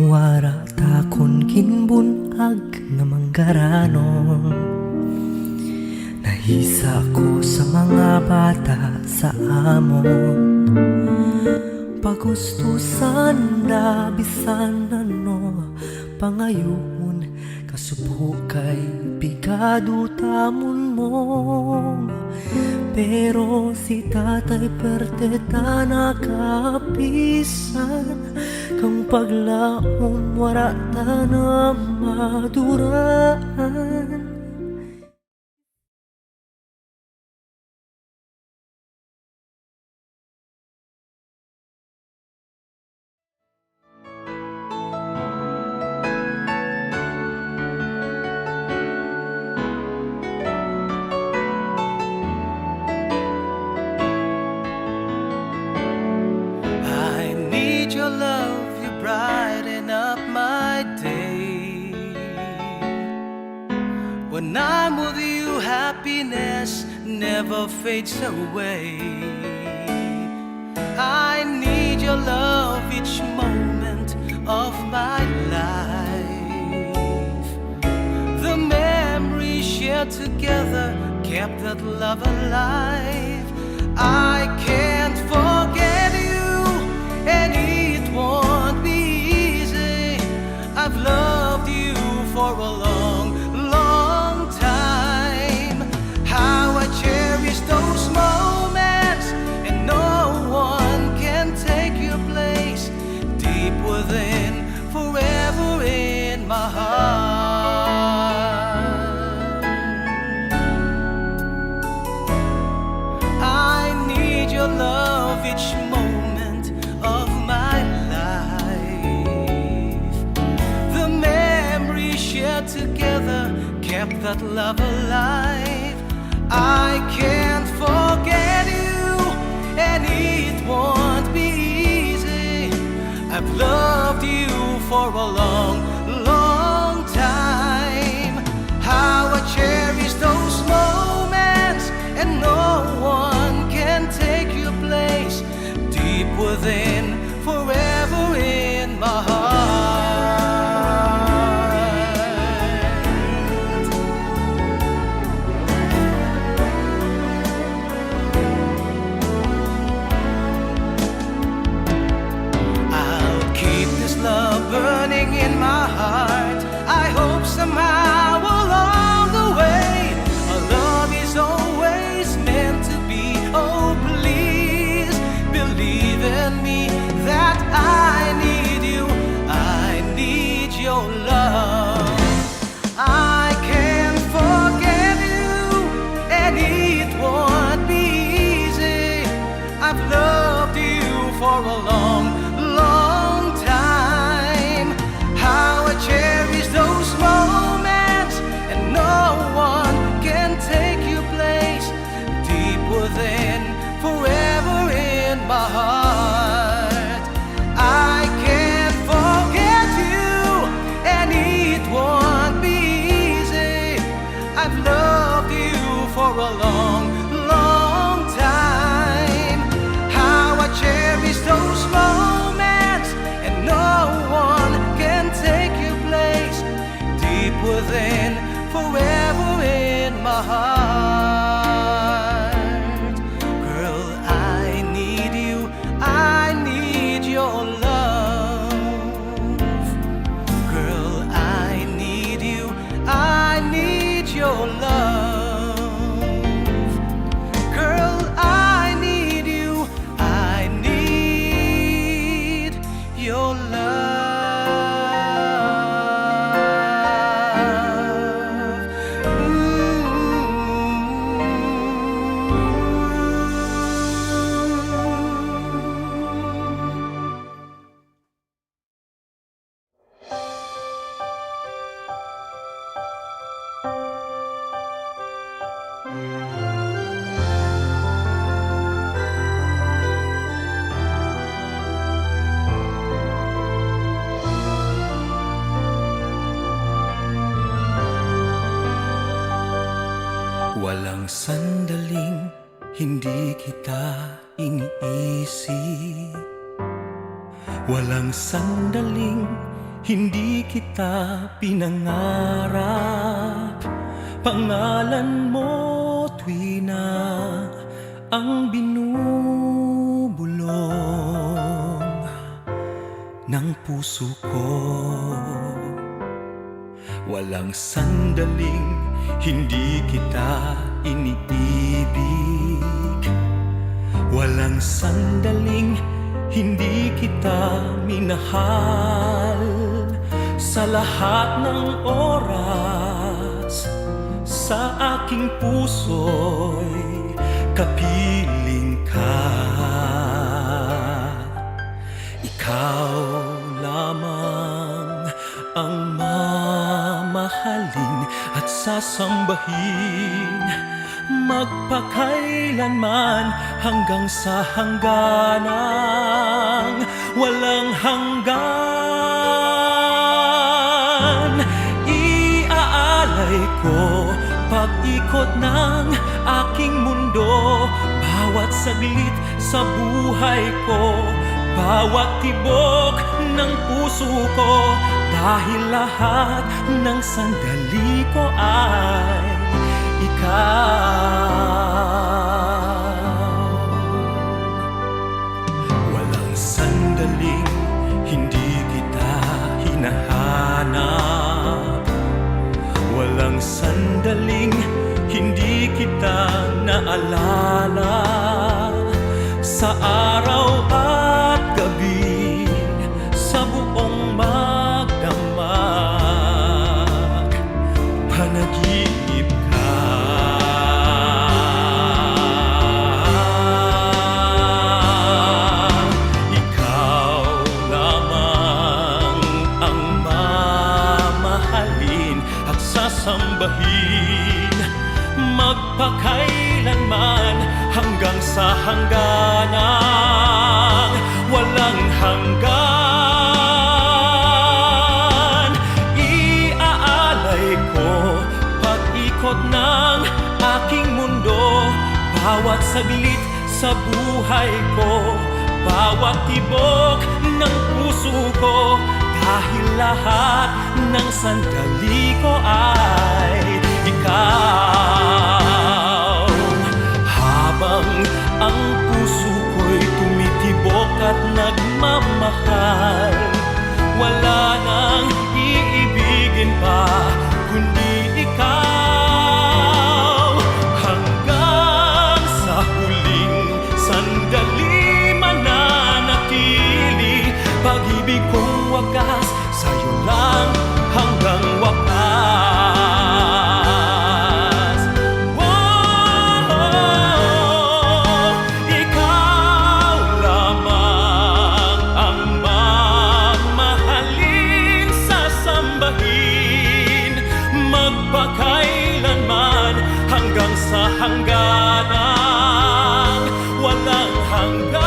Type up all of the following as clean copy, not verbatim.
wara takon kinbunag nga manggaranon. Nahisa ko sa mga bata sa amon, pagustusan na bisan ano pangayon, kasupo kay bigado tamon mo. Pero si tatay perteta nakapisan, kang paglaom wara ta na maduraan. When I'm with you, happiness never fades away. I need your love each moment of my life. The memories shared together kept that love alive. I can't forget you, and it won't be easy. I've loved you for a long time. How I cherish those moments, and no one can take your place. Deep within, forever in my heart. I need your love each moment of my life. The memories shared together kept that love alive. I can't forget you, and it won't be easy. I've loved you for a long time. How I cherish those moments, and no one can take your place. Deep within, forever in my heart. Burning in my heart, I hope somehow along the way our love is always meant to be. Oh, please believe in me that I need you. I need your love. I can't forget you, and it won't be easy. I've loved you for a long time. How I cherish those moments, and no one can take your place. Deep within, forever in my heart. I can't forget you, and it won't be easy. I've loved you for a long time. How I cherish those moments, and no one can take your place. Deep within, forever in my heart. Girl, I need you, I need your love. Girl, I need you, I need your love. Girl, I need you, I need your love. Walang sandaling hindi kita iniisip. Walang sandaling Hindi kita pinangarap, pangalan mo tuwi na ang binubulong ng puso ko. Walang sandaling hindi kita iniibig, walang sandaling hindi kita minahal. Sa lahat ng oras, sa aking puso'y kapiling ka. Ikaw lamang ang mamahalin at sasambahin, magpakailanman hanggang sa hangganang walang hanggan. Iaalay ko pag-ikot ng aking mundo, bawat saglit sa buhay ko, bawat tibok ng puso ko, dahil lahat ng sandali ko ay ikaw. Walang sandaling hindi kita hinahanap, walang sandaling hindi kita naalala. Sa araw at gabi, sa buong magdamag, panaginip ka. Ikaw lamang ang mamahalin at sasambahin, magpakailanman hanggang sa hangganang walang hanggan. Iaalay ko pag-ikot ng aking mundo, bawat saglit sa buhay ko, bawat tibok ng puso ko, dahil lahat ng sandali ko ay ikaw. Habang ang puso ko'y tumitibok at nagmamahal, wala nang iibigin pa kundi ikaw. Hanggang sa huling sandali mananatili, pag-ibig kong wagas sa'yo lang hanggang wakas. Ikaw lamang ang mamahalin, sasambahin, magpakailanman hanggang sa hangganang walang hanggan.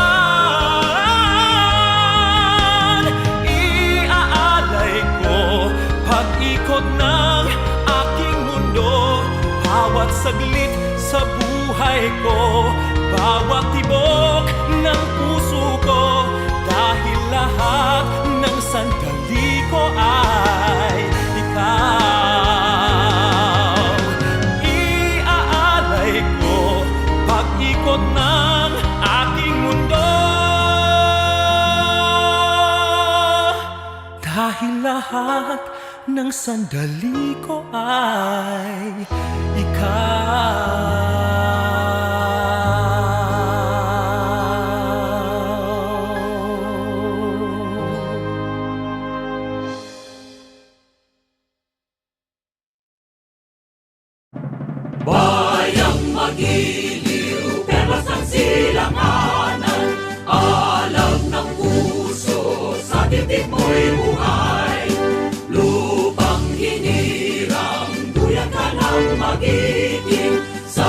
Iaalay ko pag-ikot ng aking mundo, bawat saglit sa buhay ko, bawat tibok ng puso ko, dahil lahat ng sandali ko ay ikaw. Iaalay ko pag-ikot ng aking mundo, dahil lahat ng sandali ko ay ikaw. Bayang magiliw, perlas ng silanganan, alam ng puso, sa dibdib mo'y buhay. Lupang hinirang, duyan ka ng magiting, sa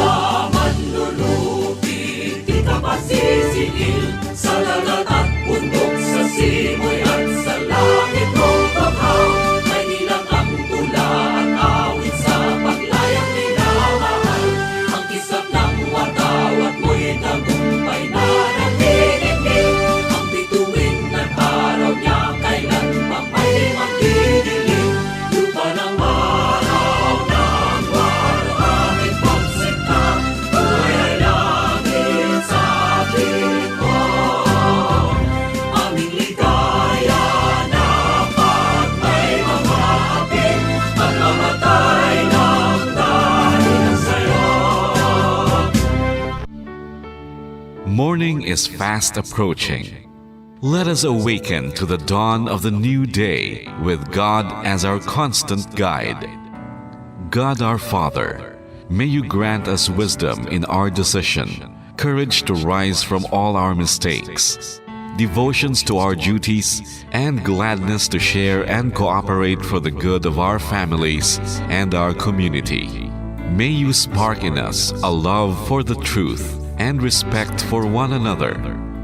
manlulupit, di ka pasisingil. Sa dagat at bundok, sa simoy at sa langit mong paghaw, may nilang ang tula at awit sa paglayang minamahal. Ang kisap ng watawat mo'y tagumpay na nagdidikit, ang bituin ng araw niya kailan pa may limang Morning is fast approaching. Let us awaken to the dawn of the new day with God as our constant guide. God our Father, may you grant us wisdom in our decision, courage to rise from all our mistakes, devotions to our duties, and gladness to share and cooperate for the good of our families and our community. May you spark in us a love for the truth and respect for one another.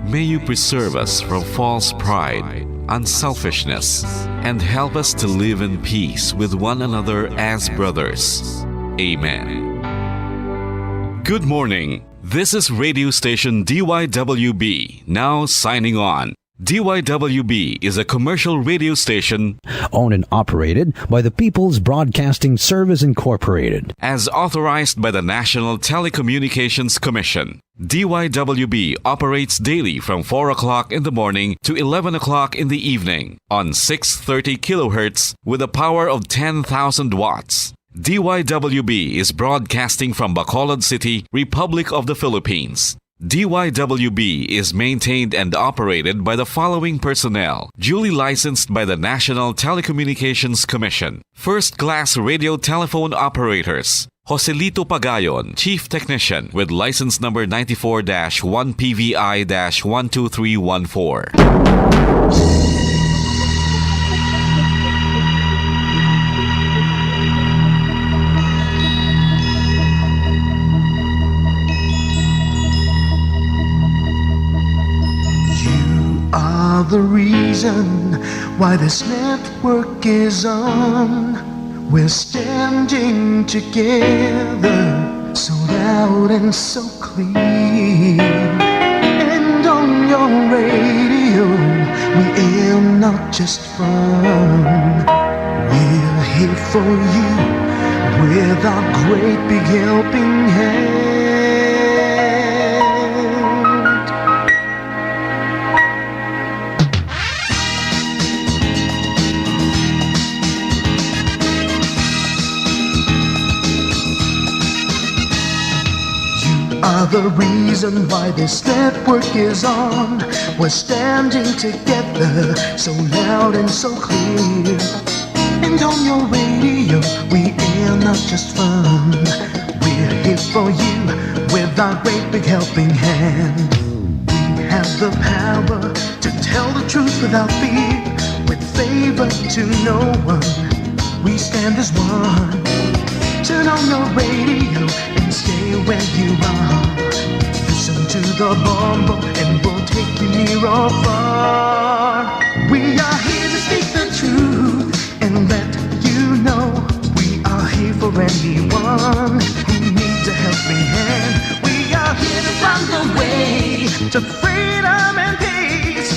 May you preserve us from false pride, unselfishness, and help us to live in peace with one another as brothers. Amen. Good morning. This is radio station DYWB, now signing on. DYWB is a commercial radio station owned and operated by the People's Broadcasting Service Incorporated. as authorized by the National Telecommunications Commission. DYWB operates daily from 4 o'clock in the morning to 11 o'clock in the evening on 630 kilohertz with a power of 10,000 watts. DYWB is broadcasting from Bacolod City, Republic of the Philippines. DYWB is maintained and operated by the following personnel, duly licensed by the National Telecommunications Commission. First-class radio telephone operators. Joselito Pagayon, Chief Technician with license number 94-1PVI-12314. Are the reason why this network is on. We're standing together, so loud and so clear. And on your radio, we air not just fun. We're here for you with our great big helping hand. Are the reason why this network is on. We're standing together, so loud and so clear. And on your radio, we air not just fun. We're here for you with our great big helping hand. We have the power to tell the truth without fear, with favor to no one. We stand as one. Turn on your radio and stay where you are. Listen to the bombo and we'll take you near or far. We are here to speak the truth and let you know we are here for anyone who needs a helping hand. We are here to find the way to freedom and peace,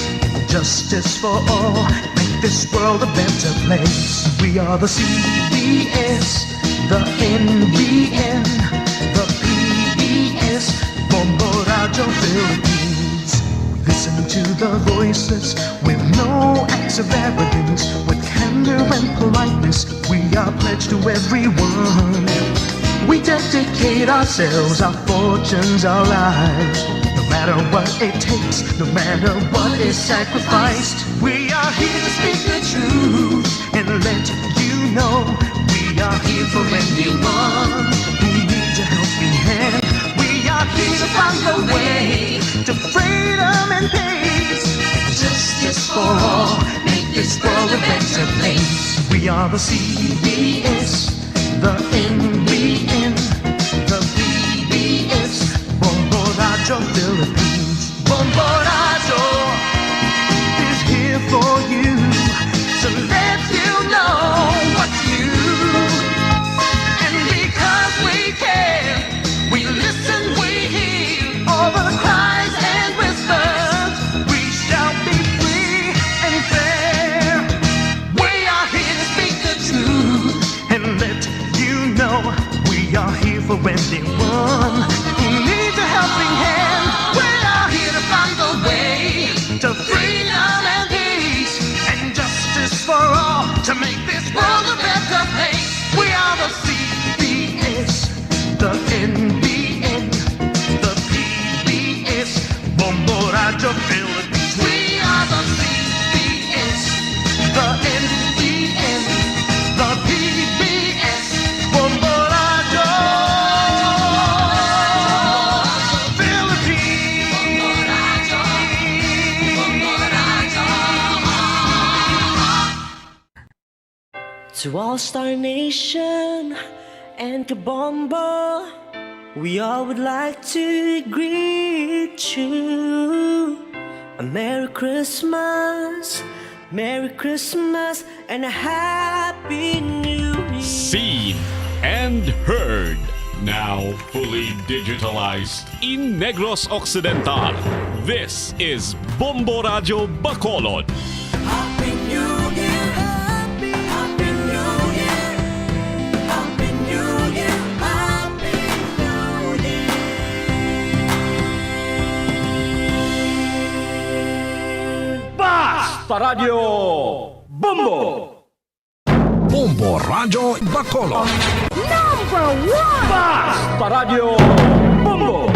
justice for all, make this world a better place. We are the CBS, the NBN, the PBS, Bombo Radio Philippines. We listen to the voices with no acts of arrogance, with candor and politeness. We are pledged to everyone. We dedicate ourselves, our fortunes, our lives. No matter what it takes, no matter what is sacrificed. We are here to speak the truth and let you know we are here for anyone who needs a helping hand. We are here to find the way to freedom and peace, justice for all, make this world a better place. We are the CBS, the NBN, the PBS, Bombo Radio Philippines. Bombo Radio is here for you, to let you know what's you. And because we care, we listen, we hear all the cries and whispers. We shall be free and fair. We are here to speak the truth and let you know we are here for anyone who needs a helping hand. We are here to find the way to freedom and peace and justice for all, to make this world a better place. We are the CBS, the NBN, the PBS, the Philippines. We are the PBS, the NBN, the PBS, Bomboradio, To All-Star Nation and Kabombo, we all would like to greet you. A Merry Christmas, and a Happy New Year. Seen and heard. Now fully digitalized in Negros Occidental. This is Bombo Radio Bacolod. Happy New Year, Happy New Year, Happy New Year, Happy New Year. Basta Radio Bombo! Bombo Radio Bacolod. Basta Radio Bombo!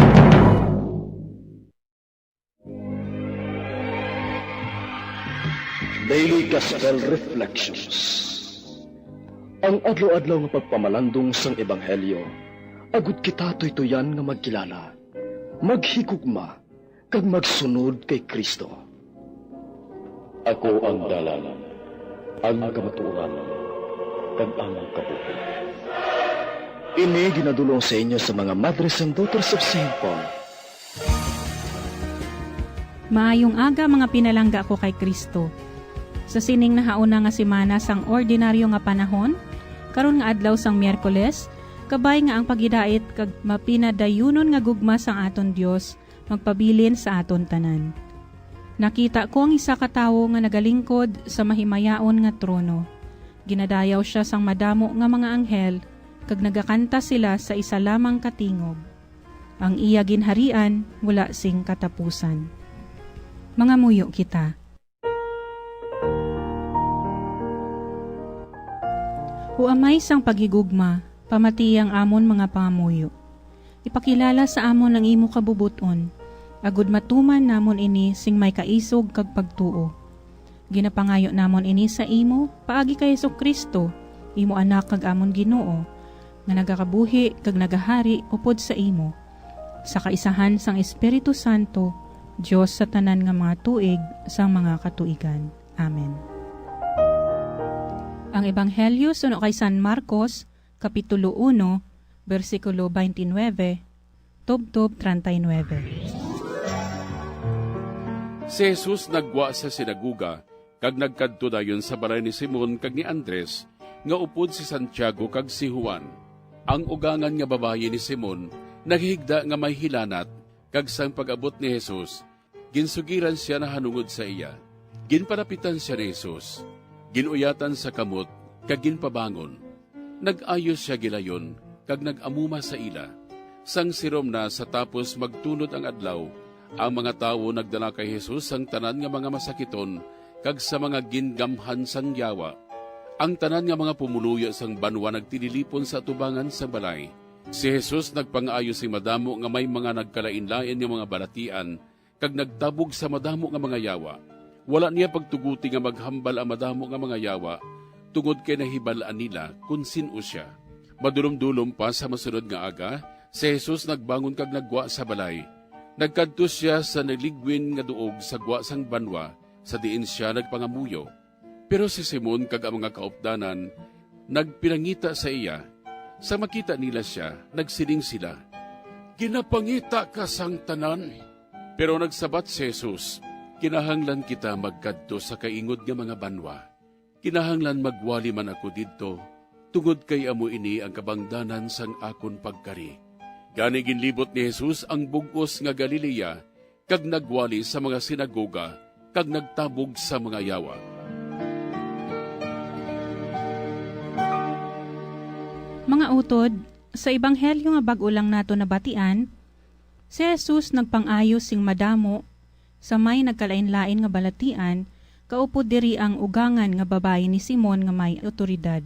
Daily Gospel Reflections. Ang adlaw-adlaw nga pagpamalandong sang Ebanghelyo, agud kita tuytoyan nga magkilala, maghigugma, kag magsunod kay Kristo. Ako ang dalan, ang kamatuoran, kag ang kabuhi. Ini ginadulong sa inyo sa mga Madres and Daughters of St. Paul. Maayong aga mga pinalangga ko kay Kristo. Sa sining nahauna nga semana sang ordinaryo nga panahon, karon nga adlaw sang Miyerkules, kabay nga ang pagidait kag mapinadayunon nga gugma sang aton Dios, magpabilin sa aton tanan. Nakita ko ang isa ka tawo nga nagalingkod sa mahimayaon nga trono. Ginadayaw siya sang madamo nga mga anghel, kag nagakanta sila sa isa lamang katingog. Ang iya ginharian wala sing katapusan. Mga muyo kita. Huamay sang pagigugma, pamatiyang amon mga pangamuyo. Ipakilala sa amon ang imo kabubuton, agud matuman namon ini sing may kaisog kag pagtuo. Ginapangayo namon ini sa imo, paagi kay Jesucristo, imo anak kag amon Ginoo, nga nagakabuhi kag nagahari upod sa imo. Sa kaisahan sang Espiritu Santo, Diyos sa tanan nga mga tuig sang mga katuigan. Amen. Ang Ebanghelyo suno kay San Marcos, Kapitulo 1, versikulo 29, tubtob 39. Si Jesus nagwa sa sinaguga, kag nagkadto dayon sa balay ni Simon kag ni Andres, nga upod si Santiago kag si Juan. Ang ugangan nga babayi ni Simon, naghigda nga may hilanat, kag sang pag-abot ni Jesus, ginsugiran siya na hanungod sa iya. Ginparapitan siya ni Jesus, ginuyatan sa kamot, kag ginpabangon. Nag-ayos siya gilayon, kag nag-amuma sa ila. Sang sirom na sa tapos magtunod ang adlaw, ang mga tawo nagdala kay Jesus ang tanan nga mga masakiton, kag sa mga gingamhan sang yawa. Ang tanan nga mga pumuluyo sang banwa nagtinilipon sa tubangan sa balay. Si Jesus nagpangaayo si madamo nga may mga nagkalain-lain nga mga baratian, kag nagtabog sa madamo nga mga yawa. Wala niya pagtuguti nga maghambal ang madamo nga mga yawa, tungod kay nahibalaan nila kung sino siya. Madulom-dulom pa sa masunod nga aga, si Jesus nagbangon kag nagwa sa balay. Nagkadto siya sa naligwin nga duog sa gwa sang banwa, sa diin siya nagpangamuyo. Pero si Simon kag ang mga kaupdanan, nagpinangita sa iya. Sa makita nila siya, nagsiling sila, "Ginapangita ka sang tanan." Pero nagsabat si Jesus, "Kinahanglan kita magkadto sa kaingod nga mga banwa. Kinahanglan magwali man ako didto, tungod kay amo ini ang kabangdanan sang akon pagkari." Gani ginlibot ni Jesus ang bugos nga Galilea, kag nagwali sa mga sinagoga, kag nagtabog sa mga yawa. Mga utod, sa Ebanghelyo nga bag-o lang nato nabatian, si Jesus nagpang-ayos sing madamo sa may nagkalain-lain nga balatian, kaupod diri ang ugangan nga babae ni Simon nga may otoridad.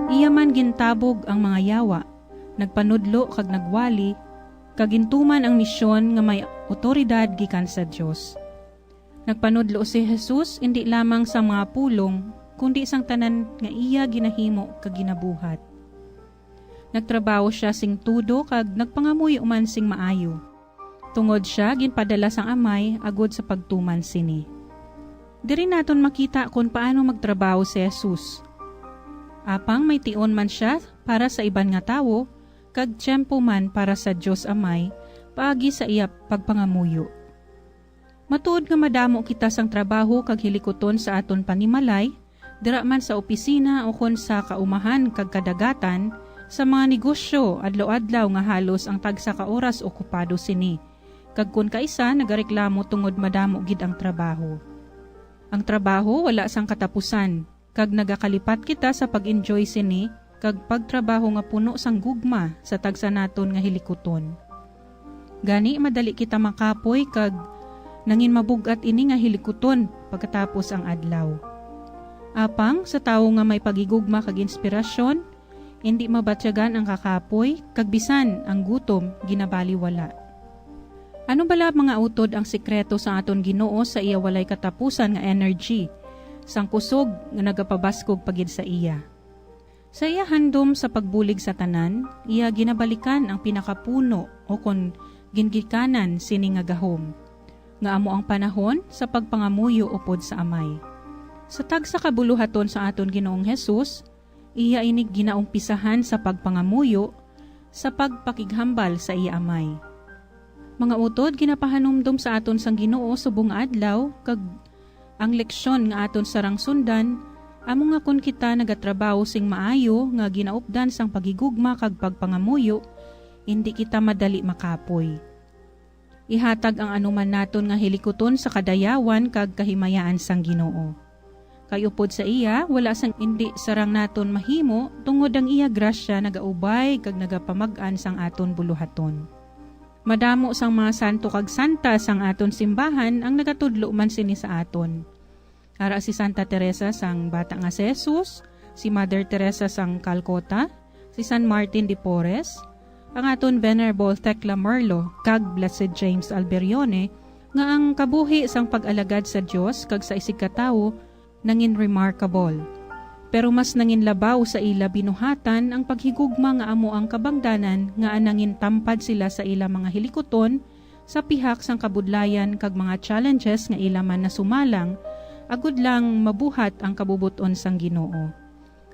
Iya man gintabog ang mga yawa, nagpanudlo kag nagwali, kagintuman ang misyon nga may otoridad gikan sa Dios. Nagpanudlo si Jesus hindi lamang sa mga pulong, kundi sang tanan nga iya ginahimo kag ginabuhat. Nagtrabaho siya sing tudo kag nagpangamuy uman sing maayo. Tungod siya ginpadala sang amay agod sa pagtuman sini. Diri naton makita kung paano magtrabaho si Jesus. Apang may tion man siya para sa iban nga tawo, kag tiyempo man para sa Dios Amay, paagi sa iya pagpangamuyo. Matuod nga madamo kita sang trabaho kag hilikoton sa aton panimalay, dira man sa opisina o kon sa kaumahan kag kadagatan, sa mga negosyo adlaw-adlaw nga halos ang tagsa ka oras okupado sini. Kag kun kaisa nagareklamo tungod madamo gid ang trabaho. Ang trabaho wala sang katapusan, kag nagakalipat kita sa pag-enjoy sini kag pagtrabaho nga puno sang gugma sa tagsa naton nga hilikoton. Gani madali kita makapoy kag nangin mabugat ini nga hilikoton pagkatapos ang adlaw. Apang sa tawo nga may pagigugma kag inspirasyon, hindi mabatyagan ang kakapoy kag bisan ang gutom ginabaliwala. Ano bala mga utod ang sikreto sa aton Ginoo sa iya walay katapusan nga energy, sang kusog nga nagapabaskog pagid sa iya. Sa iya handom sa pagbulig sa tanan, iya ginabalikan ang pinakapuno o kon gingikanan sini nga gahom. Nga amo ang panahon sa pagpangamuyo upod sa amay. Sa tagsa kabuluhaton sa aton Ginoong Hesus, iya inig ginaumpisahan sa pagpangamuyo sa pagpakighambal sa iya amay. Mga utod ginapahanumdum sa aton sang Ginoo subong adlaw kag ang leksyon nga aton sarang sundan, amo nga kun kita nagatrabaho sing maayo nga ginaupdan sang pagigugma kag pagpangamuyo, hindi kita madali makapoy. Ihatag ang anuman naton nga hilikoton sa kadayawan kag kahimayaan sang Ginoo. Kayupod sa iya, wala sang hindi sarang naton mahimo tungod ang iya grasya nagaubay kag nagapamag-an sang aton buluhaton. Madamo sang mga santo kag santa sang aton simbahan ang nagatudlo man sini sa aton. Ara si Santa Teresa sang Bata nga si Jesus, si Mother Teresa sang Calcutta, si San Martin de Porres, ang aton Venerable Thecla Merlo kag Blessed James Alberione nga ang kabuhi sang pag-alagad sa Dios kag sa isig katawo nangin remarkable. Pero mas nangin labaw sa ila binuhatan ang paghigugma nga amo ang kabangdanan nga anangin tampad sila sa ila mga hilikoton sa pihak sang kabudlayan kag mga challenges nga ila man nasumalang agud lang mabuhat ang kabubuton sang Ginoo.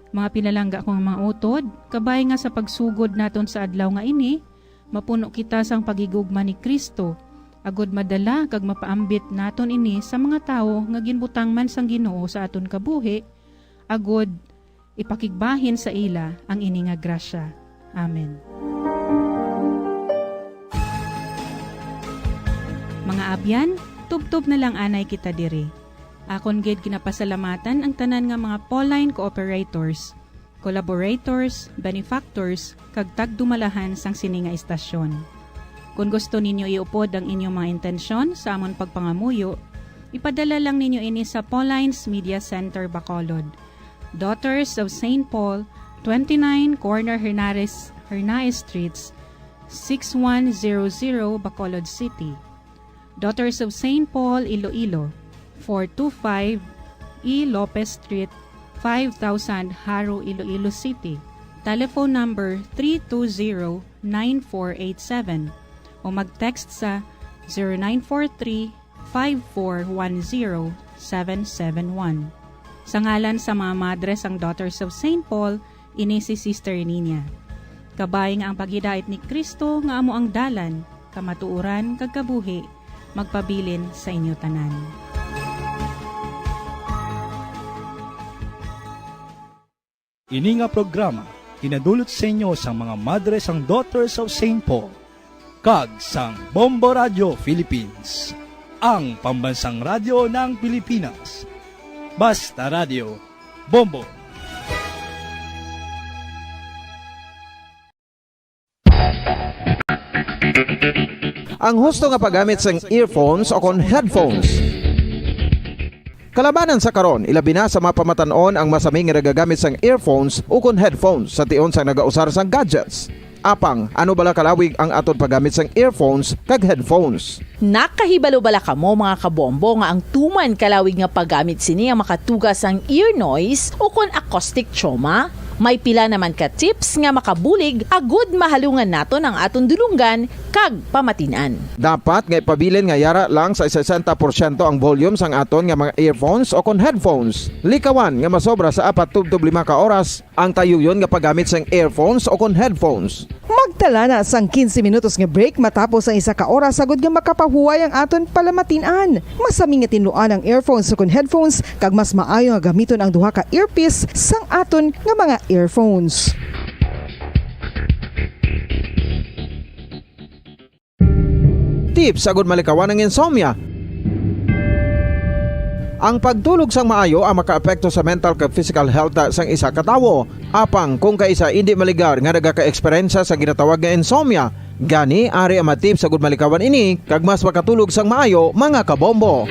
Mga pinalangga kong mga utod, kabay nga sa pagsugod naton sa adlaw nga ini, mapuno kita sang pagigugma ni Kristo, agud madala kag mapaambit naton ini sa mga tawo nga ginbutang man sang Ginoo sa aton kabuhi, agud ipakigbahin sa ila ang ini nga grasya. Amen. Mga abyan, tubtob na lang anay kita diri. Akon gid ginapasalamatan ang tanan nga mga Pauline cooperators, collaborators, benefactors, kag tagdumalahan sang sini nga istasyon. Kung gusto ninyo iupod ang inyong mga intensyon sa amon pagpangamuyo, ipadala lang ninyo ini sa Pauline's Media Center, Bacolod. Daughters of St. Paul, 29 Corner Hernaez Streets, 6100 Bacolod City. Daughters of St. Paul, Iloilo, 425 E. Lopez Street, 5000 Haro, Iloilo City. Telephone number 320-9487 o mag-text sa 0943-5410-771. Sa ngalan sa mga madres ang Daughters of St. Paul, ini si Sister Nina. Kabay nga ang paghidait ni Kristo nga amo ang dalan, kamatuuran kag kabuhi, magpabilin sa inyo tanan. Ini nga programa kinadulot sa inyo sa mga madres ang Daughters of St. Paul kag sang Bombo Radio Philippines, ang pambansang radyo ng Pilipinas. Basta Radio, Bombo. Ang husto nga paggamit sang earphones o kon headphones. Kalabanan sa karon, ilabi na sa mapamatanon ang masaming nga nagagamit sang earphones o kon headphones sa tion sang nagausar sang gadgets. Apang ano bala kalawig ang aton paggamit sang earphones kag headphones? Nakahibalo bala kamo mga kabombo nga ang tuman kalawig nga paggamit sini ang makatugas ang ear noise o kon acoustic trauma? May pila naman ka tips nga makabulig agud mahalungan naton ang aton dulunggan kag pamatinan. Dapat nga ipabilin nga yara lang sa 60% ang volume sang aton nga mga earphones o kon headphones. Likawan nga masobra sa 4 to 5 ka oras ang tayuyon nga paggamit sang earphones o kon headphones. Magtala na sang 15 minutos nga break matapos ang 1 ka oras sagud nga makapahuway ang aton palamatinan. Masami nga tinluan ang earphones o kon headphones kag mas maayo nga gamiton ang duha ka earpiece sang aton nga mga earphones. Tips sagud malikawan ang insomnia. Ang pagtulog sang maayo ang makaapekto sa mental kag physical health sang isa ka tawo. Apang kung kaisa hindi maligar nga nagaka-eksperyensya sa ginatawag nga insomnia, gani ari ang mga tips sagud malikawan ini kag mas makatulog sang maayo mga kabombo.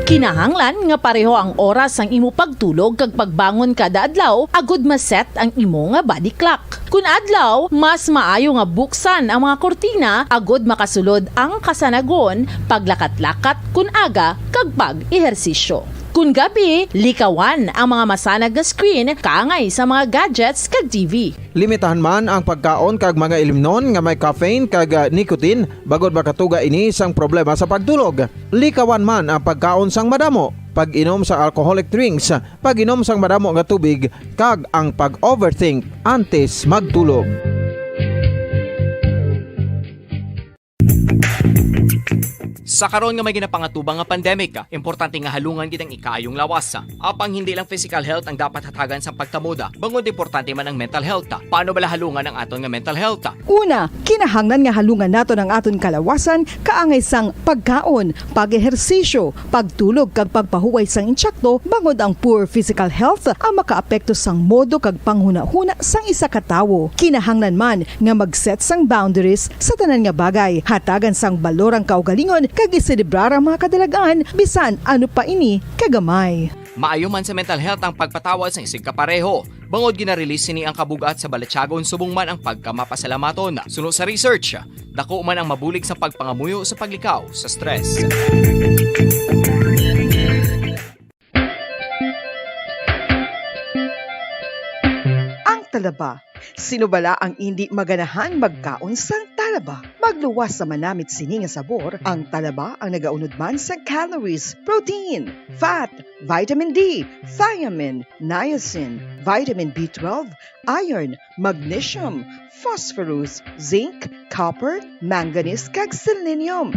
Kinahanglan nga pareho ang oras ang imo pagtulog kag pagbangon kada adlaw agud maset ang imo nga body clock. Kun adlaw, mas maayo nga buksan ang mga kortina agud makasulod ang kasanagon, paglakat-lakat kun aga kag pag-ehersisyo. Kun gabi, likawan ang mga masanag nga screen kaangay sa mga gadgets kag TV. Limitahan man ang pagkaon kag mga ilimnon nga may caffeine kag nicotine bagod makatuga ini sang problema sa pagtulog. Likawan man ang pagkaon sang madamo, pag-inom sa alcoholic drinks, pag-inom sang madamo nga tubig kag ang pag-overthink antes magtulog. Sa karon nga may ginapangatubang nga pandemic, importante nga halungan gid ang ikaayong lawas. Apang hindi lang physical health ang dapat hatagan sa pagtamuda, bangod importante man ang mental health. Paano bala halungan ang aton nga mental health? Una, kinahanglan nga halungan naton ang aton kalawasan kaangay sang pagkaon, pag-ehersisyo, pagtulog kag pagpahuway sang insyakto bangod ang poor physical health ang makaapekto sang modo kag panghuna-huna sang isa ka tawo. Kinahanglan man nga mag-set sang boundaries sa tanan nga bagay, hatagan sang balorang kaugalingon kag iselebrar ang mga kadalagaan bisan ano pa ini kagamay. Maayo man sa mental health ang pagpatawad sa isig kapareho. Bangod ginarelease ni ang kabugat sa Balatyagon subong man ang pagkamapasalamaton. Suno sa research, dako man ang mabulig sa pagpangamuyo sa paglikaw sa stress. Ang talaba. Sino bala ang hindi maganahan magkaon sang talaba? Magluwas sa manamit sini nga sabor, ang talaba ang nagaunod man sa calories, protein, fat, vitamin D, thiamine, niacin, vitamin B12, iron, magnesium, phosphorus, zinc, copper, manganese kag selenium.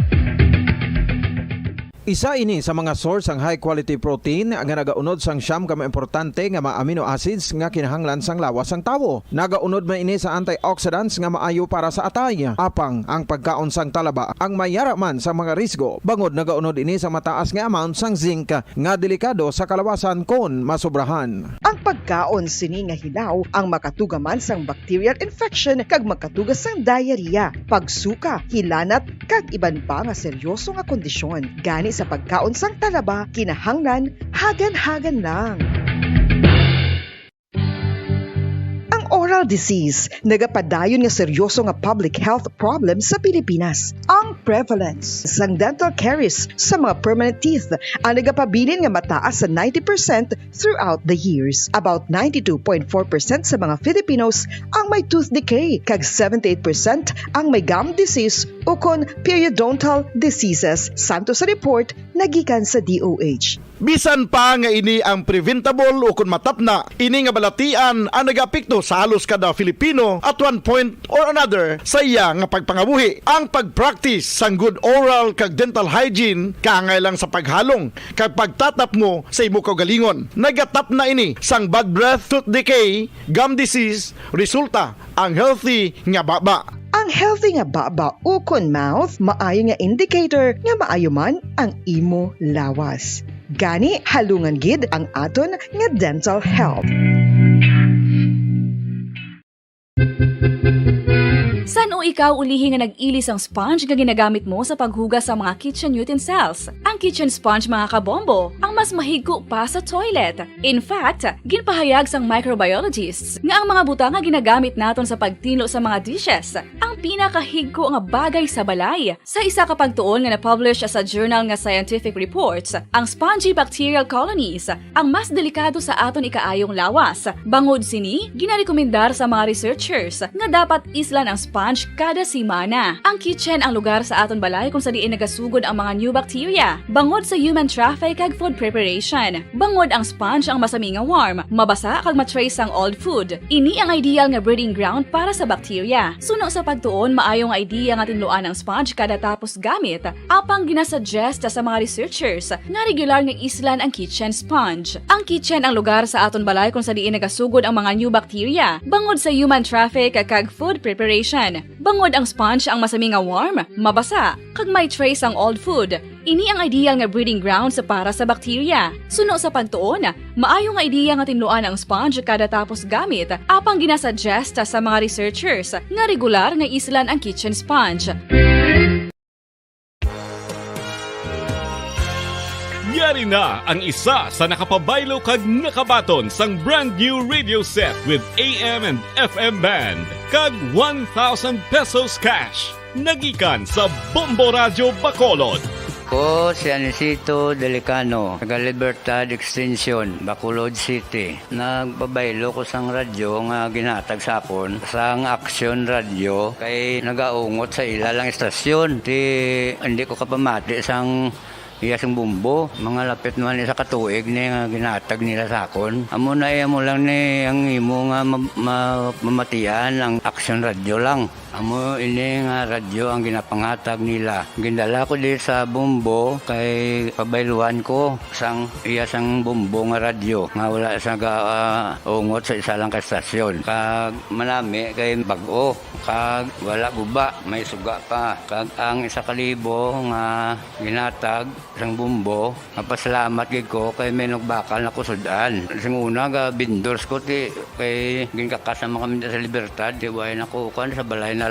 Isa ini sa mga source ang high quality protein nga nagaunod sang siyam ka importante nga mga amino acids nga kinahanglan sang lawas sang tawo. Nagaunod man ini sa antioxidants nga maayo para sa atay. Apang ang pagkaon sang talaba ang mayara man sa mga risgo. Bangod nagaunod ini sa mataas nga amount sang zinc nga delikado sa kalawasan kon masobrahan. Ang pagkaon sini nga hilaw ang makatuga man sang bacterial infection kag makatuga sang diarrhea, pagsuka, hilanat kag iban pa nga seryoso nga kondisyon. Gani sa pagkaon sang talaba, kinahanglan hagan-hagan lang. Ang oral disease, nagapadayon nga seryoso nga public health problem sa Pilipinas. Ang prevalence sang dental caries sa mga permanent teeth ang nagapabilin nga mataas sa 90% throughout the years. About 92.4% sa mga Filipinos ang may tooth decay, kag 78% ang may gum disease o kon periodontal diseases, santo sa report nagikan sa DOH. Bisan pa nga ini ang preventable o kung matapna, ini nga balatian ang nagapikto sa halos kada Filipino at one point or another sa iya nga pagpangabuhi. Ang pag-practice sang good oral kag dental hygiene kaangay lang sa paghalong kag pagtatap mo sa imo kaugalingon. Nagatap na ini sang bad breath, tooth decay, gum disease, resulta ang healthy nga baba. Ang healthy nga baba o kon mouth, maayo nga indicator nga maayo man ang imo lawas. Gani halungan gid ang aton nga dental health. San o ikaw ulihi nga nag-ilis ang sponge nga ginagamit mo sa paghugas sa mga kitchen utensils. Ang kitchen sponge mga kabombo, ang mas mahigko pa sa toilet. In fact, ginpahayag sang microbiologists nga ang mga buta nga ginagamit naton sa pagtino sa mga dishes, ang pinakahigko nga bagay sa balay. Sa isa ka pagtuon nga na-publish sa journal nga Scientific Reports, ang spongy bacterial colonies ang mas delikado sa aton ikaayong lawas. Bangod sini, ginarekomendar sa mga researchers nga dapat islan ang sponge kada simana. Ang kitchen ang lugar sa aton balay kung sa diin nagasugod ang mga new bacteria. Bangod sa human traffic kag food preparation. Bangod ang sponge ang masami nga warm, mabasa kag matrace ang old food. Ini ang ideal nga breeding ground para sa bacteria. Suno sa pagtuon, maayong idea nga tinluan ang sponge kada tapos gamit. Apang ginasuggest sa mga researchers nga regular nga islan ang kitchen sponge. Ang kitchen ang lugar sa aton balay kung sa diin nagasugod ang mga new bacteria. Bangod sa human traffic kag food preparation. Bangod ang sponge ang masami nga warm, mabasa, kag may trace ang old food. Ini ang ideal nga breeding ground sa para sa bacteria. Suno sa pagtuon, maayo nga ideya nga tinluan ang sponge kada tapos gamit, apang ginasuggest sa mga researchers nga regular nga islan ang kitchen sponge. Yari na ang isa sa nakapabaylo kag nakabaton sang brand new radio set with AM and FM band kag 1,000 pesos cash. Nagikan sa Bombo Radio Bacolod. Ako si Anisito Delicano, taga Libertad Extension, Bacolod City. Nagbabaylo ko sang radyo nga ginatag sa akon sang Action Radio kay nagaungot sa ilalang estasyon. Hindi ko kapamati sang iyasang bumbo, mga lapit naman sa katuig ni nga ginatag nila sa akon. Amo na mo lang ni ang imo nga mamatian ang Action Radio lang. Amo ini nga radyo ang ginapangatag nila. Gindala ko di sa bumbo kay pabayluan ko sang iyasang bumbo nga radyo nga wala sa ungot sa isa lang ka estasyon. Kag manami kay bag-o, kag wala guba, may suga pa. Kag ang 1,000 nga ginatag sang bumbo, napasalamat gid ko kay may nagbakal na kusudan. Sing una ga bindors ko ti kay ginkakasama kami sa Libertad, di way nakukan sa balay na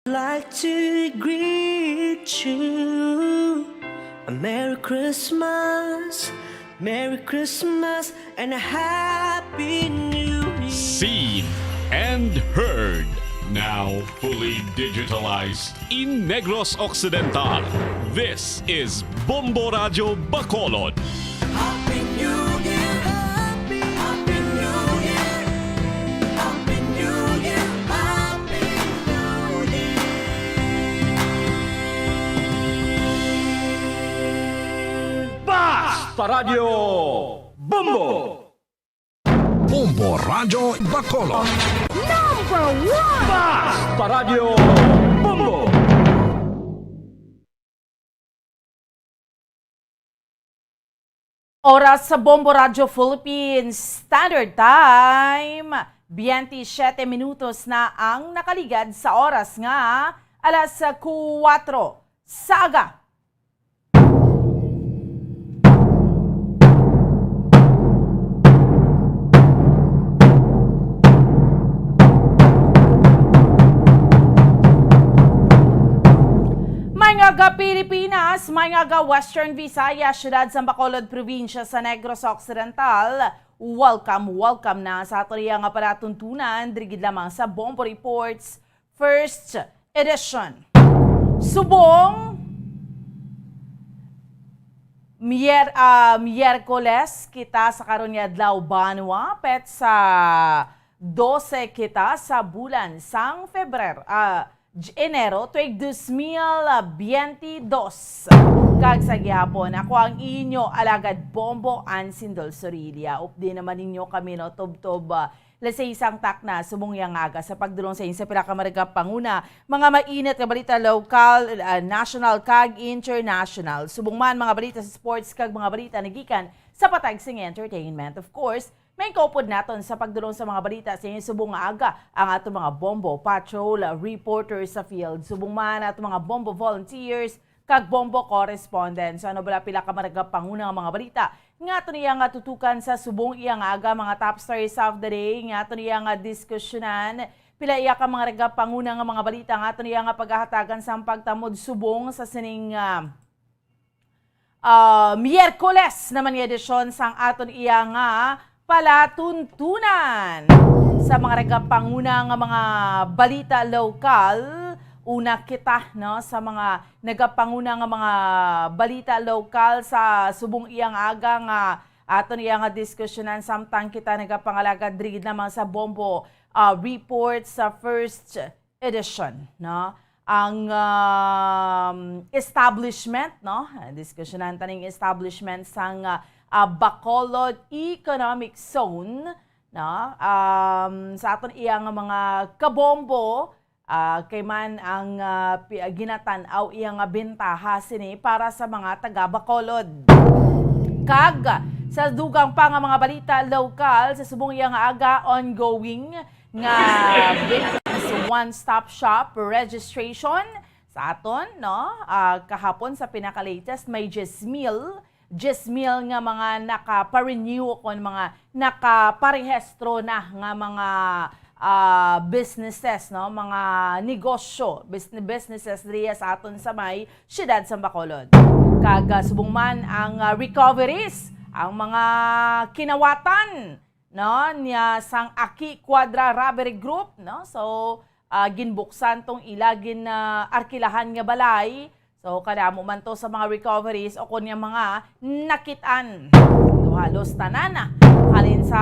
like to greet you a Merry Christmas, and a Happy New Year. Seen and heard. Now fully digitalized in Negros Occidental. This is Bombo Radio Bacolod. Happy New Year, Happy New Year, Happy New Year, Happy New Year. Basta Radio Bombo. Bombo Radio Bacolod. Number 1! Basta Radio Bombo. Oras sa Bombo Radio Philippines Standard Time. 27 minutos na ang nakaligad sa oras nga alas 4 sa aga. Mga Pilipinas, mga Western Visayas, syudad sa Bacolod Provincia sa Negros Occidental, welcome na sa atoriya nga palatuntunan, dirigid lamang sa Bombo Reports First Edition. Subong Miyerkules kita sa karon nga adlaw banwa pet sa 12 kita sa bulan sang Enero tuig 2022. Kag sa gihapon, ako ang inyo alagad Bombo Ansindol Sorilia. Updi naman ninyo kami no tob-tob lasay isang takna subong yang aga sa pagdulong sa inyo sa pinakamarga panguna. Mga mainit na balita local, national kag international. Subong man mga balita sa sports kag mga balita nagikan sa patagsing entertainment. Of course, may kaupod naton sa pagdulong sa mga balita sa inyo subong nga aga ang atong mga Bombo Patrol reporters sa field. Subong man atong mga Bombo volunteers kag Bombo correspondents. Ano bala pila ka marga panguna nga mga balita nga ato niya nga tutukan sa subong iyang aga mga top stories of the day nga ato niya nga diskusyonan Pila iya ka mga rega panguna nga mga balita nga aton iya nga paghahatagan sa pagtamod subong sa sining Miyerkules naman nga edisyon sang aton iya nga palatuntunan. Sa mga rega panguna nga mga balita lokal, una kita no sa mga nagapanguna nga mga balita lokal sa subong iyang aga nga aton iya nga diskusyonan samtang kita nagapangalagad diri naman sa Bombo report sa first edition, no? Ang establishment, no? Diskusyonan taning establishment sang Bacolod Economic Zone, no? Sa aton iyang mga kabombo, kay man ang ginatan-aw iyang bentaha sini para sa mga taga Bacolod. Kag sa dugang pa nga mga balita lokal sa subong iyang aga ongoing nga one-stop shop registration sa aton, no? Kahapon sa pinaka-latest may 10,000 nga mga naka-renew kon mga naka-parehistro na nga mga businesses, no? Mga negosyo, businesses diya sa aton sa may siyudad sa Bacolod. Kag subong man ang recoveries, ang mga kinawatan, no, niya sang Aki Quadra Robbery Group, no? So ginbuksan tong ilagin na arkilahan nga balay. So kadamo man to sa mga recoveries o kunya mga nakitaan. Halos tanan halin sa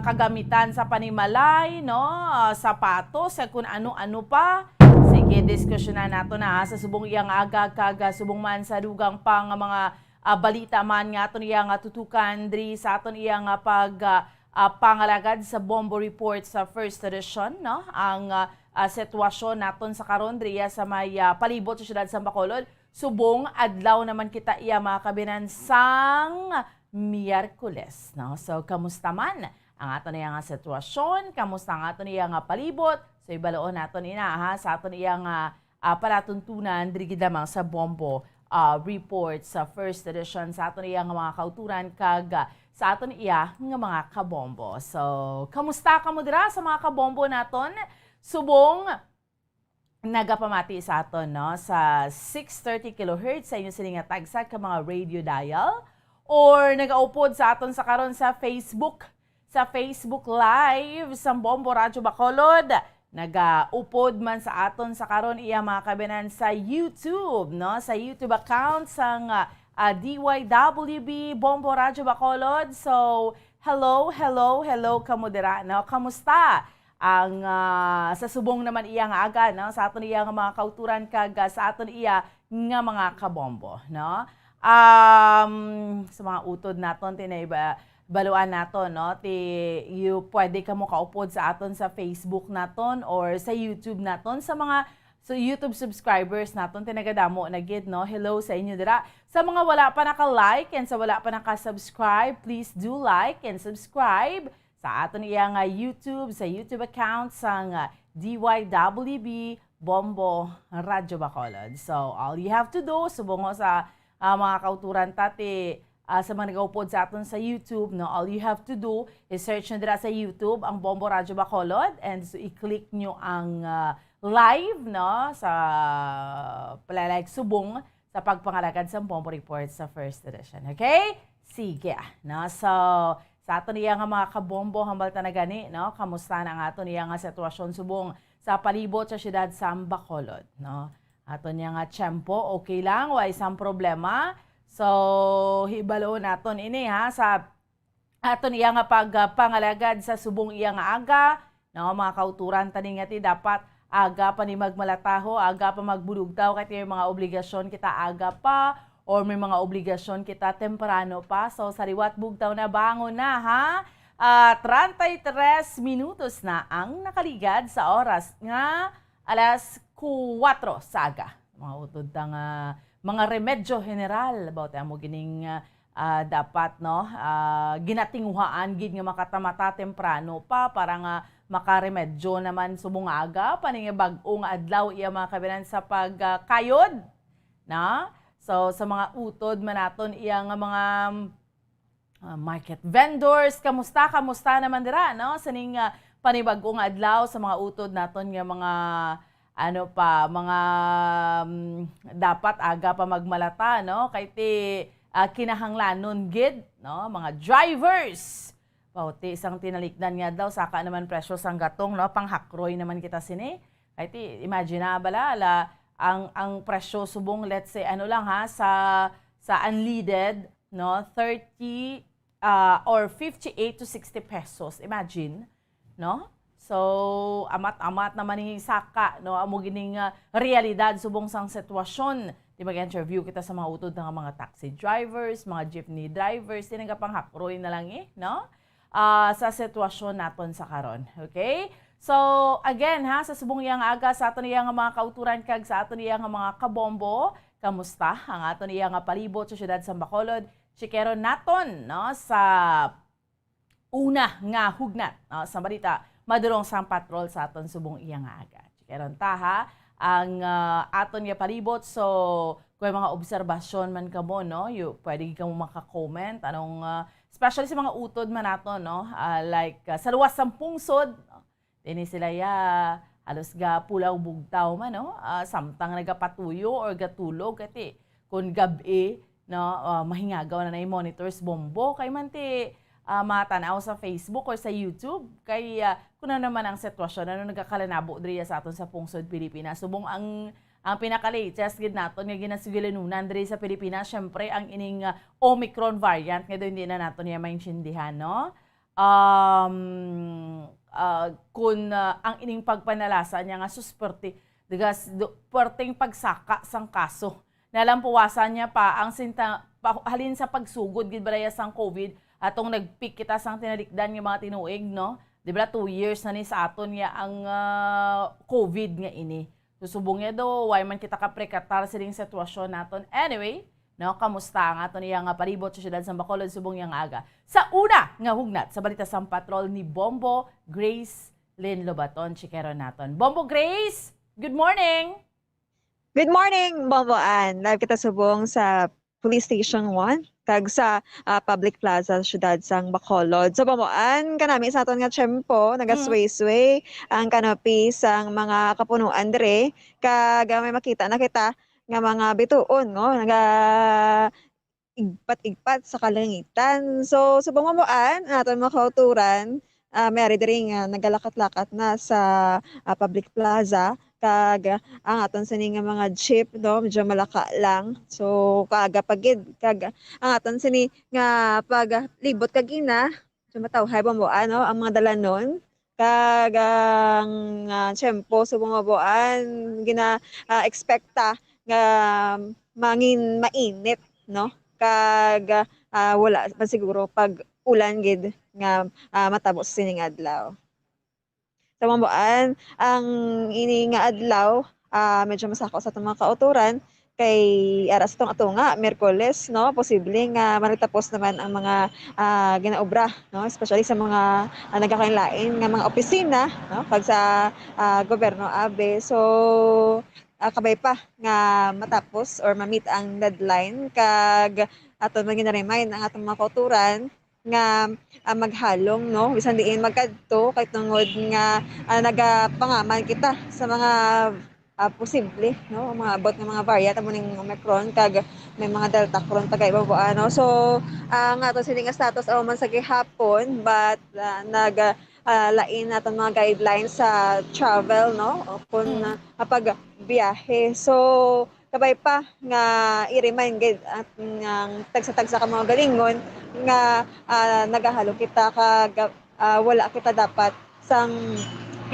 kagamitan sa panimalay, no, sapatos, kung ano-ano pa. Sige, diskusyonan nato na sa subong iyang aga kag subong man sa dugang pa nga mga balita man nga aton iyang tutukan diri sa aton iyang pangalagad sa Bombo Report sa first edition, no? Ang sitwasyon naton sa karon diri sa may palibot sa siyudad sa Bacolod. Subong adlaw naman kita iya makabinan sang Miyerkules, no? So kamusta man ang aton iyang sitwasyon, kamusta ang aton iyang palibot? So ibaloon naton ina sa aton iyang palatuntunan diri gidamang sa Bombo report sa first edition sa aton iyang mga kauturan kag sa aton iya nga mga kabombo. So, kamusta ka mo dira sa mga kabombo naton? Subong nagapamati sa aton, no, sa 630 kHz sa inyo sining nga tagsa ka mga radio dial or nagaupod sa aton sa karon sa Facebook Live sa Bombo Radio Bacolod. Nagaupod man sa aton sa karon iya mga kabinan sa YouTube, no, sa YouTube account sang DYWB Bombo Radio Bacolod. So, hello kamudira, no? Kamusta? Ang sa subong naman iya nga aga, no? Sa aton iya nga mga kauturan kag sa aton iya nga mga kabombo, no? Sa mga utod naton tinayba baluan naton, no? Pwede ka mo kaupod sa aton sa Facebook naton or sa YouTube naton sa mga YouTube subscribers naton tinagadamo na gid, no? Hello sa inyo dira. Sa mga wala pa naka-like and sa wala pa naka-subscribe, please do like and subscribe sa aton iyang YouTube, sa YouTube account sang DYWB Bombo Radio Bacolod. So, all you have to do, subong sa mga kauturan tati sa mga nagaupod sa aton sa YouTube, no, all you have to do is search nyo dira sa YouTube ang Bombo Radio Bacolod and so i-click nyo ang live, no, sa like subong sa pagpangalagad sa Bombo Report sa first edition. Okay? Sige. No? So, sa aton iya nga mga kabombo hambal ta na gani, no? Kamusta na ang aton iya nga sitwasyon subong sa palibot sa siyudad sa Bacolod, no? Aton iya nga tiyempo, okay lang, way isang problema. So, hibalo naton ini sa aton iya nga pagpangalagad sa subong iya nga aga, no, mga kauturan tani nga ti dapat aga pa ni magmalataho, aga pa magbulugtaw kay mga obligasyon kita aga pa or may mga obligasyon kita temprano pa. So sariwat bugtaw na bangon na 33 minutos na ang nakaligad sa oras nga alas 4 sa aga. Mga utod tang mga remedyo general about mo gining dapat, no, ginatinguhaan gid nga makatamata temprano pa para nga makaremedyo naman subong aga paning bag-ong adlaw iya mga kabinan sa pagkayod, na. So sa mga utod manaton iya nga mga market vendors, kamusta naman dira, no, sa ning panibagong adlaw sa mga utod naton nga mga dapat aga pa magmalata, no? Kay ti kinahanglanon gid, no? Mga drivers. Pauti isang tinalikdan nga daw saka naman presyo sang gatong, no? Panghakroy naman kita sini. Kay ti imagine na bala ang presyo subong, let's say sa unleaded, no? 30 or 58 to 60 pesos. Imagine, no? So, amat-amat naman ni saka, no? Amo gining realidad subong sang sitwasyon. Di mag-interview kita sa mga utod ng mga taxi drivers, mga jeepney drivers, tinang panghakroy na lang no? Sa sitwasyon naton sa karon. Okay? So, again sa subong iyang aga sa aton iyang mga kauturan kag sa aton iyang mga kabombo, kamusta ang aton iyang palibot sa syudad sa Bacolod? Chikeron naton, no? Sa una nga hugnat, no? Sa balita madurong sang patrol sa aton subong iyang aga. Chikeron ta ang aton nga palibot. So kung mga obserbasyon man kamo, no, pwede kamo maka-comment anong especially sa mga utod man nato, no, like sa luwas sang pungsod, no? Dini sila halos ga pulaw bugtaw man, no, samtang nagapatuyo or gatulog kati kun gabi, no, mahingagaw na monitors bombo kay man ti matanaw sa Facebook or sa YouTube kay kuno naman ang sitwasyon ano nagkakalanabo diri sa aton sa pungsod Pilipinas. Subong ang pinaka-latest gid naton nga ginasigilanunan diri sa Pilipinas, syempre ang ining Omicron variant nga hindi na naton niya maintindihan, no? Kun ang ining pagpanalasa niya nga susperte digas perting pagsaka sang kaso. Nalampuwasan niya pa ang halin sa pagsugod gid baraya sang COVID atong nagpick kita sang tinalikdan nga mga tinuig, no? Di ba 2 years na ni sa aton nga ang COVID nga ini. Susubong niya do, why man kita kaprekatar sa ding sitwasyon naton. Anyway, no, kamusta ang aton iya nga palibot sa syudad sa Bacolod subong yang aga. Sa una nga hugnat sa balita sang patrol ni Bombo Grace Lynn Lobaton, chikeron naton. Bombo Grace, good morning. Good morning, Bombo Ann. Live kita subong sa Police Station 1 kag sa Public Plaza sa syudad sang Bacolod. So pamuan kanami sa aton nga tiyempo nagasway-sway ang kanopi sang mga kapunuan dire kag may makita na kita nga mga bituon, no, naga igpat-igpat sa kalangitan. So subong pamuan aton mga kauturan may diri nga nagalakat-lakat na sa Public Plaza kag ang aton sini nga mga jeep, no, medyo malaka lang. So kaaga pagid kag ang aton sini nga paglibot kag ina so matawhay ba mo ano ang mga dalanon kag ang tiyempo subong mabuan gina expecta nga mangin mainit, no, kag wala pa siguro pag ulan gid nga matabo sa sining adlaw. Sa mambuan, ang ini nga adlaw, medyo masako sa itong mga kauturan, kay aras itong atunga, Miyerkules, no? Posible nga managtapos naman ang mga ginaobra, no? Especially sa mga nagkakainlain nga mga opisina, no? Pag sa gobyerno abe. So, kabay pa nga matapos or ma-meet ang deadline, kag aton man gina-remind ang atong mga kauturan, nga maghalong, no, bisan diin magkadto kay tungod nga nagapangaman kita sa mga posible, no, mga abot nga mga variant amo ning Omicron kag may mga Delta karon tagaiba po ano. So ang ato sining status aw man sa gihapon but lain naton mga guidelines sa travel, no, kung kapag biyahe. So kabay pa nga i-remind gid at ng tagsa-tagsa ka mga galingon nga nagahalo kita kag wala kita dapat sang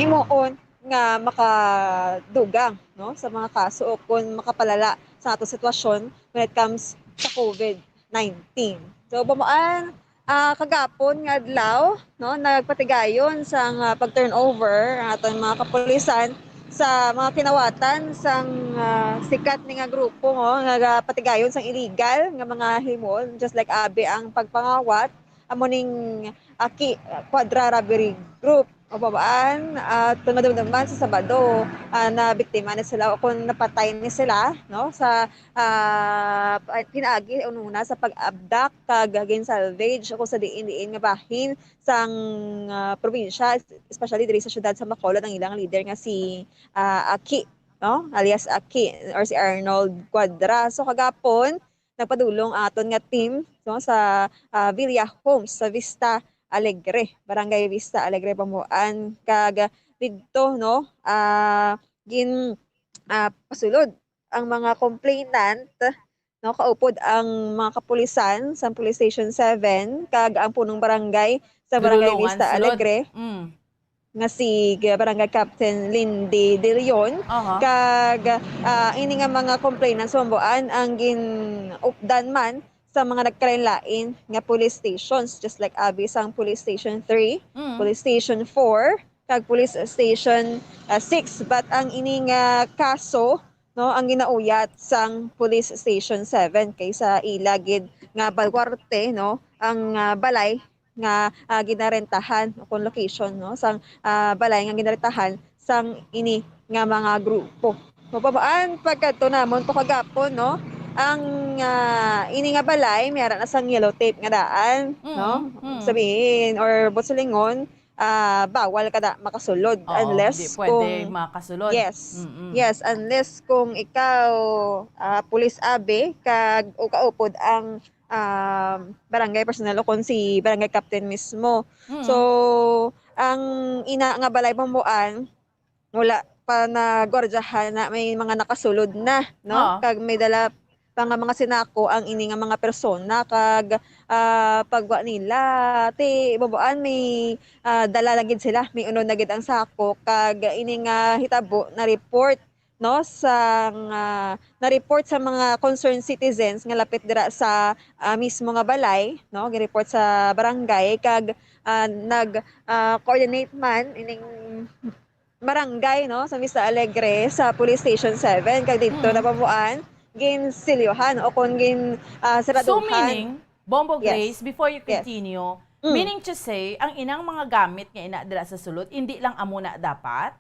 himuon nga makadugang, no, sa mga kaso o kung makapalala sa atong sitwasyon when it comes sa COVID-19. So bamaan kagapon nga adlaw, no, nagpatigayon sang pag-turnover ang atong mga kapulisan sa mga kinawatan sang sikat ni nga grupo, no, nga patigayon sang illegal nga mga himol just like abe ang pagpangawat amo ning Quadra Robbery Group o babaan at madamdaman sa Sabado na biktima na sila o kung napatay ni sila no sa pinaagi una sa pag-abduct kag salvage o sa diin nga bahin sang probinsya, especially diri sa syudad sa Bacolod ang ilang leader nga si Aki, no, alias Aki or si Arnold Cuadra. So kagapon nagpadulong aton nga team no sa Villa Homes sa Vista Alegre, Barangay Vista Alegre, Pamuan. Kag didto no pasulod ang mga complainant no kaupod ang mga kapulisan sa Police Station 7 kag ang punong barangay sa Barangay Dululungan Vista sulod. Alegre nga si Barangay Captain Lindy De Leon. Kag ini nga mga complainants mambuan ang gin-updan man sa mga nagkalain-lain nga police stations, just like Abby sang Police Station 3, Police Station 4, kag Police Station 6. But ang ini nga kaso no ang ginauyat sang Police Station 7 kaysa ilagid nga balwarte no ang balay nga ginarentahan o kung location no sang balay nga ginarentahan sang ini nga mga grupo. Mapabaan pagkadto namon to kagapon no ang ini nga balay mayara na sang yellow tape nga daan no sabihin or botsalingon bawal kada makasulod unless di pwede makasulod. Yes, unless kung ikaw police abe kag o kaupod ang barangay personnel o kung si barangay captain mismo. So ang ina nga balay pambuan wala pa na gordyahan na may mga nakasulod na no kag may dala pa nga mga sinako ang ini nga mga persona kag pagwa nila ti babuan may dala lagid sila, may unod lagid ang sako kag ini nga hitabo na report no sa na report sa mga concerned citizens nga lapit dira sa mismo nga balay no gi-report sa barangay kag nag coordinate man ining barangay no sa Vista Alegre sa Police Station 7 kag dito napabuan gin silyohan o kung gin siraduhan. So meaning, Bombo Grace, before you continue, meaning to say, ang inang mga gamit nga ina dira sa sulod, hindi lang amo na dapat?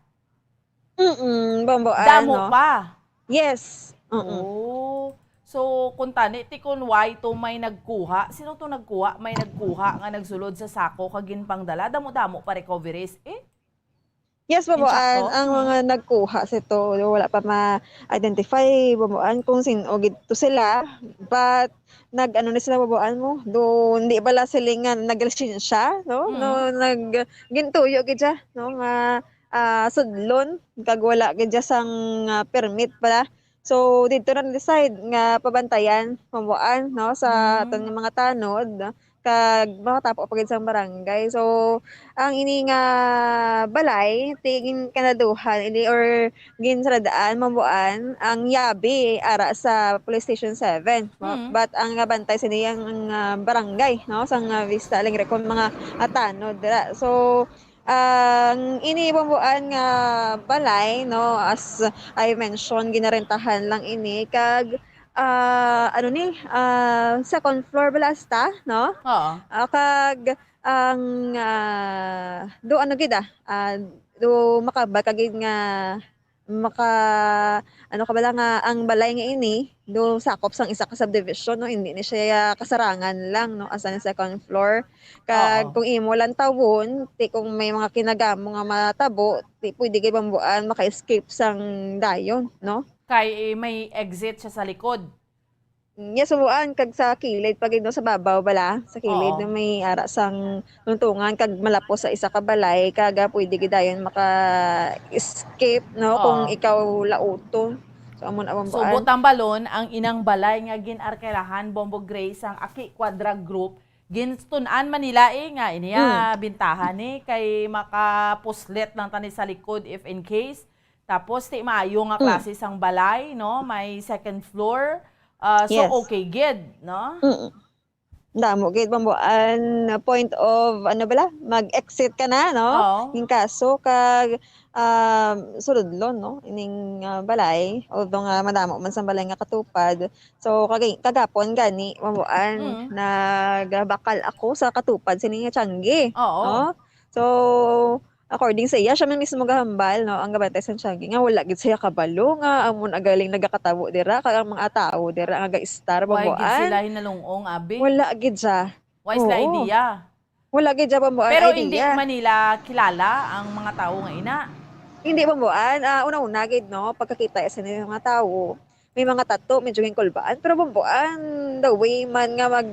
Bombo, damo pa? Yes. Oh. So, kung tani, tikon why to may nagkuha, sino to nagkuha? May nagkuha nga nagsulod sa sako kagin pangdala, damo-damo pa recoveries. Yes, babuan, ang mga nagkuha sa ito, wala pa ma-identify, babuan, kung sino gito sila, but nag-ano na sila babuan mo, do hindi bala sila nga nag-lisensya, no? No, nag-gintuyo gidya, no? Nga sudlon, kag wala gidya sang permit pala. So, dito na decide nga pabantayan, babuan, no? Sa aton nga mga tanod, kag makatapo pagid sa barangay. So ang ini nga balay tigin kanaduhan ili or ginsaradaan mabuan ang yabi ara sa Police Station 7. But ang bantay sa niyang barangay no sang Vista Alegre kon mga tanod dira. So ang ini bambuan nga balay no as I mentioned ginarentahan lang ini kag second floor balasta, no? Kag ang do ano gid do makabakagid nga kabala nga ang balay nga ini do sakop sang isa ka subdivision no hindi ni siya kasarangan lang no as ang second floor kag kung imo lang tawon ti kung may mga kinagamo nga matabo ti pwede gid bambuan maka-escape sang dayon no kay may exit siya sa likod. Yes, subuan kag sa kilid pag no sa babaw bala sa kilid na may ara sang luntungan kag malapos sa isa ka balay kag pwede gid dayon maka-escape no kung ikaw lauto. So amon amon So butang balon ang inang balay nga ginarkelahan Bombo Grace ang Aki Quadra Group ginstun-an Manila nga iniya bintahan kay makapuslet lang tani sa likod if in case. Tapos ti maayo nga klase sang balay no, may second floor. So okay gid, no? Damo gid bambuan point of mag-exit ka na no. Yung kaso kag suludlon no ining balay although nga madamo man sa balay nga katupad. So kagapon gani bambuan nagbakal ako sa katupad sini nga Tiangge. No? So according sa iya, siya man mismo gahambal, no, ang gabantay sa Tiangge, nga wala gid siya kabalo, nga amon agaling nagakatabo dira, kag ang mga tao dira, nga ga-star, Why gid babuan. sila hinalungong, abi? Wala gid siya. Why sila Oo. idea? Wala gid siya, babuan, Pero idea. hindi man nila kilala ang mga tao nga ina. Hindi babuan, una-una gid, no, pagkakita sa mga tao, may mga tato, medyo kulbaan, pero babuan, the way man nga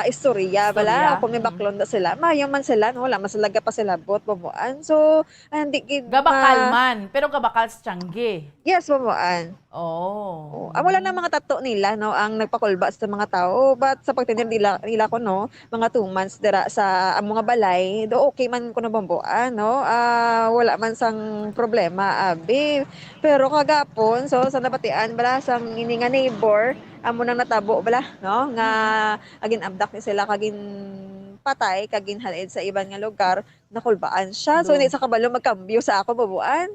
istorya, bala, kung may baklon na sila, mayo man sila, no, wala man sila pa sila bot, babuan. So, hindi gid Gabakal man, pero gabakal sa Tiangge. Yes, babuan. Oh. Amo lang ng mga tato nila, no, ang nagpakulba sa mga tao, but sa pagtindir nila ko, no, mga 2 months dira sa mga balay, do okay man ko na bambuan, no, wala man sang problema, abi. Pero kagapon, so sa nabatian, bala, sang ini nga neighbor, amo nang natabo, bala, no, nga agin abdak ni sila, kagin patay, kagin halid sa ibang nga lugar, nakulbaan siya. So, hindi sa kabalo magkambyo sa ako, babuan.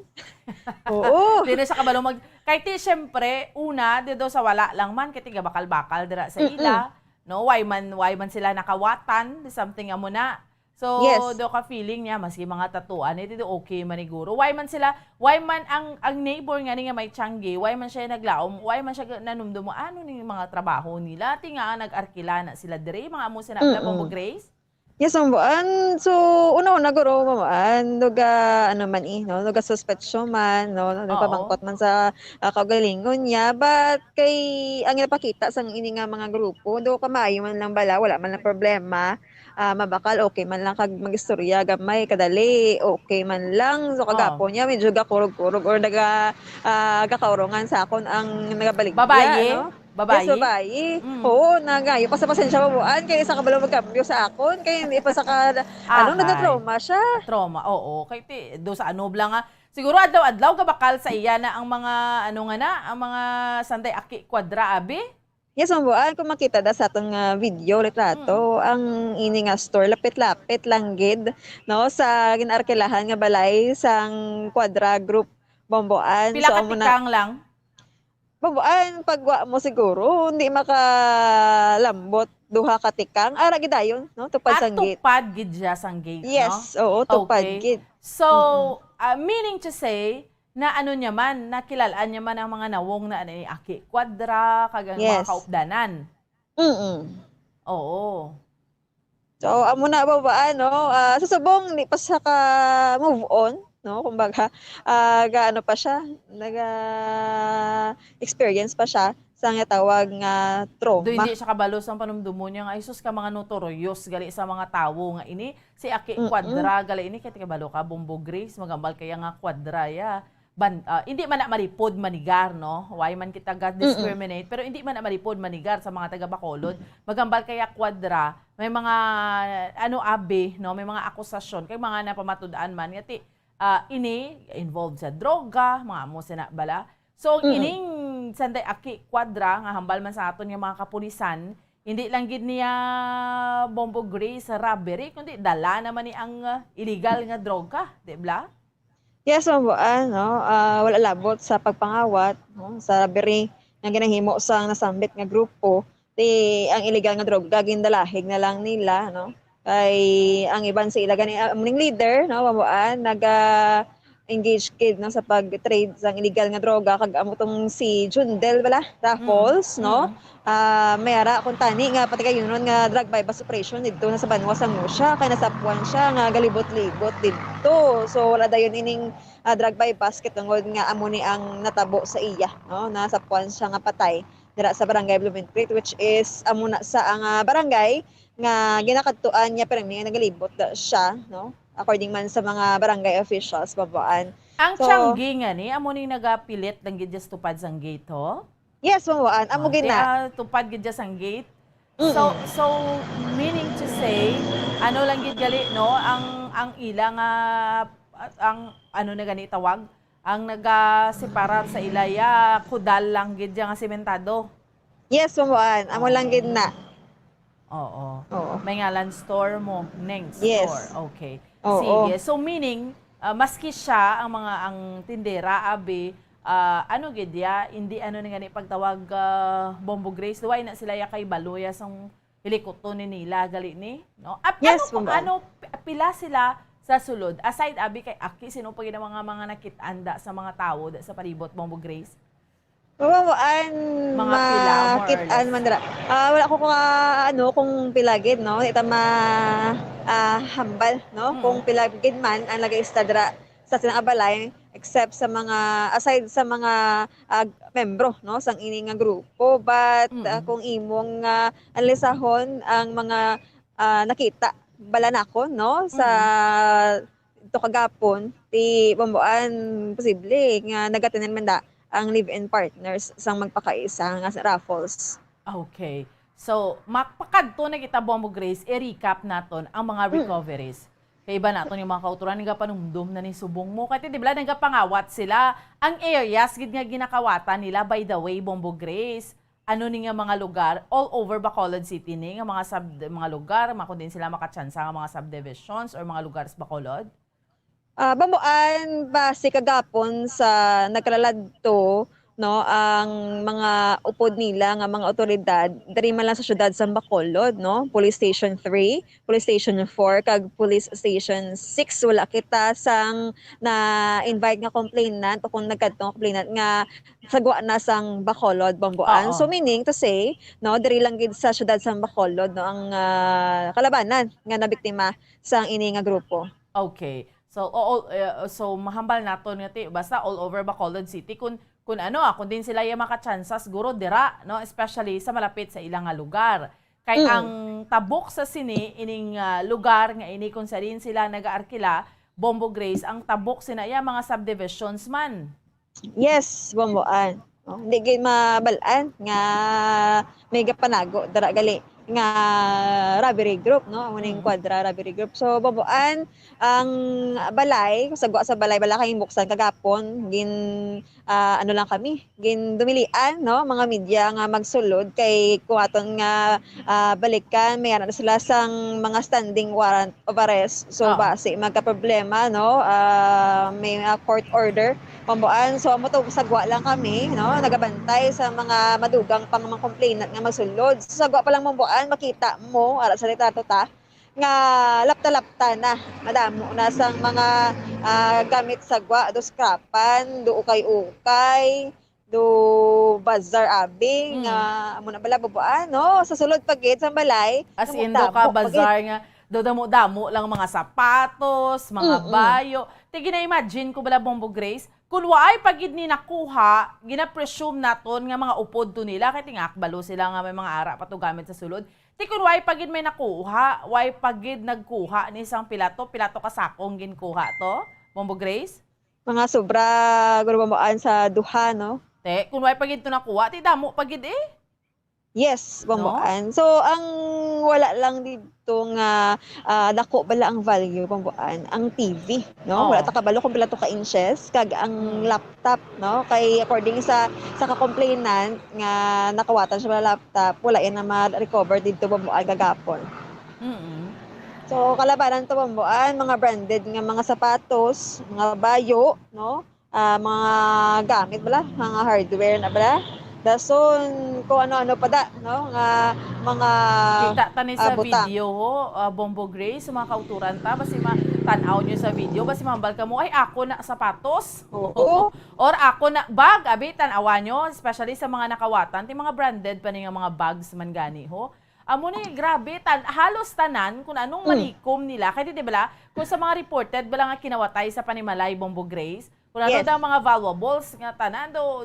Oo. Hindi na sa kabalo kahit siyempre, una, dito sa wala lang man, kaya tiga bakal-bakal dira sa ila. No, why man sila nakawatan, something amo na. So, Yes. do ka feeling niya, maski mga tatuan, dito okay maniguro. Why man ang neighbor nga ni nga may Tiangge, why man siya naglaom, why man siya nanumdum mo, ano ni mga trabaho nila, tinga nag-arkila na sila dire, mga amo sila Pombo Grace. Yes, babuan. So, una-una guro, babuan, nuga, ano man no, nuga suspetsyo man, no, nuga pamangkot man sa kaugalingon niya, but kay, ang napakita sa ini nga mga grupo, do kamayo man lang bala, wala man lang problema, mabakal, okay man lang kag mag-istorya, gamay, kadali, okay man lang, so kagapo niya, medyo gakurog-kurog, or gakaurongan sa akon ang nagabaligya, Babae? no? Babae? Yes, babae. Oo, nagayo pa sa pasensya babuan, kaya sa kabalo magkambyo sa akon, kaya hindi pa sa nagka-trauma siya. Trauma, oo. Kaya do sa anobla nga, siguro adlaw-adlaw kabakal sa iya na ang mga, ang mga sanday aki kwadra, abi? Yes, babuan, kung makita da sa atong video, litrato, ang ini nga store, lapit-lapit lang gid, no, sa ginarkilahan nga balay, sang quadra group, babuan. Pila ka tikang lang? Babuan, pagwa mo siguro, hindi makalambot, duha ka tikang. Ara gidayon, no? Tupad sang gate. Tupad gid siya sang gate, Yes, no? oo, tupad gid. So, meaning to say, na ano niya man, nakilalaan niya man ang mga nawong na aki kwadra, kagang mga kaupdanan. Oo. So, amo na babaan, no? Susubong, hindi pa sa ka move on, no? Kumbaga, gaano pa siya, experience pa siya sa nga tawag nga trauma. Do hindi siya kabalos ang panumdumo niya nga, isus ka mga notorious gali sa mga tawo nga ini, si Aki Quadra, gali ini, kaya kabalo ka, Pombo Grace, magambal kaya nga Quadra, ya. Hindi man na maripod manigar, no? Why man kita discriminate, pero hindi man na maripod manigar sa mga taga Bacolod. Magambal kaya Quadra, may mga, no? May mga akusasyon, kay mga napamatudaan man, ngati, ini, involved sa droga, mga amo sinabala. So, ining sanday Aki Quadra, nga hambal man sa aton yung mga kapulisan, hindi lang gid niya Pombo Grace robbery, kundi dala naman ni ang illegal nga droga, di ba? Yes, mabuan, no? Wala labot sa pagpangawat, no? Sa robbery nga ginahimo sa nasambit nga grupo, ang illegal nga droga gindalahig na lang nila, no? Kay ang iban sa ila gani aming leader, no, mabuan, engage kid no sa pag-trade sa illegal nga droga kag amo tong si Jundel bala Raffles, no? Mayara kung tani nga pati kayo nun nga drug bypass operation dito na sa Banwa sang siya kay nasapuan siya nga galibot-libot dito. So wala dayon ining drug bypass kitungod nga amo ni ang natabo sa iya, no? Nasapuan siya nga patay dira sa barangay Blooming Creek, which is amo na sa ang barangay nga ginakadtuan niya pero nga nagalibot siya, no? According man sa mga barangay officials, babaan. Ang Tiangge nga ni, amo ni nagapilit ng gidya tupad sang gate, ho? Yes, babaan. Amo gina. Tupad gidya sang gate. So meaning to say, ano lang gid gali, no? Ang ilang ang ano na gani tawag, ang nagaseparar sa ilaya, kudal lang gid nga sementado. Yes, babaan. Amo lang gid na. Oo. May ngalan store mo, Neng store. Yes. Okay. Oo. Sige. So meaning, maski siya ang tindera, abi, ano gidya, hindi ano nga ni pagtawag Pombo Grace, duway na sila yakay baluya sang hilikoto ni nila, gali ni? No? Yes, pila sila sa sulod. Aside abi kay Aki, sino pa gina mga nakitanda sa mga tao sa palibot Bombo Grace? Mawamuan, Mga pila, more or makitaan less. man dira. Wala ko kung pilagid, no? Ita hambal, no? Kung pilagid man, ang lagay dira sa silang abalay, except sa mga, aside sa mga membro, no? Sang ini nga grupo. But kung imong anlisahon, ang mga nakita, bala na ako, no? Sa ito kagapon, ti Bomboan, posible, nga nagatinan man da ang live-in partners sang magpakaisa nga sa raffles. Okay. So, makpakadto na kita Bombo Grace, i-recap naton ang mga recoveries. Kaya iba naton yung mga kauturan nga panumdum na ni subong mo. Kaya di ba nagapangawat sila ang areas gid nga ginakawatan nila. By the way, Bombo Grace, ano ni nga mga lugar all over Bacolod City ni nga mga lugar, makundin sila makatsansa nga mga subdivisions or mga lugar sa Bacolod? Bamuan base kagapon sa nagkalalad-to, no, ang mga upod nila nga mga otoridad diri man lang sa syudad sa Bacolod, no, Police Station 3, Police Station 4 kag Police Station 6 wala kita sang na invite nga complainant o kung nagkadtong complainant nga sagwa na sang Bacolod, Bambuan. So meaning to say, no, diri lang gid sa syudad sa Bacolod, no, ang kalabanan nga nabiktima sang ini nga grupo. Okay. So so mahambal naton nga ti basta all over Bacolod City kung kung din sila yung makachansa siguro dira, no, especially sa malapit sa ilang nga lugar. Kay ang tabok sa sini ining lugar nga ini kung sa rin sila nagaarkila Bombo Grace, ang tabok sina iya mga subdivisions man. Yes, Bomboan. Hindi gid mabalaan nga mega panago dara gali nga robbery group, no, ang uning kwadra robbery group. So Bomboan, ang balay sagwa sa balay bala kay buksan kagapon gin ano lang kami gin dumilian, no, mga media nga magsulod kay kuwaton nga balikan mayroon na sila sang mga standing warrant of arrest. So base magka problema, no, may court order Bomboan. So mo to sagwa lang kami, no, nagabantay sa mga madugang pang mga complainant nga magsulod. So sagwa pa lang Bomboan makita mo ara sa litrato ta nga lapta-lapta na madamo na sang mga gamit sagwa do scrapan do ukay-ukay do bazar abing amo na bala Bomboan, no, sa sulod pagid sa balay as in do ka bazar nga do damo-damo lang mga sapatos, mga bayo. Ti gina-imagine ko bala Bombo Grace kung waay pagid ni nakuha, gina-presume naton nga mga upod to nila kay tingakbalo sila nga may mga ara pa to gamit sa sulod. Ti kun waay pagid may nakuha, waay pagid nagkuha ni isang pilato kasakong ginkuha to, Bombo Grace? Mga sobra guro Bomboan sa duha, no. Te, kun waay pagid to nakuha, ti damo pagid Yes, Bomboan. No? So ang wala lang dito nga dako bala ang value Bomboan, ang TV, no. Wala ta kabalo kung pila to ka inches kag ang laptop, no. Kay according sa ka-complainant nga nakawatan siya sa laptop, wala yan na ma-recover dito Bomboan kagapon. So kalabanan to Bomboan, mga branded nga mga sapatos, mga bayo, no. Mga gamit bala, mga hardware na bala. Dason kung ano-ano pa da, no, nga mga kita tani sa video ho, Bombo Grace, sa mga kauturan ta basi tan-aw niyo sa video basi mambal ka mo ay ako na sapatos. Oo. Or ako na bag abi tan-awan nyo, especially sa mga nakawatan ti mga branded pa ni nga mga bags man gani ho. Amo ni grabe halos tanan kung anong manikom nila kay di bala kung sa mga reported bala nga kinawatay sa Panimalay Bombo Grace. Kung ano daw mga valuables nga tanan do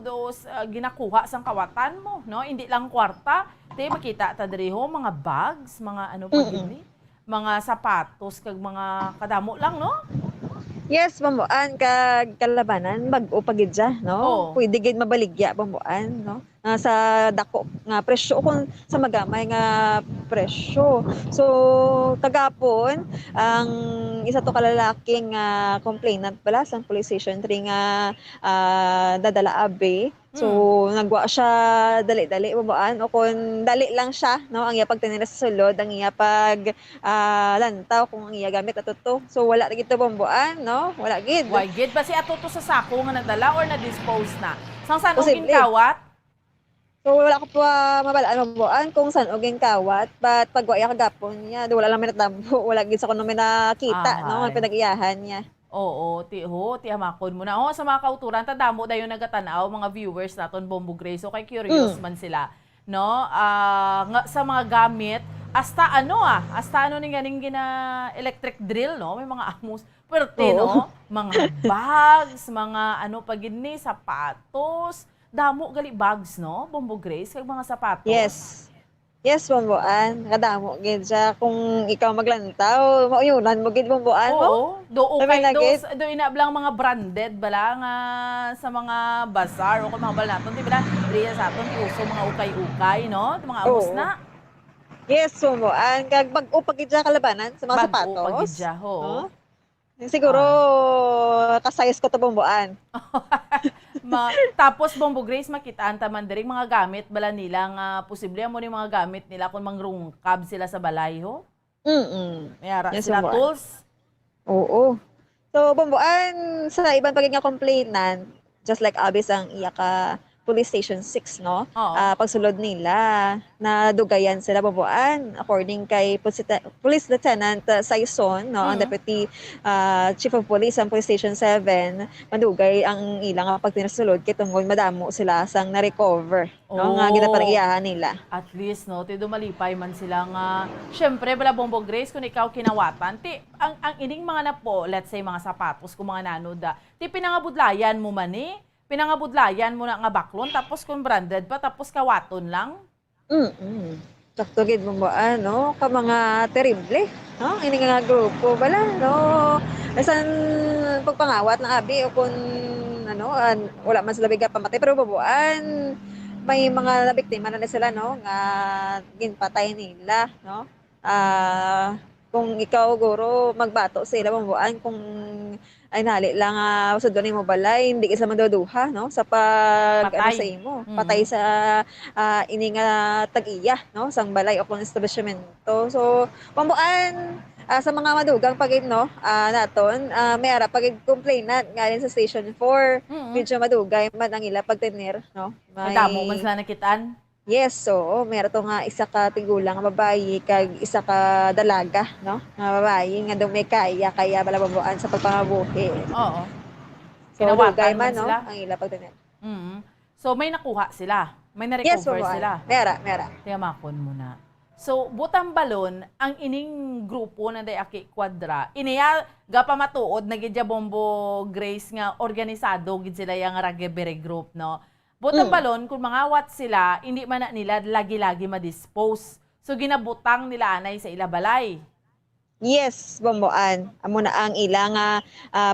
ginakuha sang kawatan mo, no? Hindi lang kwarta, te makita ta diri ho mga bags, mga ano pa gini, mga sapatos kag mga kadamo lang, no? Yes, Bomboan kag kalabanan bag-o pagid siya, no? Pwede gid mabaligya Bomboan, no? Sa dako nga presyo kung sa magamay nga presyo. So kagapon ang isa to kalalaking complainant pala sa Police Station 3 nga dadala abe. So nagwa siya dali-dali Bomboan o kung dali lang siya, no, ang iya pagtinira sa sulod, ang iya pag lantaw kung ang iya gamit atuto. So wala gid to Bomboan, no? Wala gid. Why gid basi atuto sa sako nga nadala or na-dispose na? Sang saan ugin kawat? So wala ko pa mabalaan mabuan kung saan uging kawat, but pag waya kagapon niya, wala lang minatabo, wala gid sa kuno nakita, no, ang pinag-iyahan niya. Oo, ti hamakon mo na. Sa mga kauturan, tadamo dayon nagatanaw mga viewers naton Bombo Grace. So kay curious man sila, no? Sa mga gamit, hasta ano ning ganing gina electric drill, no? May mga amos perte, no? Mga bags, mga pagid ni sapatos. Damo gali bags, no? Bombo Grace, kag mga sapatos. Yes, Bomboan. Kadamo gid siya kung ikaw maglantaw, mauyunan mo gid Bomboan mo. Oo, do inablang mga branded bala nga sa mga bazaar o kung mga bala naton, di ba? Diriya sa aton ti uso mga ukay-ukay, no? Mga amos na. Yes, Bomboan. Kag bag-o pag gid siya kalabanan sa mga sapatos. Bag-o pag gid siya, oo. Siguro kasayos ko to Bomboan. Tapos Bombo Grace, makitaan taman diri mga gamit bala nila nga posible mo ni mga gamit nila kung mangrungkab sila sa balay ho. Mayara sila Bomboan. tools. Oo. So Bomboan, sa ibang pagiging complainant, just like Abis ang iya ka Police Station 6, no? Pagsulod nila, nadugayan sila Bomboan according kay Police Lieutenant Saison, no? Ang Deputy Chief of Police ang Police Station 7, madugay ang ilang pagtinasulod kay tungod madamo sila sang na-recover, no? Nga ginapariyahan nila. At least, no, ti dumalipay man sila nga. Syempre, bala Bombo Grace, kung ikaw kinawatan, ang ining mga napo, let's say mga sapatos, kung mga nanoda, pinangabudlayan mo man pinangabudlayan mo na nga baklon, tapos kung branded pa, tapos kawaton lang. Sakto gid mo no? Ka mga terrible, no? Ini nga grupo bala, no? Asan pagpangawat ng abi o kung wala man sila biga pamatay, pero babuan may mga nabiktima na sila, no? Nga ginpatay nila, no? Kung ikaw guro magbato sila babuan kung ay nali lang usod ni mo balay, hindi ka sa maduduha, no? Sa pag sa imo, patay sa ini nga tag-iya, no? Sang balay o kung establishmento. So pambuan sa mga madugang pagid, no? Naton may ara pagid complainant galing sa Station 4. Medyo madugay man ang ila pagtener, no? Madamo man sila nakitaan. Yes, so meron to nga isa ka tigulang nga babayi kag isa ka dalaga, no? Nga babayi nga daw may kaya bala babuan sa pagpangabuhi. Oo. So dugay man, no? Sila. Ang ila pagtener. So may nakuha sila. May na-recover sila. Mera. Tiyamakon mo na. So, butang balon, ang ining grupo na Dayaki Quadra, iniya gapa matuod na gidya Bombo Grace nga organisado gid sila yang Ragebere group, no? Butang balon, kung mga wat sila, hindi man na nila lagi-lagi ma-dispose. So, ginabutang nila anay sa ilabalay. Yes, Bomboan. Amo na ang ilang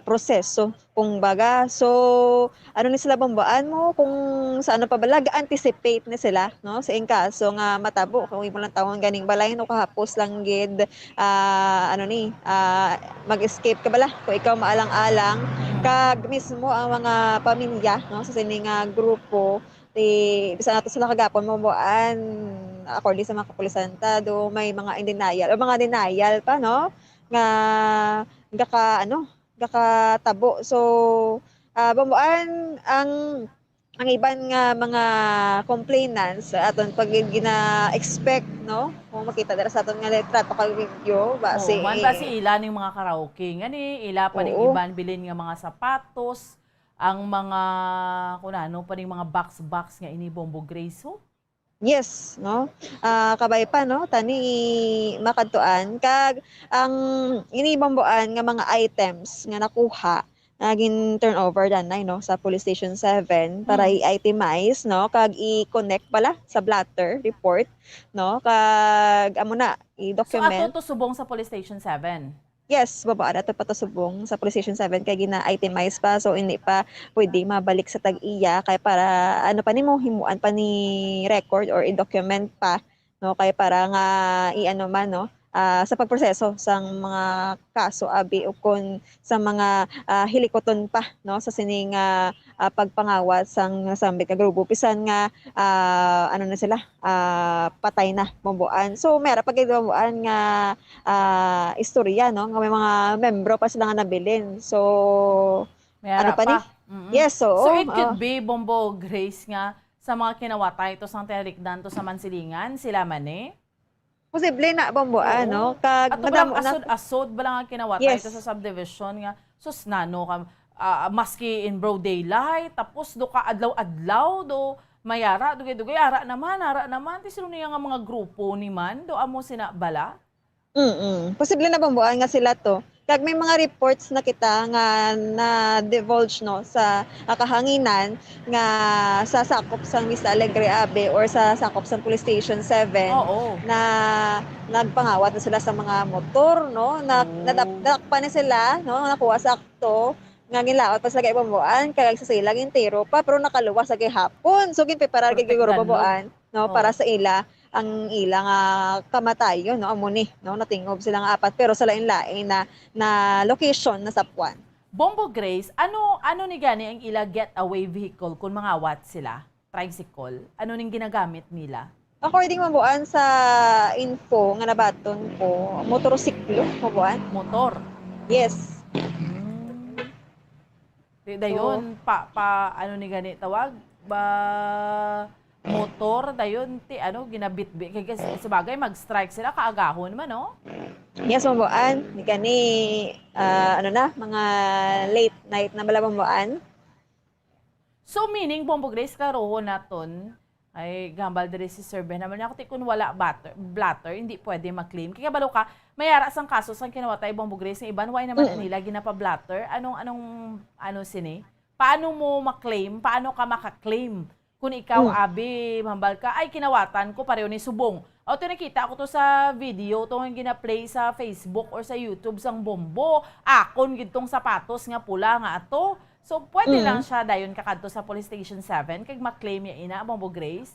proseso kung baga. So, ano ni sila Bomboan mo kung sa ano pa ba anticipate ni sila, no? Sa kaso nga matabo kung imo lang tawon ganing balay no kahapos lang gid mag-escape ka bala kung ikaw maalang-alang kag mismo ang mga pamilya, no, sa sining grupo bisa nato sila kagapon Bomboan according sa mga kapulisan do may mga denial pa, no, nga gaka tabo. So Bomboan ang iban nga mga complainants aton pag gina-expect, no, kung makita dira sa aton nga litrato kag video base man base ila ning mga karaoke ngani ila pa ning iban bilin nga mga sapatos, ang mga pa ning mga box nga ini Bombo Grace ho. Yes, no? Kabay pa, no? Tani makadtuan kag ang inibambuan nga mga items nga nakuha naging turnover danay, no, sa Police Station 7 para i-itemize, no, kag i-connect pala sa blotter report, no, kag amo na i-document. So ato to subong sa Police Station 7. Yes, baba ato pa to subong sa Police Station 7 kay gina-itemize pa, so hindi pa pwede mabalik sa tag-iya kay para pa nimo himuan pa ni record or i-document pa, no, kay para nga man, no, sa pagproseso sang mga kaso abi o kun sa mga hilikoton pa, no, sa sining pagpangawat sang nasambit nga grupo bisan nga na sila patay na Bomboan. So mera pag Bomboan nga istorya, no, nga may mga membro pa sila nga nabilin. So mera pa ni? Yes, so it could be Bombo Grace nga sa mga kinawatay to sang terikdan to sa Mansilingan, sila man eh? Posible na bomboan, no? At balang asod-asod balang ang kinawatay Yes. to sa subdivision nga. Sus nano ka maski in broad daylight tapos do ka adlaw-adlaw do mayara dugay-dugay ara naman ti sino niya nga mga grupo ni man do amo sina bala. Posible na bomboan nga sila to. Kag may mga reports na kita nga na-divulge no sa kahanginan nga sa sakop sang Vista Alegre Abe or sa sakop sang Police Station 7 na nagpangawat na sila sa mga motor no nadakpan na sila no nakuha sakto nga gilaot pa sa bomboan kag sa silang intero pa pero nakaluwas sa gihapon so ginpreparar kay giguro bomboan no para sa ila ang ilang kamatayon no amo ni no natingob sila nga apat pero sa lain-lain na location na sapwan. Bombo Grace, ano ni gani ang ila getaway vehicle kung mga wat sila? Tricycle. Ano ning ginagamit nila? According mabuan sa info nga nabaton ko, motorsiklo mabuan. Motor. Yes. Dayon ano ni gani tawag ba motor dayon ti ano ginabitbit kay sabagay mag-strike sila kaagahon man no? Yes mabuan ni gani mga late night na balabambuan. So meaning Bombo Grace karoon naton ay gambal diri si Sir Ben naman ako ti kun wala blatter hindi pwede mag-claim kaya balo ka mayara sang kaso sang kinawatay Bombo Grace ng iban why naman nila ginapa-blatter anong sini paano mo ma-claim paano ka maka-claim kung ikaw, abi, mambal ka, ay kinawatan ko pareho ni Subong. O, nakita ko to sa video, to yung gina-play sa Facebook or sa YouTube sang bombo. Akon gitong sapatos nga pula nga ato. So, pwede lang siya dayon kakadto sa Police Station 7 kag ma-claim ya ina, Bombo Grace?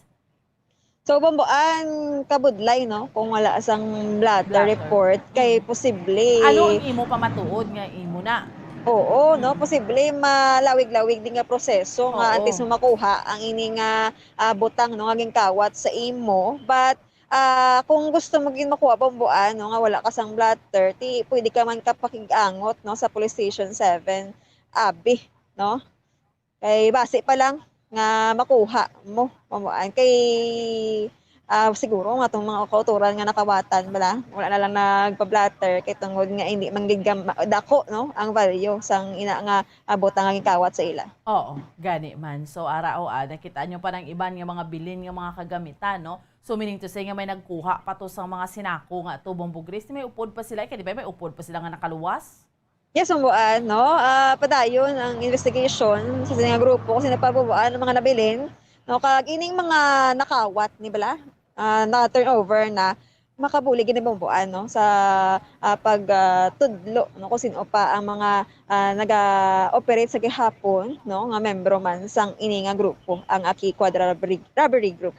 So, bomboan kabudlay, no? Kung wala sang blatter report, kay posible. Ano ang imo pa matuod nga imo na? Oo, no, posible malawig-lawig din nga proseso nga antes mo makuha ang ini nga butang no nga kawat sa imo. But kung gusto mo gin makuha bomboan no nga wala ka sang blatter, pwede ka man kapakig-angot no sa Police Station 7 abi, no? Kay base pa lang nga makuha mo bomboan kay siguro nga itong mga kauturan nga nakawatan wala na lang nagpa-blatter kay tungod nga hindi manggigam dako no ang value sang ina nga butang nga kawat sa ila. Oo, gani man. So arao nakita nyo pa ng iban nga mga bilin nga mga kagamitan no. So meaning to say nga may nagkuha pa to sa mga sinako nga to Bombo Grace may upod pa sila kay di ba may upod pa sila nga nakaluwas? Yes, umbuan no. Padayon ang investigation sa nga grupo kasi napabubuan ng mga nabilin no kag ining mga nakawat ni bala na-turnover na makabuli ginibomboan no sa pagtudlo no kung sino pa ang mga naga-operate sa gihapon no nga membro man sang ini nga grupo ang Aki Quadra Robbery Group.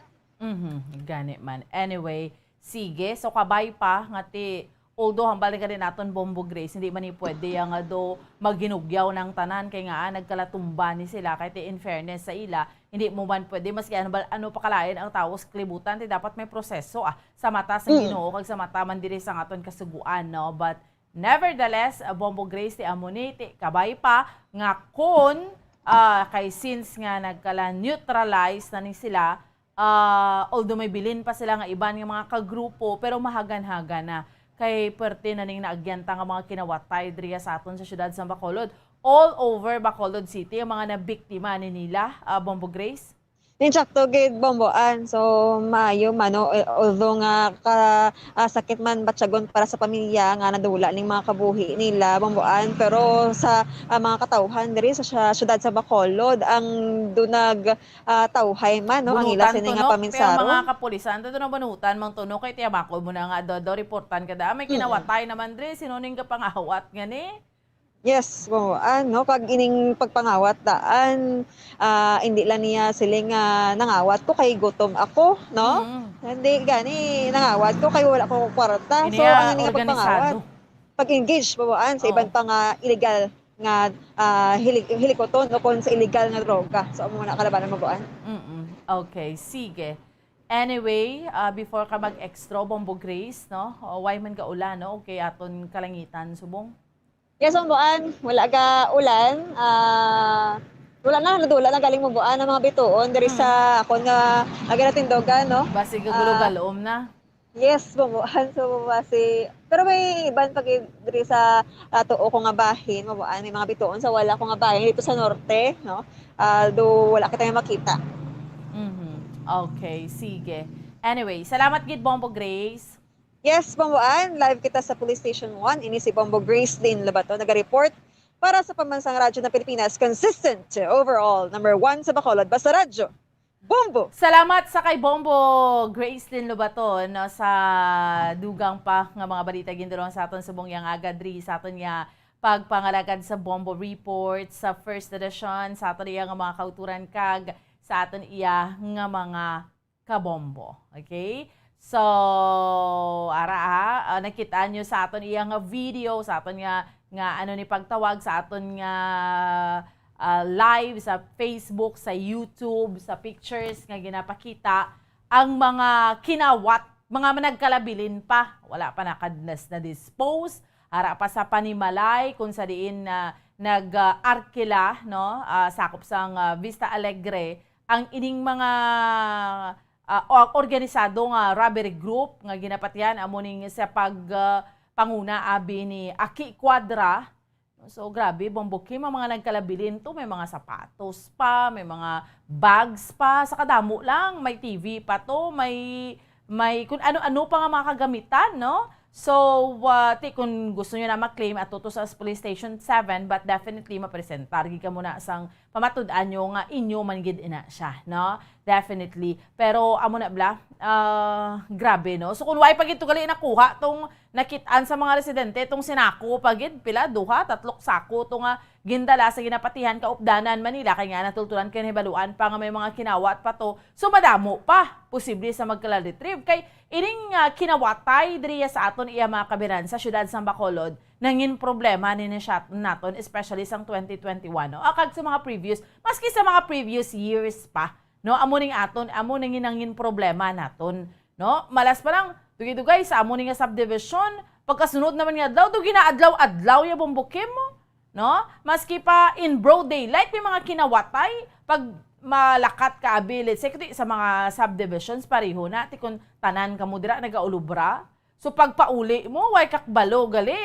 Gani man. Anyway, sige so kabay pa nga ti although hambal ka din naton Bombo Grace, hindi man pwede yang do magginugyaw ng tanan kay nga nagkalatumba ni sila kay in fairness sa ila, hindi mo man pwede maski ano pa kalain ang tawo sa klibutan, dapat may proseso sa mata sa Ginoo kag sa mata man diri sa aton kasuguan no. But nevertheless, Bombo Grace ti amuni ti kabay pa nga kun kay since nga nagkala neutralize na ni sila although may bilin pa sila nga iban nga mga kagrupo pero mahagan-hagan na kay perte na ning naagyanta nga mga kinawatay driya sa aton sa syudad sa Bacolod. All over Bacolod City ang mga nabiktima ni nila, Bombo Grace? Insakto gid bomboan. So maayo mano although nga sakit man batyagon para sa pamilya nga nadula ning mga kabuhi nila bomboan pero sa mga katawhan diri sa syudad sa Bacolod ang dunag tawhay man no ang ila sini nga paminsaro. Pero mga kapulisan to na banutan mang tuno kay tiyabako mo na nga do reportan kada may kinawatay naman diri sino ning kapangawat nga ni? Yes, no kag ining pagpangawat daan hindi lang niya siling nangawat ko kay gutom ako, no? Hindi gani nangawat ko kay wala ko kwarta. So ang ining pagpangawat pag-engage babaan sa iban pa nga illegal nga hilikoton no kon sa illegal nga droga. So amo na kalabanan mabuan. Okay, sige. Anyway, before ka mag-extra Bombo Grace, no? Why man ka ulan, no? Okay, aton kalangitan subong. Yes, umbuan. Wala ka ulan. Wala na nadula na galing mabuan ang mga bituon diri sa ako nga aginatindogan no. Basi kagulo galom na. Yes, mabuan so basi. Pero may iban pag diri sa tuo ko nga bahin, mabuan may mga bituon sa wala ko nga bahin dito sa norte, no. Do wala kita makita. Okay, sige. Anyway, salamat gid Bombo Grace. Yes, Bomboan, live kita sa Police Station 1. Ini si Bombo Grace Lynn Labato, nag-report para sa Pambansang Radyo ng Pilipinas. Consistent overall, number 1 sa Bacolod. Basta Radyo, Bombo! Salamat sa kay Bombo Grace Lynn Labato no, sa dugang pa nga mga balita ginduron sa aton subong yang agadri sa aton nga pagpangalagad sa Bombo Report sa first edition sa aton iya nga mga kauturan kag sa aton iya nga mga kabombo. Okay? So, nakita nyo sa aton iya nga video, sa aton nga ano ni pagtawag, sa aton nga live sa Facebook, sa YouTube, sa pictures nga ginapakita, ang mga kinawat, mga managkalabilin pa, wala pa nakadnas na dispose, ara pa sa panimalay, kung sa diin na nag-arkila, no, sakop sang Vista Alegre, ang ining mga organisado nga robbery group nga ginapatyan amuning sa panguna abi ni Aki Quadra. So grabe, Bombo Kim, ang mga nagkalabilin to, may mga sapatos pa, may mga bags pa, sa kadamo lang, may TV pa to, may kung ano-ano pa nga mga kagamitan, no? So, kung gusto nyo na mag-claim at tuto sa Police Station 7, but definitely mapresentar. Gika muna sang pamatud-an nyo nga inyo man gid ina siya, no? Definitely. Pero, amo na bla, grabe, no? So, kung why pag ito gali nakuha, tong nakitaan sa mga residente, tong sinako, pagid, pila, 2, 3 sako, tong gindala sa ginapatihan kaupdanan Manila, kaya nga natultulan kanibaluan pa nga may mga kinawat pa to. So, madamo pa, posible sa magkala-retrieve. Kay, ining kinawatay diriya sa aton iya mga kabiran sa syudad sa Bacolod nangin problema ni naton especially sang 2021 no akag sa mga previous maski sa mga previous years pa no amo ning nangin problema naton no malas pa lang dugay sa amo ning subdivision pagkasunod naman nga adlaw do ginaadlaw-adlaw ya Bombo Kim mo no maski pa in broad daylight may mga kinawatay pag malakat ka abilit sa mga subdivisions pareho na ti kun tanan kamo dira nagaulubra so pagpauli mo way kakbalo gali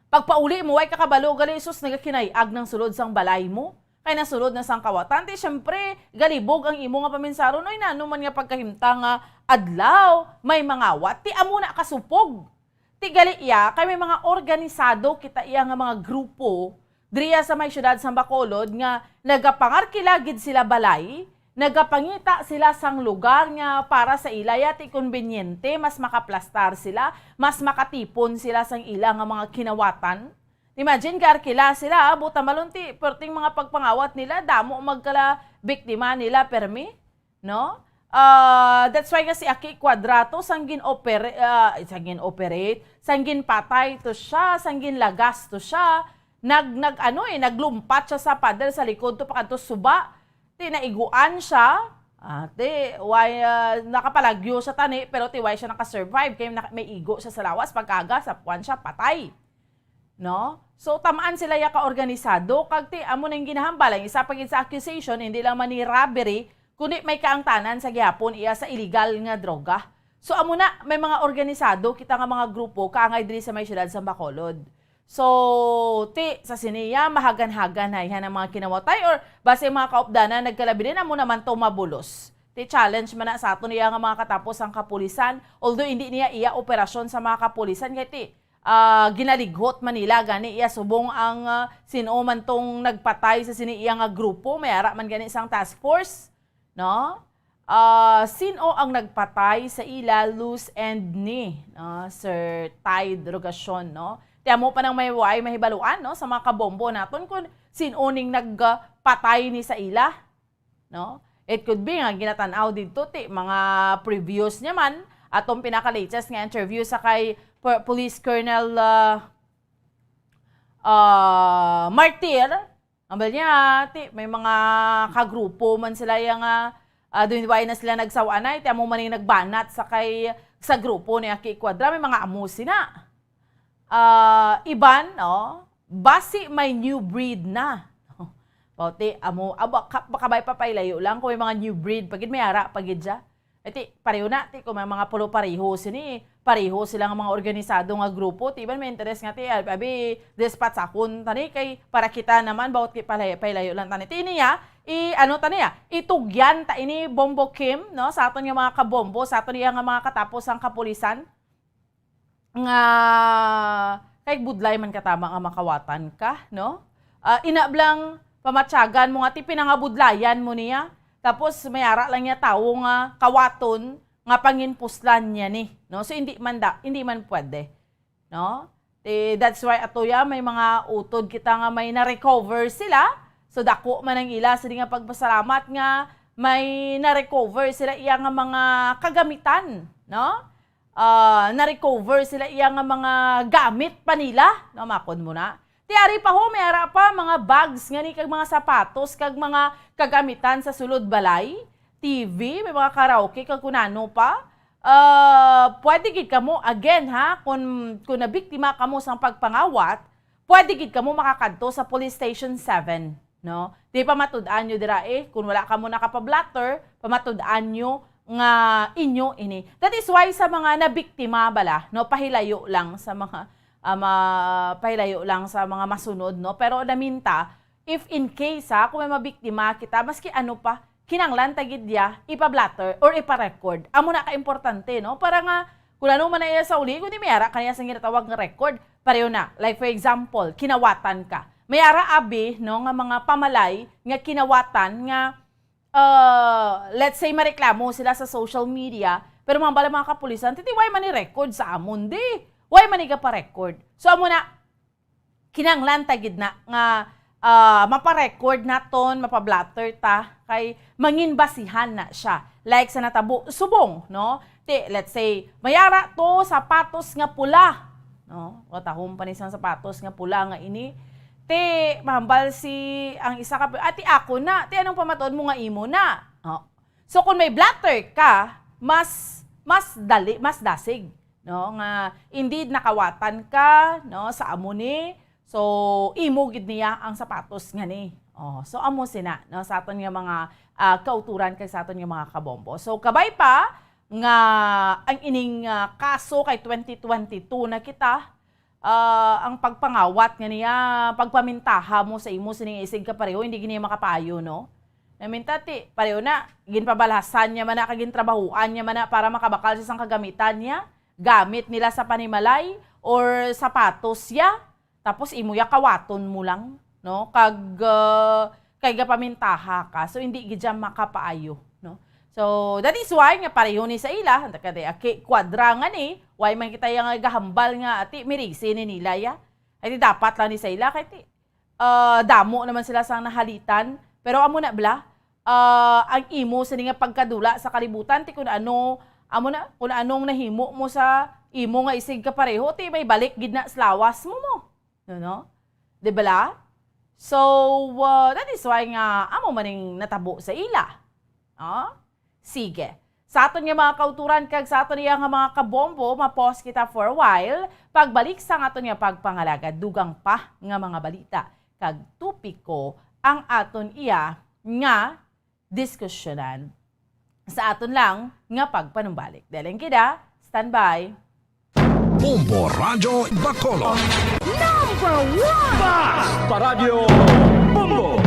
pagpauli mo way kakabalo gali sus nagakinayag ng sulod sang balay mo kay nasulod na sang kawatan ti syempre galibog ang imo nga paminsaron oy nano man nga pagkahimtang adlaw may mga wat ti amo na kasupog ti gali iya kay may mga organisado kita iya nga mga grupo diriya sa may syudad sa Bacolod nga nagapangarkilagid sila balay, nagapangita sila sang lugar nga para sa ilaya ti konbenyente, mas makaplastar sila, mas makatipon sila sang ila nga mga kinawatan. Imagine garkila sila, buta malunti, perting mga pagpangawat nila, damo magkala biktima nila permi, no? That's why nga si Aki Quadrato sanggin operate, sanggin patay to siya, sanggin lagas to siya, naglumpat siya sa pader sa likod to pakanto suba. Naiguan siya. Nakapalagyo sa tani pero tiway siya nakasurvive kaya may igo siya sa lawas pagkaga sa puwan siya patay. No? So tamaan sila ya ka-organisado kag amo nang ginahambalan isa pagid sa accusation hindi lang man ni robbery kundi may kaangtanan sa gihapon iya sa illegal nga droga. So amo na may mga organisado kita nga mga grupo kaangay diri sa may syudad sa Bacolod. So, sa siniya, mahagan-hagan na yan ang mga kinawatay or base mga kaupdanan, nagkalabilin na mo naman to mabulos. Challenge man na sa ato niya nga mga katapos ang kapulisan, although hindi niya iya operasyon sa mga kapulisan, kaya ginalighot Manila, gani iya subong ang sino man tong nagpatay sa siniya nga grupo, may ara man gani isang task force, no? Sino ang nagpatay sa ila, Luz and Ni, Sir Tide Rogasyon, no? Tiyan mo pa nang may mahibaluan no, sa mga kabombo naton kung sinuning nagpatay ni sa ila. No? It could be nga ginatanaw dito mga previous niya man atong pinaka-latest nga interview sa kay Police Colonel Martir. Ambal niya, may mga kagrupo man sila yung duway na sila nagsawanay. Tiyan mo man yung nagbanat sa grupo ni Aki Quadra. May mga amusi na. Iban, no? basi may new breed na. Pauti, bakabay pa pailayo lang kung may mga new breed. Pagid may ara, pagid siya. Iti, pareho na, kung may mga pulo pareho sini, pareho silang mga organisado nga grupo, tiban may interest nga, abi, dispatch akon, tani, kay para kita naman, bawat pailayo lang, tani, niya, itugyan, ta ini Bombo Kim, no, sa aton nga mga kabombo, sa aton nga mga katapos ang kapulisan, nga, kay budlay man katama nga makawatan ka, no, inablang, pamatyagan mo nga, pinangabudlayan mo niya, tapos mayara lang niya tao nga kawaton nga panginpuslan niya ni, no? So hindi man pwede, no? That's why atoya may mga utod kita nga may na-recover sila. So dako man ang ila sa nga pagpasalamat nga may na-recover sila iya nga mga kagamitan, no? Na-recover sila iya nga mga gamit pa nila, no? Makon mo na. Tiari pa ho, may ara pa mga bags nga ni kag mga sapatos kag mga kagamitan sa sulod balay, TV, may mga karaoke kag kunano pa. Pwede gid kamo again ha, kung nabiktima kamo sa pagpangawat, pwede gid kamo makakadto sa Police Station 7, no? Di pa matud-an nyo dira kung wala kamo nakapablatter, pamatud-an nyo nga inyo ini. That is why sa mga nabiktima bala, no, pahilayo lang sa mga pahilayo lang sa mga masunod, no? Pero naminta, if in case kung may mabiktima kita, maski ano pa, kinanglan tagid dia, ipablatter or iparecord. Amo na ka-importante, no? Para nga, kung ano man na sa uli, kung di mayara, kanya sa ginatawag ng record, pareho na. Like for example, kinawatan ka. Mayara abi, no, nga mga pamalay, nga kinawatan, nga, let's say, mareklamo sila sa social media, pero mga kapulisan, titiway man ni-record sa amon, di. Why maniga pa record? So amo na kinanglan tagid na nga mapa-record naton, mapa-blatter ta kay manginbasihan na siya. Like sa natabo subong, no? Let's say mayara to sapatos nga pula, no? O tahom pa ni sang sapatos nga pula nga ini. Mahambal si ang isa ka ati ako na. Anong pamatuod mo nga imo na? So kung may blatter ka, mas dasig. No, nga indeed nakawatan ka, no, sa amo ni. So imo gid niya ang sapatos nga ni. So amo sina, no, sa aton nga mga kauturan kay sa aton nga mga kabombo. So kabay pa nga ang ining kaso kay 2022 na kita ang pagpangawat nga niya, pagpamintaha mo sa imo sining isig ka pareho, hindi gini makapayo, no. Namintati, pareho na ginpabalasan niya man na kagintrabahuan niya man na para makabakal sa sang kagamitan niya. Gamit nila sa panimalay or sapatos ya, tapos imo ya kawaton mo lang, no, kag pamintaha ka, so hindi gid makapaayo, no. So that is why nga pareho ni sa ila kadi kwadrangan ni why man kita yang gahambal nga ati mirisi ni nila ya, ay dapat lang ni sa ila kay damo naman sila sang nahalitan, pero amo na bla ang imo sa nga pagkadula sa kalibutan ti kun ano amo na, kung anong nahimo mo sa imo nga isig ka pareho, may balik gid na slawas mo. No? Di ba la? So, that is why nga, amo maning natabo sa ila. Sige. Sa aton nga mga kauturan, kag sa aton nga mga kabombo, mapause kita for a while. Pagbalik sa aton nga pagpangalaga, dugang pa nga mga balita. Kag tupiko ang aton iya nga diskusyonan. Sa aton lang nga pagpanumbalik. Dahil kita, standby. Bombo Radio Bacolod. Number 1! Basta Radio Bombo!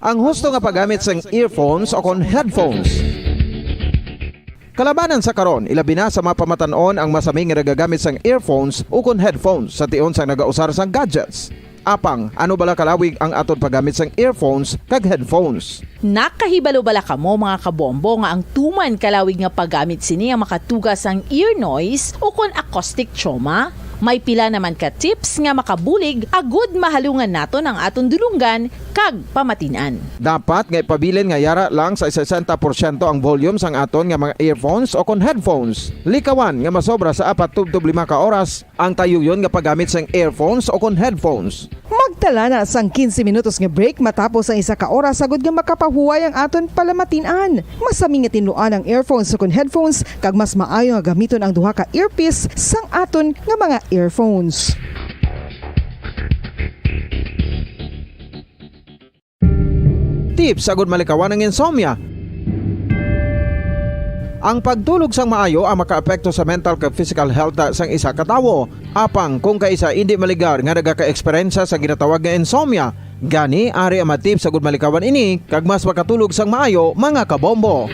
Ang husto nga paggamit sang earphones o kon headphones. Kalabanan sa karon, ilabi na sa mga pamatanon ang masaming nga nagagamit sang earphones o kon headphones sa tion sang nagausar sang gadgets. Apang, ano bala kalawig ang aton paggamit sang earphones kag headphones? Nakahibalo bala kamo mga kabombo nga ang tuman kalawig nga paggamit sini ang makatugas ang ear noise o kon acoustic trauma? May pila naman ka tips nga makabulig agud mahalungan naton ang aton dulunggan kag pamatinan. Dapat nga ipabilin nga yara lang sa 60% ang volume sang aton nga mga earphones o kon headphones. Likawan nga masobra sa 4 to 5 ka oras ang tayuyon nga paggamit sang earphones o kon headphones. Magtala na sang 15 minutos nga break matapos ang 1 ka oras sagod nga makapahuway ang aton palamatinan. Masami nga tinuan ang earphones o kon headphones kag mas maayo nga gamiton ang duha ka earpiece sang aton nga mga earphones. Tips sagod malikawan ang insomnia. Ang pagtulog sang maayo ang makaapekto sa mental kag physical health sang isa ka tawo. Apang kung kaisa hindi maligar nga nagaka-eksperyensya sa ginatawag nga insomnia, gani ari ang matip sagud malikawan ini kag mas makatulog sang maayo mga kabombo.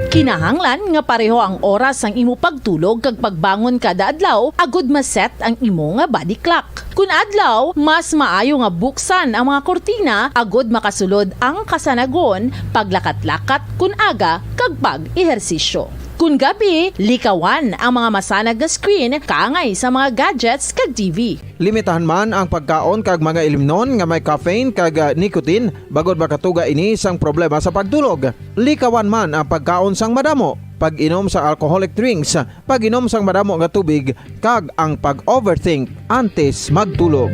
Kinahanglan nga pareho ang oras ang imo pagtulog kag pagbangon kada adlaw agud maset ang imo nga body clock. Kun adlaw, mas maayo nga buksan ang mga kortina agud makasulod ang kasanagon, paglakat-lakat kun aga kag pag-ehersisyo. Kun gabi, likawan ang mga masanag nga screen kaangay sa mga gadgets kag TV. Limitahan man ang pagkaon kag mga ilimnon nga may caffeine kag nicotine bagod makatuga ini sang problema sa pagtulog. Likawan man ang pagkaon sang madamo, pag-inom sa alcoholic drinks, pag-inom sang madamo nga tubig kag ang pag-overthink antes magtulog.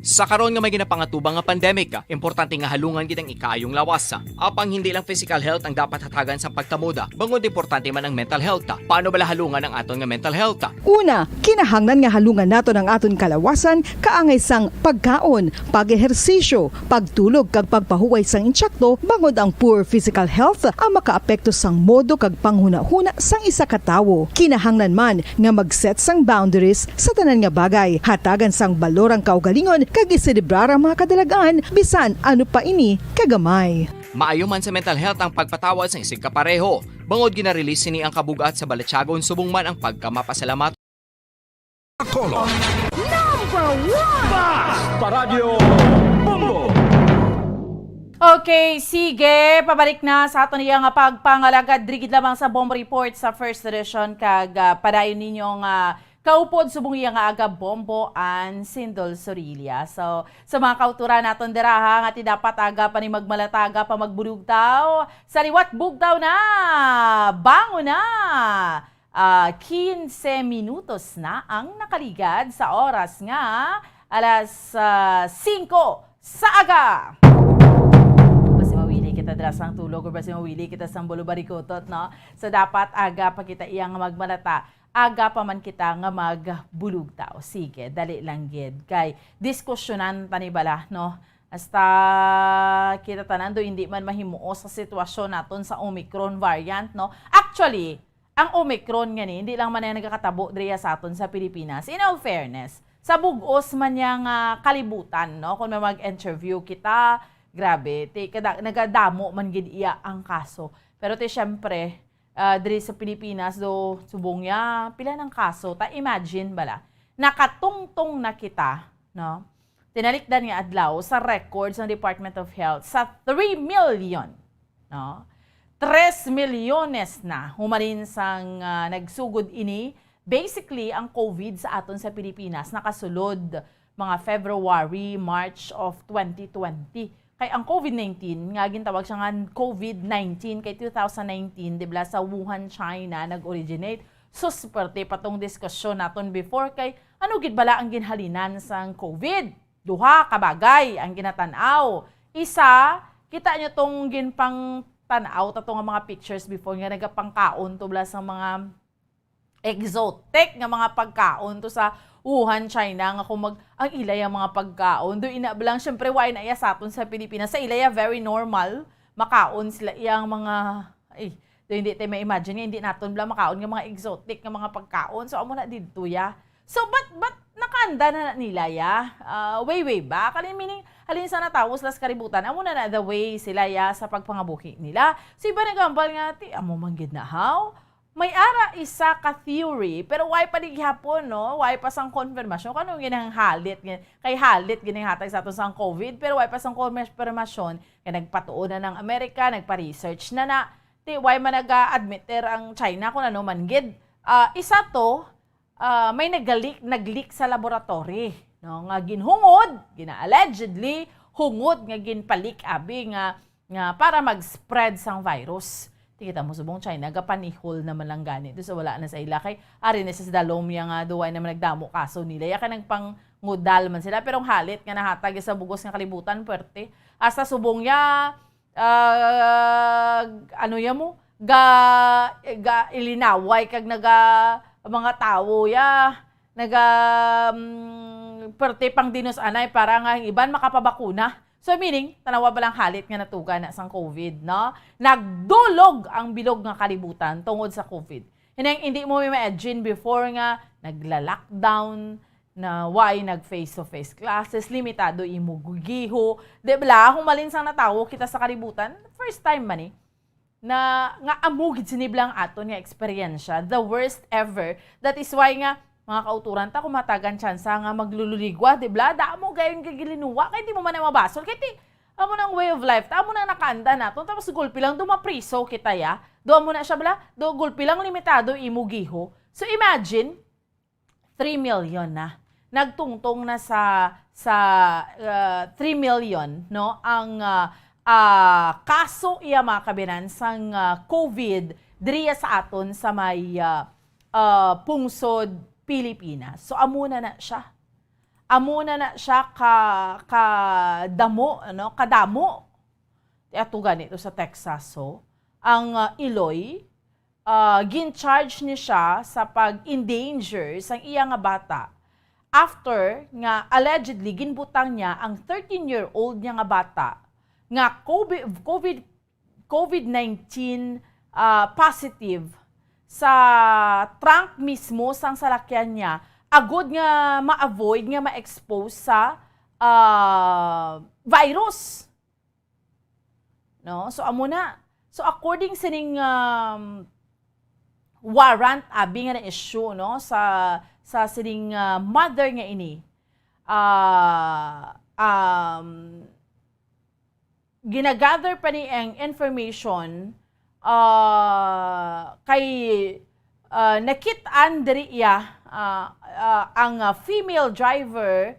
Sa karon nga may ginapangatubang nga pandemic, importante nga halungan gid ang ikaayong lawas. Apang hindi lang physical health ang dapat hatagan sa pagkamuda, bangod importante man ang mental health. Paano bala halungan ang aton nga mental health? Una, kinahanglan nga halungan naton ang aton kalawasan kaangay sang pagkaon, pag-ehersisyo, pagtulog kag pagpahuway sang insyakto bangod ang poor physical health ang makaapekto sang modo kag panghuna-huna sang isa ka tawo. Kinahanglan man nga mag-set sang boundaries sa tanan nga bagay, hatagan sang balorang kaugalingon kag iselebrar ang mga kadalagaan bisan ano pa ini kagamay. Maayo man sa mental health ang pagpatawad sa isig kapareho. Bangod gina-release sini ang kabugat sa Balatyagon subong man ang pagkamapasalamat. Bacolod. Number 1 Basta Radio Bombo. Okay, sige, pabalik na sa aton iya nga pagpangalagad drigid lamang sa Bombo Report sa first edition kag padayon ninyong kaupod subong iya nga aga Bombo and Sindol Sorilla. So, sa mga kauturan naton dira nga ti dapat aga pa ni magmalataga pa magbulugtaw. Sa liwat bugtaw na. Bango na. 15 minutos na ang nakaligad sa oras nga alas 5 sa aga. Basi mawili kita dira sang tulog o basi mawili kita sang bulubarikotot, no? So, dapat aga pa kita iyang magmalata. Aga pa man kita nga magbulug tao. Sige, dali lang gid. Kay diskusyonan tanibala, no? Hasta kita tanando hindi man mahimuo sa sitwasyon naton sa Omicron variant, no? Actually, ang Omicron nga ni, hindi lang man yan nagkakatabo diriya sa aton sa Pilipinas. In all fairness, sa bugos man yang kalibutan, no? Kung may mag-interview kita, grabe, nagadamo man gid iya ang kaso. Pero syempre, diri sa Pilipinas do subong ya pila ng kaso ta imagine bala nakatungtong na kita, no, tinalikdan nga adlaw sa records ng Department of Health sa 3 million, no, 3 milyones na humalin sang nagsugod ini. Basically ang COVID sa aton sa Pilipinas nakasulod mga February, March of 2020. Kay ang COVID-19, nga gintawag siya nga COVID-19 kay 2019, dibla sa Wuhan, China, nag-originate. So, superte patong diskusyon naton before kay ano gid bala ang ginhalinan sang COVID. Duha kabagay ang ginatanaw. Isa, kita nyo tong ginpang tanaw tatong mga pictures before nga nagapangkaon to bla sa mga exotic nga mga pagkaon to sa Wuhan, China, nga kung ang ilaya mga pagkaon. Doon inabalang, syempre, why na iya sa aton sa Pilipinas. Sa ilaya, very normal. Makaon sila iyang mga, doon hindi tayo ma-imagine, hindi natin bala makaon ng mga exotic ng mga pagkaon. So, amo na dito, ya. So, but nakanda na nila, ya? Way back. Meaning, halin sa natawos las kaributan, amo na the way sila, ya, sa pagpangabuhi nila. So, iba nagambal nga, amo manggid na, how? May ara isa ka theory, pero why pa hapon, no? Why pa sang confirmation? Kano ginang halit? Kay halit ginang hatag sa ato sang COVID, pero why pa sang confirmation? Kaya nagpatuon na ng Amerika, nagpa-research na. Why man nag-admitter ang China kung ano man gid? Isa to, may nag-leak sa laboratory, no? Nga ginhungod, allegedly hungod nga ginpalik abi nga para mag-spread sang virus. Tikita mo subong China, gapanihol naman lang ganito. So wala na sa ila. Kay ari na sa dalom nga duway naman nagdamo kaso nila. Yaka nagpangudal man sila. Pero ang halit nga nahatag sa bugos nga kalibutan, puwerte. Hasta subong ya, ano ya mo, ilinaway kag mga tao ya, puwerte pang dinos anay para nga iban makapabakuna. So meaning, tanawa ba lang halit nga natuga na sang COVID, no? Nagdulog ang bilog nga kalibutan tungod sa COVID. Hindi mo ma-imagine before nga nagla-lockdown, na why nag-face-to-face classes, limitado imugugiho. Diba, kung malinsang natawo kita sa kalibutan, first time man na nga amugid siniblang aton nga eksperyensya, the worst ever. That is why nga, mga kauturan ta, kumatagan tsansa nga maglululigwa, diba? Damo gayon kagilinuwa, kaya di mo man na mabasol, kaya di, amo ng way of life, amo na nakanda nato, tapos gulpi lang, dumapriso kita ya, doon mo na siya bala, gulpi lang limitado, imugiho. So imagine, 3 million na, nagtungtong na sa 3 million, no, ang kaso iya mga kabinansang COVID, diriya sa aton sa may pungsod, Pilipinas. So amuna na siya. Amuna na siya kadamo, ano? Kadamo. Ito ganito sa Texas. So, ang Iloy, gin-charge ni siya sa pag-endanger sa iya nga bata. After nga allegedly ginbutang niya ang 13-year-old niya nga bata nga COVID-19 positive sa trunk mismo sang salakyan niya, agod nga ma-avoid nga ma-expose sa virus. No? So amo na. So according sa ning warrant abi nga na issue no sa sining mother nga ini. Ginagather pa ni ang information kay nakitaan diri iya ang female driver,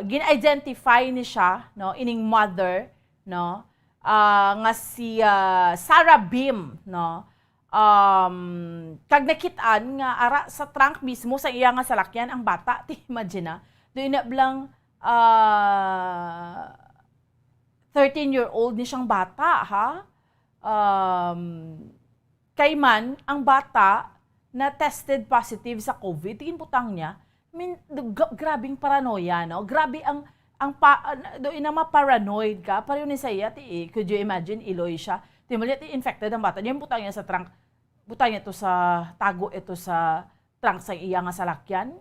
gin-identify ni siya no ining mother no nga si Sarah Bim no kag nakitaan nga ara sa trunk mismo sa iya nga salakyan ang bata. Ti imagine na do ina blang 13-year-old ni siyang bata ha. Kay man, ang bata na tested positive sa COVID, tingin putang niya, I mean, grabing paranoia, no? Grabe doon na ma-paranoid ka, pareho ni Saya, could you imagine, Iloy siya, infected ang bata, yung putang niya sa trunk, putang niya ito sa, tago ito sa trunk sa iya nga salakyan,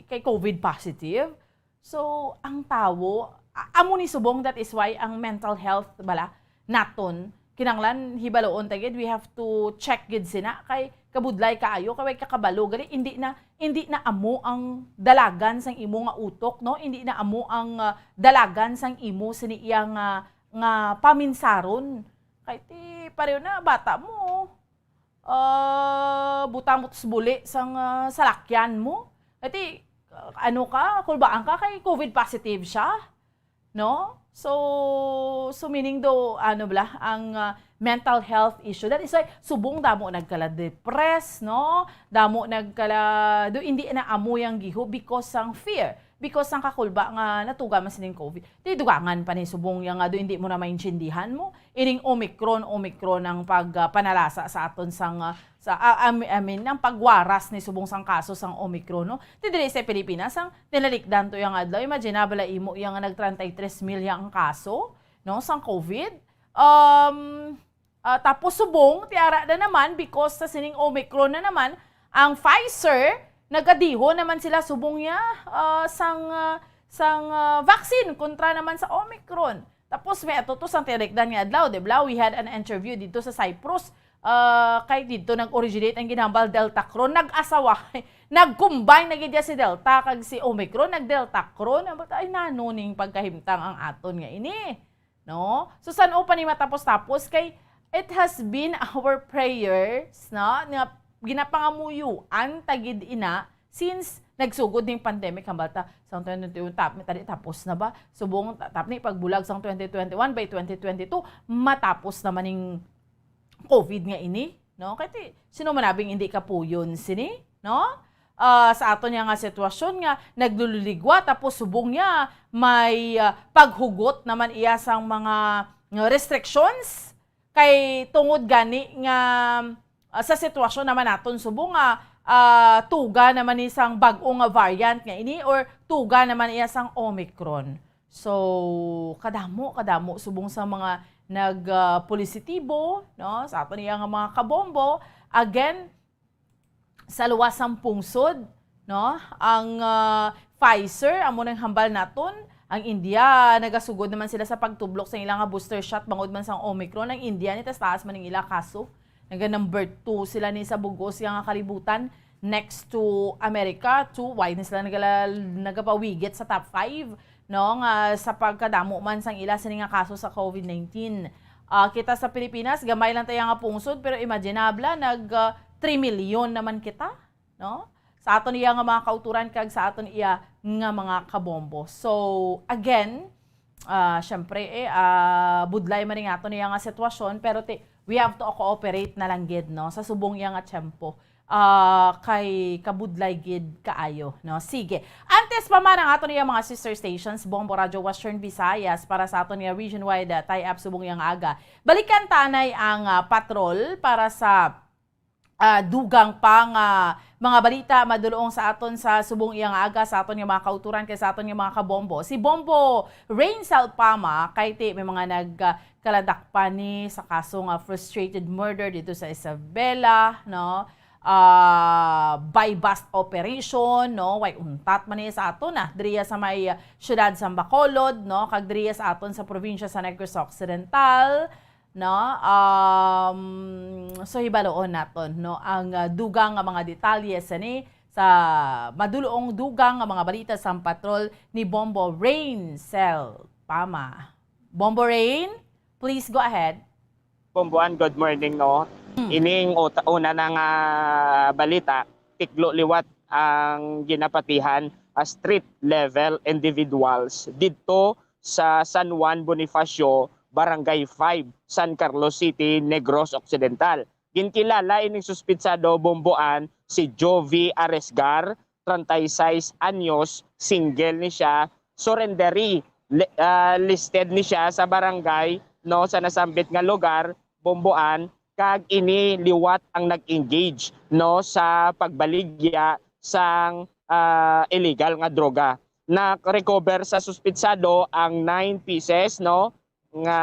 kay COVID positive. So, ang tao, amo ni subong, that is why ang mental health, bala, naton, kinanglan hibaloon tagid, we have to check gid sina kay kabudlay kaayo kay kakabalo gali hindi na amo ang dalagan sang imo nga utok no, hindi na amo ang dalagan sang imo sini iya nga paminsaron kay ti pareho na bata mo butang mo buli sang salakyan mo kay ano ka kulbaan ka kay COVID positive siya no. So meaning do ano bala ang mental health issue. That is why subong damo nagkala-depress, no? Damo nagkala do hindi na amoy ang giho because sang fear. Because sang kakulba nga natuga man sining COVID. Di dugangan pa ni subong yang do hindi mo na maintindihan mo. Ining Omicron ang pagpanalasa sa aton sang ang pagwaras ni subong sang kaso sang Omicron no. Ti diri sa Pilipinas ang nilalikdan to yang adlaw, imagine bala imo yang nag-33 million ang kaso no sang COVID. Tapos subong tiara na naman because sa sining Omicron na naman ang Pfizer nagadiho naman sila subong niya sang vaccine kontra naman sa Omicron. Tapos may ato to sang tiyarekdan nga adlaw, diba? We had an interview dito sa Cyprus. Kay dito nag-originate ang ginambal Delta Cron, nag-asawa, nag-combine na gidya si Delta kag si Omicron, nag-Delta Cron, ay nanuning pagkahimtang ang aton nga ini. No? So saan o pa ni matapos-tapos kay it has been our prayers na ginapangamuyuan tagid ina since nagsugod ning pandemic ang bata sa 2021 tapos na ba subong tap ni pagbulag sa 2021 by 2022 matapos naman ning COVID nga ini, no? Kaya sino manabing hindi ka po yun sini, no? Sa ato niya nga sitwasyon nga naglululigwa tapos subong niya may paghugot naman iya sang mga restrictions kay tungod gani nga sa sitwasyon naman naton subong nga tuga naman isang bag-ong variant nga ini or tuga naman iya sang Omicron. So kadamo subong sa mga nagpositibo, no? Sa ato niya nga mga kabombo, again sa luwasang pungsod, no? Ang Pfizer, amo nang hambal naton, ang India nagasugod naman sila sa pagtublok sa ilang booster shot bangod man sang Omicron. Ang India ni taas man ning ila kaso. Naga number 2 sila ni sa bugos nga kalibutan next to America, why na sila nagapawigit sa top 5, no? Nga sa pagkadamo man sang ila sa nga kaso sa COVID-19. Kita sa Pilipinas gamay lang tayo nga pungsod pero imaginable nag 3 million naman kita, no? Sa aton iya nga mga kauturan kag sa aton iya nga mga kabombo. So, again, syempre, budlay man rin aton iya nga sitwasyon, pero we have to cooperate na lang gid, no? Sa subong iya nga tiyempo. Kay kabudlay gid kaayo, no? Sige. Antes pa man ang aton iya mga sister stations, Bombo Radio Western Visayas para sa aton iya region-wide tie-up subong iya nga aga. Balikan tanay ang patrol para sa dugang pang mga balita madulong sa aton sa subong iyang aga sa aton yung mga kauturan kay sa aton yung mga kabombo. Si Bombo Rain Salpama kay may mga nagkaladak pa ni sa kasong frustrated murder dito sa Isabela, no? By bust operation, no? Way untat man sa aton diriya sa may syudad sa Bacolod, no? Kag diriya sa aton sa probinsya sa Negros Occidental, no? So hibaloon naton, no, ang dugang nga mga detalye sa madulong dugang nga mga balita sa patrol ni Bombo Rain Salpama. Bombo Rain, please go ahead. Bomboan, good morning, no. Ining una na nga balita, tiklo liwat ang ginapatihan street level individuals dito sa San Juan Bonifacio, Barangay 5, San Carlos City, Negros Occidental. Ginkilala ining suspitsado Bomboan si Jovi Aresgar, 36 anyos, single ni siya, surrenderi, listed ni siya sa barangay, no, sa nasambit nga lugar, Bomboan, kag ini liwat ang nag-engage, no, sa pagbaligya sang illegal nga droga. Na-recover sa suspitsado ang 9 pieces, no, nga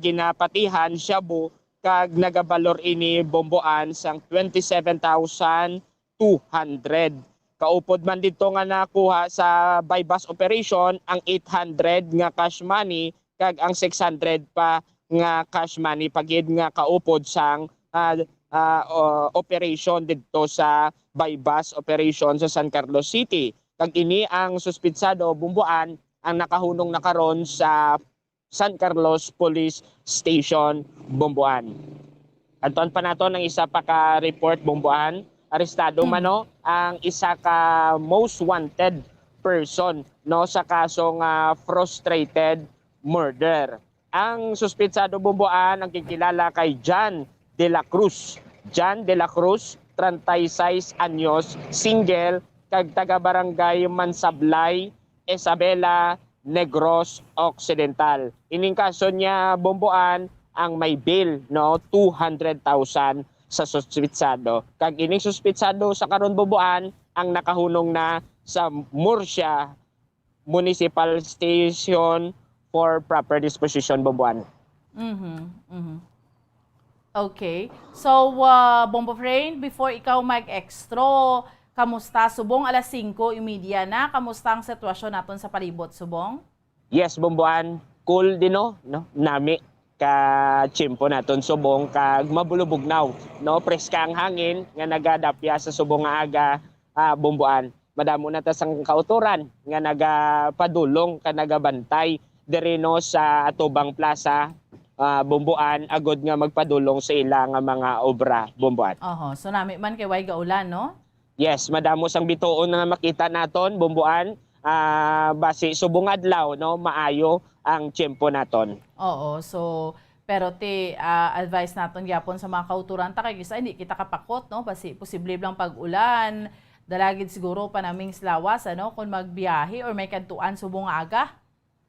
ginapatihan shabu kag nagabalor ini Bomboan sang 27,200. Kaupod man dito nga nakuha sa bypass operation ang 800 nga cash money kag ang 600 pa nga cash money pagid nga kaupod sang operation dito sa bypass operation sa San Carlos City. Kag ini ang suspitsado Bomboan ang nakahunong na karon sa San Carlos Police Station, Bomboan. Anton pa nato ng isa pa ka report, Bomboan. Arestado mano ang isa ka most wanted person, no, sa kasong frustrated murder. Ang suspitsado Bomboan ang kikilala kay John De La Cruz. John De La Cruz, 36 anyos, single, kag taga barangay Mansablay, Isabela, Negros Occidental. Ining kaso niya Bomboan ang may bail, no, 200,000 sa suspitsado. Kag ining suspitsado sa karon Bomboan ang nakahunong na sa Murcia Municipal Station for proper disposition, Bomboan. Okay. So Bombo Rain, before ikaw mag-extra, kamusta subong alas 5:30 na? Kamusta ang sitwasyon naton sa palibot subong? Yes, Bomboan, cool din no, nami ka tiyempo naton subong kag mabulubugnaw, no, preska ang hangin nga nagadapya sa subong nga aga, Bomboan. Madamo na ta sang kauturan nga nagapadulong ka nagabantay diri no sa Atubang Plaza, Bomboan, agod nga magpadulong sa ilang mga obra, Bomboan. So nami man kay way gaulan, no? Yes, madamo sang bituon na makita naton, Bomboan. Base subong adlaw, no, maayo ang tiyempo naton. So Pero advice naton gyapon sa mga kauturan ta kay gisa hindi kita kapakot no basi posible lang pag-ulan. Dalagid siguro pa naming slawas kung magbiyahe or may kantuan subong aga.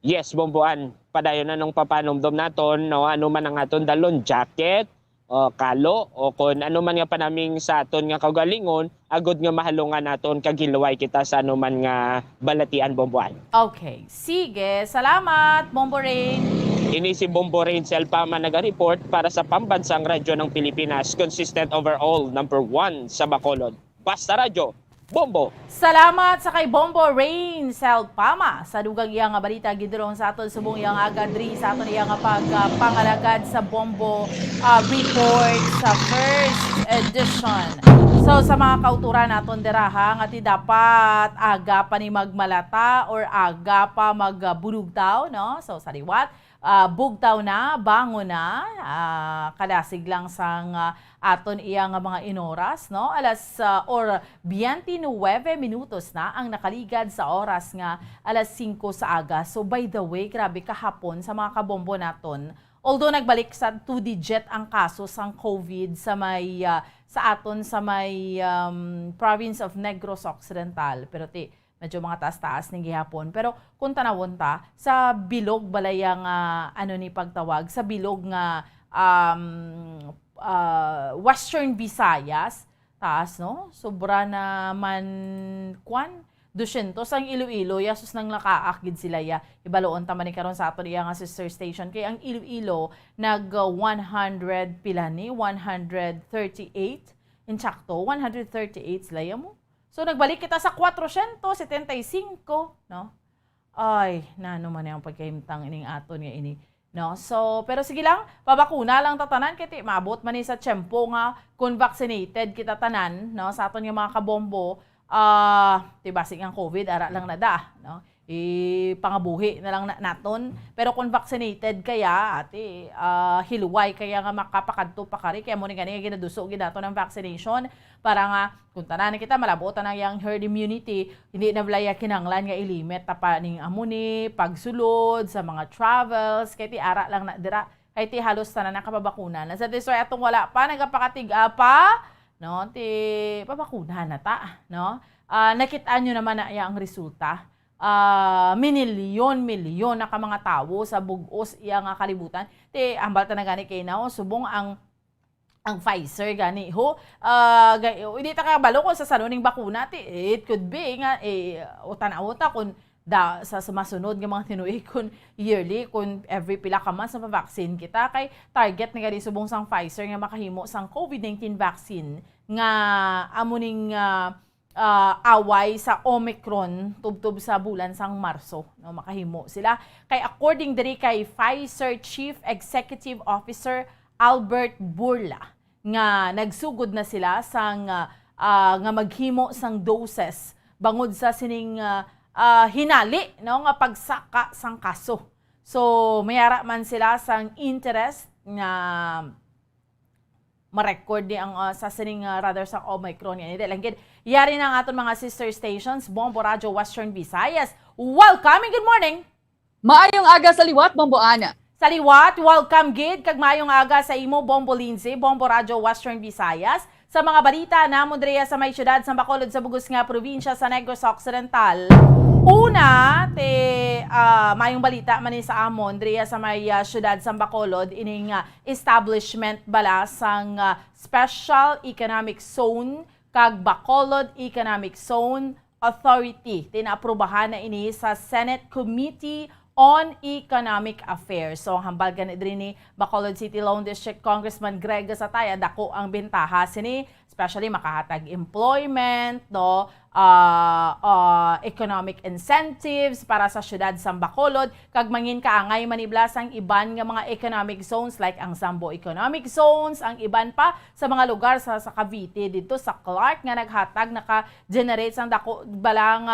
Yes, Bomboan. Padayon na nung papanomdom naton no ano man ang aton dalon jacket o kalo o kung ano man nga pa naming sa aton nga kagalingon agod nga mahalungan naton kagilaway kita sa ano man nga balatian, Bomboan. Okay. Sige. Salamat, Bombo Rain. Ini si Bombo Rain Selpama naga-report para sa Pambansang Radyo ng Pilipinas, consistent overall, number 1 sa Bacolod. Basta Radyo, Bombo! Salamat sa kay Bombo Rain Selpama sa dugang iyang nga balita gidrong sa aton subong iyang agadri sa aton iyang nga pagpangalagad sa Bombo report sa first edition. So sa mga kauturan naton diraha nga ti dapat aga pa ni magmalata or aga pa magbulugtaw no. So sa liwat bugtaw na, bango na, kadasig lang sang aton iya nga mga inoras, no? Alas or 29 minutos na ang nakaligad sa oras nga alas 5 sa aga. So by the way, grabe kahapon sa mga kabombo naton. Although nagbalik sa 2-digit ang kaso sang COVID sa may sa aton sa may province of Negros Occidental, pero medyo mga taas-taas ng gihapon. Pero kung tanawon ta, sa bilog balayang ni pagtawag, sa bilog nga Western Visayas, taas no? Sobra na man 200 ang Iloilo, yasus nang nakaakgid sila ya. Ibaloon ta man ni karon sa aton iya nga sister station kay ang Iloilo nag 100 pila ni 138 insakto 138 sila mo. So, nagbalik kita sa 475, no? Ay, nano man yung pagkaimtang ining aton nga ini, no? So, pero sige lang, pabakuna lang tatanan, kiti maabot man sa tiyempo nga kung vaccinated kita tanan, no? Sa aton nga mga kabombo, basig ang COVID, ara lang na da, no? Pangabuhi na lang naton. Pero kung vaccinated kaya, hiluway kaya nga makapakadto pa kari, kaya mo ni ganyan ginaduso ginato ng vaccination para nga kung tanan kita malabutan ang yang herd immunity, hindi na blaya kinanglan nga ilimit pa ning amuni, pagsulod sa mga travels, kaya ti ara lang na dira, kaya ti halos tanan nakapabakunan. Sa destroy atong wala pa, nagapakatiga pa, no? Ti pabakunan na ta, no? Nakitaan nyo naman na ang resulta. Milyon na ka mga tao sa bugos iya nga kalibutan. Ambal ta na gani kay now subong ang Pfizer gani ho. Hindi ta ka balo ko sa sanuning bakuna it could be nga utanaw-uta kung sa sumasunod nga mga tinuig kun yearly kun every pila ka months na vaccine kita kay target ni gani subong sang Pfizer nga makahimo sang COVID-19 vaccine nga amuning away sa Omicron tubtub sa bulan sang Marso, no, makahimo sila kay according diri kay Pfizer Chief Executive Officer Albert Bourla nga nagsugod na sila sang nga maghimo sang doses bangod sa sining hinali no nga pagsaka sang kaso. So mayara man sila sang interest nga ma-record ni ang sa sining rather sa Omicron yan. Langgid, yari na ang aton mga sister stations, Bombo Radyo Western Visayas. Welcome and good morning! Maayong aga sa liwat, Bombo Ana. Sa liwat, welcome gid, kag maayong aga sa imo, Bombo Lindsay, Bombo Radyo Western Visayas. Sa mga balita na Mundrea sa may syudad sa Bacolod sa bugos nga probinsya sa Negros Occidental. Una, mayong balita man sa amon, Drea sa may syudad sa Bacolod, ining establishment bala sang Special Economic Zone kag Bacolod Economic Zone Authority. Tinaaprobahan na ini sa Senate Committee on Economic Affairs. So, hambal ganit rin ni Bacolod City Lone District Congressman Greg Gasataya, dako ang bentaha sini, especially makahatag employment, no, economic incentives para sa syudad sa Bacolod, kag mangin kaangay maniblas ang iban nga mga economic zones like ang Sambo Economic Zones, ang iban pa sa mga lugar sa Cavite, dito sa Clark nga naghatag naka-generate sang dako balang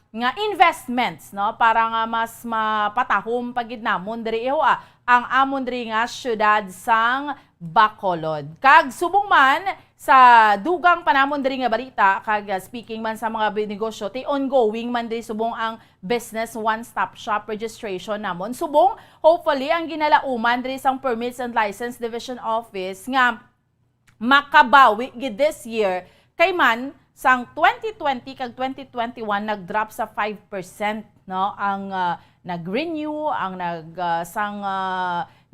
nga investments, no, para nga mas mapatahom pagid namon diri ang amon diri nga syudad sang Bacolod. Kag subong man sa dugang panamon diri nga balita kag speaking man sa mga negosyo ti ongoing man diri subong ang business one-stop shop registration namon. Subong hopefully ang ginalauman diri sang Permits and License Division Office nga makabawi gid this year kay man sang 2020 kag 2021 nag-drop sa 5% no ang nag-renew ang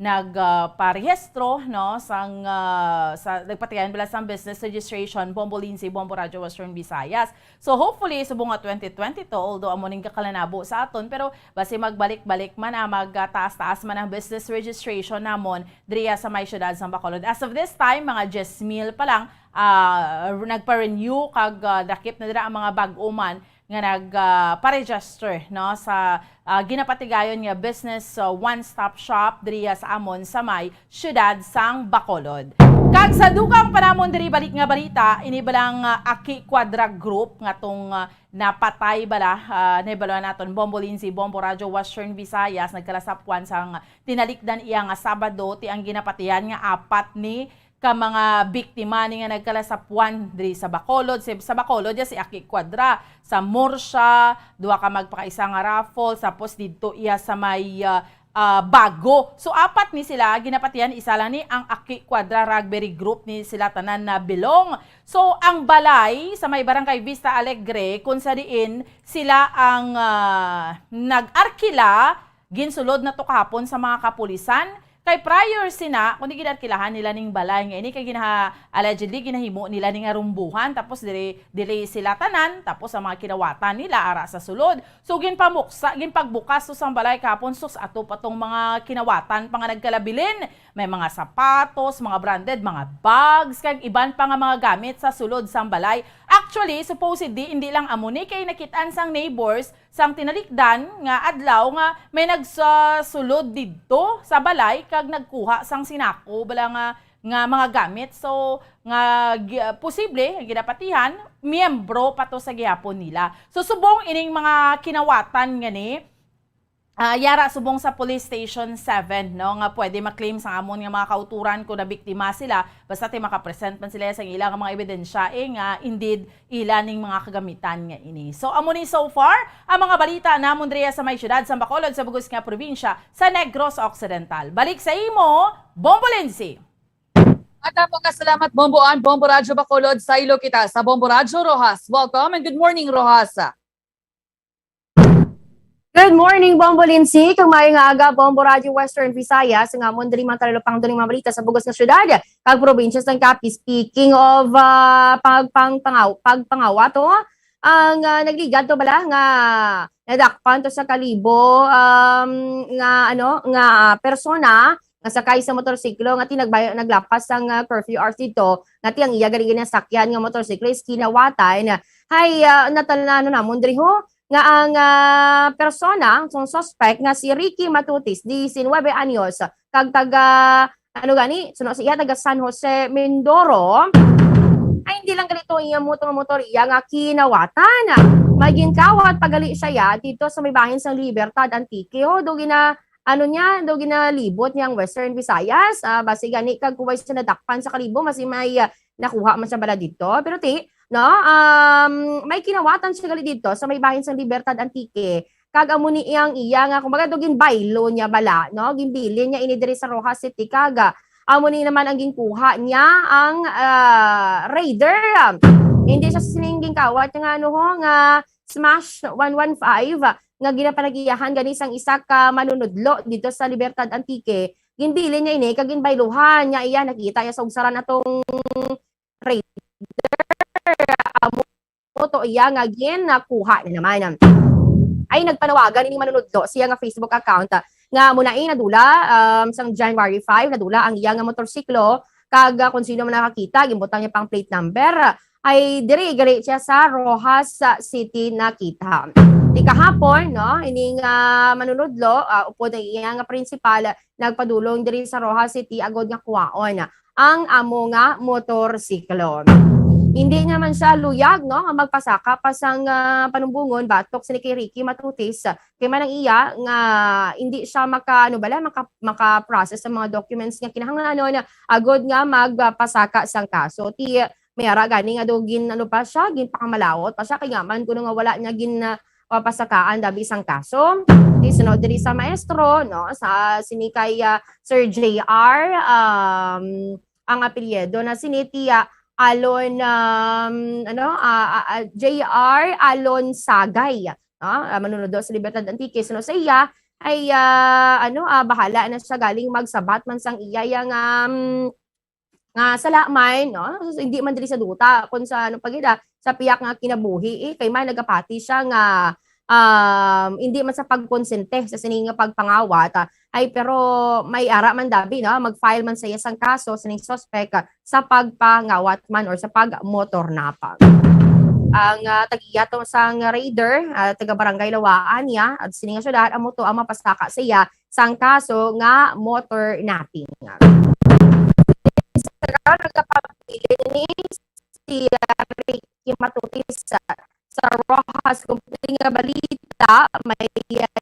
nagparehistro no sang sa nagpatigayon bala sang business registration Bombo Lindsay, Bombo Radio Western Visayas. So hopefully sa bunga 2022 although amo ning kakalanabo sa aton pero basi magbalik-balik man magtaas-taas man ang business registration namon diriya sa may syudad sa Bacolod. As of this time mga 10,000 pa lang nagpa-renew kag dakip na dira ang mga bag-oman nga nagpa-register no sa ginapatigayon nga business one-stop shop diriya sa amon sa may syudad sang Bacolod. Kag sa dugang panamon diri balik nga balita ini balang Aki Quadra Group nga tong napatay bala nibalo naton Bombo Lindsay, Bombo Radio Western Visayas nagkalasapwan sang tinalikdan iya nga Sabado ti ang ginapatihan nga 4 ni ka mga biktima ni nga nagkalasapwan diri sa Bacolod. Sa Bacolod si Aki Quadra, sa Morsha, duha ka magpakaisa nga raffle, tapos dito iya sa may Bago. So 4 ni sila ginapatihan, isa lang ni ang Aki Quadra Rugby Group ni sila tanan na bilong. So ang balay sa may Barangay Vista Alegre kung sa diin sila ang nag-arkila ginsulod na to kahapon sa mga kapulisan. Kay prior sina, kung di ginarkilahan nila ning balay nga ini, kay allegedly ginahimo nila ning arumbuhan, tapos dili sila tanan, tapos ang mga kinawatan nila ara sa sulod. So ginpagbukas to sang balay kapon sus ato patong mga kinawatan pa nga nagkalabilin. May mga sapatos, mga branded, mga bags, kag iban pa nga mga gamit sa sulod sang balay. Actually, supposedly hindi lang amo ni kay nakitaan sang neighbors sang tinalikdan nga adlaw nga may nagsasulod didto sa balay kag nagkuha sang sinako bala nga mga gamit. So nga posible ang ginapatihan miyembro pa to sa gihapon nila. So subong ining mga kinawatan nga ni yara subong sa Police Station 7 no nga pwede ma-claim sa amon nga mga kauturan kung na biktima sila basta ti makapresent man sila sa ilang mga ebidensya nga indeed ilaning mga kagamitan nga ini. So amo ni so far ang mga balita namon diriya sa may syudad sa Bacolod sa bugos nga probinsya sa Negros Occidental. Balik sa imo, Bombo Lindsay. At mga salamat Bomboan, Bombo Radio Bacolod sa ilo kita sa Bombo Radio Rojas. Welcome and good morning Rojas. Good morning, Bombo Lindsay. Kung may nga aga, Bombo Radio Western Visayas, nga mo diri man talupang duning mabalita sa bugos nga syudad, kag probinsya sang Capi. Speaking of pagpangawa to, ang nagligad to bala nga nadakpan to sa Kalibo nga persona nga sakay sa motorsiklo nga naglapas sang curfew hours dito nga tiyang iya gali nga sakyan nga motorsiklo is kinawatan hay natalano namon diri ho nga ang persona, ang suspect nga si Ricky Matutis, 19 anyos, kag taga, suno siya, taga San Jose, Mindoro, ay hindi lang ganito iya motor iya nga kinawatan. Maging kawat pagali siya dito sa may bahin sa Libertad Antique, do ginalibot niyang Western Visayas, basi gani kag kuway sa nadakpan sa Kalibo, masi may nakuha man sa bala dito, pero may kinawatan siya gali dito sa may bahin sa Libertad Antique. Kag amo ni iyang iya nga kumbaga dugin baylo niya bala, no? Ginbili niya ini diri sa Rojas City kag amo ni naman ang ginkuha niya ang Raider. Hindi siya siningging kawat nga nga Smash 115 nga ginapanagiyahan gani sang isa ka manunudlo dito sa Libertad Antique. Ginbili niya ini kag ginbayluhan niya iya nakita ya sa ugsaran atong Raider. Moto iya nga nakuha na naman. Ay nagpanawagan ini manunudlo siya nga Facebook account nga munain nadula sang January 5 nadula ang iya nga motorsiklo kag kung sino man nakakita gimbutang niya pang plate number ay diri siya sa Rojas City nakita. Di kahapon ini nga manunudlo upod ang iya nga principal nagpadulong diri sa Rojas City agod nga kuwaon ang amo nga motorsiklo. Hindi naman siya luyag nga magpasaka pa sang panumbungon batok sa ni kay Ricky Matutis kay man ang iya nga hindi siya maka-process sa mga documents nga kinahanglan agod nga magpasaka sang kaso. Ti may ara gani nga do gin ano pa siya, gin pakamalawot pa siya kay nga man kuno nga wala niya gin papasakaan dabi isang kaso. Sunod diri sa maestro no sa sinikay Sir JR ang apelyido na sinitiya Alon JR Alon Sagay manunod sa Libertad Antique no sa iya ay bahala na siya galing magsabat man sang iya nga salamay no hindi man diri sa duta kun sa pagida sa piyak nga kinabuhi kay man nagapati siya nga hindi man sa pagkonsente sa sining nga pagpangawat ay pero may ara man dabi no mag-file man sa isang kaso sa ning suspect sa pagpangawat man or sa pagmotor napag. Ang tagiyato sang raider taga Barangay Lawaan niya at sining nga syudad amo to ang mapasaka sa iya sang kaso nga motor napping. Nagapapili ni si Ricky Matutis sa Rojas kumpling nga balita may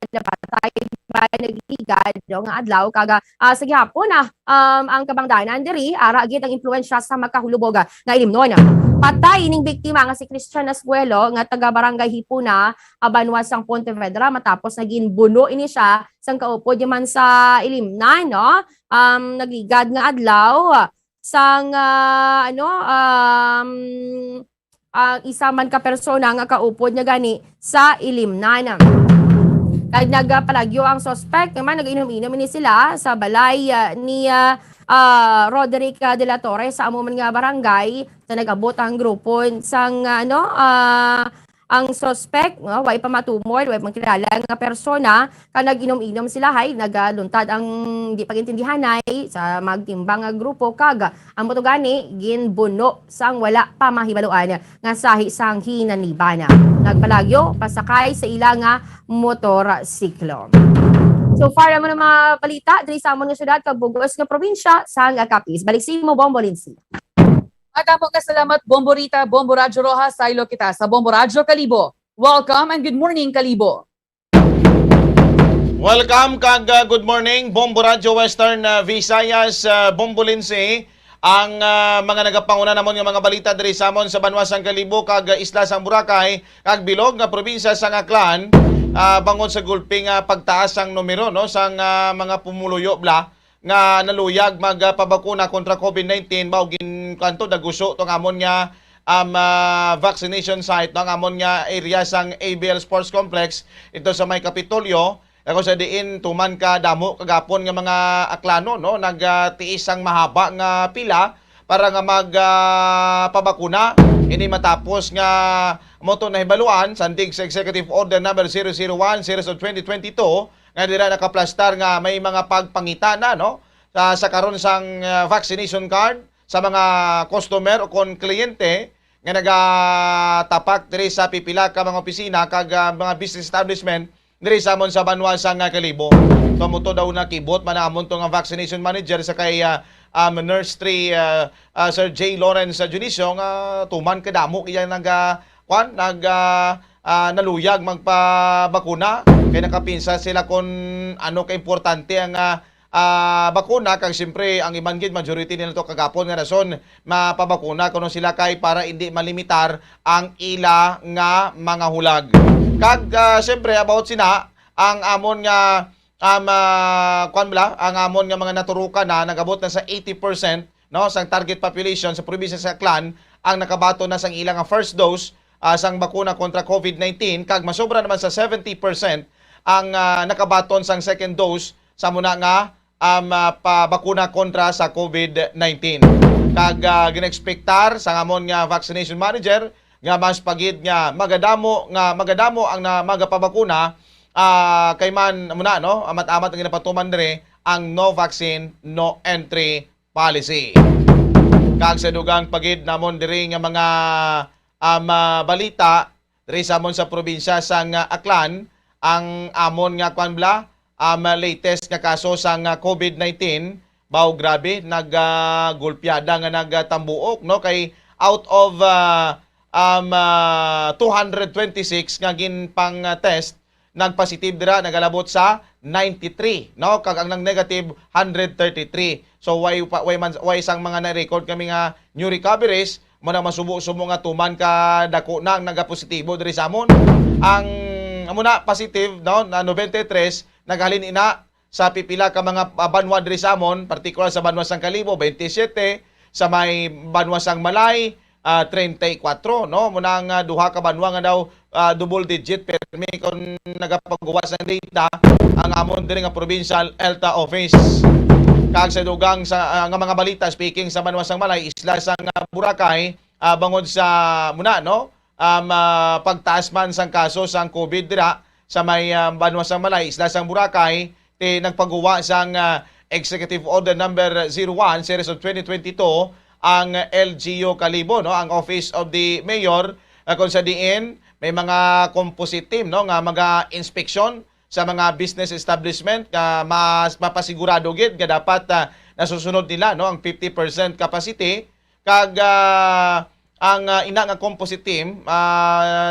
napatay ba nagligad nga adlaw kaga sa gihapon ang kabangdanan diri ara gid ang impluwensya sa magkahulubog nga ilimnon. Patay ning biktima nga si Christian Ascuelo nga taga Barangay Hipuna, Abanwas sang Pontevedra matapos naging buno ini siya sang kaupod man sa ilimnan no. Nagligad nga adlaw sang isa man ka persona nga kaupod niya gani sa ilimnan. Kag nagpalagyo ang suspect naman nag-inom-inom ni sila sa balay ni Roderick de la Torre sa amo man nga barangay sa nag-abot ang grupo sang ang suspect way pa matumor way magkilala nga persona ka nag-inom-inom sila hay nagaluntad ang di pagintindihanay sa magtimbang nga grupo kag ang moto gani ginbuno sang wala pa mahibaluan nga sahi sang hinanibana nagpalagyo pasakay sa ila nga motorsiklo. So far naman ang mga balita diri sa amon nga syudad kag Bugos nga probinsya sang Capiz. Balik si mo Bombo Lindsay. Agapong kasalamat, Bombo Rita, Bombo Radyo Rojas, Sailo kita sa Bombo Radyo Kalibo. Welcome and good morning, Kalibo. Welcome kag good morning, Bombo Radyo Western Visayas, Bombo Lindsay. Ang mga nagapanguna namon nga mga balita diri sa amon sa Banwasang Kalibo kag isla sang Boracay kag bilog nga probinsya sang Aklan bangon sa gulping pagtaas ang numero no sang mga pumuluyo bla nga naluyag magpabakuna kontra COVID-19 mao gin kanto daguso tong amon nga vaccination site ng amon nga area sang ABL Sports Complex ito sa may Kapitolyo ako sa diin tuman ka damo kagapon nga mga aklano no nagtiis ang mahaba nga pila para nga magpabakuna ini matapos nga moto na hibaluan sandig sa Executive Order number 001 series of 2022 nga dira nakaplastar nga may mga pagpangita na no sa karon sang vaccination card sa mga customer o kon kliyente nga nagatapak diri sa pipila ka mga opisina kag mga business establishment diri sa amon sa Banwasang Kalibo. So moto daw na kibot man amon to nga vaccination manager sa kay Nurse 3 Sir J. Lawrence Junicio nga tuman kadamo iya naluyag magpabakuna kay nakapinsa sila kung ano ka importante ang bakuna kag siyempre ang ibanggit majority nila to kagapon nga rason mapabakuna kuno sila kay para hindi malimitar ang ila nga mga hulag kag siyempre about sina ang amon nga ang amon nga mga naturukan na nagabot na sa 80% no sang target population sa probinsya sa Aklan ang nakabato na sang ilang first dose sang bakuna kontra COVID-19 kag masobra naman sa 70% ang nakabaton sang second dose sa muna nga pabakuna kontra sa COVID-19 kag ginexpektar sang amon nga vaccination manager nga mas pagid nga magadamo ang magapabakuna kay man muna no amat-amat ang ginapatuman dire ang no vaccine no entry policy kag sa dugang pagid namon diri nga mga balita diri sa amon sa probinsya sang Aklan ang amon nga latest nga kaso sang COVID-19 baw grabe naggulpyada nga nagtambuok no kay out of 226 nga ginpang test nagpositive dira nagalabot sa 93 no kag ang nang negative 133 so why sang mga na-record kami nga new recoveries mo na masubo-subo nga tuman ka dako nang nagapositibo diri sa amon. Ang amo na positive no na 93 naghalin ina sa pipila ka mga banwa diri sa amon, particular sa Banwa Sang Kalibo 27, sa may Banwa Sang Malay 34 no muna nga duha ka banwa nga daw double digit permi kon nagapagawa sa data ang amon diri nga provincial health office. Kag sa dugang sa nga mga balita speaking sa Banwa Sang Malay, isla sang Boracay bangod sa muna no pagtaas man sang kaso sang COVID dira sa may Banwa Sang Malay, isla sang Boracay nagpagawa sang Executive Order number 01 series of 2022 ang LGU Kalibo no, ang Office of the Mayor kung sa diin may mga composite team no nga mga inspeksyon sa mga business establishment nga mas mapasigurado gid nga dapat nasusunod nila no ang 50% capacity kag ang ina nga composite team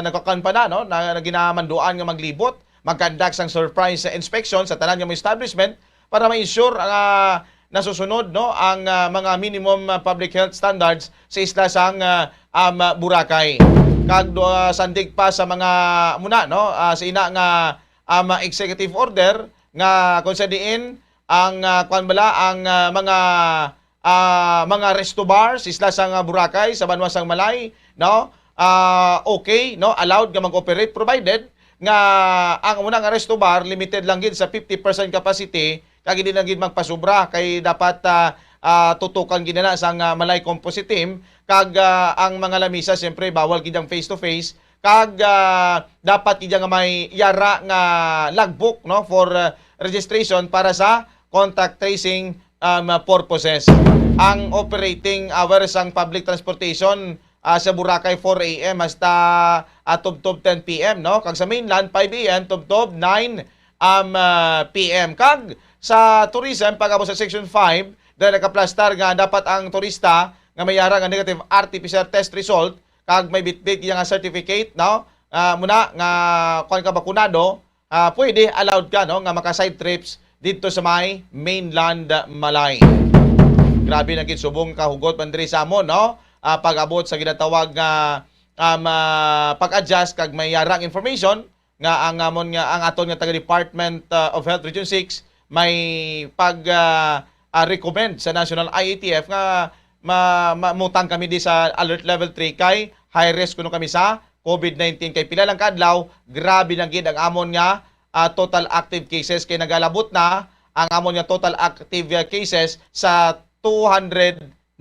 nagkakan pa na no na ginamanduan nga maglibot mag-conduct sang surprise inspection sa tanan nga establishment para ma-ensure nasusunod no ang mga minimum public health standards sa isla sang Boracay. Kag sandig pa sa mga muna no sa ina nga executive order nga kung sa diin ang kuan bala ang mga resto bars isla sang Boracay sa Banwa Sang Malay no okay no allowed nga mag-operate provided nga ang unang resto bar limited lang gid sa 50% capacity kag hindi lang gid magpasobra kay dapat tutukan gid na sang Malay Composite Team kag ang mga lamisa siyempre bawal gid ang face to face kag dapat gid nga may yara nga logbook no for registration para sa contact tracing purposes. Ang operating hours sang public transportation sa Boracay 4 AM hasta tub-tub 10 PM no kag sa mainland 5 AM tub-tub 9 PM kag sa tourism pag-abot sa section 5 dahil nakaplastar nga dapat ang turista nga mayara nga negative RT-PCR test result kag may bitbit nga certificate no muna nga kuan ka bakunado pwede allowed ka no nga maka side trips dito sa may mainland Malay. Grabe na gid subong kahugot man diri sa amon no pag-abot sa ginatawag nga pag-adjust kag may yarang information nga ang amon nga ang aton nga taga Department of Health Region 6 may recommend sa National IATF nga mamutang kami di sa alert level 3 kay high risk kuno kami sa COVID-19 kay pila lang kadlaw grabe na gid ang amon nga total active cases kay nagalabot na ang amon nga total active cases sa 292.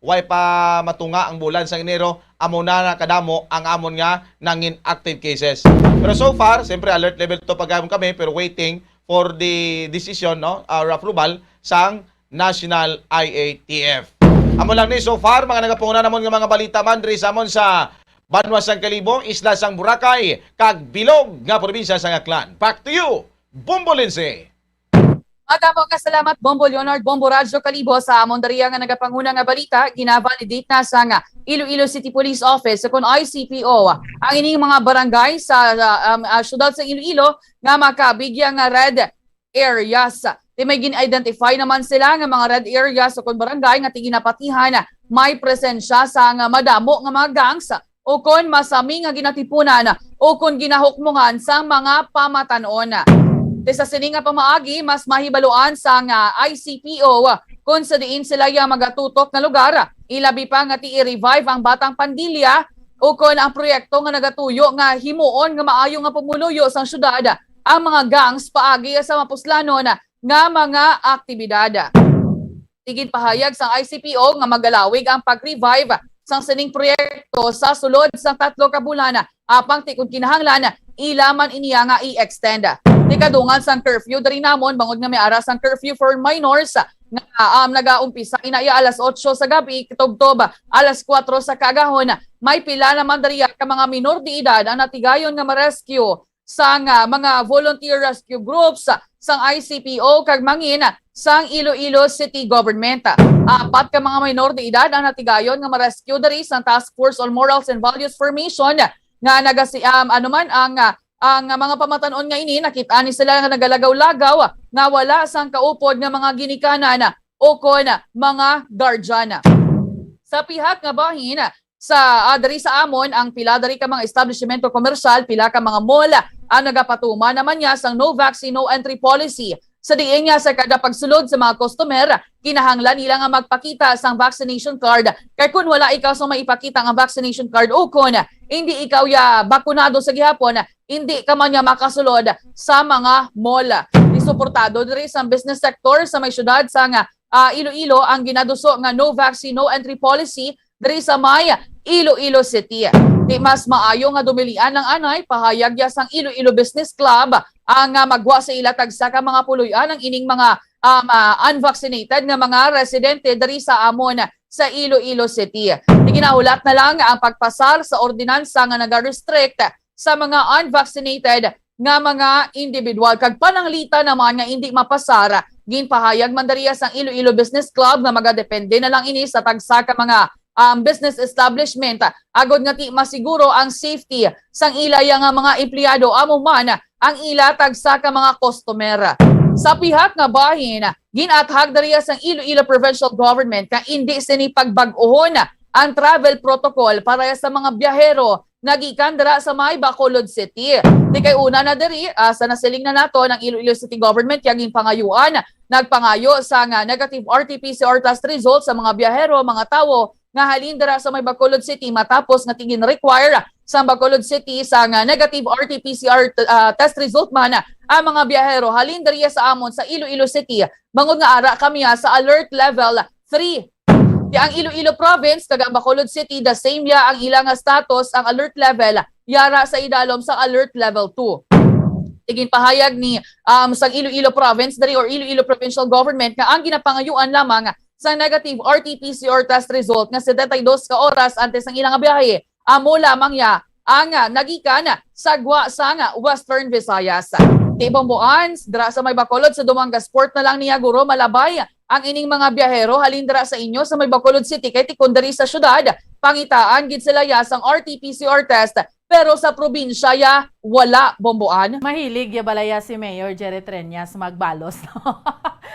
Way pa matunga ang bulan sa Enero, amo na kadamo ang amon nga nangin active cases. Pero so far, siyempre alert level 2 pagkamon kami pero waiting for the decision no or approval sang National IATF. Amo lang ni so far mga nagapunguna namon nga mga balita man diri sa amon sa Banwa Sang Kalibo, isla sang Boracay, kag bilog nga probinsya sang Aklan. Back to you, Bombo Lindsay. Magamang kasalamat Bombo Leonard, Bombo Radyo Kalibo sa amon dariya nga nagapanguna nga balita, ginavalidate na sa nga Iloilo City Police Office kung ICPO ang ining mga barangay sa syudad sa Iloilo nga makabigyan nga red areas. Di may gin-identify naman sila nga mga red areas sa kung barangay nga tiginapatihan may presensya sa nga madamo nga mga gangs o kung masami nga ginatipunan o kung ginahukmungan sa mga pamatanon. Sa sininga pamaagi, mas mahibaluan sa nga ICPO kung sa diin sila yung magatutok na lugar. Ilabi pa nga i-revive ang Batang Pandilya o kung ang proyekto nga nagatuyo nga himuon nga maayo nga pumuluyo sa syudad ang mga gangs paagi sa mapuslanon nga mga aktibidad. Tigid pahayag sa ICPO nga magalawig ang pag-revive sang sining proyekto sa sulod sa 3 ka bulan apang tikod kinahanglan ilaman iniya nga i-extend. Ikadungan sang curfew dari namon bangod nga may aras ang curfew for minors nga nagaumpisa inaya alas 8 sa gabi kitubtob alas 4 sa kagahon. May pila naman dari ka mga minor de edad ang natigayon nga ma-rescue sang mga volunteer rescue groups sang ICPO kag mangin sang Iloilo City Government. 4 ka mga minor de edad ang natigayon nga ma-rescue dari sang Task Force on Morals and Values Formation nga nagasiam anuman ang mga pamatanon nga ini nakita ni sila nga nagalagaw-lagaw nga wala sang kaupod nga mga ginikanan o kon mga guardian. Sa pihak nga bahin sa diri sa amon ang pila diri ka mga establishmento komersyal, pila ka mga mall ang nagapatuma naman niya sang no vaccine no entry policy. Sa diin nga sa kada pagsulod sa mga customer, kinahanglan nila nga magpakita sang vaccination card. Kaya kung wala ikaw sa maipakita ang vaccination card o kung hindi ikaw ya bakunado sa gihapon, hindi ka man niya makasulod sa mga mall. Isuportado diri sa business sector sa may syudad sa nga Iloilo ang ginaduso nga no vaccine no entry policy diri sa may Iloilo City. Di mas maayo nga dumilian ng anay pahayag ya sang Iloilo Business Club ang magwa sa ilatag sa ka mga puluyan ang ining mga unvaccinated nga mga residente diri sa amon sa Iloilo City. Ginahulat na lang ang pagpasar sa ordinansa nga nag-restrict sa mga unvaccinated nga mga individual. Kag pananglita naman nga hindi mapasara, ginpahayag man dariya sang Iloilo Business Club nga magadepende na lang ini sa tagsa ka mga business establishment agod nga ti masiguro ang safety sang ilaya nga mga empleyado amo man ang ilatag sa ka mga customer. Sa pihak nga bahin, ginathag dariya sang Iloilo Provincial Government nga hindi sini pagbag-ohon ang travel protocol para sa mga biyahero nagikan dira sa may Bacolod City. Di kay una na diri sa nasiling na nato ng Iloilo City Government yaging pangayuan nagpangayo sa nga negative RT-PCR test results sa mga biyahero, mga tawo nga halin dira sa may Bacolod City matapos nga tigin require sa Bacolod City sa nga negative RT-PCR test result man ang mga biyahero halin diriya sa amon sa Iloilo City bangod nga ara kami sa alert level 3. Di ang Iloilo Province kag Bacolod City the same ya ang ilang status ang alert level yara sa idalom sa alert level 2. Tigin pahayag ni sa Iloilo Province diri or Iloilo Provincial Government nga ang ginapangayuan lamang sa negative RT-PCR test result nga 72 ka oras antes ng ilang biyahe amo lamang ya ang nagikan sa gwa sa Western Visayas. Tibomboan dira sa may Bacolod sa Dumangas Port na lang niya guro malabay ang ining mga biyahero halin dira sa inyo sa may Bacolod City kay tikundari sa syudad pangitaan gid sila ya sang RT-PCR test pero sa probinsya ya wala bomboan. Mahilig ya balaya si Mayor Jerry Treñas magbalos. No?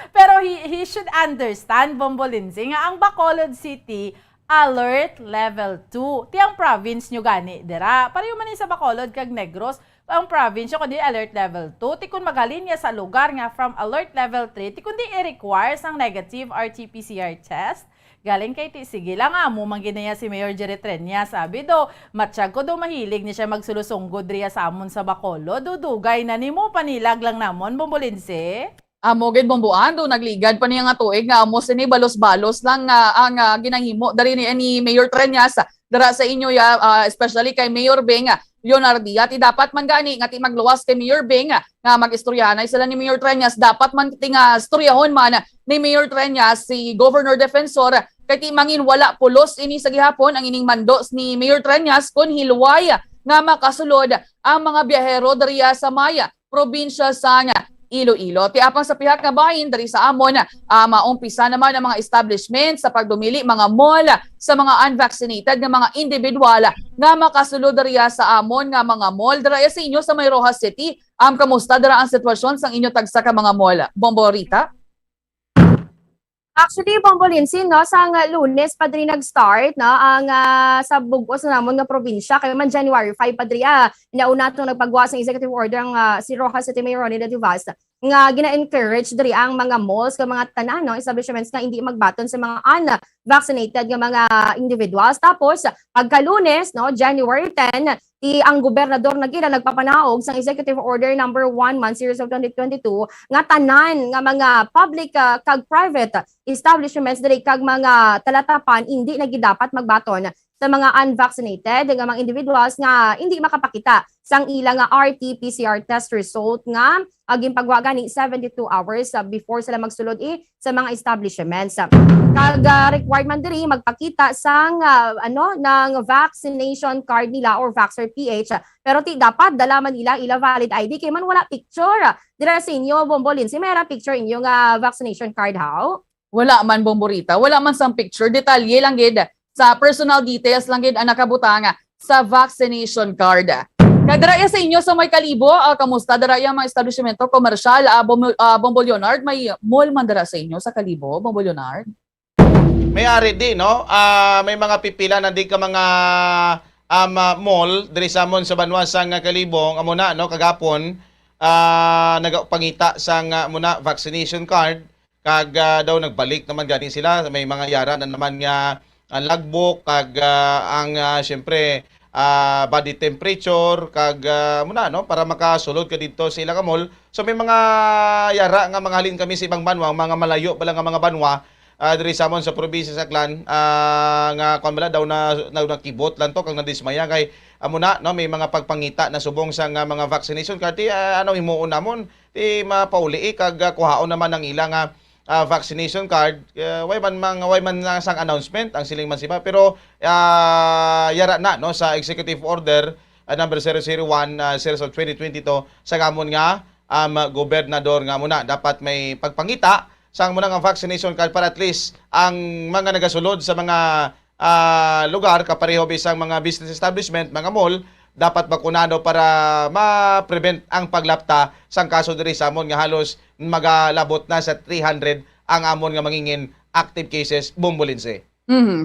Pero he should understand, Bombolinsi, nga ang Bacolod City alert level 2. Ti ang province nyo gani dira. Pareho man sa Bacolod kag Negros, ang province kundi alert level 2. Ti kun magalin niya sa lugar nga from alert level 3, ti kundi i-require sang negative RT-PCR test. Galing kay ti sige lang mo mangginaya si Mayor Jerry Treñas. Sabi do, matsyag ko do mahilig ni siya magsulusonggod riya sa amon sa Bacolod. Dudugay na ni mo panilag lang namon, Bombolinsi. Amogid bombuan do nagligad pa niya nga tuig nga amo sini balos-balos lang ang ginahimo dari ni Mayor Treñas dara sa inyo ya especially kay Mayor Beng Leonardia ti dapat man gani nga ti magluwas kay Mayor Beng nga mag-istoryahanay sila ni Mayor Treñas dapat man ti nga istoryahon man ni Mayor Treñas si Governor Defensor kay ti mangin wala pulos ini sa gihapon ang ining mandos ni Mayor Treñas kun hilway nga makasulod ang mga biyahero dariya sa maya probinsya sa Iloilo. Ti apang sa pihak nga bahin dari sa amon maumpisa naman ang mga establishment sa pagdumili mga mall sa mga unvaccinated nga mga individual nga makasulod dariya sa amon nga mga mall dariya sa inyo sa may Rojas City. Kamusta dara ang sitwasyon sang inyo tagsa ka mga mall? Bomborita? Actually, Bombolinsi, no, sa Lunes pa diri nag-start, no, ang sa bugos na namon nga probinsya kay man January 5 pa diri nauna tong nagpagawa ng executive order ang si Rojas City Mayor Ronnie Dativas nga gina-encourage diri ang mga malls ka mga tanan no establishments nga hindi magbaton sa mga unvaccinated nga mga individuals. Tapos pagka Lunes, no, January 10, ang gobernador na gina nagpapanaog sa executive order number 1 series of 2022 nga tanan nga mga public kag private establishments diri kag mga talatapan hindi na gidapat magbaton sa mga unvaccinated nga mga individuals nga hindi makapakita sang ilang RT-PCR test result nga aging pagwa gani 72 hours before sila magsulod sa mga establishments. Kag required man diri magpakita sang ng vaccination card nila or Vaxxer PH pero ti dapat dala man nila ila valid ID kay man wala picture. Dira sa inyo Bombolinsi, may picture inyo nga vaccination card how? Wala man Bomborita, wala man sang picture, detalye lang gid sa personal details lang gid ang nakabutang sa vaccination card. Kadara sa inyo sa may Kalibo, kamusta dara yang mga establishmento komersyal? Bombo Leonard, may mall man dara sa inyo sa Kalibo, Bombo Leonard? may-ari di, no? May mga pipila na di ka mga mall diri sa amon sa Banwasang Kalibong amo na, no, kagapon nagpangita sang muna vaccination card kag daw nagbalik naman gani sila, may mga yara na naman nga logbook kag ang syempre body temperature kag muna, no, para makasulod ka dito sa ilang mall. So may mga yara nga mga halin kami sa ibang banwa, mga malayo pala nga mga banwa diri sa amon sa probinsya sa Aklan nga kon bala daw na nakibot lang to kag nadismaya kay amo na, no, may mga pagpangita na subong sa mga vaccination card ano himuon namon ti mapauli kag kuhaon naman ang ilang vaccination card. Way man sang announcement ang siling man sipa pero yara na, no, sa executive order number 001 series of 2022 sa gamon nga gobernador nga muna dapat may pagpangita sang muna nga vaccination card para at least ang mga nagasulod sa mga lugar kapareho bisang mga business establishment, mga mall, dapat bakunado para ma-prevent ang paglapta sang kaso diri sa amon nga halos magalabot na sa 300 ang amon nga mangingin active cases Bombolinse.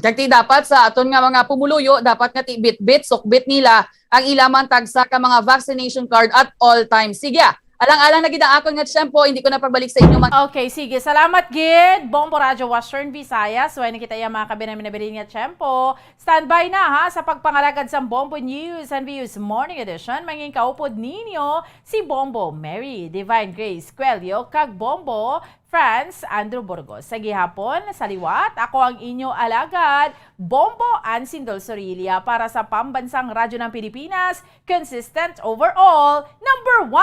Kagti dapat sa aton nga mga pumuluyo dapat nga bit-bit sukbit nila ang ilaman tagsa ka mga vaccination card at all times. Sige. Alang-alang na gid ang akon nga tiyempo, hindi ko na pagbalik sa inyo. Okay, sige. Salamat gid. Bombo Radyo Western Visayas. So, kita yung mga kabinabilin nga tiyempo. Standby na ha sa pagpangalagad sa Bombo News and Views Morning Edition. Manging kaupod ninyo si Bombo Mary Divine Grace Cuello kag Bombo France Andrew Burgos. Sa gihapon, sa liwat, ako ang inyo alagad, Bombo Ansindol Sorilia para sa Pambansang Radyo ng Pilipinas, consistent overall, number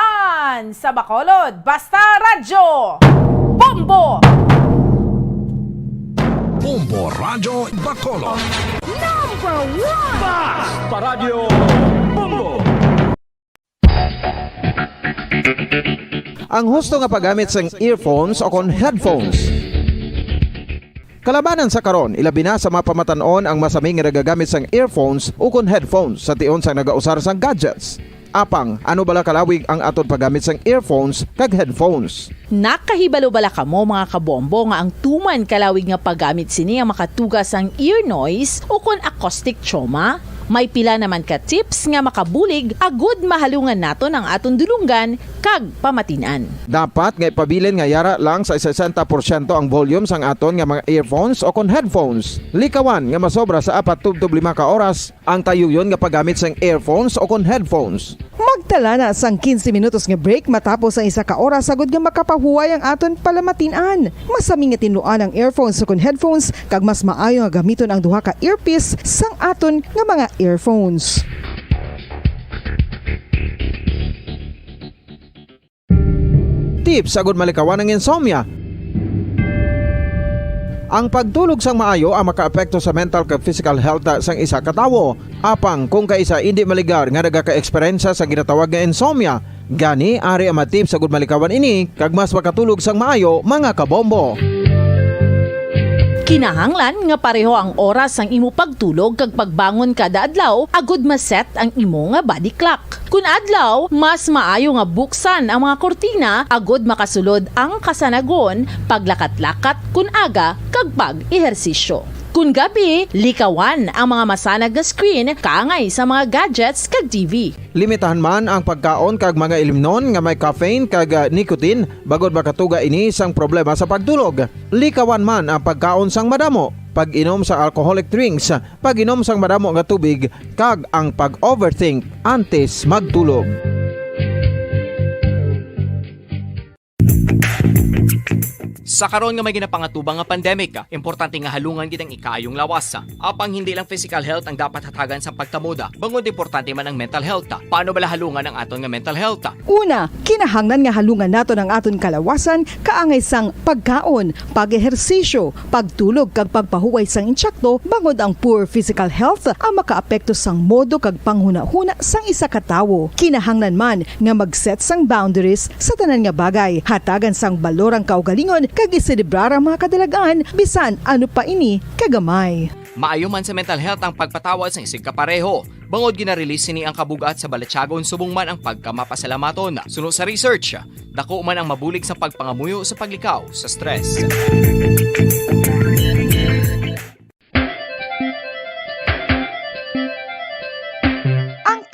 1 sa Bacolod, Basta Radyo! Bombo! Bombo Radyo Bacolod. Number 1! Basta Radyo Bombo! Ang husto nga paggamit sang earphones o kon headphones. Kalabanan sa karon, ilabi na sa mapamatanon ang masaming nga nagagamit sang earphones o kon headphones sa tion sang nagausar sang gadgets. Apang, ano bala kalawig ang aton paggamit sang earphones kag headphones? Nakahibalo bala kamo mga kabombo nga ang tuman kalawig nga paggamit sini ang makatugas ang ear noise o kon acoustic trauma? May pila naman ka tips nga makabulig agud mahalungan naton ang aton dulunggan kag pamatinan. Dapat nga ipabilin nga yara lang sa 60% ang volume sang aton nga mga earphones o kon headphones. Likawan nga masobra sa 4-5 ka oras ang tayuyon nga paggamit sang earphones o kon headphones. Magtala na sang 15 minutos nga break matapos ang 1 ka oras sagod nga makapahuway ang aton palamatinan. Masami nga tinuan ang earphones o kon headphones kag mas maayo nga gamiton ang duha ka earpiece sang aton nga mga earphones. Tips agud malikawan ang insomnia. Ang pagtulog sang maayo ang makaapekto sa mental kag physical health sang isa ka tawo. Apang kung kaisa hindi maligar nga nagaka-eksperyensya sa ginatawag nga insomnia, gani ari ang tips agud malikawan ini kag mas makatulog sang maayo mga kabombo. Kinahanglan nga pareho ang oras ang imo pagtulog kag pagbangon kada adlaw agud maset ang imo nga body clock. Kun adlaw, mas maayo nga buksan ang mga kortina agud makasulod ang kasanagon, paglakat-lakat kun aga kag pag-ehersisyo. Kun gabi, likawan ang mga masanag nga screen kaangay sa mga gadgets kag TV. Limitahan man ang pagkaon kag mga ilimnon nga may caffeine kag nicotine bagod makatuga ini sang problema sa pagtulog. Likawan man ang pagkaon sang madamo, pag-inom sa alcoholic drinks, pag-inom sang madamo nga tubig kag ang pag-overthink antes magtulog. Sa karon nga may ginapangatubang nga pandemic, importante nga halungan gid ang ikaayong lawas. Apang hindi lang physical health ang dapat hatagan sa pagtamuda, bangod importante man ang mental health. Paano bala halungan ang aton nga mental health? Una, kinahanglan nga halungan naton ang aton kalawasan kaangay sang pagkaon, pag-ehersisyo, pagtulog kag pagpahuway sang insyakto bangod ang poor physical health ang makaapekto sang modo kag panghuna-huna sang isa ka tawo. Kinahanglan man nga mag-set sang boundaries sa tanan nga bagay, hatagan sang balorang kaugalingon kag iselebrar ang mga kadalagaan bisan ano pa ini kagamay. Maayo man sa mental health ang pagpatawad sa isig kapareho. Bangod gina-release ni ang kabugat sa Balatyagon subong man ang pagkamapasalamaton. Sunod sa research, dako man ang mabulig sa pagpangamuyo sa paglikaw sa stress.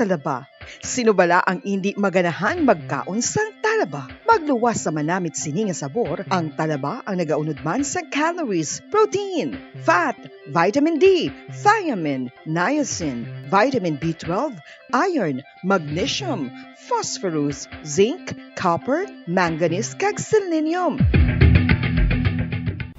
talaba. Sino bala ang hindi maganahan magkaon sang talaba? Magluwas sa manamit sini nga sabor, ang talaba ang nagaunod man sa calories, protein, fat, vitamin D, thiamine, niacin, vitamin B12, iron, magnesium, phosphorus, zinc, copper, manganese kag selenium.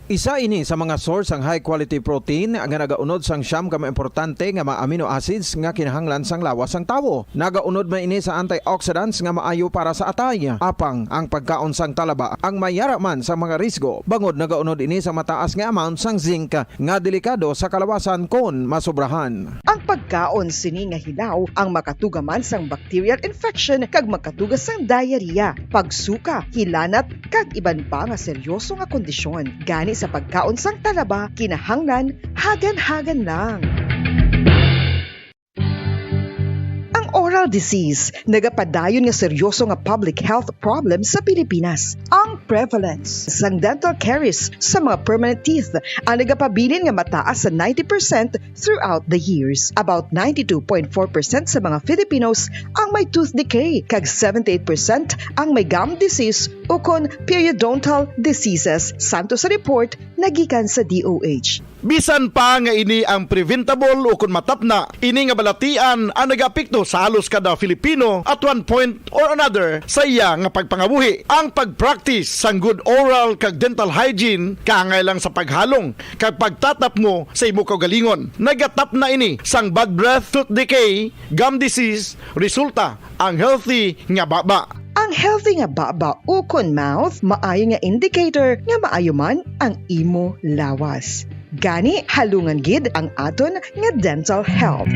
Isa ini sa mga source ang high quality protein nga nagaunod sang siyam ka importante nga mga amino acids nga kinahanglan sang lawas sang tawo. Nagaunod man ini sa antioxidants nga maayo para sa atay. Apang ang pagkaon sang talaba ang mayara man sa mga risgo. Bangod nagaunod ini sa mataas nga amount sang zinc nga delikado sa kalawasan kon masobrahan. Ang pagkaon sini nga hilaw ang makatugaman sang bacterial infection kag makatuga sang diarrhea, pagsuka, hilanat kag iban pa nga seryoso nga kondisyon. Gani sa pagkaon sang talaba, kinahanglan hagan-hagan lang. Oral disease, nagapadayon nga seryoso nga public health problem sa Pilipinas. Ang prevalence sang dental caries sa mga permanent teeth ang nagapabilin nga mataas sa 90% throughout the years. About 92.4% sa mga Filipinos ang may tooth decay, kag 78% ang may gum disease o kon periodontal diseases, santo sa report nagikan sa DOH. Bisan pa nga ini ang preventable o kung matapna, ini nga balatian ang nagapikto sa halos kada Filipino at one point or another sa iya nga pagpangabuhi. Ang pag-practice sang good oral kag dental hygiene kaangay sa paghalong kag pagtatap mo sa imo kaugalingon. Nagatap na ini sang bad breath, tooth decay, gum disease, resulta ang healthy nga baba. Ang healthy nga baba o kon mouth, maayo nga indicator nga maayo man ang imo lawas. Gani halungan gid ang aton nga dental health.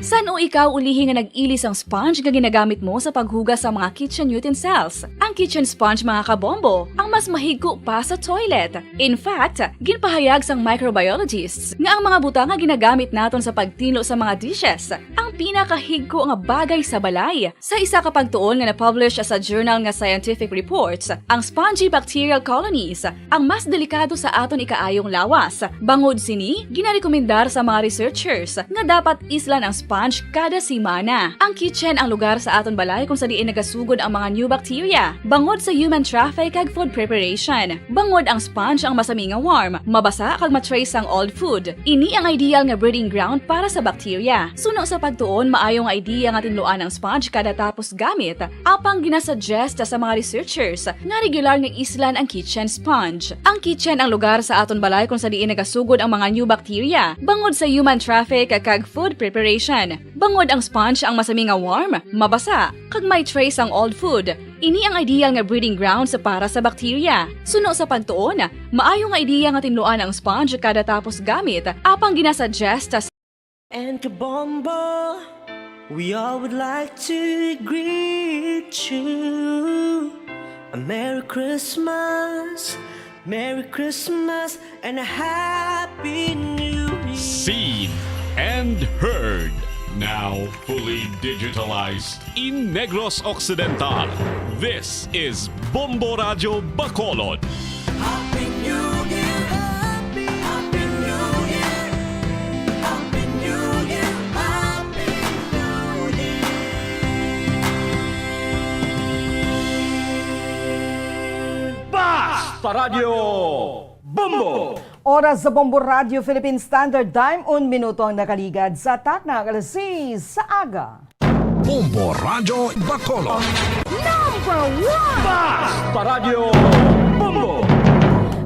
San o ikaw ulihi nga nag-ilis ang sponge nga ginagamit mo sa paghugas sa mga kitchen utensils? Ang kitchen sponge mga kabombo, ang mas mahigko pa sa toilet. In fact, ginpahayag sang microbiologists nga ang mga butang nga ginagamit naton sa pagtilo sa mga dishes ang pinakahigko nga bagay sa balay. Sa isa ka pagtuon nga na-publish sa journal nga Scientific Reports, ang spongy bacterial colonies ang mas delikado sa aton ikaayong lawas. Bangod sini, ginarekomendar sa mga researchers nga dapat islan ang sponge kada simana. Ang kitchen ang lugar sa aton balay kung sa diin nagasugod ang mga new bacteria. Bangod sa human traffic kag food preparation. Bangod ang sponge ang masami nga warm, mabasa kag matrace ang old food. Ini ang ideal nga breeding ground para sa bacteria. Suno sa pagtuon, maayo nga idea nga tinluan ang sponge kada tapos gamit. Apang ginasuggest sa mga researchers nga regular nga islan ang kitchen sponge. Ang kitchen ang lugar sa aton balay kung sa diin nagasugod ang mga new bacteria. Bangod sa human traffic kag food preparation. Bangod ang sponge ang masami nga warm, mabasa, kag may trace ang old food. Ini ang ideal nga breeding ground sa para sa bacteria. Suno sa pagtuon, maayo nga idea nga tinluan ang sponge kada tapos gamit. Apang ginasuggest sa And Kabombo, we all would like to greet you. A Merry Christmas, and a Happy New Year. Seen and heard. Now fully digitalized in Negros Occidental. This is Bombo Radio Bacolod. Happy New Year, Happy New Year, Happy New Year, Happy New Year. Basta Radio Bombo! Oras sa Bombo Radio Philippine Standard Time, 1 minuto ang nakaligad sa takna alas 6 sa aga. Bombo Radio Bacolod. Number 1! Basta Radio Bombo!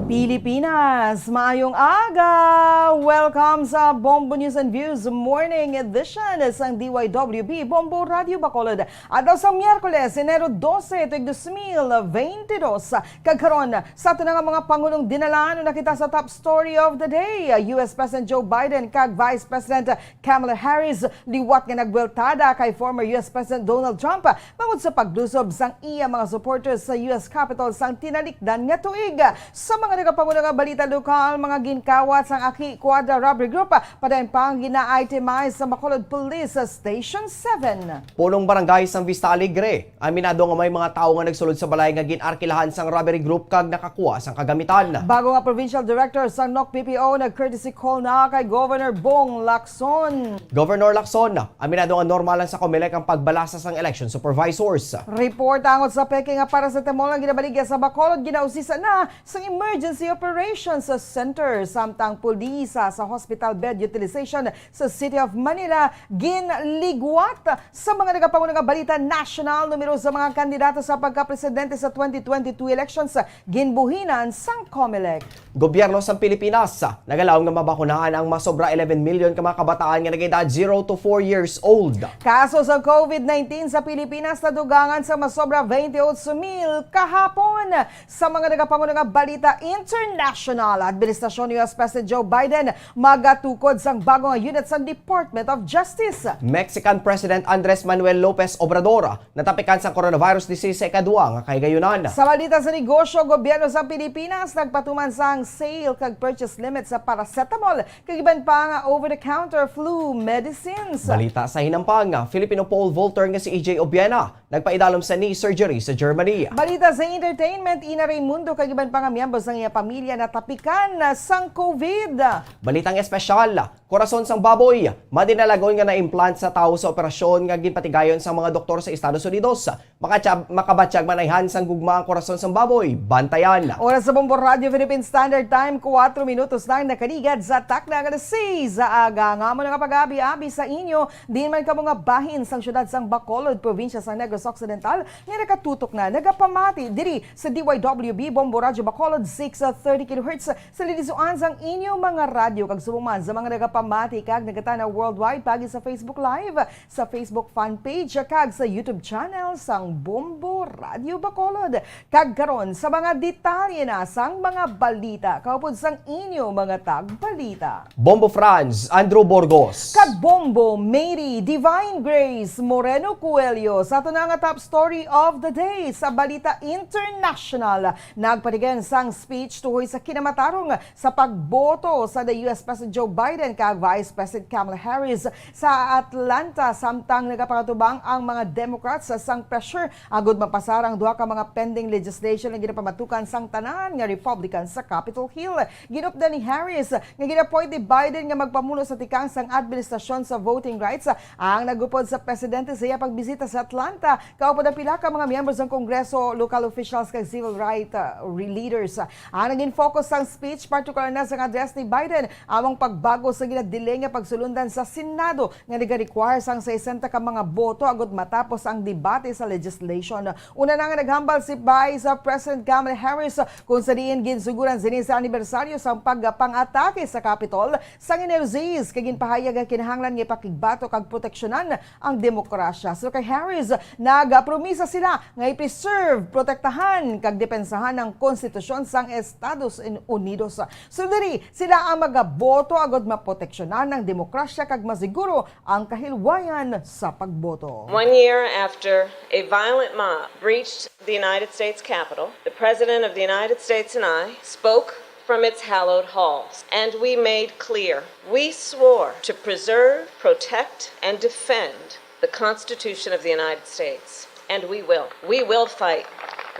Pilipinas, maayong aga! Welcome sa Bombo News and Views Morning Edition sang DYWB Bombo Radio Bacolod. Adlaw sa Miyerkules, Enero 12, 2022. Kagkaron sa ato nga mga pangulong dinalaan nakita sa top story of the day. US President Joe Biden kag Vice President Kamala Harris liwat nga nagweltada kay former US President Donald Trump bangod sa paglusob sang iya mga supporters sa US Capitol sang tinalikdan nga tuig. Sa mga nagapangulo nga balita lokal, mga ginkawat sang Aki Quadra Robbery Group, padayon pang gina-itemize sa Bacolod Police Station 7. Punong barangay sang Vista Alegre, aminado nga may mga tao nga nagsulod sa balay nga ginarkilahan sang robbery group kag nakakuha sang kagamitan. Bago nga Provincial Director sang NOC PPO, nag-courtesy call na kay Governor Bong Lacson. Governor Lacson, aminado nga normal lang sa COMELEC ang pagbalasa sang election supervisors. Report angot sa Peking nga para sa temol nga ginabaligya sa Bacolod, ginausisa na sa Emergency Operations Center. Samtang pulisa sa hospital bed utilization sa City of Manila, ginligwat sa mga nagapangulo nga balita national. Numero sa mga kandidato sa pagkapresidente sa 2022 elections, ginbuhinan sang COMELEC. Gobyerno sa Pilipinas, nagalaw nga mabakunahan ang masobra 11 million ka mga kabataan nga nag-edad 0 to 4 years old. Kaso sa COVID-19 sa Pilipinas, nadugangan sa masobra 28,000 kahapon. Sa mga nagapangulo nga balita international, Administrasyon ni US President Joe Biden magatukod sang bagong unit sa Department of Justice. Mexican President Andres Manuel Lopez Obrador natapikan sa coronavirus disease sa ikadua nga kahigayunan. Sa balita sa negosyo, gobyerno sa Pilipinas nagpatuman sang sale kag purchase limit sa paracetamol kag iban pa nga over-the-counter flu medicines. Balita sa hinampang, Filipino pole vaulter nga si EJ Obiena nagpaidalom sa knee surgery sa Germany. Balita sa entertainment, Ina Raimundo kag iban pa nga miyembros ng iya pamilya natapikan sang COVID. Balitang espesyal, korason sang baboy, madinalagon nga na-implant sa tao sa operasyon nga ginpatigayon sa mga doktor sa Estados Unidos. Makabatsyag manayhan sang gugma ang korason sang baboy, bantayan. Oras sa Bombo Radio Philippine Standard Time, 4 minutos lang nakaligad sa takna nga sa aga. Nga mo nga pag-abi-abi sa inyo, din man ka mga bahin sang syudad sang Bacolod, probinsya sang Negros Occidental, nga nakatutok na nagapamati diri sa DYWB Bombo Radio Bacolod 630 kHz sa lilisuan sang inyo mga radyo kag subuman sa mga nagapamati kag nagatanaw worldwide pagi sa Facebook Live, sa Facebook fan page kag sa YouTube channel sang Bombo Radio Bacolod. Kag karon sa mga detalye na sang mga balita kaupod sang inyo mga tagbalita. Bombo Franz, Andrew Borgos. Kag Bombo Mary Divine Grace Moreno Coelho sa ito na nga top story of the day sa balita international. Nagpatigan sang speech tuhoy sa kinamatarong sa pagboto sa the US President Joe Biden kag Vice President Kamala Harris sa Atlanta, samtang nagapakatubang ang mga Democrats sa sang pressure agud mapasarang duha ka mga pending legislation nga ginapamatukan sang tanan nga Republicans sa Capitol Hill. Ginupda ni Harris nga ginapoint ni Biden nga magpamuno sa tikang sang administrasyon sa voting rights ang nagupod sa presidente sa iya pagbisita sa Atlanta. Kaupod ang pila ka mga miyembros ng Kongreso, local officials kag civil rights leaders. Ang naging focus sang speech particular na sa address ni Biden among pagbago sa ginadili nga pagsulundan sa Senado nga nag-require sang 60 ka mga boto agud matapos ang debate sa legislation. Una na nga naghambal si Vice President Kamala Harris kung sa diin ginsuguran sini sa anibersaryo sa pagpang-atake sa Capitol sa Enerzis kag ginpahayag ang kinahanglan nga ipakigbato kag proteksyonan ang demokrasya. So kay Harris, nagapromisa sila nga i-preserve, protektahan kag depensahan ang konstitusyon sang Estados Unidos. So diri sila ang magaboto agud maproteksyonan ang demokrasya kag masiguro ang kahilwayan sa pagboto. 1 year after a violent mob breached the United States Capitol, the President of the United States and I spoke from its hallowed halls, and we made clear, we swore to preserve, protect, and defend the Constitution of the United States. And we will. We will fight.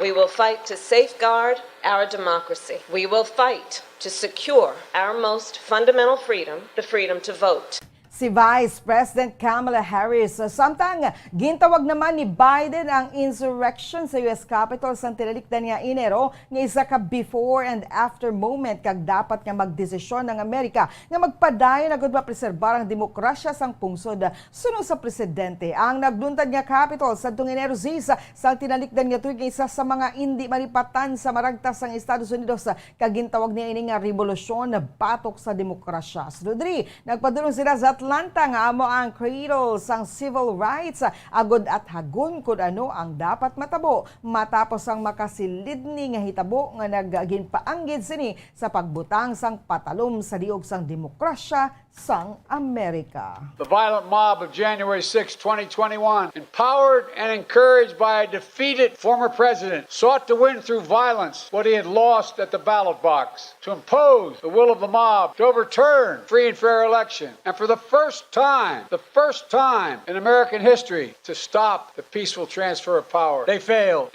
We will fight to safeguard our democracy. We will fight to secure our most fundamental freedom, the freedom to vote. Si Vice President Kamala Harris. Samtang gintawag naman ni Biden ang insurrection sa US Capitol sa tinalikdan niya Enero nga isa ka before and after moment kag dapat nga magdesisyon ng Amerika nga magpadayon agud mapreserbar ang demokrasya sang pungsod sunod sa presidente. Ang nagluntad nga Capitol sa Enero 6 sa tinalikdan nga tuig isa sa mga hindi malipatan sa maragtas sang Estados Unidos kag gintawag niya ini nga revolusyon na batok sa demokrasya. Sudri nagpadulong sila sa Atlanta nga amo ang cradle sang civil rights agud at hagon kung ano ang dapat matabo matapos ang makasilidni nga hitabo nga nagginpaanggid sini sa pagbutang sang patalom sa diog sang demokrasya sang Amerika. The violent mob of January 6, 2021, empowered and encouraged by a defeated former president, sought to win through violence what he had lost at the ballot box, to impose the will of the mob, to overturn free and fair election, and for the first time in American history, to stop the peaceful transfer of power. They failed.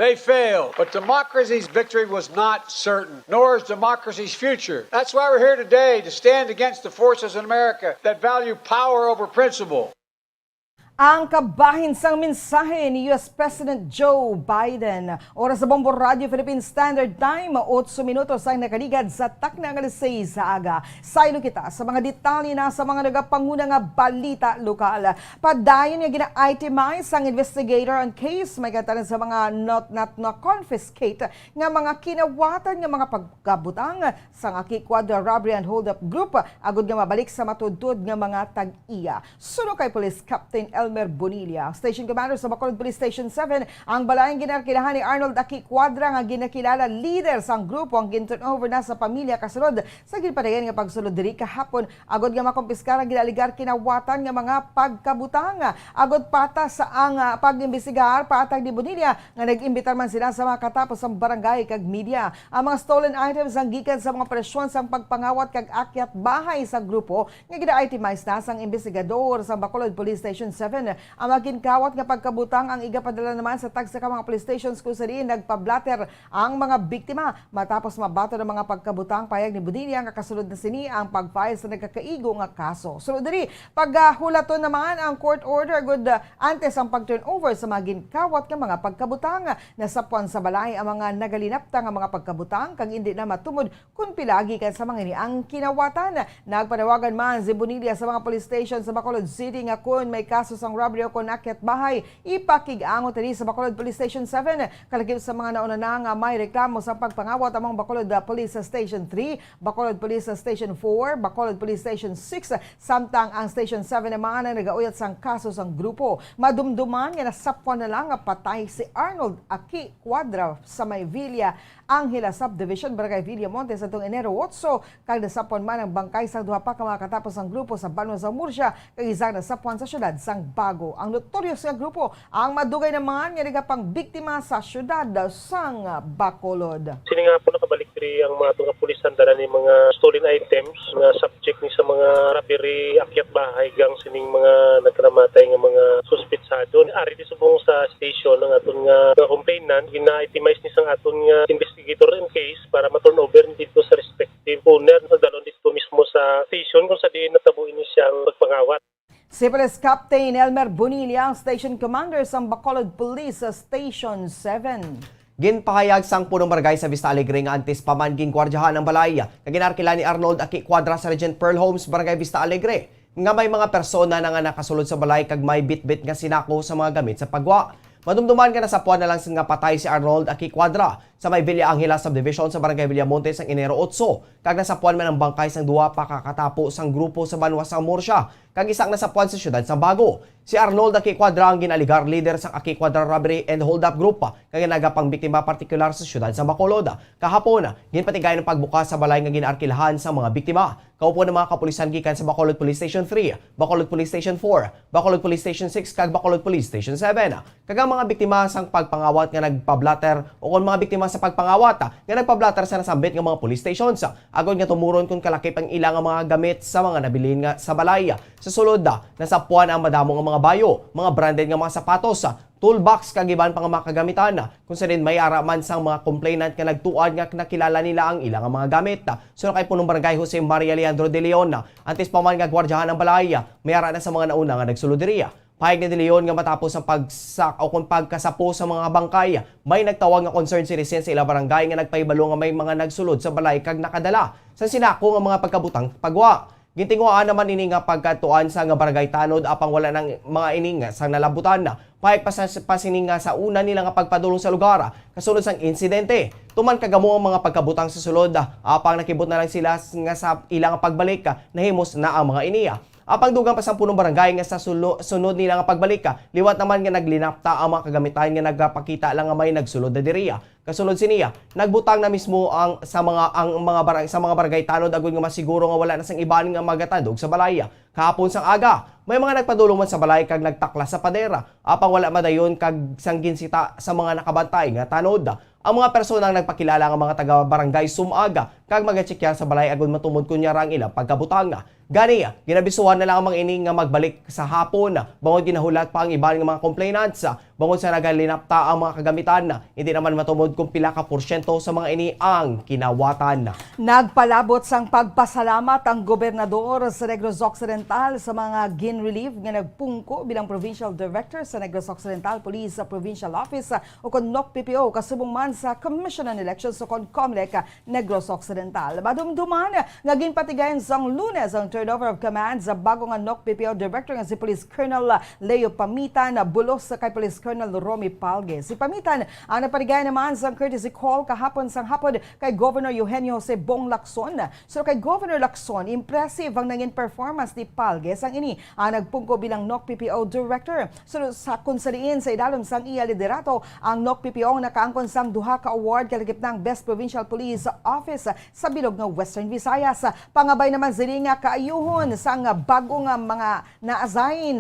But democracy's victory was not certain, nor is democracy's future. That's why we're here today, to stand against the forces in America that value power over principle. Ang kabahinsang mensahe ni US President Joe Biden. Oras sa Bombo Radio Philippine Standard Time, 8 minutos ang nakaligad sa takna ng 6 sa aga. Saylo kita sa mga detalye na sa mga nagapanguna nga balita lokal. Padayon nga gina-itemize ang investigator on case may katalan sa mga not na confiscate nga mga kinawatan nga mga pagkabutang sa nga Quadra Robbery and Hold Up Group agud nga mabalik sa matudtod nga mga tag-iya. Suno kay Police Captain Elmer Bonilla, Station Commander sa Bacolod Police Station 7, ang balayang ginarkilahan ni Arnold Aki Quadra nga ginakilala leader sang grupo ang gin-turnover na sa pamilya kasulod sa ginpadayon nga pagsulod diri kahapon agod nga makompiskar ang ginaligar kinawatan nga mga pagkabutang agod pata sa ang pag-imbestigar paatag ni Bonilla nga nag-imbitar man sila sa mga katapos ang barangay kag media. Ang mga stolen items ang gikan sa mga operasyon sang pagpangawat kag akyat bahay sa grupo nga gina-itemize na sang investigador sa Bacolod Police Station 7. Ang makinkawat nga pagkabutang ang igapadala naman sa tagsa ka mga police stations kung saan nagpablatter ang mga biktima matapos mabato ng mga pagkabutang payag ni Bonilla nga kasulod na sini ang pag-file sa nagkakaigo nga kaso. Sulod diri paghulaton naman ang court order good antes ang pag-turnover sa mga ginkawat nga mga pagkabutang nasapuan sa balay ang mga nagalinapta nga mga pagkabutang kag hindi na matumod kung pilagi kan sa mga ini ang kinawatan. Nagpanawagan man si Bonilla sa mga police station sa Bacolod City nga kung may kaso sang robbery o akyat bahay, ipakig-angot tani sa Bacolod Police Station 7. Kalagip sa mga nauna na nga may reklamo sa pagpangawat among Bacolod Police Station 3, Bacolod Police Station 4, Bacolod Police Station 6, samtang ang Station 7 naman ang nagauyat sang kaso sang grupo. Madumduman nga nasapuan na lang nga patay si Arnold Aki Quadra sa Mayvilla, Angela Subdivision, Barangay Villamonte sa itong Enero 8. Kag nasapuan man ang bangkay sa duha pa ka mga katapos ang grupo sa Banwa sa Murcia, kag isang nasapuan sa syudad sang Bago. Ang notorious nga grupo ang madugay naman nga nagapang biktima sa syudad sang Bacolod. Sini nga po nakabalik diri ang mga tunga pulis dala ni mga stolen items nga subject ni sa mga robbery, akyat bahay gang sining mga nagkaramatay nga mga suspitsado. Ari di subong sa station ang aton nga complainant gina-itemize ni sang aton nga investigator in case para ma-turn over dito sa respective owner na dalon dito mismo sa station kung sa diin natabuin ni siyang pagpangawat. Si Police Captain Elmer Bonilla, Station Commander sa Bacolod Police Station 7. Ginpahayag sang punong barangay sa Vista Alegre nga antes paman gingwardyahan ng balay. Kaginarkila ni Arnold Aki Quadra sa Regent Pearl Homes, Barangay Vista Alegre. Nga may mga persona na nga nakasulod sa balay kag may bit-bit nga sinako sa mga gamit sa pagwa. Madumduman ka na sa puwan na lang nga patay si Arnold Aki Quadra sa may Villa Angela Subdivision sa Barangay Villamonte sang Enero 8. Kag nasapuan man ang bangkay sang duwa pa kakatapo sang grupo sa Banwa sa Murcia. Kag isang nasapuan sa syudad sa Bago. Si Arnold Aki Quadra ang ginaligar leader sa Aki Quadra Robbery and Hold Up Group kag nagapang biktima partikular sa syudad sa Bacolod. Kahapon, ginpatigay ng pagbukas sa balay nga ginarkilahan sa mga biktima. Kaupo ng mga kapulisan gikan sa Bacolod Police Station 3, Bacolod Police Station 4, Bacolod Police Station 6 kag Bacolod Police Station 7. Kag ang mga biktima sang pagpangawat nga nagpablatter o kung mga biktima sa pagpangawat nga nagpablatter sa nasambit nga mga police stations. Agod nga tumuron kung kalakip ang ilang mga gamit sa mga nabilin nga sa balay. Sa sulod nasapuan ang madamo nga mga bayo, mga branded nga mga sapatos, toolbox kag iban pang mga kagamitan kung sa din may araman sang mga complainant nga nagtuad nga nakilala nila ang ilang mga gamit. So kay punong barangay Jose Maria Leandro de Leon, antes pa man nga gwardyahan ng balay, may ara na sa mga nauna nga nagsulod diriya. Pahig ni De Leon nga matapos ang pagsak o kung pagkasapo sa mga bangkay, may nagtawag nga concerned citizen sa ilang barangay nga nagpahibalo nga may mga nagsulod sa balay kag nakadala sa sinako nga mga pagkabutang pagwa. Gintinguan naman ini nga pagkatuan sa nga barangay Tanod apang wala ng mga ining sa nalabutan na. Pahig pasining nga sa una nila nga pagpadulong sa lugar kasunod sang insidente. Tuman kagamo ang mga pagkabutang sa sulod apang nakibot na lang sila nga sa ilang pagbalik nahimos na ang mga iniya. Apang dugang pa 10 barangay nga sa sunod nila nga pagbalik liwat naman nga naglinapta ang mga kagamitan nga nagpakita lang nga may nagsulod na diriya. Kasunod siniya, nagbutang na mismo sa mga barangay tanod agud nga masiguro nga wala na sang iban nga magatandog sa balaya. Kahapon sang aga, may mga nagpadulong man sa balay kag nagtakla sa padera. Apang wala madayon kag sangginsita sa mga nakabantay nga tanod. Ang mga personang nagpakilala nga mga taga-barangay sumaga kag magatsikya sa balay agud matumod kunyara ang ilang pagkabutang. Gani, ginabisuhan na lang ang mga ining nga magbalik sa hapon. Bangod ginahulat pa ang iban nga mga complainants. Bangod sa nagalinapta ang mga kagamitan, hindi naman matumod kung pila ka porsyento sa mga ini ang kinawatan. Nagpalabot sang pagpasalamat ang gobernador sa Negros Occidental sa mga gin-relief nga nagpungko bilang Provincial Director sa Negros Occidental Police Provincial Office o kon NOC-PPO kasubong man sa Commission on Elections o kon COMELEC Negros Occidental. Madumduman nga ginpatigayon sang Lunes ang turnover of command sa bago nga NOC-PPO Director nga si Police Colonel Leo Pamitan bulos sa kay Police Colonel Romy Palge. Si Pamitan ang napatigayon naman sang courtesy call kahapon sang hapon kay Governor Eugenio Jose Bong Lacson. So kay Governor Lacson, impressive ang nanging performance ni Palge sang ini ang nagpungko bilang NOC-PPO Director. So sa kunsaliin sa idalom sang iya liderato, ang NOC-PPO nakaangkon sang duha ka award kalagip ng Best Provincial Police Office sa bilog nga Western Visayas. Pangabay naman sila nga kaayuhon sang bago nga mga na-assign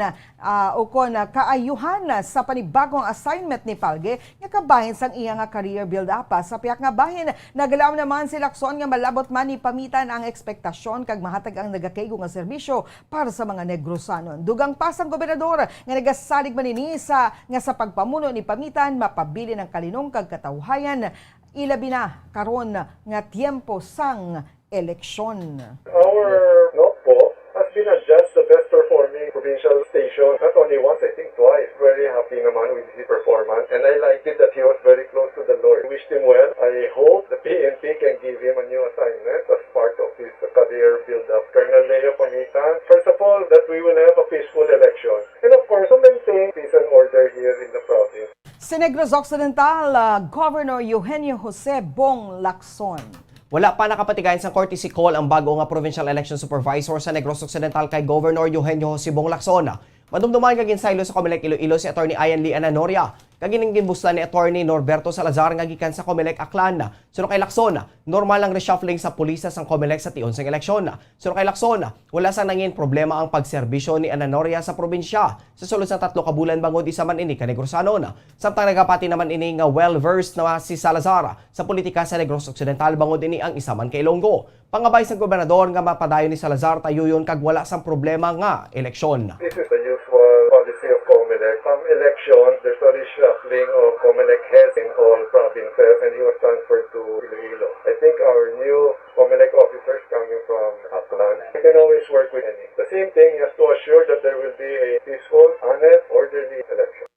o kon kaayuhan sa panibagong assignment ni Palge nga kabahin sang iya nga career build-up. Sa piyak nga bahin, nagalaw naman si Lacson nga malabot man ni Pamitan ang ekspektasyon kag mahatag ang nagakaygo nga serbisyo para sa mga Negrosanon. Dugang pasang gobernador nga nagasalig man ini sa pagpamuno ni Pamitan mapabili ng kalinong kag katawhayan ilabi na karon nga tiempo sang eleksyon. Our NOCPO has been adjudged the best performing provincial station, not only once, I think twice. Very happy naman with his performance, and I liked it that he was very close to the Lord. Wished him well. I hope the PNP can give him a new assignment as part of his career build-up. Colonel Leo Pamitan, first of all, that we will have a peaceful election, and of course, to maintain peace and order here in the province. Sa Negros Occidental, Governor Eugenio Jose Bong Lacson. Wala pa nakapatigayon sa courtesy call ang bago nga Provincial Election Supervisor sa Negros Occidental kay Governor Eugenio Jose Bong Lacson. Madumduman kag ginsaylo sa COMELEC Iloilo si Attorney Ian Lee Ananoria. Kagining ginbustan ni Attorney Norberto Salazar nga gikan sa COMELEC Aklan. Suno kay Lacson, normal lang reshuffling sa pulisas ang COMELEC sa tion sang eleksyon. Suno kay Lacson, wala sang nangin problema ang pagserbisyo ni Ananoria sa probinsya. Sa sulod sa 3 ka bulan bangod isa man ini ka Negrosanon. Samtang nagapati naman ini nga well-versed na si Salazar sa politika sa Negros Occidental bangod ini ang isa man kay Ilonggo. Pangabay sa gobernador nga mapadayon ni Salazar tayuyon kag wala sang problema nga eleksyon. This is the usual policy of COMELEC. From elections, there's a reshuffling of COMELEC heads in all provinces, and he was transferred to Iloilo. I think our new COMELEC officers coming from Aklan, we can always work with any. The same thing, he has to assure that there will be a peaceful, honest, orderly election.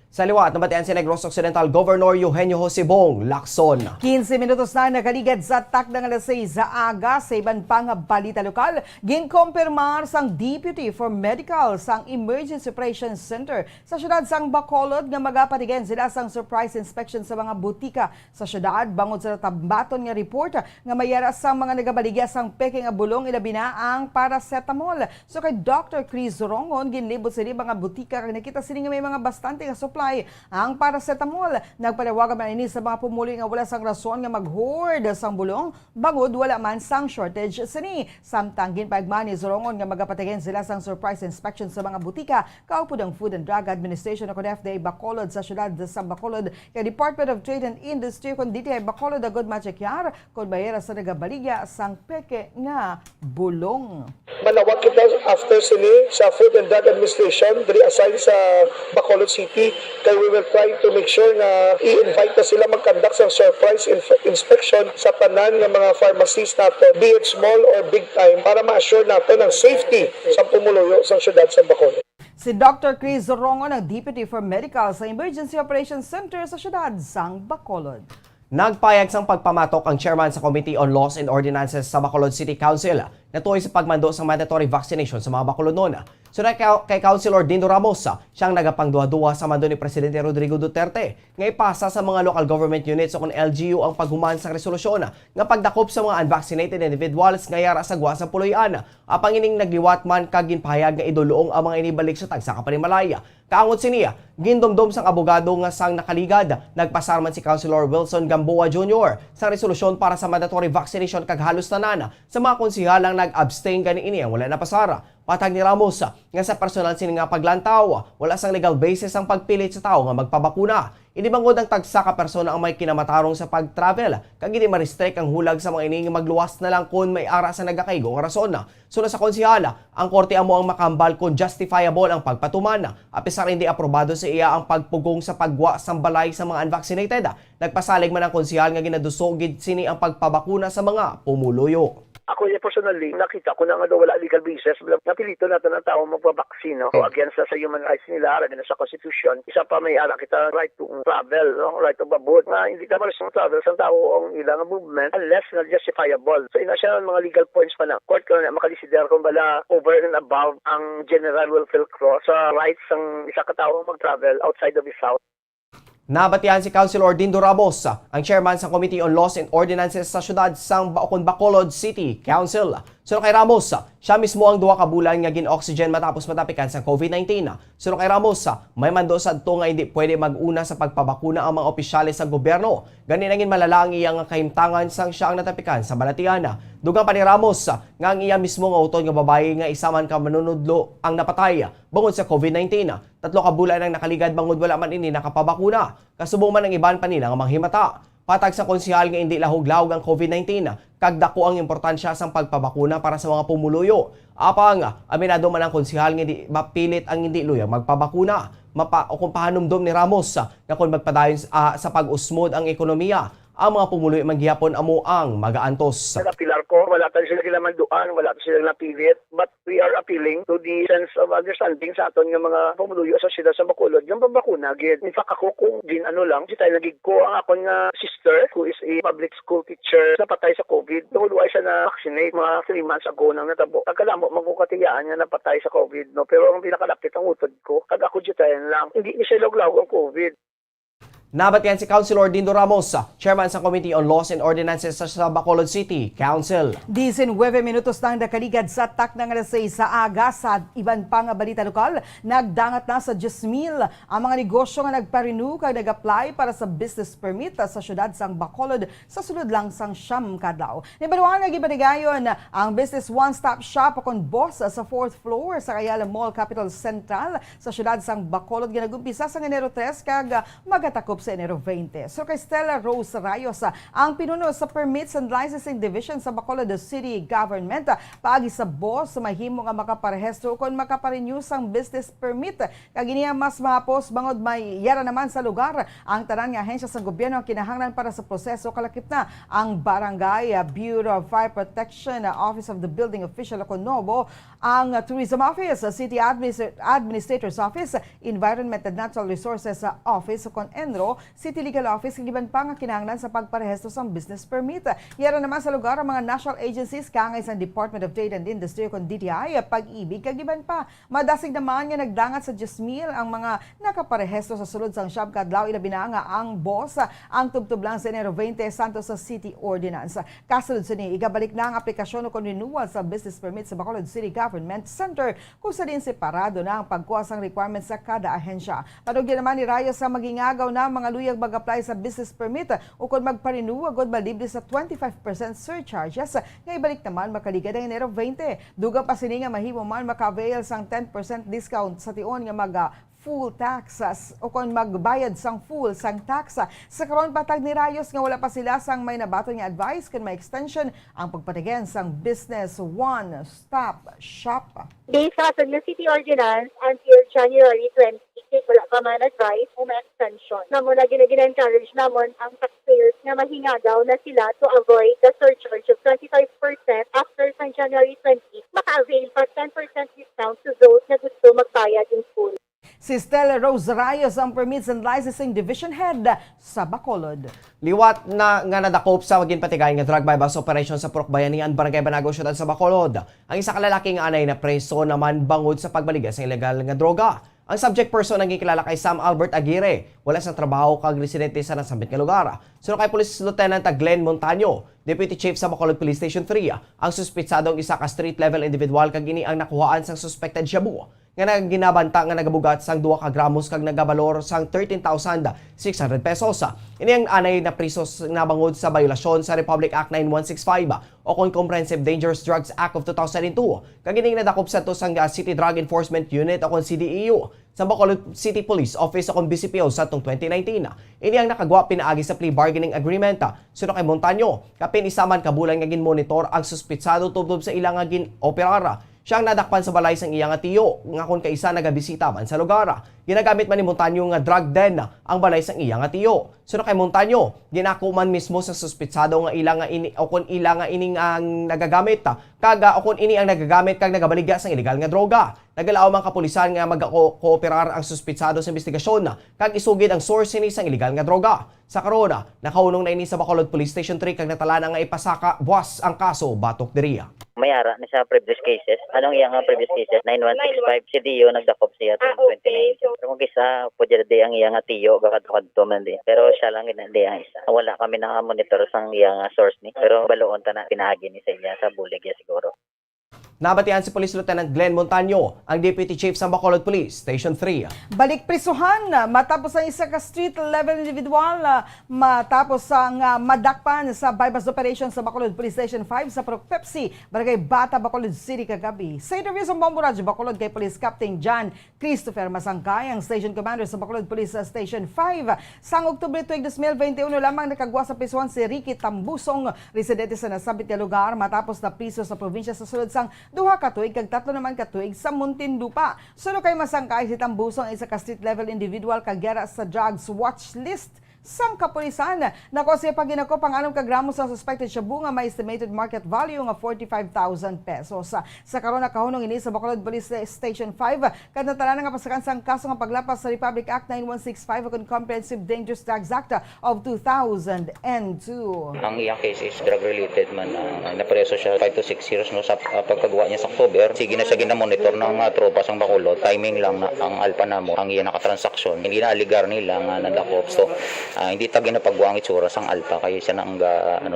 Sa liwat, nabatian si Negros Occidental Governor Eugenio Jose Bong Lacson. 15 minutos na nakaligad sa takdang alas 6 sa aga sa iban pang balita lokal. Ginkompirmar sang Deputy for Medical sang Emergency Operations Center sa syudad sang Bacolod nga magapatigan sila sang surprise inspection sa mga butika sa syudad bangod sa tambaton nga report nga mayara sang mga nagabaligya sang peke nga bulong ilabi na ang paracetamol. So kay Dr. Chris Rongon ginlibot sila mga butika kag nakita sila nga may mga bastante nga supply ang paracetamol. Nagpanawagan man ini sa mga pumuli nga wala sang rason nga mag-hoard sang bulong bangod wala man sang shortage sini. Samtang ginpaigman ni Zorongon nga magapatigan sila sang surprise inspection sa mga butika kaupod ang Food and Drug Administration o FDA Bacolod sa syudad sa Bacolod kay Department of Trade and Industry kun DTI Bacolod agud machekyar kun bayera sa nagabaligya sang peke nga bulong. Manawag kita after sini sa Food and Drug Administration, diri assign sa Bacolod City, kaya we will try to make sure na i-invite na sila mag-conduct sa surprise inspection sa tanan ng mga pharmacies natin, be it small or big time, para ma-assure natin ang safety sa pumuluyo sa syudad sa Bacolod. Si Dr. Chris Rongon ang Deputy for Medical sa Emergency Operations Center sa syudad sang Bacolod. Nagpayag sang pagpamatok ang chairman sa Committee on Laws and Ordinances sa Bacolod City Council natuloy sa pagmando sa mandatory vaccination sa mga Bacolodon. Sunod kay Councilor Dindo Ramos, siyang nagapangduwa-duwa sa mando ni Presidente Rodrigo Duterte nga ipasa sa mga local government units o LGU ang paghuman sa resolusyon nga pagdakop sa mga unvaccinated individuals nga yara sa gwa sa puloy-an. Apang ining nagliwat man kag ginpahayag nga iduluong ang mga inibalik sa tagsa ka Panimalaya. Kaangot siniya, gindomdom sang abogado nga sang nakaligad, nagpasarman si Councilor Wilson Gamboa Jr. sa resolusyon para sa mandatory vaccination kag halos tanan sa mga konsihalang nag-abstain gani ini ang wala na pasara. Patag ni Ramos nga sa personal sini nga paglantaw, wala sang legal basis ang pagpilit sa tao nga magpabakuna. Inibangod ang tagsa ka persona ang may kinamatarong sa pag-travel, kag hindi ma-restrict ang hulag sa mga ining magluwas na lang kung may ara sa nagakaigo nga rason. Suna sa konsihala, ang korte amo ang makambal kung justifiable ang pagpatuman. Apisar hindi aprobado sa iya ang pagpugong sa pagwa sang balay sa mga unvaccinated. Nagpasalig man ang konsihal nga ginadusogid sini ang pagpabakuna sa mga pumuluyo. Ako yung personally, nakita ko na nga daw wala legal basis. Napilito natin ang tao magpabaksino. So, against sa human rights nila, against sa constitution. Isa pa may ara kita right to travel, no? Right to babot. Na hindi ka malas ng travel sa tao ang ilang movement unless na justifiable. So, ina siya mga legal points pa na. Court ko na makalisidera kung bala over and above ang general welfare clause sa rights ng isa ka tao mag-travel outside of his house. Nabatihan si Councilor Dindo Ramos, ang chairman sa Committee on Laws and Ordinances sa siyudad sang Bacolod City Council. Sunod kay Ramos, siya mismo ang duwa ka bulan nga gin-oxygen matapos matapikan sa COVID-19. Sunod kay Ramos, may mando sa adto nga hindi pwede mag-una sa pagpabakuna ang mga opisyales sa gobyerno. Ganin nangin malala ang iyang kahimtangan sang siya ang natapikan sa Balatiana. Dugang pa ni Ramos nga ang iya mismo nga utod nga babae nga isa man ka manunudlo ang napatay bangod sa COVID-19. 3 ka bulan ang nakaligad bangod wala man ini nakapabakuna. Kasubong man ang iban pa nila nga manghimata. Patag sa konsihal nga hindi lahog-lahog ang COVID-19, kag dako ang importansya sang pagpabakuna para sa mga pumuluyo. Apang aminado man ang konsihal nga hindi mapilit ang hindi luyang magpabakuna. O kung pahanumdom ni Ramos nga kung magpadayon sa pag-usmod ang ekonomiya, ang mga pumuloy manggihapon amo ang mag-aantos. Napilar ko, wala tayo sila kilamanduan, wala tayo sila napilit, but we are appealing to the sense of understanding sa aton ng mga pumuluyo sa sila sa Bacolod. Yung pambakuna, again, in fact ako kung din lang, di tayo nagig ko ang akong sister who is a public school teacher na patay sa COVID. Tuhuluay siya na vaccinate mga 3 months ago nang natabo. Kagkalamo, magkukatiyaan niya na patay sa COVID. No? Pero ang pinakalapit ang utod ko, kag ako di tayo lang, hindi siya laglaw ang COVID. Nabatihan si Councilor Dindo Ramos, chairman sa Committee on Laws and Ordinances sa Bacolod City Council. 19 minutos lang nakaligad sa taknang alas 6 sa aga sa iban pang balita lokal. Nagdangat na sa Jasmil ang mga negosyo nga nagpa-renew kag nag-apply para sa business permit sa syudad sang Bacolod sa sulod lang sang Siyam kadlaw. Nibaluan nga gibanigayon ang business one-stop shop kon boss sa 4th floor sa Ayala Mall Capital Central sa syudad sang Bacolod ginagumpisa sa Enero 3 kag magatakop sa Enero 20. So kay Stella Rose Rayos, ang pinuno sa Permits and Licensing Division sa Bacolod City Government, paagi sa boss mahimo nga makaparehistro kon makaparenew sang business permit. Kaginiya mas mahapos bangod may yara naman sa lugar ang tanan nga ahensya sa gobyerno ang kinahanglan para sa proseso kalakip na ang Barangay Bureau of Fire Protection, Office of the Building Official Konobo, ang Tourism Office, City Administrator's Office, Environment and Natural Resources Office kon Enro, City Legal Office, giban pa nga kinahanglan sa pagparehistro sa business permit. Yara naman sa lugar ang mga national agencies kangay sa Department of Trade and Industry kon DTI, Pag-ibig, kagiban pa. Madasig naman nga nagdangat sa Jasmil ang mga nakaparehistro sa sulod sang Siyam kadlaw ilabi na nga ang boss ang tubtub lang sa Enero 20 Santos sa City Ordinance. Kasulod sa ni igabalik na ang aplikasyon kon renewal sa business permit sa Bacolod City Government Center kung sa din separado na ang pagkuha sang requirements sa kada ahensya. Padugyan naman ni Rayos sa magingagaw na mga luyag mag-apply sa business permit o kung magpa-renew agad malibre sa 25% surcharges nga ibalik naman makaligad ang Enero 20. Dugang pa sini nga mahimo man maka-avail sang 10% discount sa tion nga full taxes o kung magbayad sang full sang taxa. Sa karon patag ni Rayos nga wala pa sila sang may nabato nga advice kung may extension ang pagpatigen sang business one-stop shop. Based sa the City Ordinance until January 20, wala pa man advice o may extension. Namo na gina-encourage namon ang taxpayers na mahinga daw na sila to avoid the surcharge of 25% after sang January 20, maka-avail pa 10% discount to those na gusto magbayad in full. Si Stella Rose Rayos ang Permits and Licensing Division Head sa Bacolod. Liwat na nga nadakop sa maging patigayan nga drug bypass operation sa Purok Bayanihan, Barangay Banago, Syudad sa Bacolod. Ang isa ka lalaking anay na preso naman bangod sa pagbaligas ng ilegal nga droga. Ang subject person ang gikilala kay Sam Albert Aguirre. Wala sang trabaho kag residente sa nasambit nga lugar. Sunod kay Police Lieutenant Glenn Montaño, Deputy Chief sa Bacolod Police Station 3. Ang suspitsadong isa ka street level individual kag ini ang nakuhaan sang suspected shabu nga ginabanta nga nagabugat sang 2 ka gramos kag nagabalor sang 13,600 pesos. Ini ang anay na prisos na bangod sa bayulasyon sa Republic Act 9165 o Comprehensive Dangerous Drugs Act of 2002. Kag ining nadakop sa to sang City Drug Enforcement Unit o CDEU sa Bacolod City Police Office o BCPO sa 2019. Ini ang nakagwa pinaagi sa plea bargaining agreement. Suno kay Montaño, kapin isaman kabulan nga gin-monitor ang suspitsado tubtob sa ilang nga gin-operara. Siyang nadakpan sa balay sang iyang tiyo, nga kun kaisa nagabisita man sa lugar. Ginagamit man ni Montaño nga drug den ang balay sang iyang tiyo. Suno kay Montaño, ginako man mismo sa suspitsado nga ilang nga ini o kun ilang nga ining ang nagagamit kaga o kun ini ang nagagamit kag nagabaligya sang ilegal nga droga. Nagalaaw man kapulisan nga magkooperar ang suspitsado sa investigasyon kag isugid ang source ni sang ilegal nga droga. Sa karona, nakahunong na ini sa Bacolod Police Station 3 kag natala nga ipasaka buwas ang kaso batok diriya. Mayara na sa previous cases. Anong iyang previous cases? 9165 CDO nagdakop siya 2019. Pero kung kisa po dyan ang iyang tiyo kakadukadto man di. Pero siya lang ginandi ang isa. Wala kami nakamonitor sang iyang source ni. Pero baloon ta na pinahagi ni sa iya sa bulig ya siguro. Nabatian si Police Lieutenant Glenn Montaño, ang Deputy Chief sa Bacolod Police Station 3. Balik prisuhan matapos ang isa ka street level individual matapos ang madakpan sa bypass operation sa Bacolod Police Station 5 sa Purok Pepsi, Barangay Bata, Bacolod City kagabi. Sa interview sa Bombo Radio Bacolod kay Police Captain John Christopher Masangkay, ang Station Commander sa Bacolod Police Station 5, sang Oktubre 2021 lamang nakagwa sa prisuhan si Ricky Tambusong, residente sa nasabit nga lugar matapos na priso sa probinsya sa sulod sang 2 ka tuig kag 3 naman ka tuig sa Muntinlupa. Suno kay Masangkay si Tambusong isa ka street level individual kagera sa drugs watch list sang kapulisan. Nako siya paginako pang 6 ka gramos sa suspected shabu nga may estimated market value nga 45,000 pesos. Sa karon nakahunong ini sa Bacolod Police Station 5 kad natala nga pasakan sang kaso nga paglapas sa Republic Act 9165 ug Comprehensive Dangerous Drugs Act of 2002. Ang iyang case is drug related man. Napreso siya 5 to 6 years no sa pagkagawa niya sa October. Sige na siya gina-monitor ng tropa sang Bacolod. Timing lang na ang alpa namo ang iya nakatransaksyon. Hindi na aligar nila nga nadakop. So hindi tagi na pagbuang itsura sang alpa kaya siya nang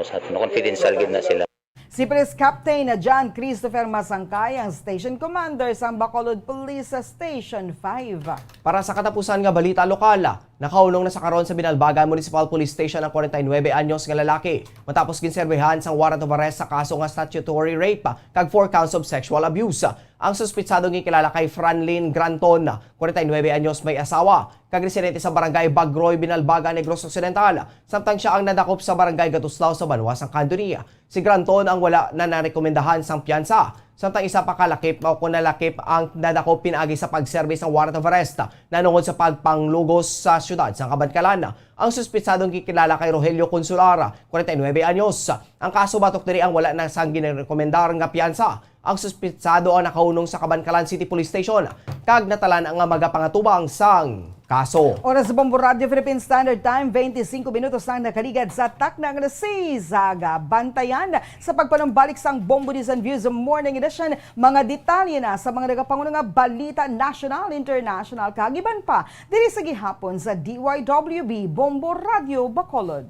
sa confidential gid na sila. Si Police Captain John Christopher Masangkay, ang Station Commander sa Bacolod Police Station 5. Para sa katapusan nga balita lokal, nakahulong na sa karon sa Binalbagan Municipal Police Station ang 49 anyos nga lalaki matapos ginserbehan sang warrant of arrest sa kaso nga statutory rape kag 4 counts of sexual abuse. Ang suspitsado gikilala kay Franlin Granton, 49 anyos, may asawa, kag residente sa Barangay Bagroy, Binalbagan, Negros Occidental, samtang siya ang nadakop sa Barangay Gatuslao sa Banwa, sang Candonia. Si Granton ang wala na narekomendahan sang piyansa. Samtang isa pa kalakip o kunalakip ang nadakop pinaagi sa pag-service ng warrant of arrest nanungod sa pagpanglugos sa syudad sa Kabadkalan. Ang suspitsadong kikilala kay Rogelio Consulara, 49 anyos. Ang kaso batok diri ang wala na sang ginerekomendar nga piyansa. Ang suspitsado ang nakahunong sa Kabadkalan City Police Station kag natalan ang magapangatubang sang kaso. Oras sa Bombo Radio Philippine Standard Time, 25 minutos lang nakaligad sa takna ng 6 aga. Bantayan sa pagpanumbalik sang Bombo News and Views Morning Edition. Mga detalye na sa mga nagapangunang balita national, international, kagiban pa diri sa gihapon sa DYWB Bombo Radio Bacolod.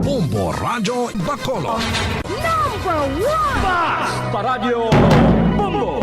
Bombo Radio Bacolod. Number 1! Basta Radio Bombo!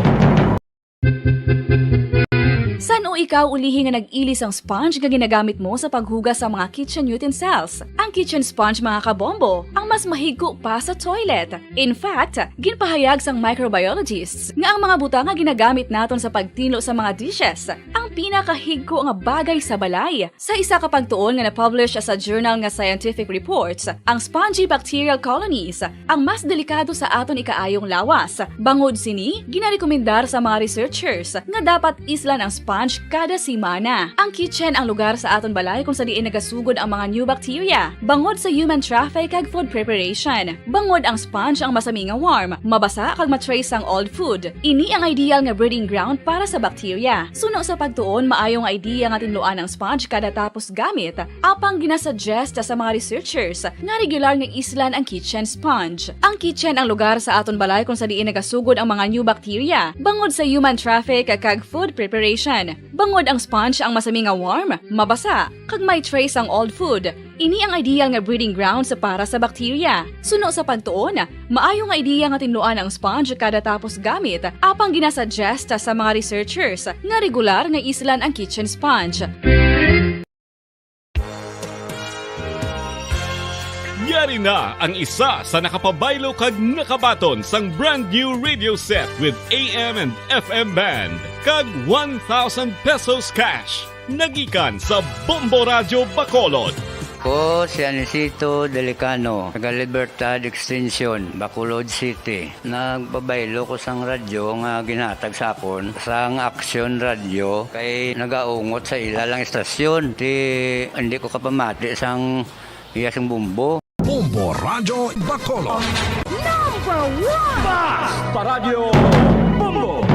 San o ikaw ulihi nga nag-ilis ang sponge nga ginagamit mo sa paghugas sa mga kitchen utensils? Ang kitchen sponge mga kabombo, ang mas mahigko pa sa toilet. In fact, ginpahayag sang microbiologists nga ang mga butang nga ginagamit naton sa pagtinlo sa mga dishes ang pinakahigko nga bagay sa balay. Sa isa ka pagtuon nga na-publish sa journal nga Scientific Reports, ang spongy bacterial colonies ang mas delikado sa aton ikaayong lawas. Bangod sini, ginarekomendar sa mga researchers nga dapat islan ang sponge kada simana. Ang kitchen ang lugar sa aton balay kung sa diin nagasugod ang mga new bacteria. Bangod sa human traffic kag food preparation. Bangod ang sponge ang masami nga warm, mabasa kag matrace ang old food. Ini ang ideal nga breeding ground para sa bacteria. Suno sa pagtuon pantuon maayong idea nga tinluan ang sponge kada tapos gamit, apang ginasuggest sa mga researchers nga regular nga islan ang kitchen sponge. Ang kitchen ang lugar sa aton balay kung sa diin nagasugod ang mga new bacteria, bangod sa human traffic kag food preparation. Bangod ang sponge ang masami nga warm, mabasa, kag may trace ang old food. Ini ang ideal nga breeding ground sa para sa bakterya. Suno sa pantuon, maayo nga ideya nga tinluan ang sponge kada tapos gamit, apang ginasuggest sa mga researchers nga regular nga islan ang kitchen sponge. Yari na ang isa sa nakapabaylo kag nakabaton sang brand new radio set with AM and FM band kag 1,000 pesos cash. Nagikan sa Bombo Radio Bacolod. Ko si Anisito Delicano, taga Libertad Extension, Bacolod City. Nagbabaylo ko sang radyo nga ginatag sapon sang Action Radio kay nagaungot sa ilalang estasyon. Hindi ko kapamati sang iyasang bumbo. Bombo Radio Bacolod. Number 1! Basta Radio Bombo!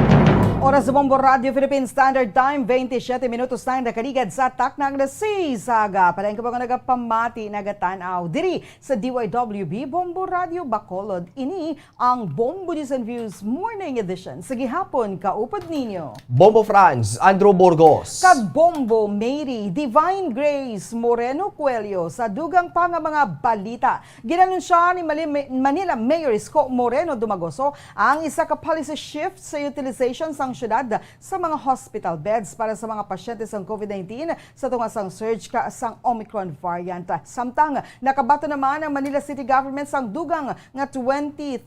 Oras sa Bombo Radio Philippine Standard Time, 27 minutos na nakaligad sa taknang na Saga. Palain ka ba nagapamati nagatanaw diri sa DYWB Bombo Radio Bacolod. Ini ang Bombo News and Views Morning Edition. Sa gihapon, kaupad ninyo. Bombo Franz, Andrew Burgos. Kag Bombo Mary, Divine Grace Moreno Cuello sa dugang pa nga mga balita. Ginanunsya ni Manila Mayor Isko Moreno Dumagoso ang isa ka policy shift sa utilization sang syudad sa mga hospital beds para sa mga pasyente sang COVID-19 sa tungasang surge ka sang Omicron variant. Samtang nakabato naman ang Manila City Government sang dugang nga 20,000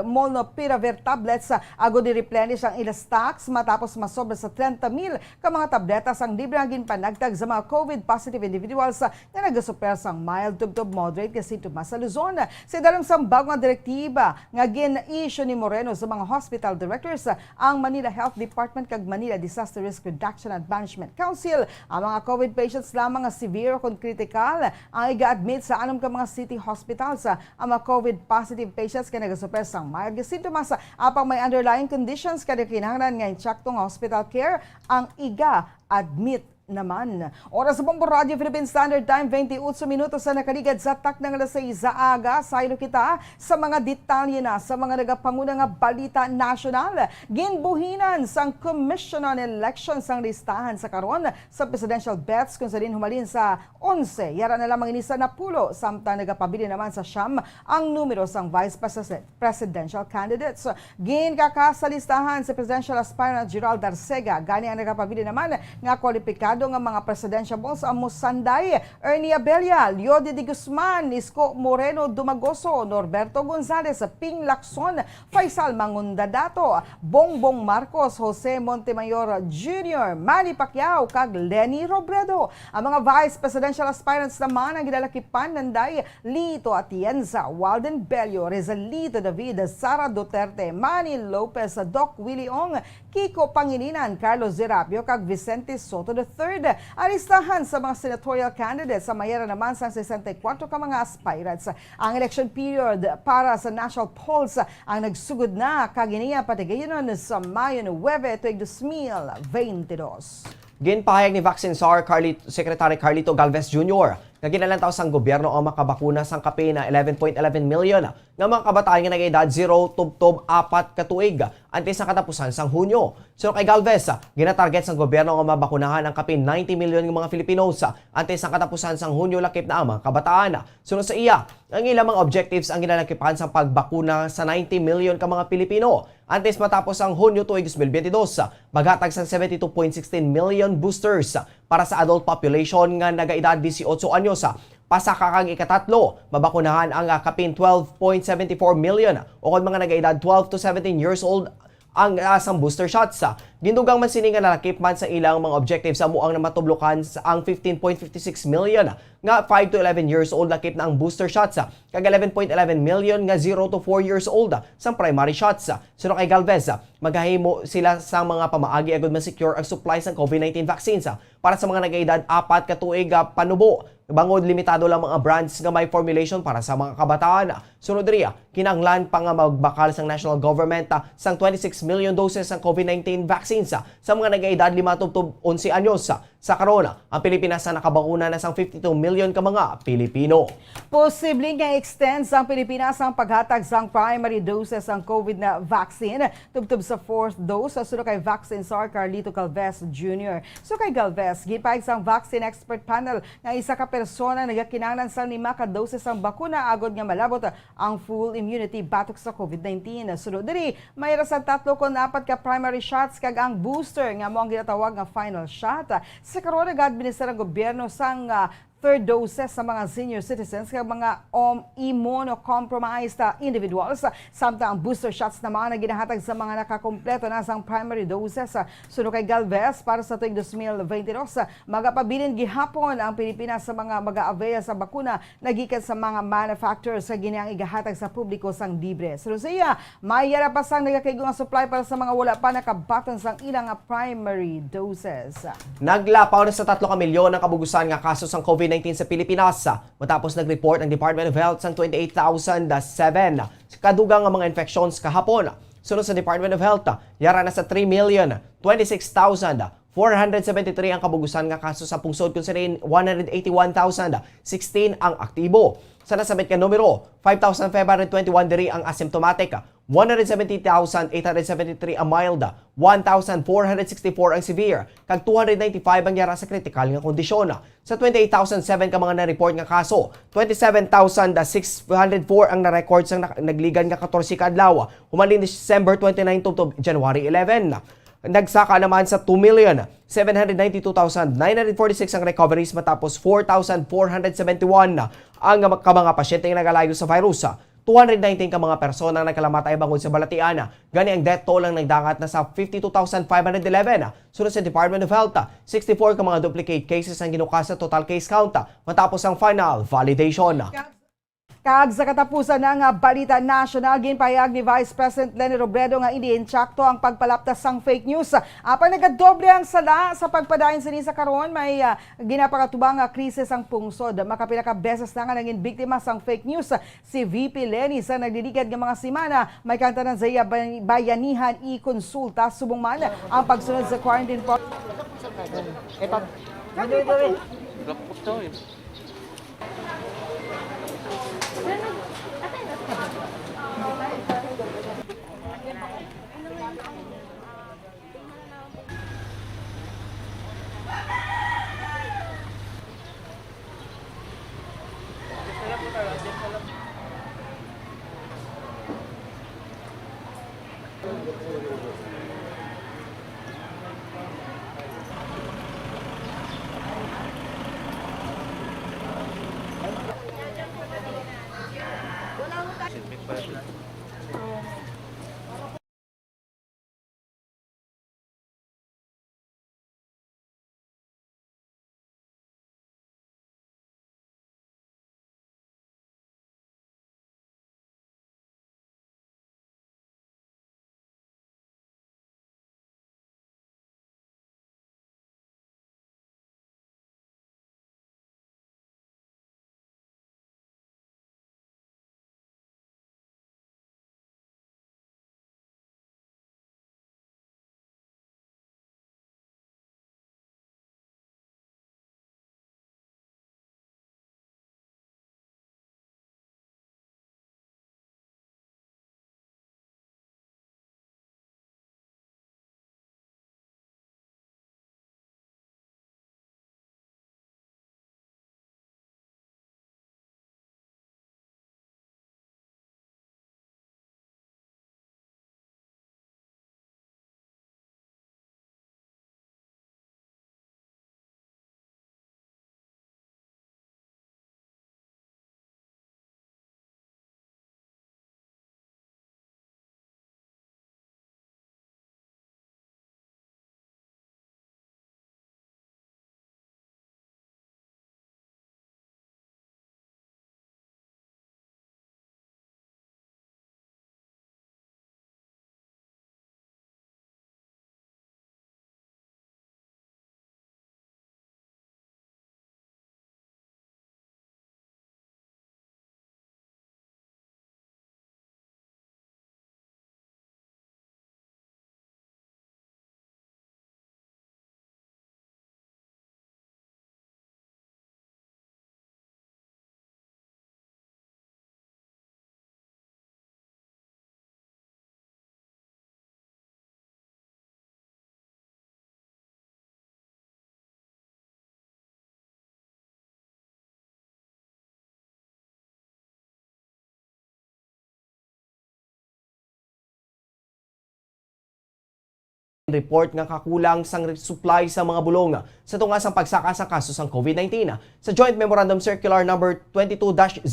molnupiravir tablets agod i-replenish ang ila stocks matapos masobra sa 30,000 ka mga tableta sang libre ang ginpanagtag sa mga COVID-positive individuals na nagasuper sang mild to moderate ka sintomas sa Luzon. Sa dalang sang bagong direktiba nga gin-issue ni Moreno sa mga hospital directors ang Manila Health Department kag Manila Disaster Risk Reduction and Management Council. Ang mga COVID patients lamang nga severe o critical ang iga-admit sa anong ka mga city hospitals. Ang mga COVID positive patients kay nagasuper sang mild nga sintomas apang may underlying conditions kada kinahanglan nga insaktong hospital care ang iga-admit naman. Oras sa Bombo Radio Philippine Standard Time, 28 minutos sa nakaligad sa taknang alas 6 sa aga. Saylo kita sa mga detalye na sa mga nagapanguna nga balita nasyonal. Ginbuhinan sang Commission on Elections ang listahan sa karon sa presidential bets kung sa din humalin sa 11. Yara na lamang inisa na pulo. Samtang nagapabili naman sa siyam ang numero sang vice presidential candidates. Ginkaka sa listahan sa presidential aspirant Gerald Arcega. Gani ang nagapabili naman nga kwalipikado nga mga presidentiables ang Musanday, Ernie Abella, Leody de Guzman, Isko Moreno Dumagoso, Norberto Gonzales, Ping Lacson, Faisal Mangundadato, Bongbong Marcos, Jose Montemayor Jr., Manny Pacquiao, kag Lenny Robredo. Ang mga vice presidential aspirants naman ang gidalakipan nanday Lito Atienza, Walden Bello, Rizalito David, Sara Duterte, Manny Lopez, Doc Willie Ong, Kiko Pangilinan, Carlos Zerapio, kag Vicente Soto III. Alistahan sa mga senatorial candidates sa mayara naman sa 64 ka mga aspirants. Ang election period para sa national polls ang nagsugod na kaginiya patigayon sa Mayo 9 tuig 2022. Ginpahayag ni Vaccine SAR Secretary Carlito Galvez Jr. nga ginalantaw sang gobyerno ang makabakuna sang kape na 11.11 million nga mga kabataan nga nag-edad 0 tubtob 4 katuig antes sa katapusan sang Hunyo. So kay Galvez, ginatarget sang gobyerno nga mabakunahan ang kape 90 million ng mga Filipinos antes sa katapusan sang Hunyo lakip na ang mga kabataan. Sunod sa iya, ang ilang mga objectives ang ginalakipan sa pagbakuna sa 90 million ka mga Pilipino antes matapos ang Hunyo tuig 2022. Maghatag sang 72.16 million boosters para sa adult population nga nagaedad 18 anyos. Pasakakang ikatatlo, mabakunahan ang kapin 12.74 million o kung mga nagaedad 12 to 17 years old ang asang booster shots. Gindugang man sining nga nalakip man sa ilang mga objectives sa muang na matublukan sa ang 15.56 million nga 5 to 11 years old lakip na ang booster shots. Kag 11.11 million nga 0 to 4 years old sa primary shots. Suno kay Galvez, maghahimo sila sa mga pamaagi agud ma-secure ang supplies ng COVID-19 vaccines para sa mga nagaedad 4 ka tuig panubo. Bangod limitado lang mga brands nga may formulation para sa mga kabataan. Sunod riya, kinahanglan pa nga magbakal sang national government sang 26 million doses ng COVID-19 vaccines sa mga nag-edad 5 tub 11 anyos. Sa karona, ang Pilipinas na nakabakuna na sang 52 million ka mga Pilipino. Posibleng nga extend sa Pilipinas ang paghatag sang primary doses ng COVID na vaccine tubtub sa 4th dose sa sunod kay Vaccine Czar Carlito Galvez Jr. So kay Galvez, gipahig sang vaccine expert panel nga isa ka persona nagakinahanglan sang 5 ka doses ang bakuna agod nga malabot ang full immunity batok sa COVID-19. Sunod diri, mayroon sa 3 kon 4 ka primary shots kag ang booster nga mo ang ginatawag nga final shot. Sa karon nag-administrar ang gobyerno sang 3rd doses sa mga senior citizens kag mga immunocompromised individuals. Samtang ang booster shots naman na ginahatag sa mga nakakompleto na sang primary doses. Sunod kay Galvez, para sa tuig 2022, magapabilin gihapon ang Pilipinas sa mga mag-a-avail sa bakuna nagikan sa mga manufacturers sa giniang igahatag sa publiko sang libre. Sunod sa iya, mayara pa sang nagakaigong supply para sa mga wala pa nakabaton sang ilang primary doses. Naglapaw na sa 3 milyon ang kabugusan nga kaso sang COVID-19 sa Pilipinas matapos nag-report ang Department of Health sang 28,007 kadugang nga mga infections kahapon. Sunod sa Department of Health, yara na sa 3,026,473 ang kabugusan nga kaso sa pungsod kung saan 181,016 ang aktibo. Sa nasabit ka numero, 5,521 diri ang asymptomatic, 170,873 ang mild, 1,464 ang severe, kag 295 ang yara sa critical nga kondisyon. Sa 28,007 ka mga na-report nga kaso, 27,604 ang na-record sang nagligan nga 14 ka adlaw, humalin December 29 to January 11. Nagsaka naman sa 2,792,946 ang recoveries matapos 4,471 ang mga pasyente nga nagalayo sa virus. 219 ka mga persona ang nagkalamatay bangod sa balatian. Gani ang death toll ang nagdangat na sa 52,511. Sunod sa Department of Health, 64 ka mga duplicate cases ang ginukas sa total case count matapos ang final validation. Kag sa katapusan ng balita national, ginpahayag ni Vice President Leni Robredo nga hindi insakto ang pagpalaptas sang fake news. Apang nagadoble ang sala sa pagpadayon sa nisa karon, may ginapakatubang krisis ang pungsod. Makapila ka beses na nga naging biktima sang fake news si VP Leni sa nagliligad ng mga simana. May kanta ng Zaya Bayanihan i-konsulta subong man ang pagsunod sa quarantine report nga kakulang sang supply sa mga bulong sa tunga sang pagsaka sa kaso sang COVID-19. Sa Joint Memorandum Circular number 22-01,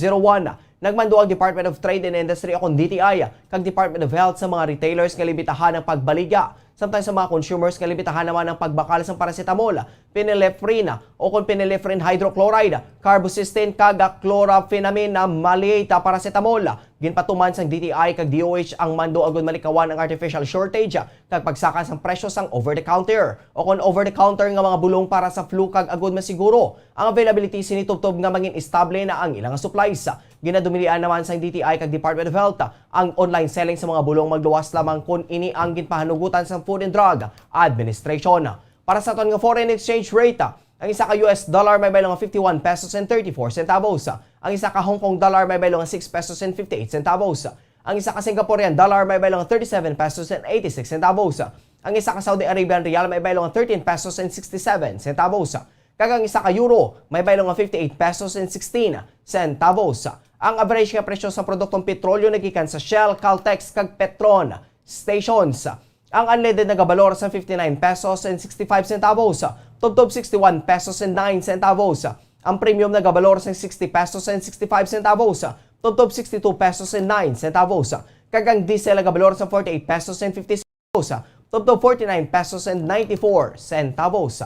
nagmando ang Department of Trade and Industry o DTI kag Department of Health sa mga retailers nga limitahan ang pagbaligya. Samtang sa mga consumers nga limitahan naman ang pagbakal sa paracetamol, phenylephrine o kung phenylephrine hydrochloride, carbocysteine kag chlorpheniramine na maleate paracetamol. Ginpatuman sang DTI kag DOH ang mando agud malikawan ang artificial shortage kag pagsaka sang presyo sang over the counter o kung over the counter nga mga bulong para sa flu kag agud masiguro ang availability sinitubtob nga mangin estable na ang ilang supplies. Ginadumilian naman sang DTI kag Department of Health ang online selling sa mga bulong magluwas lamang kung ini ang ginpahanugutan sang Food and Drug Administration. Para sa aton nga foreign exchange rate, ang isa ka US dollar may baylo nga 51 pesos and 34 centavos. Ang isa ka Hong Kong dollar may baylo nga 6 pesos and 58 centavos. Ang isa ka Singaporean dollar may baylo nga 37 pesos and 86 centavos. Ang isa ka Saudi Arabian rial may baylo nga 13 pesos and 67 centavos. Kag ang isa ka euro may baylo nga 58 pesos and 16 centavos. Ang average nga presyo sa produktong petrolyo nagikan sa Shell, Caltex kag Petron stations. Ang unleaded na gabalor sa 59 pesos and 65 centavos, tubtob 61 pesos and 9 centavos. Ang premium na gabalor sa 60 pesos and 65 centavos, tubtob 62 pesos and 9 centavos. Kag ang diesel na gabalor sa 48 pesos and 50 centavos, tubtob 49 pesos and 94 centavos.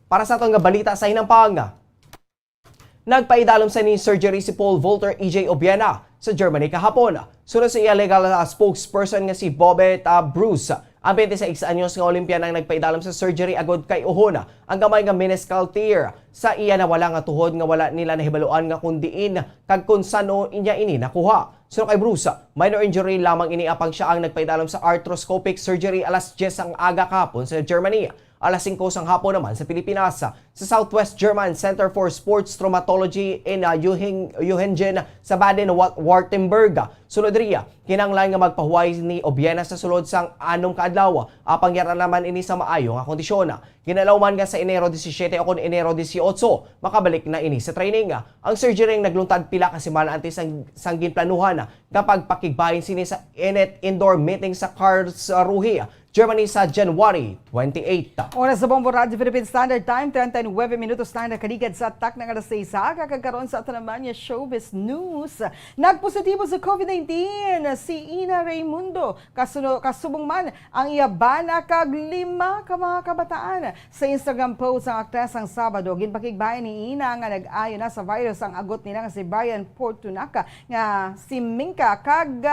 Para sa atong nga balita sa Hinampang, nagpaidalom sa ni surgery si Paul Volter EJ Obiena sa Germany kahapon. Sunod sa iya legal spokesperson nga si Bobet Bruce, ang 26 anyos nga Olympian ang nagpaidalom sa surgery agod kay Uhona ang gamay nga meniscal tear sa iya na wala nga tuhod nga wala nila nahibaluan nga kundiin kag kung sano inya ini nakuha. Sunod kay Bruce, minor injury lamang ini apang siya ang nagpaidalom sa arthroscopic surgery alas 10 ang aga kahapon sa Germany. Alas 5 sang hapon naman sa Pilipinas. Sa Southwest German Center for Sports Traumatology in Juhingen sa Baden-Württemberg. Sunod riya, kinanglan nga magpahuway ni Obiena sa sulod sang 6 kaadlaw. Apang yara naman ini sa maayo nga kondisyon. Ginalawman nga sa Enero 17 o kon Enero 18, makabalik na ini sa training. Ang surgery ang nagluntad pila ka semana antes sang ginplanuhan kapag pakigbahin sini sa Enet Indoor Meeting sa Karlsruhe, Germany sa January 28. Oras sa Bombo Radio Philippine Standard Time, 39 minutos na nakaligad sa atak ng alas 6. Kakagkaroon sa ito naman yung showbiz news. Nagpositibo sa COVID-19 si Ina Raimundo. Kasubong man ang iyabana kag 5 ka mga kabataan. Sa Instagram post ang aktres ang Sabado, ginpakigbayan ni Ina nga nag-ayo na sa virus ang agot nila nga si Brian Portunaca nga si Minka kag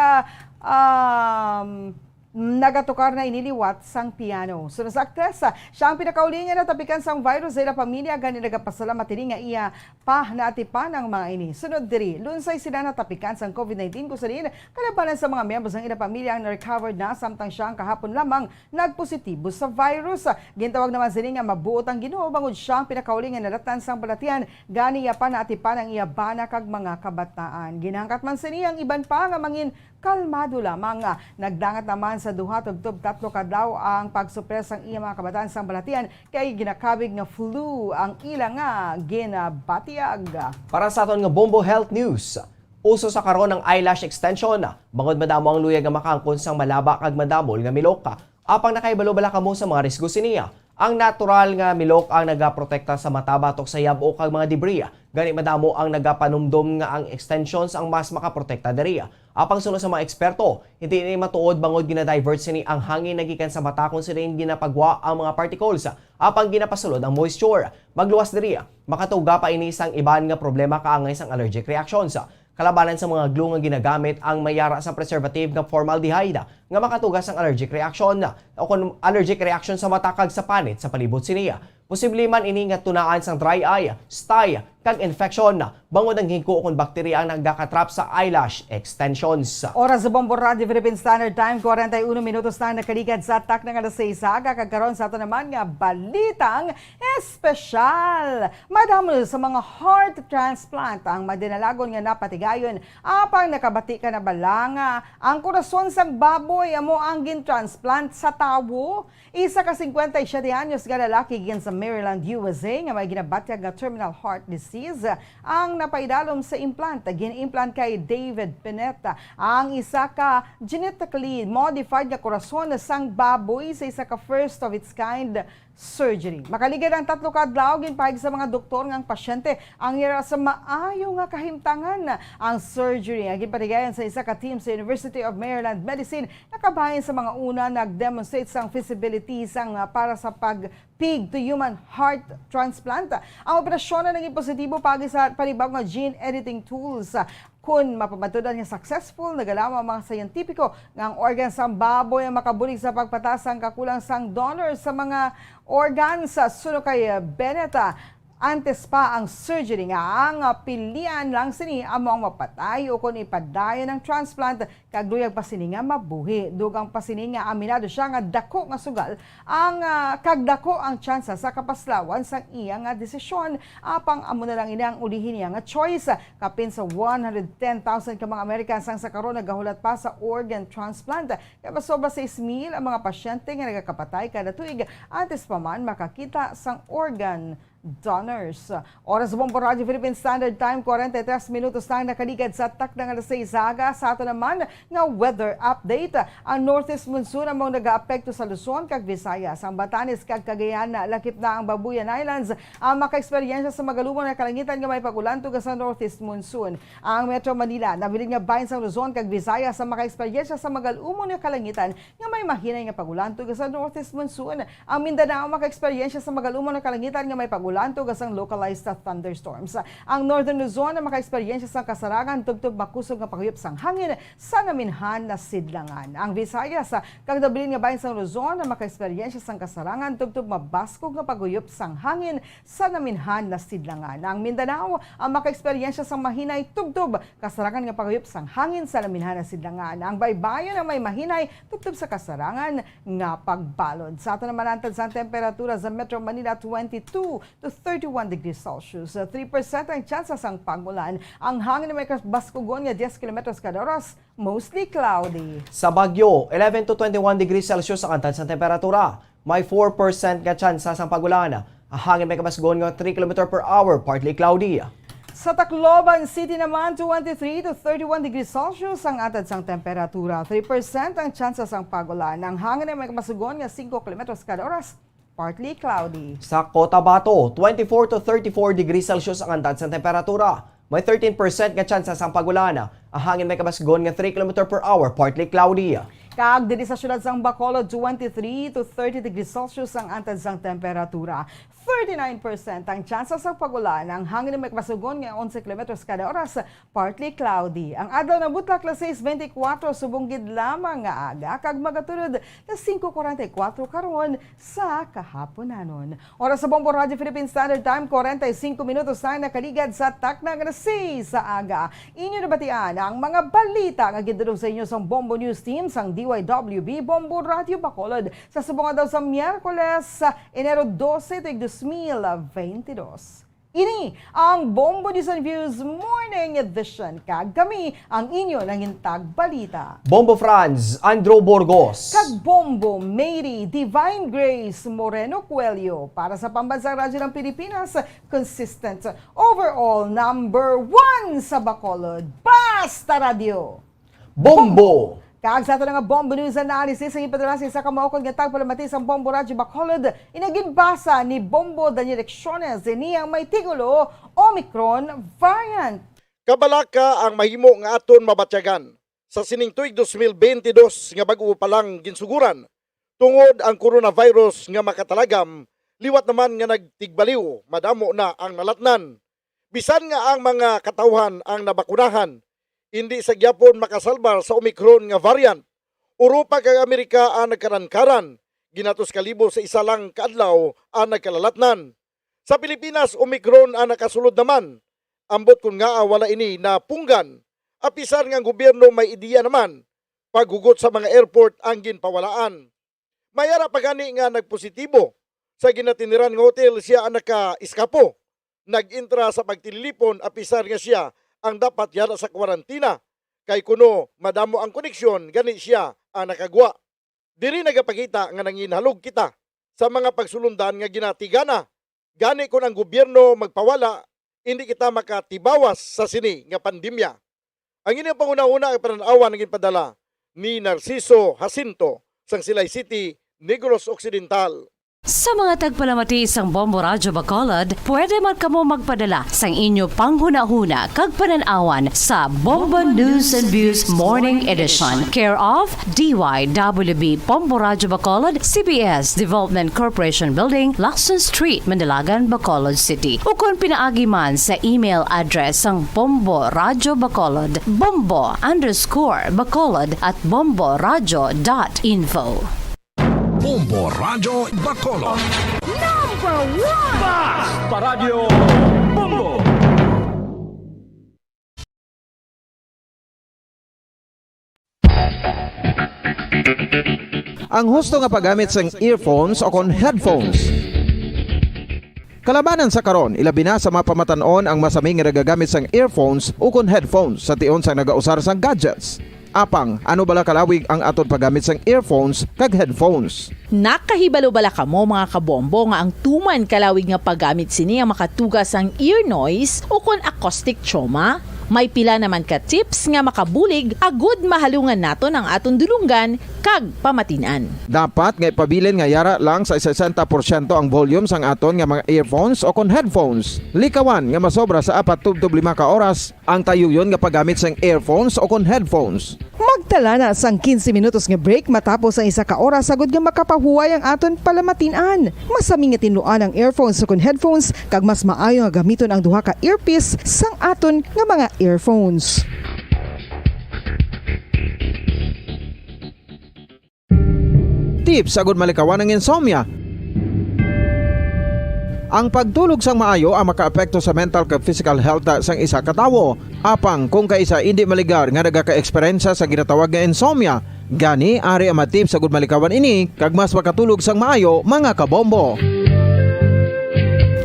nagatukar na iniliwat sang piano. Sunod sa aktresa, siya ang pinakauli nga natapikan sang virus sa ila pamilya gani nagapasalamat ini nga iya pa naatipan ang mga ini. Sunod diri, lunsay sila natapikan sang COVID-19 kung sa rin kalabanan sa mga miyembros ng ila pamilya ang na-recovered na samtang siya ang kahapon lamang nagpositibo sa virus. Gintawag naman sila nga mabuot ang Ginoo bangod siya ang pinakauli nga nalatan sang balatian gani iya pa naatipan ang iya bana kag mga kabataan. Ginangkat man sila ang iban pa nga mangin kalmado lamang. Nagdangat naman sa duha tubtob 3 kadlaw ang pagsupres ang iya mga kabataan sang balatian kay ginakabig nga flu ang ila nga ginabatiag. Para sa aton nga Bombo Health News, uso sa karon ng eyelash extension. Bangod madamo ang luyag nga makangkon sang malaba kag madamol nga miloka. Apang nakaibalo-bala kamo sa mga risgo siniya. Ang natural nga milok ang nagaprotekta sa mata batok sa yabo kag mga debris. Gani madamo ang nagapanumdum nga ang extensions ang mas makaprotekta diriya. Apang sunod sa mga eksperto, hindi ni matuod bangod ginadivert sini ang hangin nagikan sa mata kung sila ginapagwa ang mga particles. Apang ginapasulod ang moisture. Magluwas diriya, makatuga pa ini sang iban nga problema kaangay sang allergic reactions. Kalabanan sa mga glue nga ginagamit ang mayara sa preservative nga formaldehyde nga makatugas ang allergic reaction o kung allergic reaction sa mata kag sa panit sa palibot siniya. Posible man ini nga tunaan sang dry eye, stye, kag infection bangod ang hingko kung bakterya ang nagdakatrap sa eyelash extensions. Oras sa Bombo Radio Philippine Standard Time, 41 minutos na nakaligad sa atak ng alas 6. Kakagkaroon sa ito naman nga balitang espesyal. Madamo sa mga heart transplant ang madinalagon nga napatigayon. Apang nakabati ka na balanga, ang kurason sang baboy amo ang gin-transplant sa tawo. Isa ka 57 anyos nga lalaki gin sa Maryland, USA nga may ginabatyag nga terminal heart disease disease ang napaidalom sa implant. Gin-implant kay David Pineta ang isa ka genetically modified nga korason sang baboy sa isa ka first of its kind surgery. Makaligad ang 3 ka adlaw ginpahig sa mga doktor nga ang pasyente ang ira sa maayo nga kahimtangan. Ang surgery nga ginpatigayon sa isa ka team sa University of Maryland Medicine nakabahin sa mga una nag-demonstrate sang feasibility sang para sa pig to human heart transplant. Ang operasyon na naging positibo pagi sa panibag nga gene editing tools. Kung mapamatudan nga successful, nagalaman ang mga scientifico nga ang organ sa baboy ang makabulig sa pagpatas ang kakulang sang donor sa mga organs. Suno kay Beneta, antes pa ang surgery nga ang pilian lang sini among mapatay o kung ipadayon ng transplant kagduyag pa sini nga mabuhi. Dugang pa sini nga aminado siya nga dako nga sugal ang kagdako ang tsansa sa kapaslawan sang iya nga desisyon. Apang amo na lang inang ulihin niya nga choice. Kapin sa 110,000 ka mga Americans ang sa karon nagahulat pa sa organ transplant. Kaya masobra 6,000 ang mga pasyente nga nagakapatay kada tuig antes pa man makakita sang organ donors. Oras Bombo Radio Philippine Standard Time, 43 minutos na nakaligad sa takdang alas 6 aga. Sa ato naman nga weather update. Ang northeast monsoon among nag-aapekto sa Luzon kag Visayas. Ang Batanes kag Cagayan lakip na ang Babuyan Islands ang maka-eksperyensya sa magalumon nga kalangitan nga may pagulantog sa northeast monsoon. Ang Metro Manila nabilin nga bahin sa Luzon kag Visayas ang maka-eksperyensya sa magalumon nga kalangitan nga may mahinay nga pagulantog sa northeast monsoon. Ang Mindanao maka-eksperyensya sa magalumon nga kalangitan nga may pagulantog ang localized thunderstorms. Ang Northern Luzon na maka-eksperyensya sa kasarangan tugtog makusog nga paghuyop sang hangin sa naminhan na sidlangan. Ang Visayas kag nabilin nga bahin sa Luzon na maka-eksperyensya sang kasarangan tugtog mabaskog nga paghuyop sang hangin sa naminhan na sidlangan. Ang Mindanao ang maka-eksperyensya sang mahinay tugtog kasarangan nga paghuyop sang hangin sa naminhan na sidlangan. Ang Baybayon ang may mahinay tugtog sa kasarangan nga pagbalod. Sa ato naman ang tansang temperatura sa Metro Manila 22 to 31 degrees Celsius. 3% ang tsansa sang pagulan. Ang hangin may baskugon nga 10 km kada oras, mostly cloudy. Sa Baguio, 11 to 21 degrees Celsius ang tansang temperatura. May 4% nga tsansa sang pagulan. Ang hangin may kabaskugon nga 3 km per hour, partly cloudy. Sa Tacloban City naman, 23 to 31 degrees Celsius ang atad sang temperatura. 3% ang tsansa sang pagulan. Ang hangin may kabaskugon nga 5 km kada oras, partly cloudy. Sa Cotabato, 24 to 34 degrees Celsius ang antad sa temperatura. May 13% nga tsansa sang pagulan. Ang hangin may kabasgon nga 3 km per hour, partly cloudy. Kag diri sa syudad sang Bacolod, 23 to 30 degrees Celsius ang antad sang temperatura. 39% ang tsansa sa pagulan. Ang hangin may kabasgon nga 11 km kada oras, partly cloudy. Ang adlaw ng butlak las 6:24 subong gid lamang nga aga kag magatulod na 5:44 karon sa kahaponanon. Oras sa Bombo Radio Philippine Standard Time, 45 minutos na nakaligad sa taknang alas 6 sa aga. Inyo nabatian ang mga balita nga gidulog sa inyo sa Bombo News Team sang DYWB Bombo Radio Bacolod sa subong adlaw sa Miyerkules, Enero 12, 2022. Ini ang Bombo News and Views Morning Edition. Kag kami ang inyo nangintag balita. Bombo Franz, Andrew Burgos. Kag Bombo Mary Divine Grace Moreno Coelho para sa Pambansang Radyo ng Pilipinas, consistent overall number 1 sa Bacolod. Basta Radio. Bombo! Kag sa ato nga Bombo News Analysis ang ipadala sa kamaukod nga tagpalamatis ang Bombo Radyo Bacolod, inaginbasa ni Bombo Daniel Lecciones niyang may tigulo Omicron variant. Kabalaka ang mahimo nga aton mabatyagan sa sining tuig 2022 nga bag-o pa lang ginsuguran. Tungod ang coronavirus nga makatalagam, liwat naman nga nagtigbaliw, madamo na ang nalatnan. Bisan nga ang mga katawhan ang nabakunahan, hindi sa gyapon makasalbar sa Omicron nga variant. Europa kag Amerika ang nagkarankaran, ginatos kalibo sa isa lang kaadlaw ang nagkalalatnan. Sa Pilipinas, Omicron ang nakasulod naman. Ambot kun nga wala ini na punggan. Apisar nga gobyerno may ideya naman, paghugot sa mga airport ang ginpawalaan. Mayara pa gani nga nagpositibo. Sa ginatiniran nga hotel siya ang naka-iskapo. Nag-intra sa pagtililipon, apisar nga siya ang dapat yara sa kwarantina. Kay kuno madamo ang koneksyon, gani siya ang nakagwa. Diri nagapakita nga nanginhalog kita sa mga pagsulundan nga ginatigana. Gani kun ang gobyerno magpawala, hindi kita makatibawas sa sini nga pandemya. Ang inyong panguna-una ay pananawan ng padala ni Narciso Jacinto sang Silay City, Negros Occidental. Sa mga tagpalamati isang Bombo Radyo Bacolod, pwede man kamo magpadala sang inyo panghuna-huna kag pananawan sa Bombo News and Views Morning Edition. Care of DYWB Bombo Radyo Bacolod, CBS Development Corporation Building, Lacson Street, Mandalagan, Bacolod City. O kung pinaagi man sa email address sang Bombo Radyo Bacolod, bombo_bacolod@bomboradyo.info. Bombo Radyo Bacolod. Number 1! Basta Radio Bombo. Ang husto nga paggamit sang earphones o kon headphones. Kalabanan sa karon, ilabi na sa mga pamatanon ang masaming nga nagagamit sang earphones o kon headphones sa tion sang nagausar sang gadgets. Apang, ano bala kalawig ang aton paggamit sang earphones kag headphones? Nakahibalo bala kamo mga kabombo nga ang tuman kalawig nga paggamit sini ang makatugas ang ear noise o kon acoustic trauma? May pila naman ka tips nga makabulig agud mahalungan naton ang aton dulunggan kag pamatinan. Dapat nga ipabilin nga yara lang sa 60% ang volume sang aton nga mga earphones o kon headphones. Likawan nga masobra sa 4 to 5 ka oras ang tayuyon nga paggamit sang earphones o kon headphones. Magtala na sang 15 minutos nga break matapos ang 1 ka oras sagud nga makapahuway ang aton palamatinan. Masami nga tinluan ang earphones o kon headphones kag mas maayo nga gamiton ang duha ka earpiece sang aton nga mga earphones. Tips agud malikawan ang insomnia. Ang pagtulog sang maayo ang makaapekto sa mental kag physical health sang isa ka tawo. Apang kung kaisa hindi maligar nga nagaka-eksperyensya sa ginatawag nga insomnia, gani ari ang tips agud malikawan ini kag mas makatulog sang maayo mga kabombo.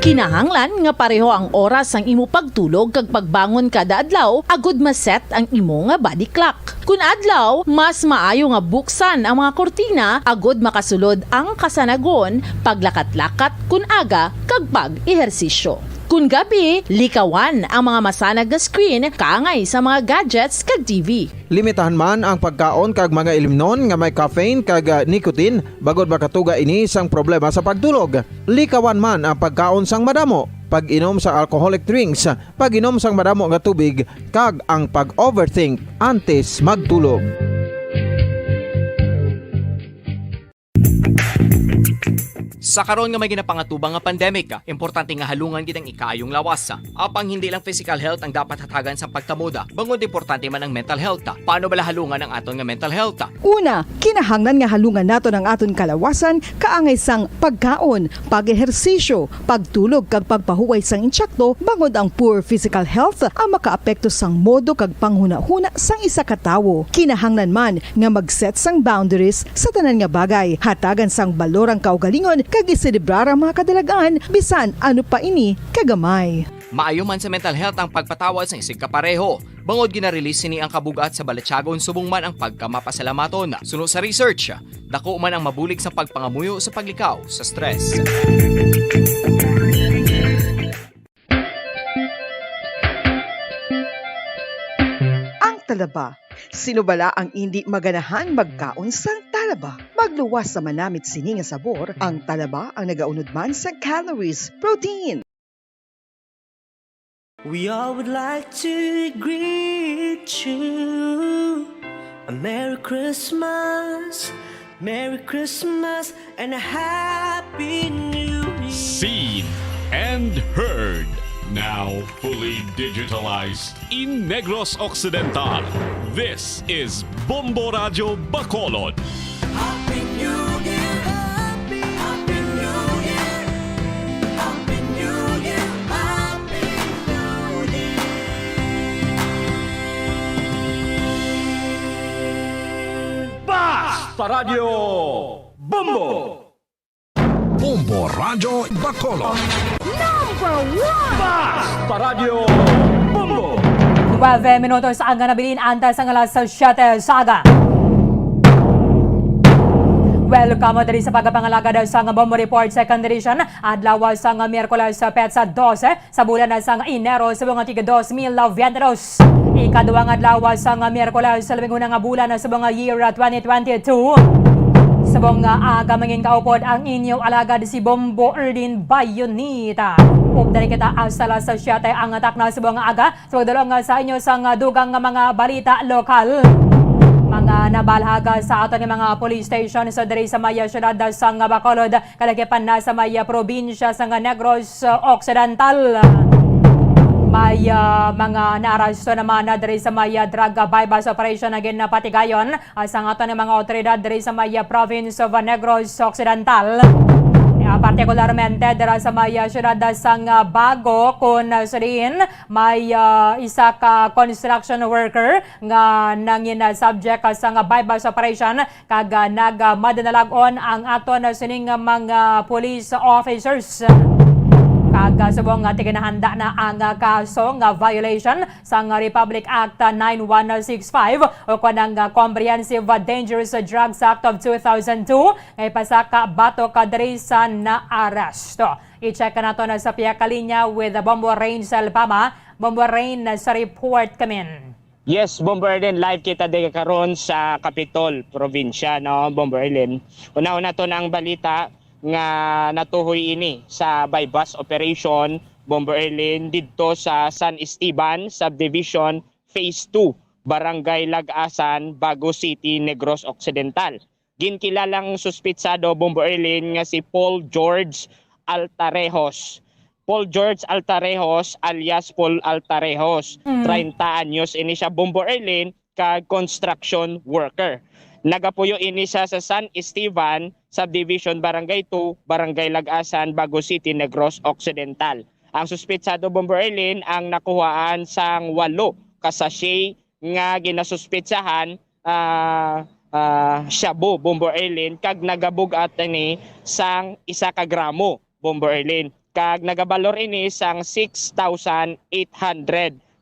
Kinahanglan nga pareho ang oras ang imo pagtulog kag pagbangon kada adlaw agud maset ang imo nga body clock. Kun adlaw, mas maayo nga buksan ang mga kortina agud makasulod ang kasanagon, paglakat-lakat kun aga kag pag-ehersisyo. Kun gabi, likawan ang mga masanag na screen kaangay sa mga gadgets kag TV. Limitahan man ang pagkaon kag mga ilimnon nga may caffeine kag nicotine bagod makatuga ini sang problema sa pagtulog. Likawan man ang pagkaon sang madamo, pag-inom sa alcoholic drinks, pag-inom sang madamo nga tubig kag ang pag-overthink antes magtulog. Sa karon nga may ginapangatubang nga pandemic, importante nga halungan gid ang ikaayong lawas. Apang hindi lang physical health ang dapat hatagan sa pagtamuda, bangod importante man ang mental health. Paano bala halungan ang aton nga mental health? Una, kinahanglan nga halungan naton ang aton kalawasan kaangay sang pagkaon, pag-ehersisyo, pagtulog kag pagpahuway sang insyakto bangod ang poor physical health ang makaapekto sang modo kag panghuna-huna sang isa ka tawo. Kinahanglan man nga mag-set sang boundaries sa tanan nga bagay, hatagan sang balorang kaugalingon kag iselebrar ang mga kadalagaan bisan ano pa ini kagamay. Maayo man sa mental health ang pagpatawad sa isig kapareho. Bangod gina-release ni ang kabugat sa balatsagon subong man ang pagkamapasalamaton. Suno sa research, dako man ang mabulig sa pagpangamuyo sa paglikaw sa stress. Ang talaba. Sino bala ang hindi maganahan magkaon sang talaba? Magluwas sa manamit sini nga sabor, ang talaba ang nagaunod man sa calories, protein. We all would like to greet you a Merry Christmas, Merry Christmas and a Happy New Year. Seen and heard. Now fully digitalized in Negros Occidental. This is Bombo Radyo Bacolod. Happy New Year, Happy New Year, Happy New Year, Happy New Year. Basta Radio Bombo. Bombo Radyo Bacolod. Number 1! Basta Radio Bombo. 9 minutos ang ganabilin antas ang alas 7 saga. Welcome diri sa pagpangalaga daw sa Bombo Report Second Edition. Adlaw sa Miyerkules sa Petsa 12 sa bulan sa Enero sa mga tiga 2022. Ikaduhang adlaw sa Miyerkules sa labing unang bulan sa mga year 2022. Sa mga aga mangin kaupod ang inyong alagad si Bombo Erdin Bayonita. Ug dali kita asala sa siyate ang atak na sa mga aga. So dalong sa inyo sa dugang mga balita lokal. Mga nabalhaga sa aton ng mga police station sa diri sa Maya Syudad sa Bacolod, kalakipan na sa Maya probinsya sa Negros Occidental. May mga naarasto naman na diri sa Maya drug bypass operation na ginapatigayon sa aton ng mga otoridad diri sa Maya province of Negros Occidental. Partikularmente dira sa Maya Syudad sang Bago kung sariin may isa ka construction worker nga nangin subject sa bypass operation kag nagmadanalag-on ang aton sining mga police officers. Kag subong nga tiginahanda na ang kaso nga violation sa Republic Act 9165 o kanang Comprehensive Dangerous Drugs Act of 2002 ngay pasaka bato kadiri sa naaresto. I-check nato na sa piya ka linya with Bombo Rain sa Alpama. Bombo Rain sa report kamin. Yes, Bombo Erlen, live kita de karon sa Capitol probinsya, no, Bombo Erlen. Una-una to na ang balita nga natuhoy ini sa bypass operation Bomber Erlen didto sa San Esteban Subdivision Phase 2, Barangay Lag-asan, Bago City, Negros Occidental. Ginkilalang suspitsado Bomber Erlen nga si Paul George Altarejos. Paul George Altarejos alias Paul Altarejos, 30 anyos ini siya Bomber Erlen kag construction worker. Nagapuyo ini siya sa San Esteban Subdivision Barangay 2, Barangay Lag-asan, Bago City, Negros Occidental. Ang suspitsado Bomber Erlen ang nakuhaan sang 8 kasasye nga ginasuspitsahan shabu Bomber Erlen kag nagabugat ni sang 1 ka gramo Bomber Erlen kag nagabalor ini sang 6,800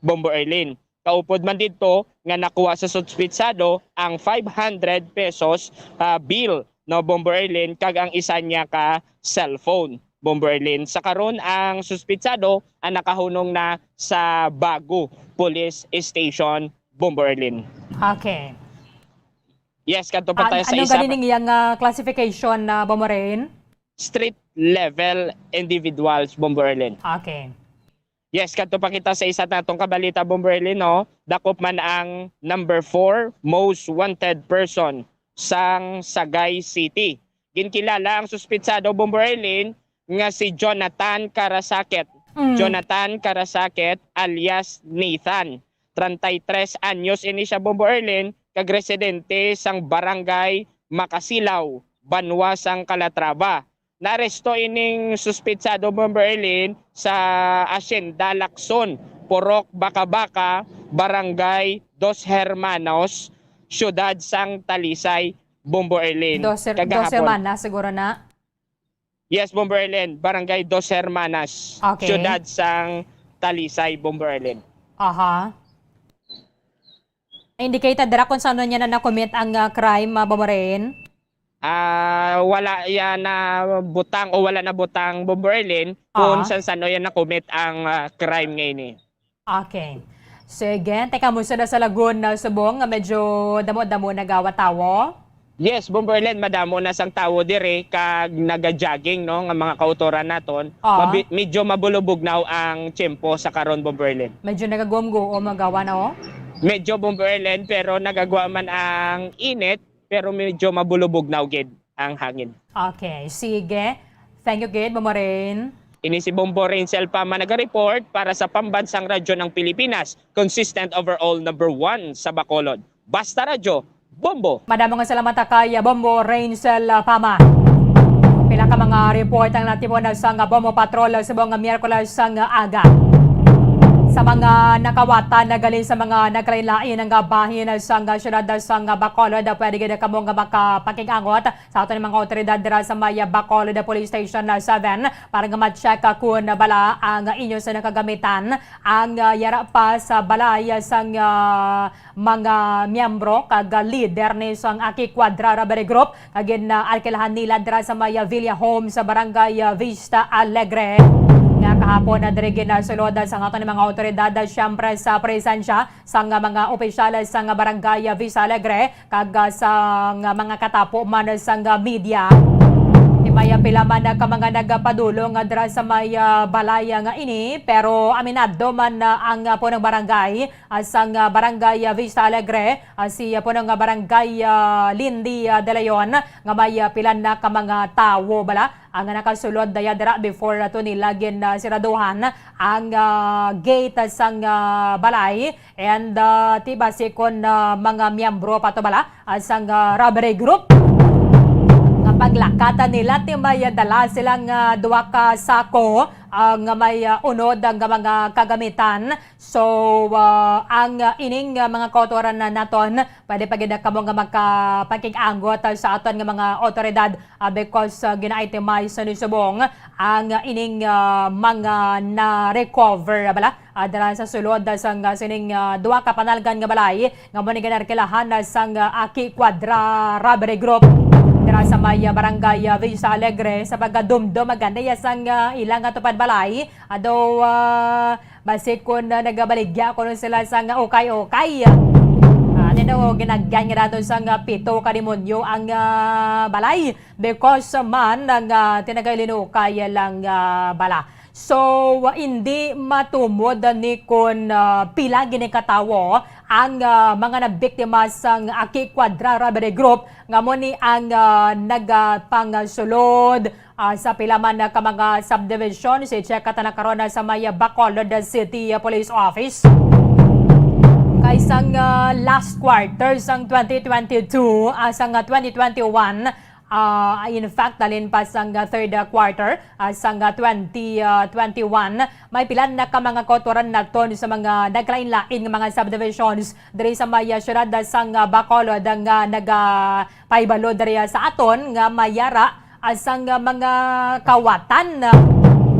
Bomber Erlen. Kaupod man dito nga nakuha sa suspitsado ang 500 pesos bill no Bomber Erlen kag ang isa niya ka cellphone Bomber Erlen. Sa karon ang suspitsado ang nakahunong na sa Bago Police Station Bomber Erlen. Okay. Yes, kanto pa tayo sa ano isa. Ano ganing iyang classification na Bombo Rain? Street level individuals Bomber Erlen. Okay. Yes, kanto pa kita sa isa natong kabalita Bomber Erlen, no. Dakop man ang number 4 most wanted person sang Sagay City. Ginkilala ang suspitsado Bomber Erlen nga si Jonathan Carasaket. Jonathan Carasaket alias Nathan. 33 anyos ini siya Bomber Erlen kag residente sang Barangay Makasilaw, Banwa sang Calatrava. Naresto ining suspitsado Bomber Erlen sa Hacienda Lacson, Porok, Bacabaka, Barangay Dos Hermanos, Syudad sang Talisay, Bomber Erlen. Dos Hermanas siguro na? Yes, Bomber Erlen, Barangay Dos Hermanas, Okay. Syudad sang Talisay, Bomber Erlen. Aha. Indicated dira kung saan niya na na-commit ang crime, Bomber Rain? Wala yan na butang o wala na butang Bomber Erlen kung saan yan na-commit ang crime ngayon eh. Okay. Sige, teka mo sa Lagun na subong nga medyo damo-damo nagawa-tawo? Yes, Bomber Erlen, madamo na sang tawo dire kag naga-jogging no nga mga kautoran naton. Medyo mabulubugnaw ang tiyempo sa karon Bomber Erlen. Medyo nagagumgo o magawa na o? Medyo Bomber Erlen pero nagagawa man ang init pero medyo mabulubugnaw gid ang hangin. Okay, sige. Thank you gid, Bomber Rain. Ini si Bombo Rain sa Alpama nag-report para sa Pambansang Radyo ng Pilipinas, consistent overall number 1 sa Bacolod. Basta Radyo, Bombo! Madamo nga salamat kay Bombo Rain sa Alpama. Pila ka mga report ang natipon sa Bombo Patrol sa buong Miyerkules sang aga. Sa mga nakawatan na galing sa mga nagkalain ng bahin sa syudad sa Bacolod, pwede gina kamo nga makapakigangot sa ato ng mga otoridad dira sa may Bacolod Police Station 7 para nga ma-check kung bala ang inyo sa nakagamitan ang yara pa sa balay sa mga miyembro kag leader ni sang Aki Quadra Robbery Group kag alkilahan nila dira sa may Villa Home sa barangay Vista Alegre. Nga kahapon na dirigin na sulod sa nga ng mga otoridad siyempre sa presensya sa mga opisyal sa barangay Vista Alegre kag sa mga katapo man sa media. May pila man ka mga nagpadulong dira sa may balay nga ini pero aminado man ang punong barangay sang barangay Vista Alegre si punong barangay Lindy de Leon nga may pila na ka mga tawo bala ang nakasulod daya dira before to nila siraduhan ang gate sang balay and tibasikon mga miyembro pato bala sang robbery group paglakatan nila may dala silang duwa ka sako nga may unod ang mga kagamitan. So ang ining mga kautoran na naton pwede pagida kamo nga magkapakig-anggot sa aton nga mga otoridad because gina-itemize ni subong ang ining mga na-recover bala dala sa sulod sang sining duwa ka panalgan nga balay nga mo ni ginarkilahan sang Aki Quadra Robbery Group dira sa may barangay Vista Alegre sa pagdumdum maganda sang ilang tupad balay ado basik kun nagabaligya kun sila sang okay ano ginagyan nga dato sang pito ka demonyo ang balay because man ang tinagalinukay lang bala. So hindi matumod ni kun pila gini katawo ang mga nabiktima sang Aki Quadra Robbery Group nga mo ni ang nagpangsulod sa pila man ka mga subdivision si check na karon sa may Bacolod City Police Office. Kay sang last quarter sang 2022 sang 2021 in fact, dalin pa sang third quarter sang 2021, may pilan na ka mga kotoran naton sa mga naglain-lain nga mga subdivisions diri sa may syudad sang Bacolod nga nagapaibalo diri sa aton nga mayara sang mga kawatan.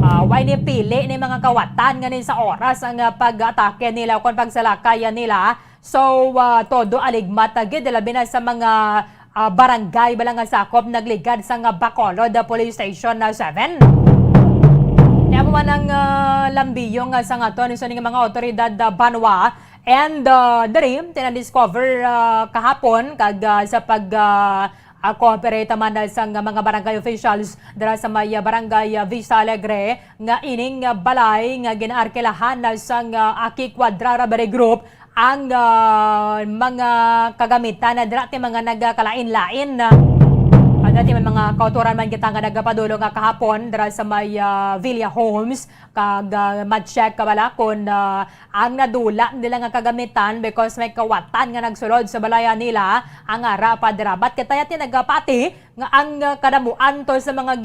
Why ni pili ni mga kawatan nga sa oras ang pag-atake nila o pagsalakay nila. So todo aligmat gid labi na sa mga barangay balang nga sakop nagligad sa Bacolod Police Station 7. Kaya mo man ang lambiyong sa nga to sa mga otoridad Banwa and diri tinadiscover kahapon kag sa pag cooperate man sa mga barangay officials dira sa may barangay Vista Alegre nga ining balay nga ginaarkilahan sa Aki Quadra Robbery Group ang mga kagamitan na dati mga nagkalain-lain dati may mga kauturan man kita nga nagapadulo nga kahapon dira sa may Villa Homes kag ma-check kabala kung ang nadula nila nga kagamitan because may kawatan nga nagsulod sa balaya nila ang ara padrabat kitaya tinagapati nga ang kadamuan to sa mga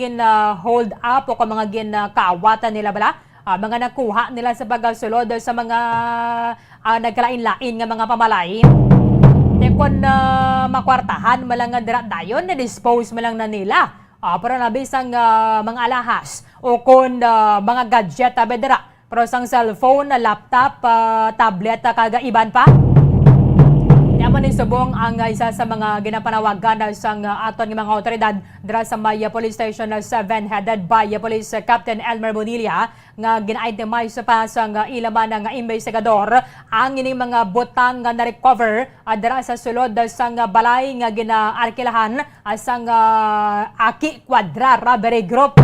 hold up o mga kawatan nila bala mga nakuha nila sa pagsulod sa mga nagkalain-lain nga mga pamalay. Kung makwartahan malang nga dira dayon na-dispose malang na nila. Pero nabisang mga alahas o kung mga gadget dira. Pero sang cellphone, laptop, tablet, kagaiban pa. Yaman ni subong ang isa sa mga ginapanawagan sang aton ng mga otoridad dira sa may Police Station 7 headed by Police Captain Elmer Bonilla nga gina-itemize pa sang ilaman ng investigador ang ining mga butang nga na-recover dira sa sulod sang balay nga ginaarkilahan sang Aki Quadra Robbery Group.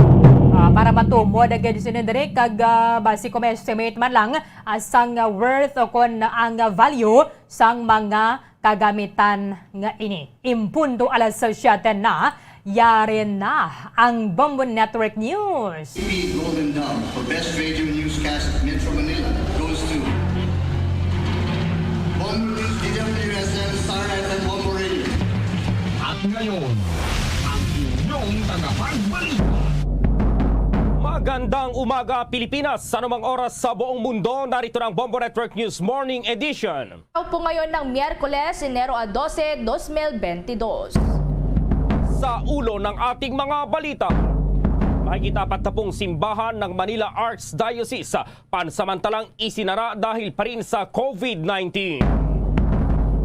Para matumod agad sinendere kag basi kung estimate man lang sang worth o kon ang value sang mga kagamitan nga ini. Impunto alas 7 na, yari na ang Bombo Network News. Golden Dove for Best Radio Newscast Metro Manila goes to Bombo News, DWSM, Star FM, Bombo Radio. At ngayon, ang inyong tagapagbalita. Magandang umaga Pilipinas, sa anumang oras sa buong mundo, narito ang Bombo Network News Morning Edition. Po ngayon ng Miyerkules, Enero 12, 2022. Sa ulo ng ating mga balita, mahigit 40 simbahan ng Manila Archdiocese pansamantalang isinara dahil pa rin sa COVID-19.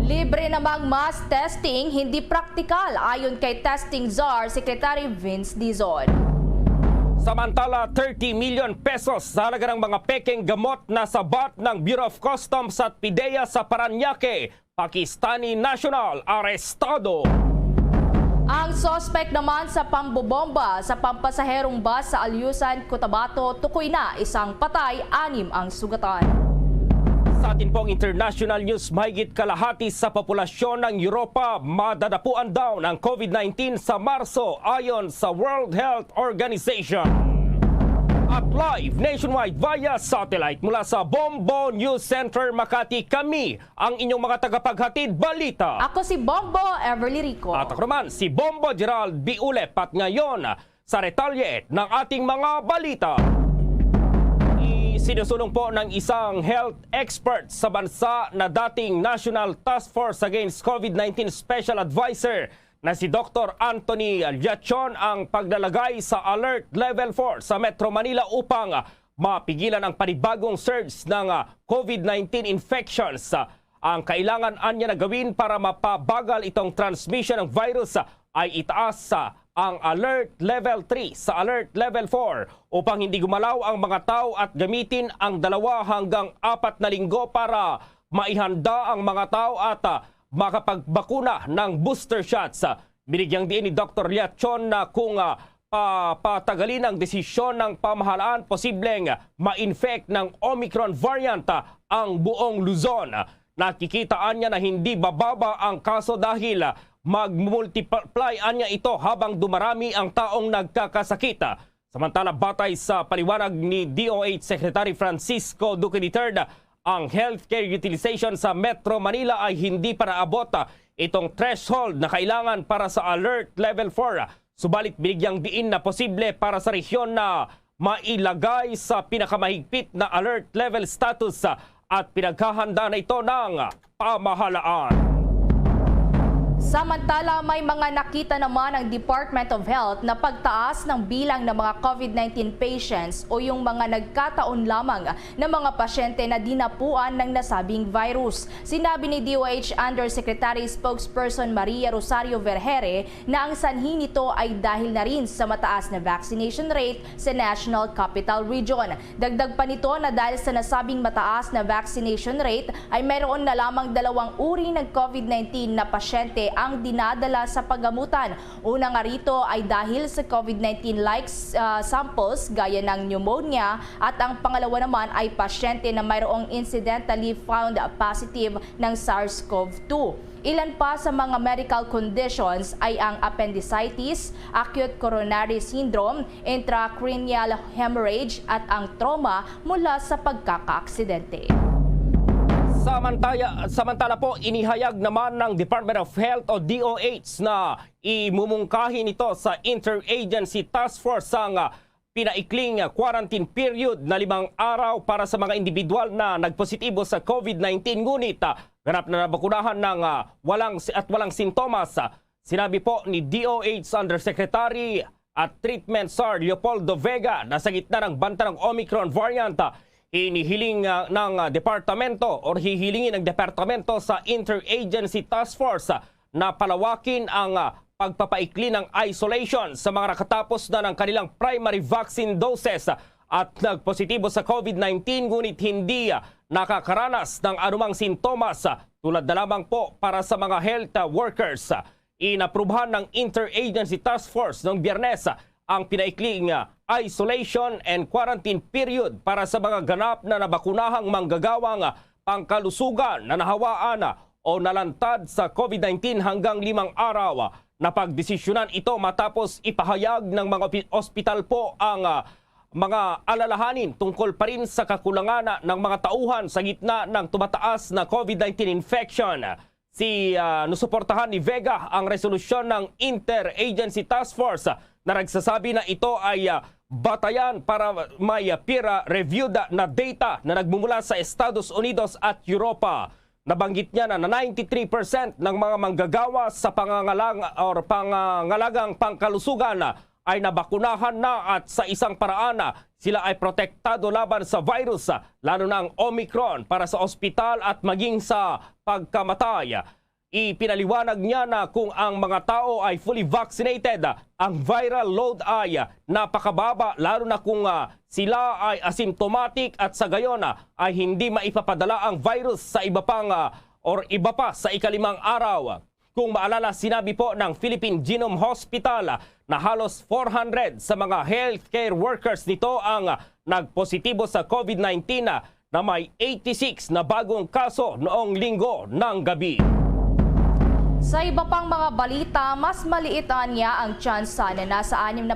Libre namang mass testing, hindi praktikal ayon kay Testing Czar Secretary Vince Dizon. Samantala, 30 million pesos sa halaga ng mga pekeng gamot na sabat ng Bureau of Customs at PIDEA sa Paranaque, Pakistani national arestado. Ang suspect naman sa pambobomba sa pampasaherong bus sa Alyusan, Cotabato, tukoy na, isang patay, 6 ang sugatan. Sa atin pong international news, mahigit kalahati sa populasyon ng Europa madadapuan daw ng COVID-19 sa Marso ayon sa World Health Organization. At live nationwide via satellite mula sa Bombo News Center Makati, kami ang inyong mga tagapaghatid balita. Ako si Bombo Everly Rico. At ako naman si Bombo Gerald Biulep, at ngayon sa retalye ng ating mga balita. Sinusulong po ng isang health expert sa bansa na dating National Task Force Against COVID-19 Special Advisor na si Dr. Anthony Liachon ang paglalagay sa Alert Level 4 sa Metro Manila upang mapigilan ang panibagong surge ng COVID-19 infections. Ang kailangan anya na gawin para mapabagal itong transmission ng virus ay itaas ang Alert Level 3 sa Alert Level 4 upang hindi gumalaw ang mga tao at gamitin ang 2 hanggang 4 na linggo para maihanda ang mga tao at makapagbakuna ng booster shots. Binigyang diin ni Dr. Liachon na kung patagalin ang desisyon ng pamahalaan, posibleng ma-infect ng Omicron variant ang buong Luzon. Nakikitaan niya na hindi bababa ang kaso dahil mag-multiply anya ito habang dumarami ang taong nagkakasakit. Samantala, batay sa paliwanag ni DOH Secretary Francisco Duque III, ang healthcare utilization sa Metro Manila ay hindi pa naabot itong threshold na kailangan para sa Alert Level 4. Subalit binigyang diin na posible para sa rehiyon na mailagay sa pinakamahigpit na Alert Level status at pinaghahanda na ito ng pamahalaan. Samantala, may mga nakita naman ang Department of Health na pagtaas ng bilang ng mga COVID-19 patients o yung mga nagkataon lamang na mga pasyente na dinapuan ng nasabing virus. Sinabi ni DOH Undersecretary Spokesperson Maria Rosario Vergere na ang sanhi nito ay dahil na rin sa mataas na vaccination rate sa National Capital Region. Dagdag pa nito na dahil sa nasabing mataas na vaccination rate ay mayroon na lamang 2 uri ng COVID-19 na pasyente ang dinadala sa paggamutan. Una nga rito ay dahil sa COVID-19-like samples gaya ng pneumonia, at ang pangalawa naman ay pasyente na mayroong incidentally found positive ng SARS-CoV-2. Ilan pa sa mga medical conditions ay ang appendicitis, acute coronary syndrome, intracranial hemorrhage at ang trauma mula sa pagkakaaksidente. Samantala po, inihayag naman ng Department of Health o DOH na imumungkahin ito sa Interagency Task Force ang pinaikling quarantine period na 5 araw para sa mga individual na nagpositibo sa COVID-19 ngunit ganap na nabakunahan ng walang sintomas. Sinabi po ni DOH Undersecretary at Treatment Czar Leopoldo Vega na sa gitna ng banta ng Omicron variant, inihiling ng departamento o hihilingin ng departamento sa Interagency Task Force na palawakin ang pagpapaikli ng isolation sa mga nakatapos na ng kanilang primary vaccine doses at nagpositibo sa COVID-19 ngunit hindi nakakaranas ng anumang sintomas, tulad na lamang po para sa mga health workers. Inaprubahan ng Interagency Task Force noong Biyernes ang pinaikling isolation and quarantine period para sa mga ganap na nabakunahang manggagawang pangkalusugan na nahawaan o nalantad sa COVID-19 hanggang 5 araw. Napagdesisyonan ito matapos ipahayag ng mga ospital po ang mga alalahanin tungkol pa rin sa kakulangan ng mga tauhan sa gitna ng tumataas na COVID-19 infection. Nusuportahan ni Vega ang resolusyon ng Interagency Task Force na nagsasabi na ito ay Batayan para may peer-reviewed na data na nagmumula sa Estados Unidos at Europa. Nabanggit niya na 93% ng mga manggagawa sa pangangalagang pangkalusugan ay nabakunahan na at sa isang paraan sila ay protektado laban sa virus, lalo na ang Omicron para sa ospital at maging sa pagkamatay. Ipinaliwanag niya na kung ang mga tao ay fully vaccinated, ang viral load ay napakababa, lalo na kung sila ay asymptomatic at sa gayon ay hindi maipapadala ang virus sa iba pa sa ikalimang araw. Kung maalala, sinabi po ng Philippine Genome Hospital na halos 400 sa mga healthcare workers nito ang nagpositibo sa COVID-19 na may 86 na bagong kaso noong linggo ng gabi. Sa iba pang mga balita, mas maliitan niya ang tsansa na nasa 60%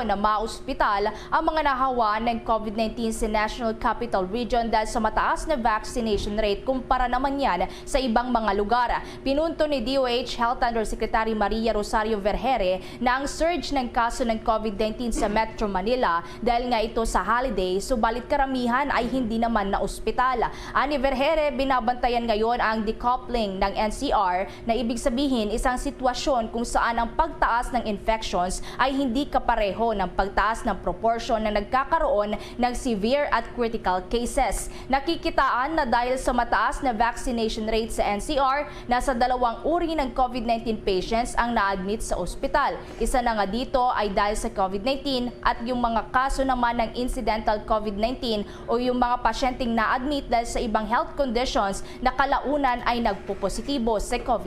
na maospital ang mga nahawa ng COVID-19 sa National Capital Region dahil sa mataas na vaccination rate kumpara naman yan sa ibang mga lugar. Pinunto ni DOH Health Undersecretary Maria Rosario Vergere na ang surge ng kaso ng COVID-19 sa Metro Manila dahil nga ito sa holiday, subalit karamihan ay hindi naman na ospital. Ani Vergere, binabantayan ngayon ang decoupling ng NCR na ibig sabihin isang sitwasyon kung saan ang pagtaas ng infections ay hindi kapareho ng pagtaas ng proportion na nagkakaroon ng severe at critical cases. Nakikitaan na dahil sa mataas na vaccination rate sa NCR, nasa 2 uri ng COVID-19 patients ang na-admit sa ospital. Isa na nga dito ay dahil sa COVID-19 at yung mga kaso naman ng incidental COVID-19 o yung mga pasyenteng na-admit dahil sa ibang health conditions na kalaunan ay nagpupositibo sa COVID-19.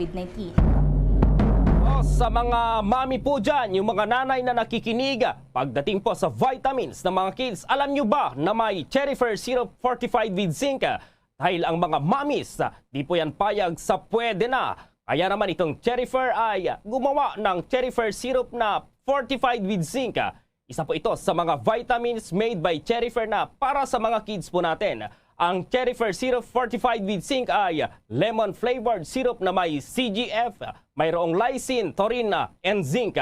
Sa mga mami po dyan, yung mga nanay na nakikinig, pagdating po sa vitamins ng mga kids, alam nyo ba na may Cherryfer Syrup fortified with zinc? Dahil ang mga mamis, di po yan payag sa pwede na. Kaya naman itong Cherryfer ay gumawa ng Cherryfer Syrup na fortified with zinc. Isa po ito sa mga vitamins made by Cherryfer na para sa mga kids po natin. Ang Cherryfer Syrup fortified with zinc ay lemon-flavored syrup na may CGF, mayroong lysine, taurine, and zinc.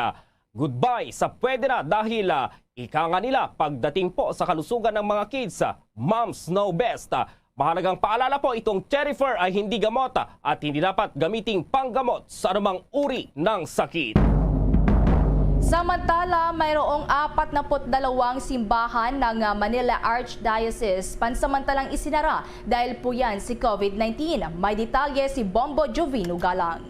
Goodbye sa pwede na dahil ika nga nila pagdating po sa kalusugan ng mga kids, moms know best. Mahalagang paalala po, itong Cherryfer ay hindi gamot at hindi dapat gamiting panggamot sa anumang uri ng sakit. Samantala, mayroong 42 simbahan ng Manila Archdiocese pansamantalang isinara dahil po yan si COVID-19. May detalye si Bombo Jovino Galang.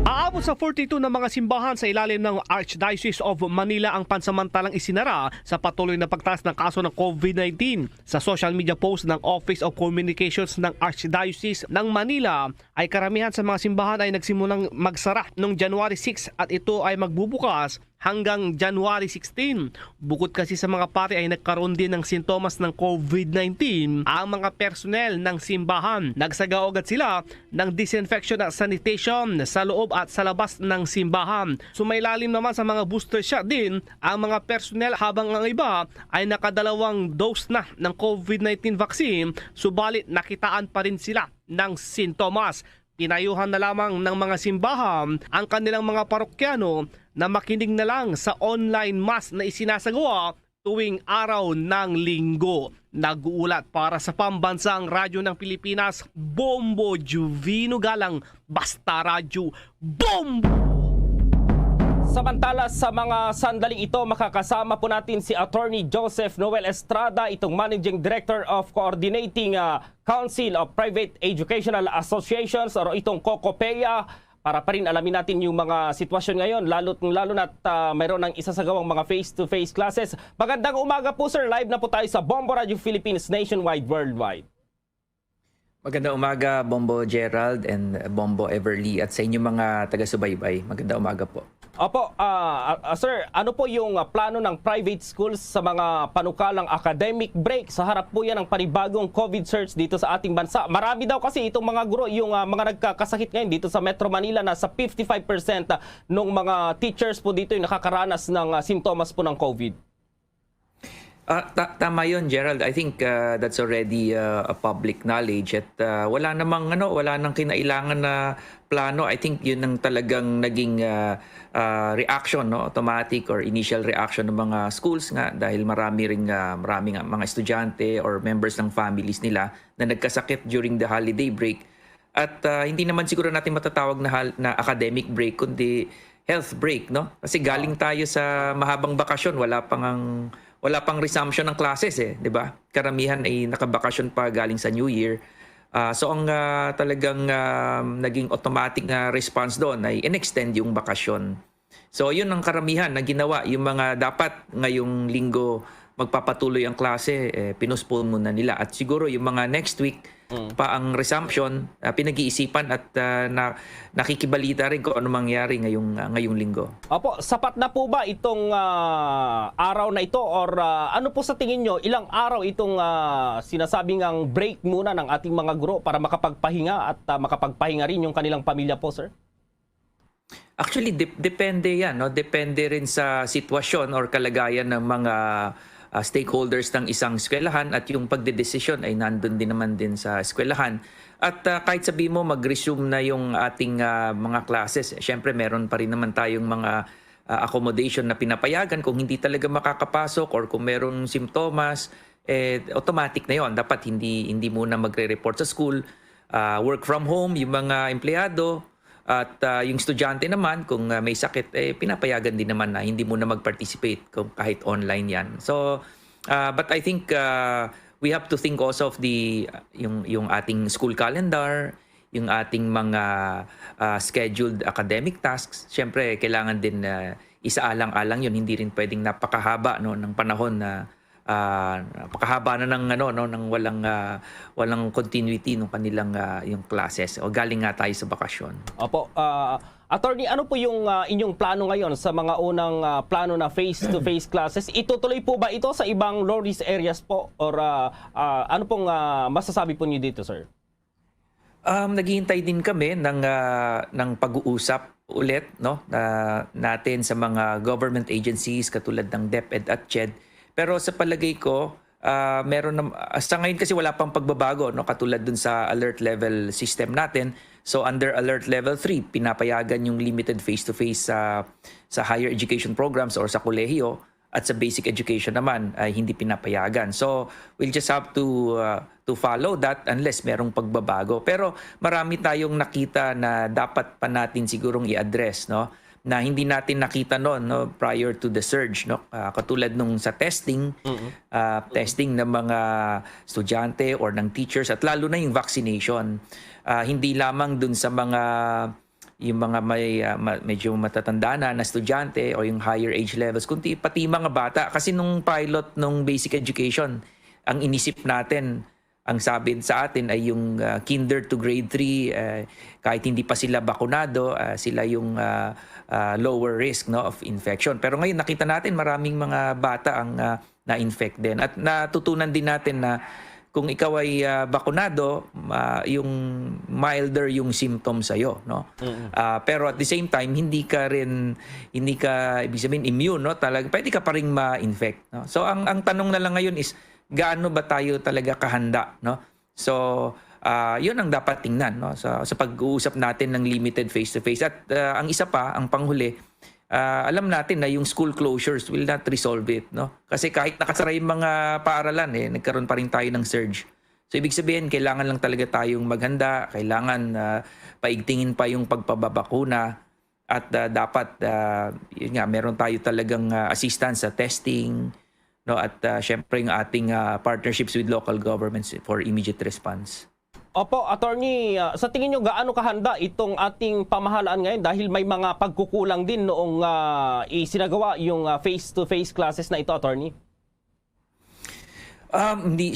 Aabot sa 42 na mga simbahan sa ilalim ng Archdiocese of Manila ang pansamantalang isinara sa patuloy na pagtaas ng kaso ng COVID-19. Sa social media post ng Office of Communications ng Archdiocese ng Manila ay karamihan sa mga simbahan ay nagsimulang magsara noong January 6 at ito ay magbubukas hanggang January 16. Bukod kasi sa mga pari ay nagkaroon din ng sintomas ng COVID-19 ang mga personnel ng simbahan. Nagsagawa agad sila ng disinfection at sanitation sa loob at sa labas ng simbahan. Sumailalim naman sa mga booster shot din ang mga personnel habang ang iba ay nakadalawang dose na ng COVID-19 vaccine, subalit nakitaan pa rin sila ng sintomas. Pinayuhan na lamang ng mga simbahan ang kanilang mga parokyano na makinig na lang sa online mass na isinasagawa tuwing araw ng linggo. Nag-uulat para sa Pambansang Radyo ng Pilipinas, Bombo Jovino Galang, Basta Radyo, Bombo! Samantala sa mga sandaling ito, makakasama po natin si Attorney Joseph Noel Estrada, itong Managing Director of Coordinating Council of Private Educational Associations o itong COCOPEA, para pa rin alamin natin yung mga sitwasyon ngayon, lalo na't mayroon ng isasagawang mga face-to-face classes. Magandang umaga po sir, live na po tayo sa Bombo Radio Philippines nationwide, worldwide. Magandang umaga Bombo Gerald and Bombo Everly at sa inyong mga taga-subaybay. Magandang umaga po. Opo, sir, ano po yung plano ng private schools sa mga panukalang academic break? Sa harap po yan ng panibagong COVID surge dito sa ating bansa. Marami daw kasi itong mga guro, yung mga nagkakasakit ngayon dito sa Metro Manila, nasa 55% ng mga teachers po dito yung nakakaranas ng sintomas po ng COVID. Tama yun, Gerald. I think that's already a public knowledge at wala nang kinailangan na plano. I think yun ang talagang naging reaction, no, automatic or initial reaction ng mga schools nga dahil maraming mga estudyante or members ng families nila na nagkasakit during the holiday break. At hindi naman siguro natin matatawag na academic break kundi health break, no? Kasi galing tayo sa mahabang bakasyon, wala pang resumption ng classes 'di ba? Karamihan ay nakabakasyon pa galing sa New Year. So ang talagang naging automatic na response doon ay in-extend yung bakasyon. So yun ang karamihan na ginawa. Yung mga dapat ngayong linggo magpapatuloy ang klase, pinospone muna nila. At siguro yung mga next week pa ang resumption, pinag-iisipan at nakikibalita rin kung ano mangyari ngayong linggo. Opo, sapat na po ba itong araw na ito or ano po sa tingin nyo, ilang araw itong sinasabing ang break muna ng ating mga guro para makapagpahinga at makapagpahinga rin yung kanilang pamilya po, sir? Actually, depende yan. No? Depende rin sa sitwasyon or kalagayan ng mga stakeholders ng isang eskwelahan at yung pagdedesisyon ay nandun din naman din sa eskwelahan. At kahit sabi mo mag-resume na yung ating mga classes, syempre meron pa rin naman tayong mga accommodation na pinapayagan kung hindi talaga makakapasok or kung merong simptomas, automatic na yon. Dapat hindi muna magre-report sa school. Work from home, yung mga empleyado. At yung estudyante naman, kung may sakit, pinapayagan din naman na hindi muna mag-participate kung kahit online yan. So, but I think we have to think also of yung ating school calendar, yung ating mga scheduled academic tasks. Siyempre, kailangan din isaalang-alang yun. Hindi rin pwedeng napakahaba ng panahon na napakahaba na ng walang continuity ng kanilang yung classes o galing nga tayo sa bakasyon. Opo, Attorney, ano po yung inyong plano ngayon sa mga unang plano na face-to-face classes? Itutuloy po ba ito sa ibang low-risk areas po or ano pong masasabi po niyo dito, sir? Naghihintay din kami ng pag-uusap ulit, no, natin sa mga government agencies katulad ng DepEd at CHED. Pero sa palagay ko, meron na, sa ngayon kasi wala pang pagbabago, no, katulad dun sa alert level system natin. So under alert level 3, pinapayagan yung limited face-to-face sa higher education programs or sa kolehiyo, at sa basic education naman ay hindi pinapayagan. So we'll just have to follow that unless merong pagbabago. Pero marami tayong nakita na dapat pa natin sigurong i-address, no, na hindi natin nakita noon, no, prior to the surge, no, katulad nung sa testing, testing ng mga estudyante or ng teachers at lalo na yung vaccination. Hindi lamang dun sa yung mga medyo matatanda na estudyante o yung higher age levels, kundi pati mga bata. Kasi nung pilot nung basic education, ang inisip natin, ang sabi sa atin ay yung kinder to grade 3, kahit hindi pa sila bakunado, sila yung lower risk, no, of infection. Pero ngayon nakita natin maraming mga bata ang na-infect din. At natutunan din natin na kung ikaw ay bakunado, yung milder yung symptoms sa'yo, no? Pero at the same time, hindi ka ibig sabihin immune, no? Talaga pwede ka pa ring ma-infect, no? So ang tanong na lang ngayon is gaano ba tayo talaga kahanda, no? So yun ang dapat tingnan, no, sa pag-uusap natin ng limited face-to-face. At ang isa pa, ang panghuli, alam natin na yung school closures will not resolve it, no? Kasi kahit nakasara yung mga paaralan, nagkaroon pa rin tayo ng surge. So ibig sabihin, kailangan lang talaga tayong maghanda, kailangan paigtingin pa yung pagpababakuna, at dapat yun nga, meron tayo talagang assistance sa testing, no, at syempre yung ating partnerships with local governments for immediate response. Opo, Attorney, sa tingin nyo gaano kahanda itong ating pamahalaan ngayon dahil may mga pagkukulang din noong isinagawa yung face-to-face classes na ito, Attorney?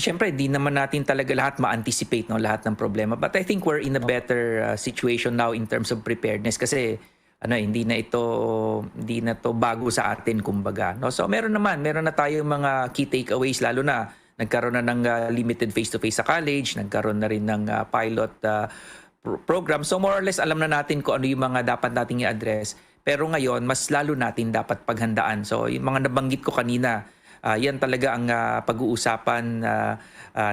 Siyempre, di naman natin talaga lahat ma-anticipate, no, lahat ng problema. But I think we're in a better situation now in terms of preparedness kasi hindi na to bago sa atin, kumbaga, no? So meron na tayong mga key takeaways, lalo na nagkaroon na ng limited face-to-face sa college, nagkaroon na rin ng pilot program. So more or less alam na natin kung ano yung mga dapat nating i-address. Pero ngayon, mas lalo natin dapat paghandaan. So yung mga nabanggit ko kanina, yan talaga ang pag-uusapan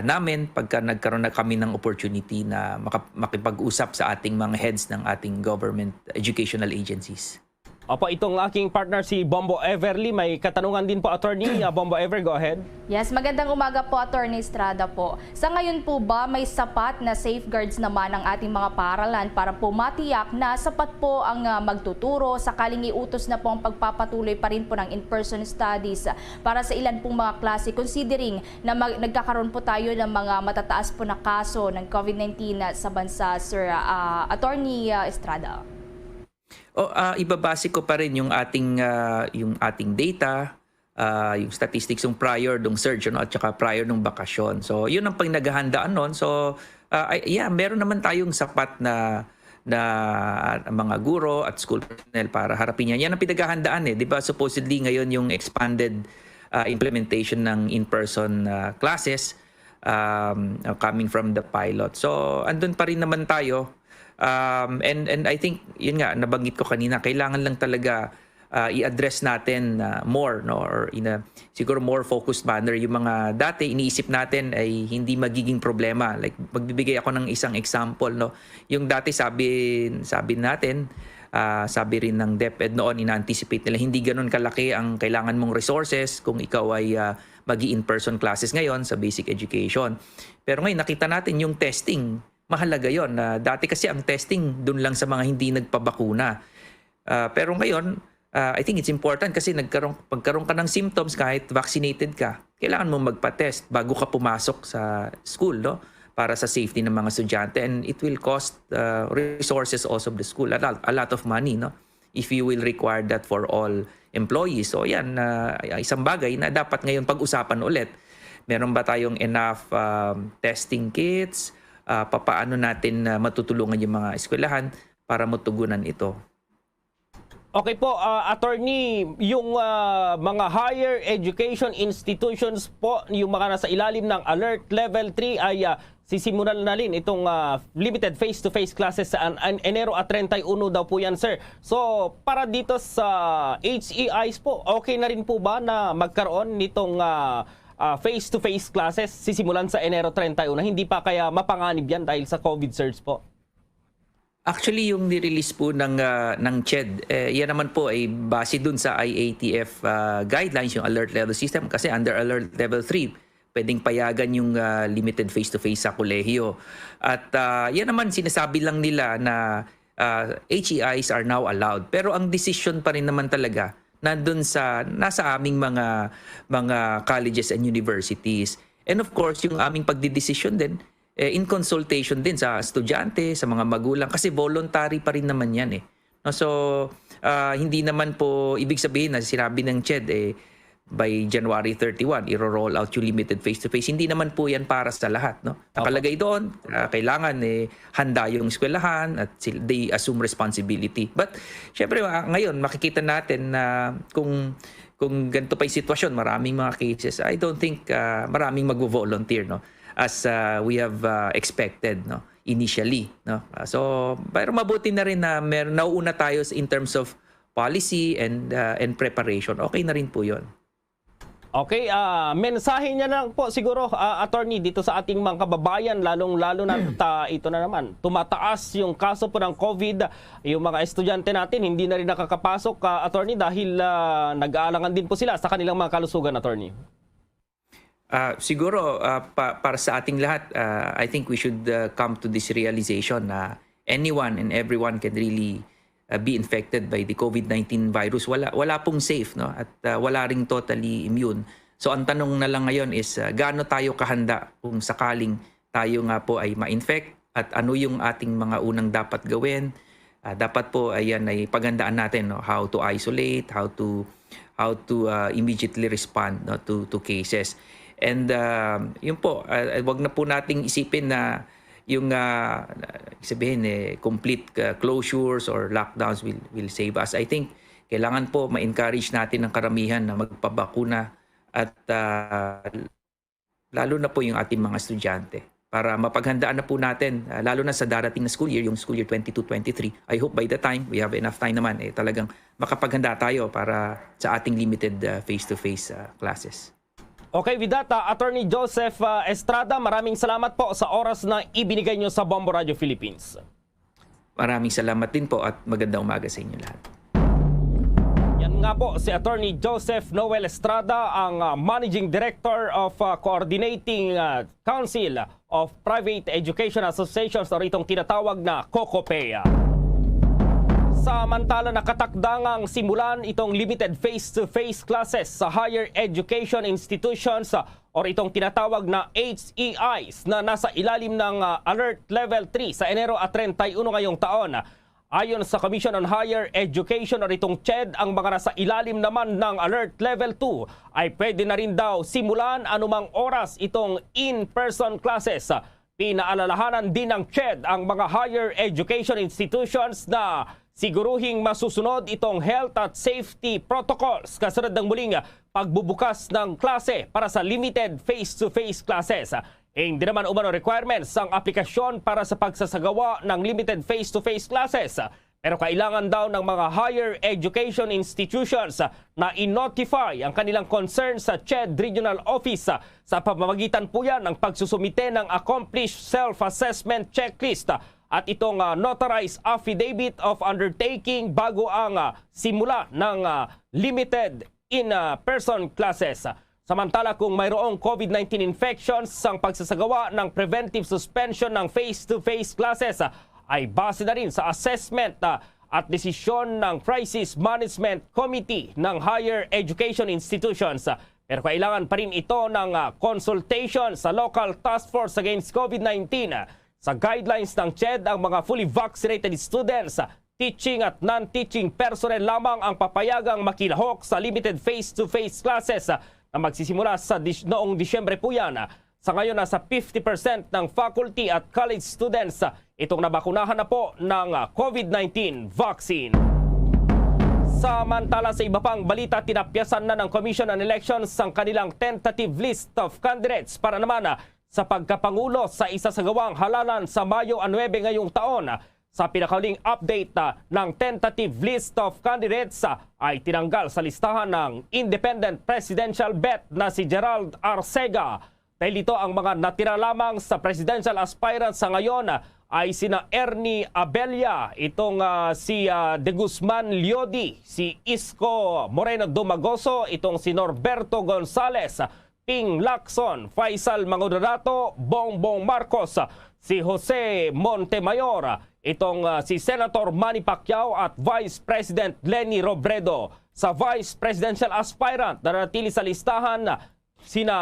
namin pagka nagkaroon na kami ng opportunity na makipag-usap sa ating mga heads ng ating government educational agencies. Opo, itong aking partner si Bombo Everly, may katanungan din po, Attorney. Bombo Ever, go ahead. Yes, magandang umaga po, Attorney Estrada po. Sa ngayon po ba may sapat na safeguards naman ang ating mga paaralan para po matiyak na sapat po ang magtuturo sakaling iutos na po ang pagpapatuloy pa rin po ng in-person studies para sa ilan pong mga klase, considering na nagkakaroon po tayo ng mga matataas po na kaso ng COVID-19 sa bansa, Sir Attorney Estrada? Ibabase ko pa rin yung ating data, yung statistics yung prior nung surge at saka prior nung bakasyon. So yun ang pinaghahandaan noon. So meron naman tayong sapat na mga guro at school personnel para harapin yan. Yan ang pinaghahandaan 'di ba? Supposedly ngayon yung expanded implementation ng in-person classes coming from the pilot. So andun pa rin naman tayo. And I think yun nga nabanggit ko kanina, kailangan lang talaga i-address natin more, no, or in a siguro more focused manner yung mga dati iniisip natin ay hindi magiging problema. Like magbibigay ako ng isang example, no. Yung dati sabi natin, sabi rin ng DepEd noon, ina-anticipate nila hindi ganoon kalaki ang kailangan mong resources kung ikaw ay magi-in-person classes ngayon sa basic education. Pero ngayon nakita natin yung testing, mahalaga yon. Dati kasi ang testing dun lang sa mga hindi nagpabakuna. Pero ngayon, I think it's important kasi pagkaroon ka ng symptoms kahit vaccinated ka, kailangan mo magpa-test bago ka pumasok sa school, no? Para sa safety ng mga estudyante. And it will cost resources also of the school, a lot of money, no? If you will require that for all employees. So yan, isang bagay na dapat ngayon pag-usapan ulit. Meron ba tayong enough testing kits? Papaano natin matutulungan yung mga eskwelahan para matugunan ito. Okay po, Attorney, yung mga higher education institutions po, yung mga nasa ilalim ng Alert Level 3 ay sisimulan na rin itong limited face-to-face classes sa Enero at 31 daw po yan, sir. So, para dito sa HEIs po, okay na rin po ba na magkaroon nitong face-to-face classes sisimulan sa Enero 31 na hindi pa kaya mapanganib yan dahil sa COVID surge po? Actually, yung nirelease po ng CHED, yan naman po ay base dun sa IATF guidelines, yung alert level system. Kasi under alert level 3, pwedeng payagan yung limited face-to-face sa kolehiyo. At yan naman sinasabi lang nila na HEIs are now allowed. Pero ang decision pa rin naman talaga nandun nasa aming mga colleges and universities. And of course, yung aming pagdidesisyon din, in consultation din sa estudyante, sa mga magulang, kasi voluntary pa rin naman yan . No, so, hindi naman po ibig sabihin na sinabi ng CHED, by January 31, i-roll out yung limited face-to-face. Hindi naman po yan para sa lahat. No? Nakalagay doon, kailangan handa yung eskwelahan at they assume responsibility. But, syempre, ngayon, makikita natin na kung ganito pa yung sitwasyon, maraming mga cases, I don't think maraming mag-volunteer, no? As we have expected, no? Initially. No? So, pero mabuti na rin na nauuna tayo in terms of policy and preparation. Okay na rin po yun. Okay, mensahe niya lang po siguro, Attorney, dito sa ating mga kababayan, lalong-lalo na ito na naman, tumataas yung kaso po ng COVID, yung mga estudyante natin hindi na rin nakakapasok, Attorney, dahil nag-aalangan din po sila sa kanilang mga kalusugan, Attorney. Siguro, para sa ating lahat, I think we should come to this realization na anyone and everyone can really be infected by the COVID-19 virus. Wala pong safe, no? At wala ring totally immune. So ang tanong na lang ngayon is gaano tayo kahanda kung sakaling tayo nga po ay ma-infect at ano yung ating mga unang dapat gawin. Dapat po ay paghandaan natin, no? How to isolate, how to immediately respond, no? to cases. And yun po, wag na po nating isipin na yung sabihin complete closures or lockdowns will save us. I think kailangan po ma-encourage natin ang karamihan na magpabakuna at lalo na po yung ating mga estudyante para mapaghandaan na po natin lalo na sa darating na school year, yung school year 22-23. I hope by the time we have enough time naman talagang makapaghanda tayo para sa ating limited face-to-face classes. Okay, with that, Attorney Joseph Estrada, maraming salamat po sa oras na ibinigay nyo sa Bombo Radio Philippines. Maraming salamat din po at magandang umaga sa inyo lahat. Yan nga po si Attorney Joseph Noel Estrada, ang Managing Director of Coordinating Council of Private Education Associations o itong tinatawag na COCOPEA. Samantala, nakatakdangang simulan itong limited face-to-face classes sa higher education institutions o itong tinatawag na HEIs na nasa ilalim ng Alert Level 3 sa Enero at 31 ngayong taon. Ayon sa Commission on Higher Education o itong CHED, ang mga nasa ilalim naman ng Alert Level 2 ay pwede na rin daw simulan anumang oras itong in-person classes. Pinaalalahanan din ng CHED ang mga higher education institutions na siguruhing masusunod itong health at safety protocols kasunod ng muling pagbubukas ng klase para sa limited face-to-face classes. Hindi naman umano requirements ang aplikasyon para sa pagsasagawa ng limited face-to-face classes. Pero kailangan daw ng mga higher education institutions na i-notify ang kanilang concern sa CHED Regional Office sa pamamagitan po yan ng pagsusumite ng Accomplished Self-Assessment Checklist at itong notarized affidavit of undertaking bago ang simula ng limited in-person classes. Samantala, kung mayroong COVID-19 infections, ang pagsasagawa ng preventive suspension ng face-to-face classes ay base na rin sa assessment at desisyon ng Crisis Management Committee ng Higher Education Institutions. Pero kailangan pa rin ito ng consultation sa Local Task Force Against COVID-19. Sa guidelines ng CHED, ang mga fully vaccinated students, teaching at non-teaching personnel lamang ang papayagang makilahok sa limited face-to-face classes na magsisimula sa noong Disyembre po yan. Sa ngayon, nasa 50% ng faculty at college students itong nabakunahan na po ng COVID-19 vaccine. Samantala, sa iba pang balita, tinapyasan na ng Commission on Elections ang kanilang tentative list of candidates para naman sa pagkapangulo sa isasagawang halalan sa Mayo 9 ngayong taon. Sa pinakahuling update ng tentative list of candidates ay tinanggal sa listahan ng independent presidential bet na si Gerald Arcega. Dahil ito ang mga natira lamang sa presidential aspirants sa ngayon ay sina Ernie Abella, itong si De Guzman Liodi, si Isko Moreno Dumagoso, itong si Norberto Gonzales, Ping Lacson, Faisal Mangudadato, Bongbong Marcos, si Jose Montemayor, itong si Senator Manny Pacquiao at Vice President Leni Robredo. Sa Vice Presidential Aspirant na nanatili sa listahan, sina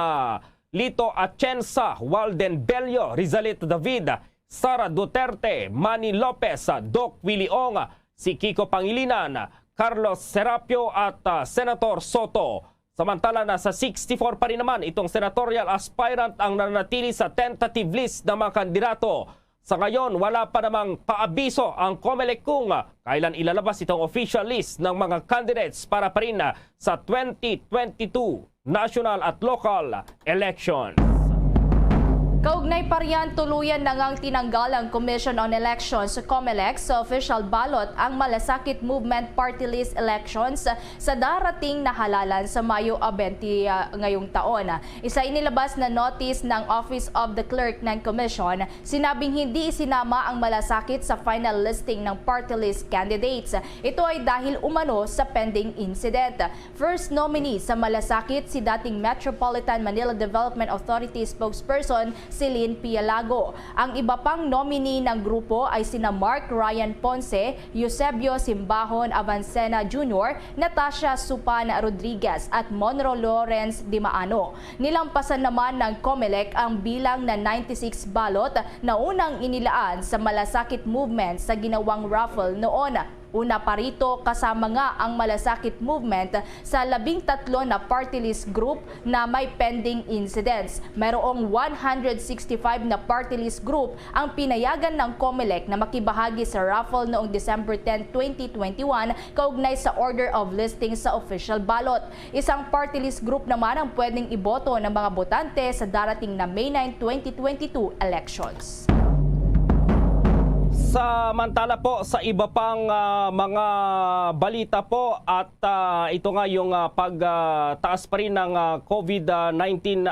Lito Atienza, Walden Bello, Rizalito David, Sara Duterte, Manny Lopez, Doc Willie Ong, si Kiko Pangilinan, Carlos Serapio at Senator Soto. Samantala, nasa 64 pa rin naman itong senatorial aspirant ang nanatili sa tentative list ng mga kandidato. Sa ngayon, wala pa namang paabiso ang COMELEC kung kailan ilalabas itong official list ng mga candidates para pa rin sa 2022 national at local elections. Kaugnay pa riyan, tuluyan na ngang tinanggal ang Commission on Elections COMELEC sa official ballot ang Malasakit Movement Party List elections sa darating na halalan sa Mayo 20 ngayong taon. Isa inilabas na notice ng Office of the Clerk ng Commission, sinabing hindi isinama ang Malasakit sa final listing ng party list candidates. Ito ay dahil umano sa pending incident. First nominee sa Malasakit si dating Metropolitan Manila Development Authority spokesperson Celine Pialago. Ang iba pang nominee ng grupo ay sina Mark Ryan Ponce, Eusebio Simbahon Avancena Jr., Natasha Supana Rodriguez at Monro Lawrence Dimaano. Nilampasan naman ng COMELEC ang bilang na 96 balot na unang inilaan sa Malasakit Movement sa ginawang raffle noon. Una pa rito, kasama nga ang Malasakit Movement sa 13 na party list group na may pending incidents. Mayroong 165 na party list group ang pinayagan ng COMELEC na makibahagi sa raffle noong December 10, 2021 kaugnay sa order of listing sa official ballot. Isang party list group naman ang pwedeng iboto ng mga botante sa darating na May 9, 2022 elections. Samantala po sa iba pang mga balita po at ito nga yung pagtaas pa rin ng COVID-19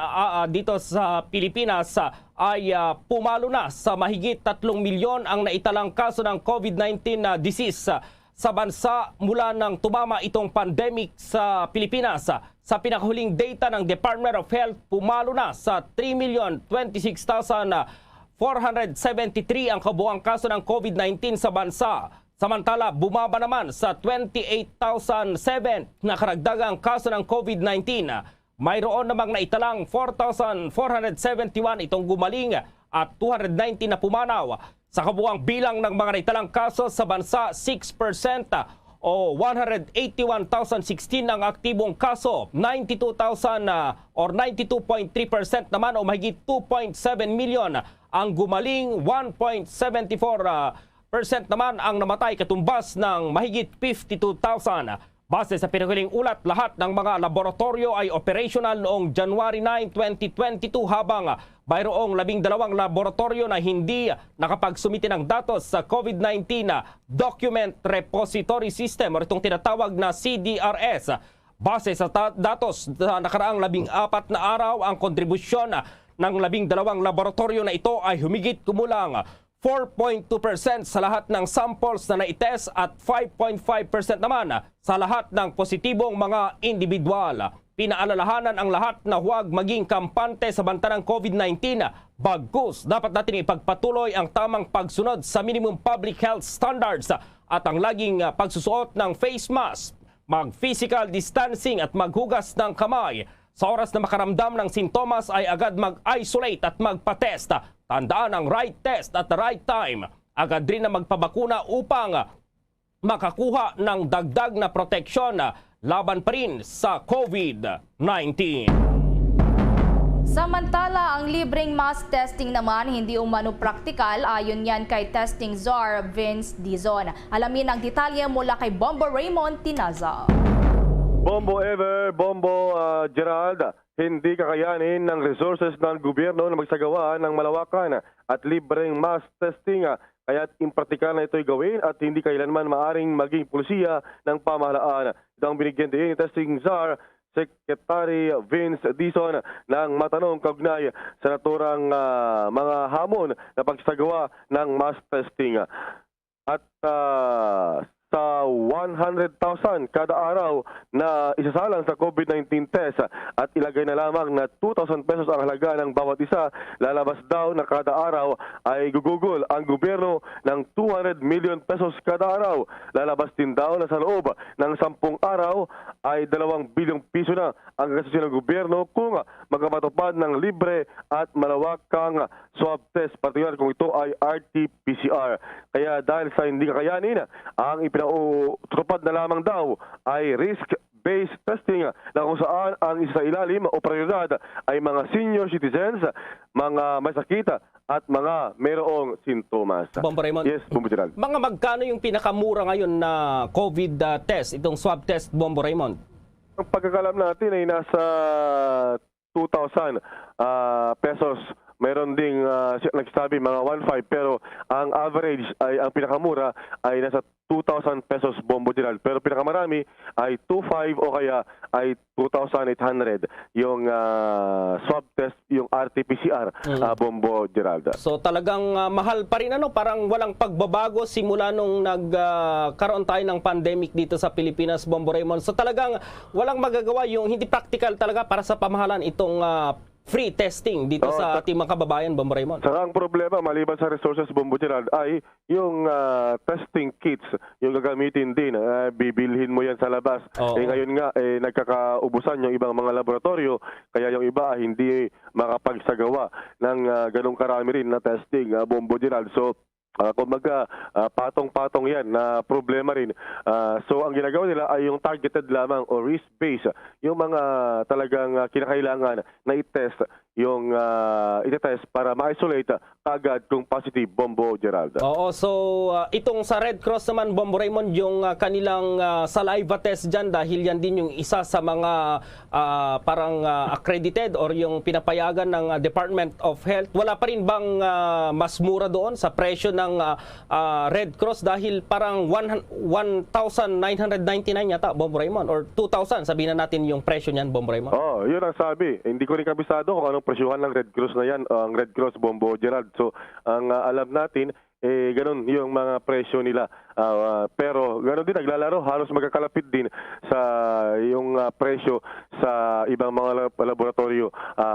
dito sa Pilipinas ay pumalo na sa mahigit 3 milyon ang naitalang kaso ng COVID-19 disease sa bansa mula nang tumama itong pandemic sa Pilipinas. Sa pinakahuling data ng Department of Health, pumalo na sa 3,026,473 ang kabuuang kaso ng COVID-19 sa bansa. Samantala, bumaba naman sa 28,007 na karagdagang kaso ng COVID-19. Mayroon namang naitalang 4,471 itong gumaling at 290 na pumanaw. Sa kabuuang bilang ng mga naitalang kaso sa bansa, 6% o 181,016 ang aktibong kaso, 92,000 or 92.3% naman o mahigit 2.7 milyon ang gumaling, 1.74% naman ang namatay katumbas ng mahigit 52,000. Base sa pinakahuling ulat, lahat ng mga laboratorio ay operational noong January 9, 2022 habang mayroong 12 laboratorio na hindi nakapagsumite ng datos sa COVID-19 Document Repository System o itong tinatawag na CDRS. Base sa datos sa nakaraang 14 na araw, ang kontribusyon ng 12 laboratorio na ito ay humigit kumulang 4.2% sa lahat ng samples na naitest at 5.5% naman sa lahat ng positibong mga individual. Pinaalalahanan ang lahat na huwag maging kampante sa banta ng COVID-19. Bagkus, dapat natin ipagpatuloy ang tamang pagsunod sa minimum public health standards at ang laging pagsusuot ng face mask, mag-physical distancing at maghugas ng kamay. Sa oras na makaramdam ng sintomas ay agad mag-isolate at magpa-test. Tandaan ang right test at the right time. Agad rin na magpabakuna upang makakuha ng dagdag na proteksyon laban pa rin sa COVID-19. Samantala, ang libreng mass testing naman hindi umano praktikal ayon yan kay testing czar Vince Dizon. Alamin ang detalye mula kay Bombo Raymond Tinaza. Bombo Ever, Bombo Gerald, hindi kakayanin ng resources ng gobyerno na magsagawa ng malawakan at libreng mass testing. Kaya't impratikal na ito'y gawin at hindi kailanman maaring maging pulisiya ng pamahalaan. Ito ang binigyan din ni Testing Czar Secretary Vince Dizon ng matanong kaugnay sa naturang mga hamon na pagsagawa ng mass testing. At sa 100,000 kada araw na isasalang sa COVID-19 test at ilagay na lamang na 2,000 pesos ang halaga ng bawat isa, lalabas daw na kada araw ay gugugol ang gobyerno ng 200 million pesos kada araw. Lalabas din daw na sa loob ng 10 araw ay 2 bilyong piso na ang gastusin ng gobyerno kung magpapatupad ng libre at malawakang swab test, partikular kung ito ay RT-PCR. Kaya dahil sa hindi kakayanin, ang ipinautupad na lamang daw ay risk-based testing na kung saan ang isa sa ilalim o prioridad ay mga senior citizens, mga may sakit at mga mayroong sintomas. Bombo Raymond. Yes, Bombo Gerald. Mga magkano yung pinakamura ngayon na COVID test, itong swab test, Bombo Raymond? Ang pagkakalam natin ay nasa 2,000 pesos. Mayroon ding nagsasabi mga 1,500 pero ang average ay ang pinakamura ay nasa 2,000 pesos, Bombo Gerald. Pero pinakamarami ay 2,500 o kaya ay 2,800 yung swab test, yung RT-PCR, Bombo Gerald. So talagang mahal pa rin, parang walang pagbabago simula nung nagkaroon tayo ng pandemic dito sa Pilipinas, Bombo Raymond. So talagang walang magagawa, yung hindi practical talaga para sa pamahalaan itong free testing dito sa ating mga kababayan, Bombo Raymond. Saka ang problema, maliban sa resources, Bombo Gerald, ay yung testing kits, yung gagamitin din. Bibilhin mo yan sa labas. Ngayon nga, nagkakaubusan yung ibang mga laboratorio, kaya yung iba hindi makapagsagawa ng ganong karami rin na testing, Bombo Gerald. So, kumbaga, patong-patong yan na problema rin. So ang ginagawa nila ay yung targeted lamang o risk-based, yung mga talagang kinakailangan na i-test yung itetest para ma-isolate agad kung positive, Bombo Gerald. Oo, so itong sa Red Cross naman, Bombo Raymond, yung kanilang saliva test dyan, dahil yan din yung isa sa mga parang accredited or yung pinapayagan ng Department of Health. Wala pa rin bang mas mura doon sa presyo ng Red Cross, dahil parang 1,999 yata, Bombo Raymond, or 2,000, sabihin na natin yung presyo niyan, Bombo Raymond. Oh, yun ang sabi. Hindi ko rin kabisado kung anong presyuhan ng Red Cross na yan, ang Red Cross, Bombo Gerald. So, ang alam natin, ganun yung mga presyo nila. Pero ganun din, naglalaro, halos magkakalapit din sa yung presyo sa ibang mga laboratorio.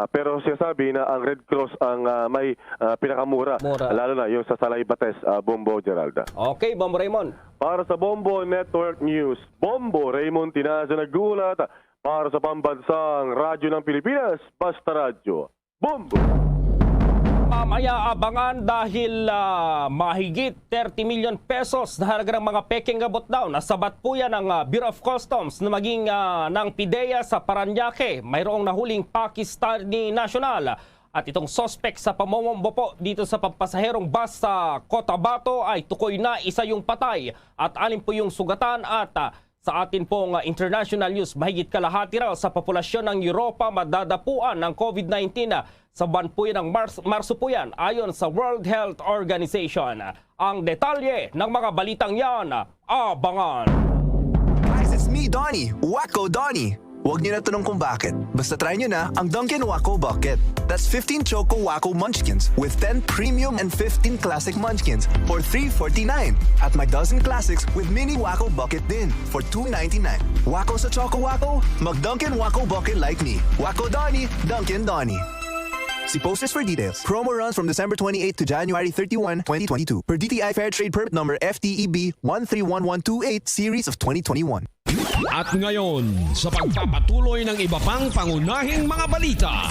Pero sinasabi na ang Red Cross ang may pinakamura, lalo na yung sa saliva test, Bombo Gerald. Okay, Bombo Raymond. Para sa Bombo Network News, Bombo Raymond Tinaza naggulat. Para sa pambansang radyo ng Pilipinas, Basta Radyo, Bombo! Mamaya abangan dahil mahigit 30 million pesos na halaga ng mga peking gabot daw. Nasabat po yan ng Bureau of Customs na maging ng PIDEA sa Paranaque. Mayroong nahuling Pakistani national. At itong suspect sa pamomombo po dito sa pampasaherong bus sa Cotabato ay tukoy na isa yung patay at 6 po yung sugatan. At sa atin pong international news, mahigit kalahati raw sa populasyon ng Europa madadapuan ng COVID-19 sa buwan po yan ng Marso po yan, ayon sa World Health Organization. Ang detalye ng mga balitang yan, abangan! Guys, it's me, Donnie. Wacko Donnie. Huwag niyo na tanong kung bakit. Basta try niyo na ang Dunkin' Wacko Bucket. That's 15 Choco Wacko Munchkins with 10 Premium and 15 Classic Munchkins for $3.49. At may dozen Classics with Mini Wacko Bucket din for $2.99. Wacko sa Choco Wacko? Mag Dunkin' Wacko Bucket like me. Wacko Donnie, Dunkin' Donnie. See posters for details. Promo runs from December 28 to January 31, 2022. Per DTI Fair Trade Permit number FTEB 131128 Series of 2021. At ngayon, sa pagpapatuloy ng iba pang pangunahing mga balita.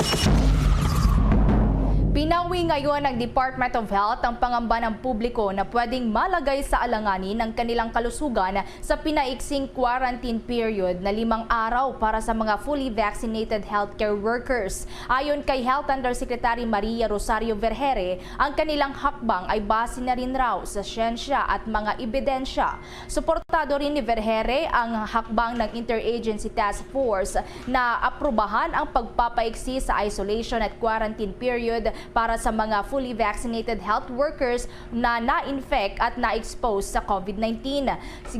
Pinawi ngayon ng Department of Health ang pangamba ng publiko na pwedeng malagay sa alanganin ng kanilang kalusugan sa pinaiksing quarantine period na 5 araw para sa mga fully vaccinated healthcare workers. Ayon kay Health Undersecretary Maria Rosario Vergere, ang kanilang hakbang ay base na rin raw sa siyensya at mga ebidensya. Suportado rin ni Vergere ang hakbang ng Interagency Task Force na aprubahan ang pagpapaiksi sa isolation at quarantine period para sa mga fully vaccinated health workers na na-infect at na-expose sa COVID-19.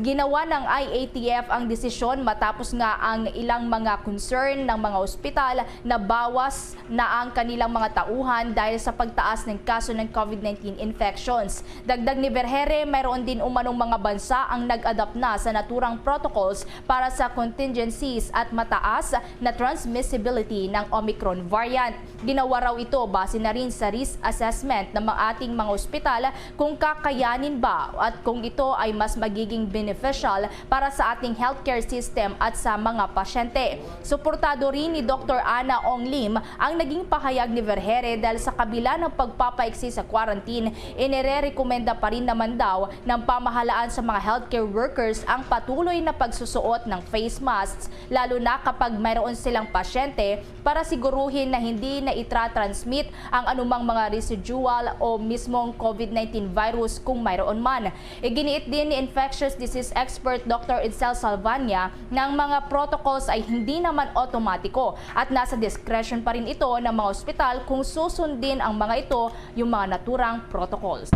Ginawa ng IATF ang desisyon matapos nga ang ilang mga concern ng mga ospital na bawas na ang kanilang mga tauhan dahil sa pagtaas ng kaso ng COVID-19 infections. Dagdag ni Vergere, mayroon din umanong mga bansa ang nag-adapt na sa naturang protocols para sa contingencies at mataas na transmissibility ng Omicron variant. Ginawa raw ito base na rin sa risk assessment ng ating mga ospital kung kakayanin ba at kung ito ay mas magiging beneficial para sa ating healthcare system at sa mga pasyente. Suportado rin ni Dr. Ana Ong Lim ang naging pahayag ni Vergere dahil sa kabila ng pagpapaiksi sa quarantine, inirekomenda pa rin naman daw ng pamahalaan sa mga healthcare workers ang patuloy na pagsusuot ng face masks, lalo na kapag mayroon silang pasyente para siguruhin na hindi na itra-transmit ang anumang mga residual o mismong COVID-19 virus kung mayroon man. Iginiit din ni infectious disease expert Dr. Itzel Salvania na ang mga protocols ay hindi naman otomatiko at nasa discretion pa rin ito ng mga ospital kung susundin ang mga ito yung mga naturang protocols.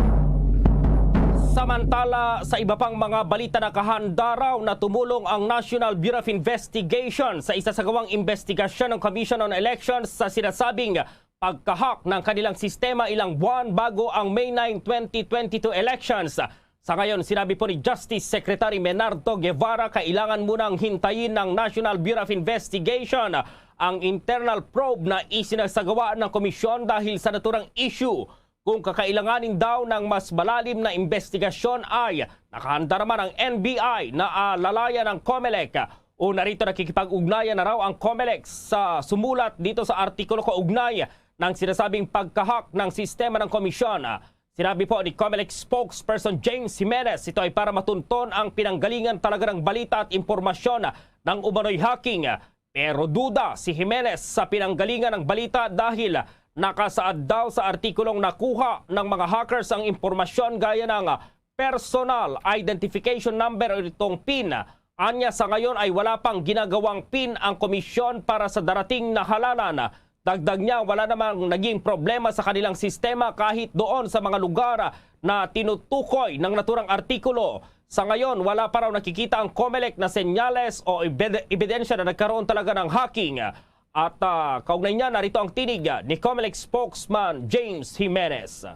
Samantala, sa iba pang mga balita, nakahanda raw na tumulong ang National Bureau of Investigation sa isa sa gawang investigasyon ng Commission on Elections sa sinasabing pagkahak ng kanilang sistema ilang buwan bago ang May 9, 2022 elections. Sa ngayon, sinabi po ni Justice Secretary Menardo Guevara, kailangan munang hintayin ng National Bureau of Investigation ang internal probe na isinasagawa ng komisyon dahil sa naturang issue. Kung kakailanganin daw ng mas malalim na investigasyon ay nakahanda naman ang NBI na alalayan ng COMELEC. O narito nakikipag-ugnayan na raw ang COMELEC sa sumulat dito sa artikulo kaugnay ng sinasabing pagkahak ng sistema ng komisyon. Sinabi po ni COMELEC spokesperson James Jimenez, ito ay para matunton ang pinanggalingan talaga ng balita at impormasyon ng umano'y hacking. Pero duda si Jimenez sa pinanggalingan ng balita dahil nakasaad daw sa artikulong nakuha ng mga hackers ang impormasyon gaya ng personal identification number o itong PIN. Anya sa ngayon ay wala pang ginagawang PIN ang komisyon para sa darating na halalan. Dagdag niya, wala namang naging problema sa kanilang sistema kahit doon sa mga lugar na tinutukoy ng naturang artikulo. Sa ngayon, wala pa raw nakikita ang COMELEC na senyales o ebidensya na nagkaroon talaga ng hacking. At kaugnay niya, narito ang tinig ni COMELEC spokesman James Jimenez.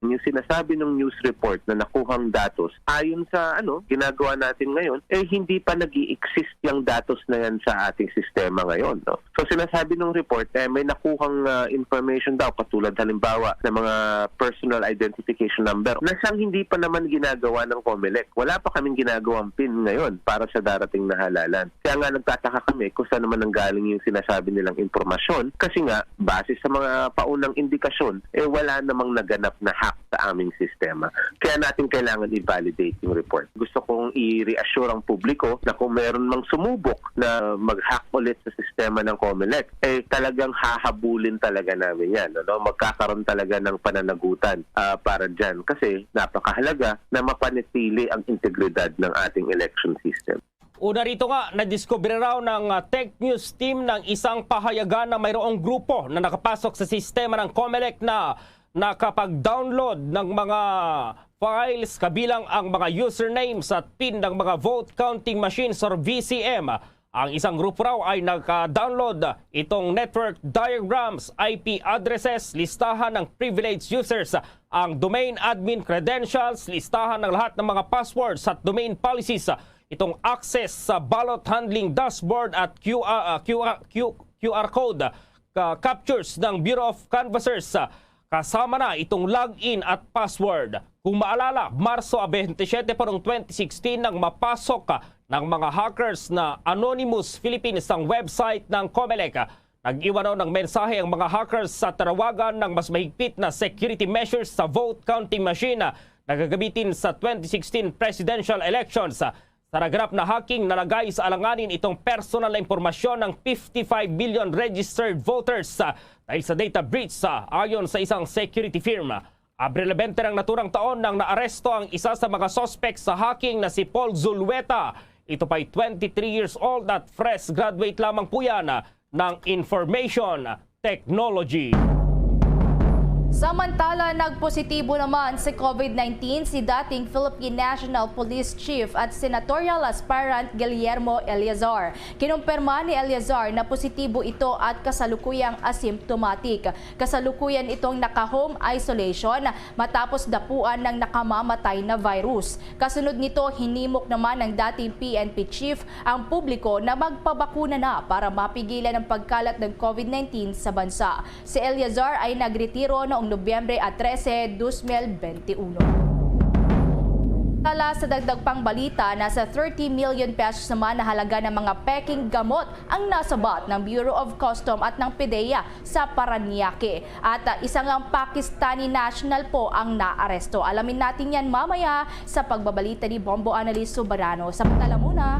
Yung sinasabi ng news report na nakuhang datos, ayon sa ginagawa natin ngayon, hindi pa nag-i-exist yung datos na yan sa ating sistema ngayon. No? So sinasabi ng report, may nakuhang information daw, katulad halimbawa ng mga personal identification number, na siyang hindi pa naman ginagawa ng COMELEC. Wala pa kaming ginagawang PIN ngayon para sa darating na halalan. Kaya nga nagtataka kami kung saan naman nanggaling yung sinasabi nilang impormasyon, kasi nga, base sa mga paunang indikasyon, wala namang naganap na hack sa aming sistema. Kaya natin kailangan i-validate yung report. Gusto kong i-reassure ang publiko na kung meron mang sumubok na mag-hack ulit sa sistema ng COMELEC, talagang hahabulin talaga namin yan. Magkakaroon talaga ng pananagutan para dyan. Kasi napakahalaga na mapanatili ang integridad ng ating election system. Una rito nga, nadiskubre raw ng Tech News team ng isang pahayagan na mayroong grupo na nakapasok sa sistema ng COMELEC na nakapag-download ng mga files kabilang ang mga usernames at PIN ng mga vote counting machines or VCM. Ang isang grupo raw ay naka-download itong network diagrams, IP addresses, listahan ng privileged users, ang domain admin credentials, listahan ng lahat ng mga passwords at domain policies, itong access sa ballot handling dashboard at QR code captures ng Bureau of Canvassers. Kasama na itong login at password. Kung maalala, Marso 27 po ng 2016 nang mapasok ng mga hackers na Anonymous Philippines ang website ng COMELEC. Nag-iwan ng mensahe ang mga hackers sa tarawagan ng mas mahigpit na security measures sa vote counting machine na gagamitin sa 2016 presidential elections. Sa naganap na hacking, nalagay sa alanganin itong personal na impormasyon ng 55 million registered voters dahil sa data breach ayon sa isang security firm. Abril 20 ng naturang taon nang naaresto ang isa sa mga suspect sa hacking na si Paul Zulueta. Ito pa'y 23 years old at fresh graduate lamang po yan ng information technology. Samantala, nagpositibo naman sa COVID-19 si dating Philippine National Police Chief at Senatorial Aspirant Guillermo Eleazar. Kinumpirma ni Eleazar na positibo ito at kasalukuyang asymptomatic. Kasalukuyan itong naka-home isolation matapos dapuan ng nakamamatay na virus. Kasunod nito, hinimok naman ng dating PNP Chief ang publiko na magpabakuna na para mapigilan ang pagkalat ng COVID-19 sa bansa. Si Eleazar ay nagretiro noong Nobyembre 13, 2021. Tala sa dagdag pang balita, nasa 30 million pesos naman na halaga ng mga peking gamot ang nasabat ng Bureau of Custom at ng PDEA sa Paranaque. At isang Pakistani national po ang naaresto. Alamin natin yan mamaya sa pagbabalita ni Bombo Annalise Soberano. Samantala muna.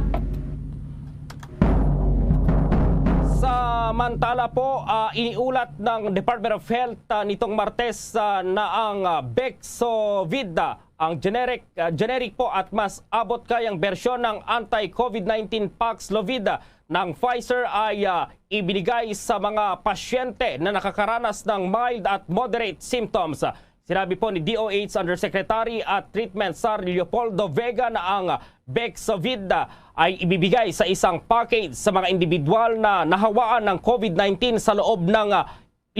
Samantala po, iniulat ng Department of Health nitong Martes na ang Bexovid, ang generic po at mas abot kayang bersyon ng anti-COVID-19 Paxlovid ng Pfizer ay ibinigay sa mga pasyente na nakakaranas ng mild at moderate symptoms. Sinabi po ni DOH Undersecretary at Treatment Sir Leopoldo Vega na ang Bexovid ay ibibigay sa isang package sa mga individual na nahawaan ng COVID-19 sa loob ng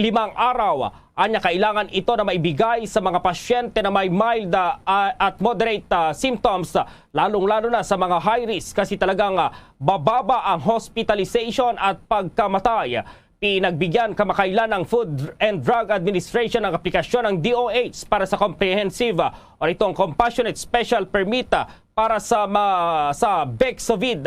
5 araw. Anya, kailangan ito na maibigay sa mga pasyente na may mild at moderate symptoms, lalong-lalo na sa mga high risk kasi talagang bababa ang hospitalization at pagkamatay. Pinagbigyan kamakailan ng Food and Drug Administration ang aplikasyon ng DOH para sa comprehensive o itong compassionate special permit para sa Bexovid.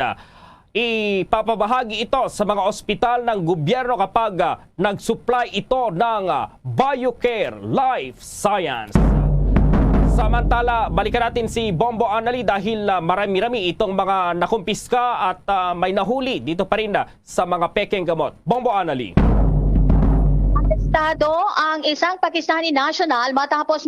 Ipapabahagi ito sa mga ospital ng gobyerno kapag nag-supply ito ng BioCare Life Science. Samantala, balikan natin si Bombo Anali dahil marami-rami itong mga nakumpiska at may nahuli dito pa rin sa mga pekeng gamot. Bombo Anali. Arestado ang isang Pakistani national matapos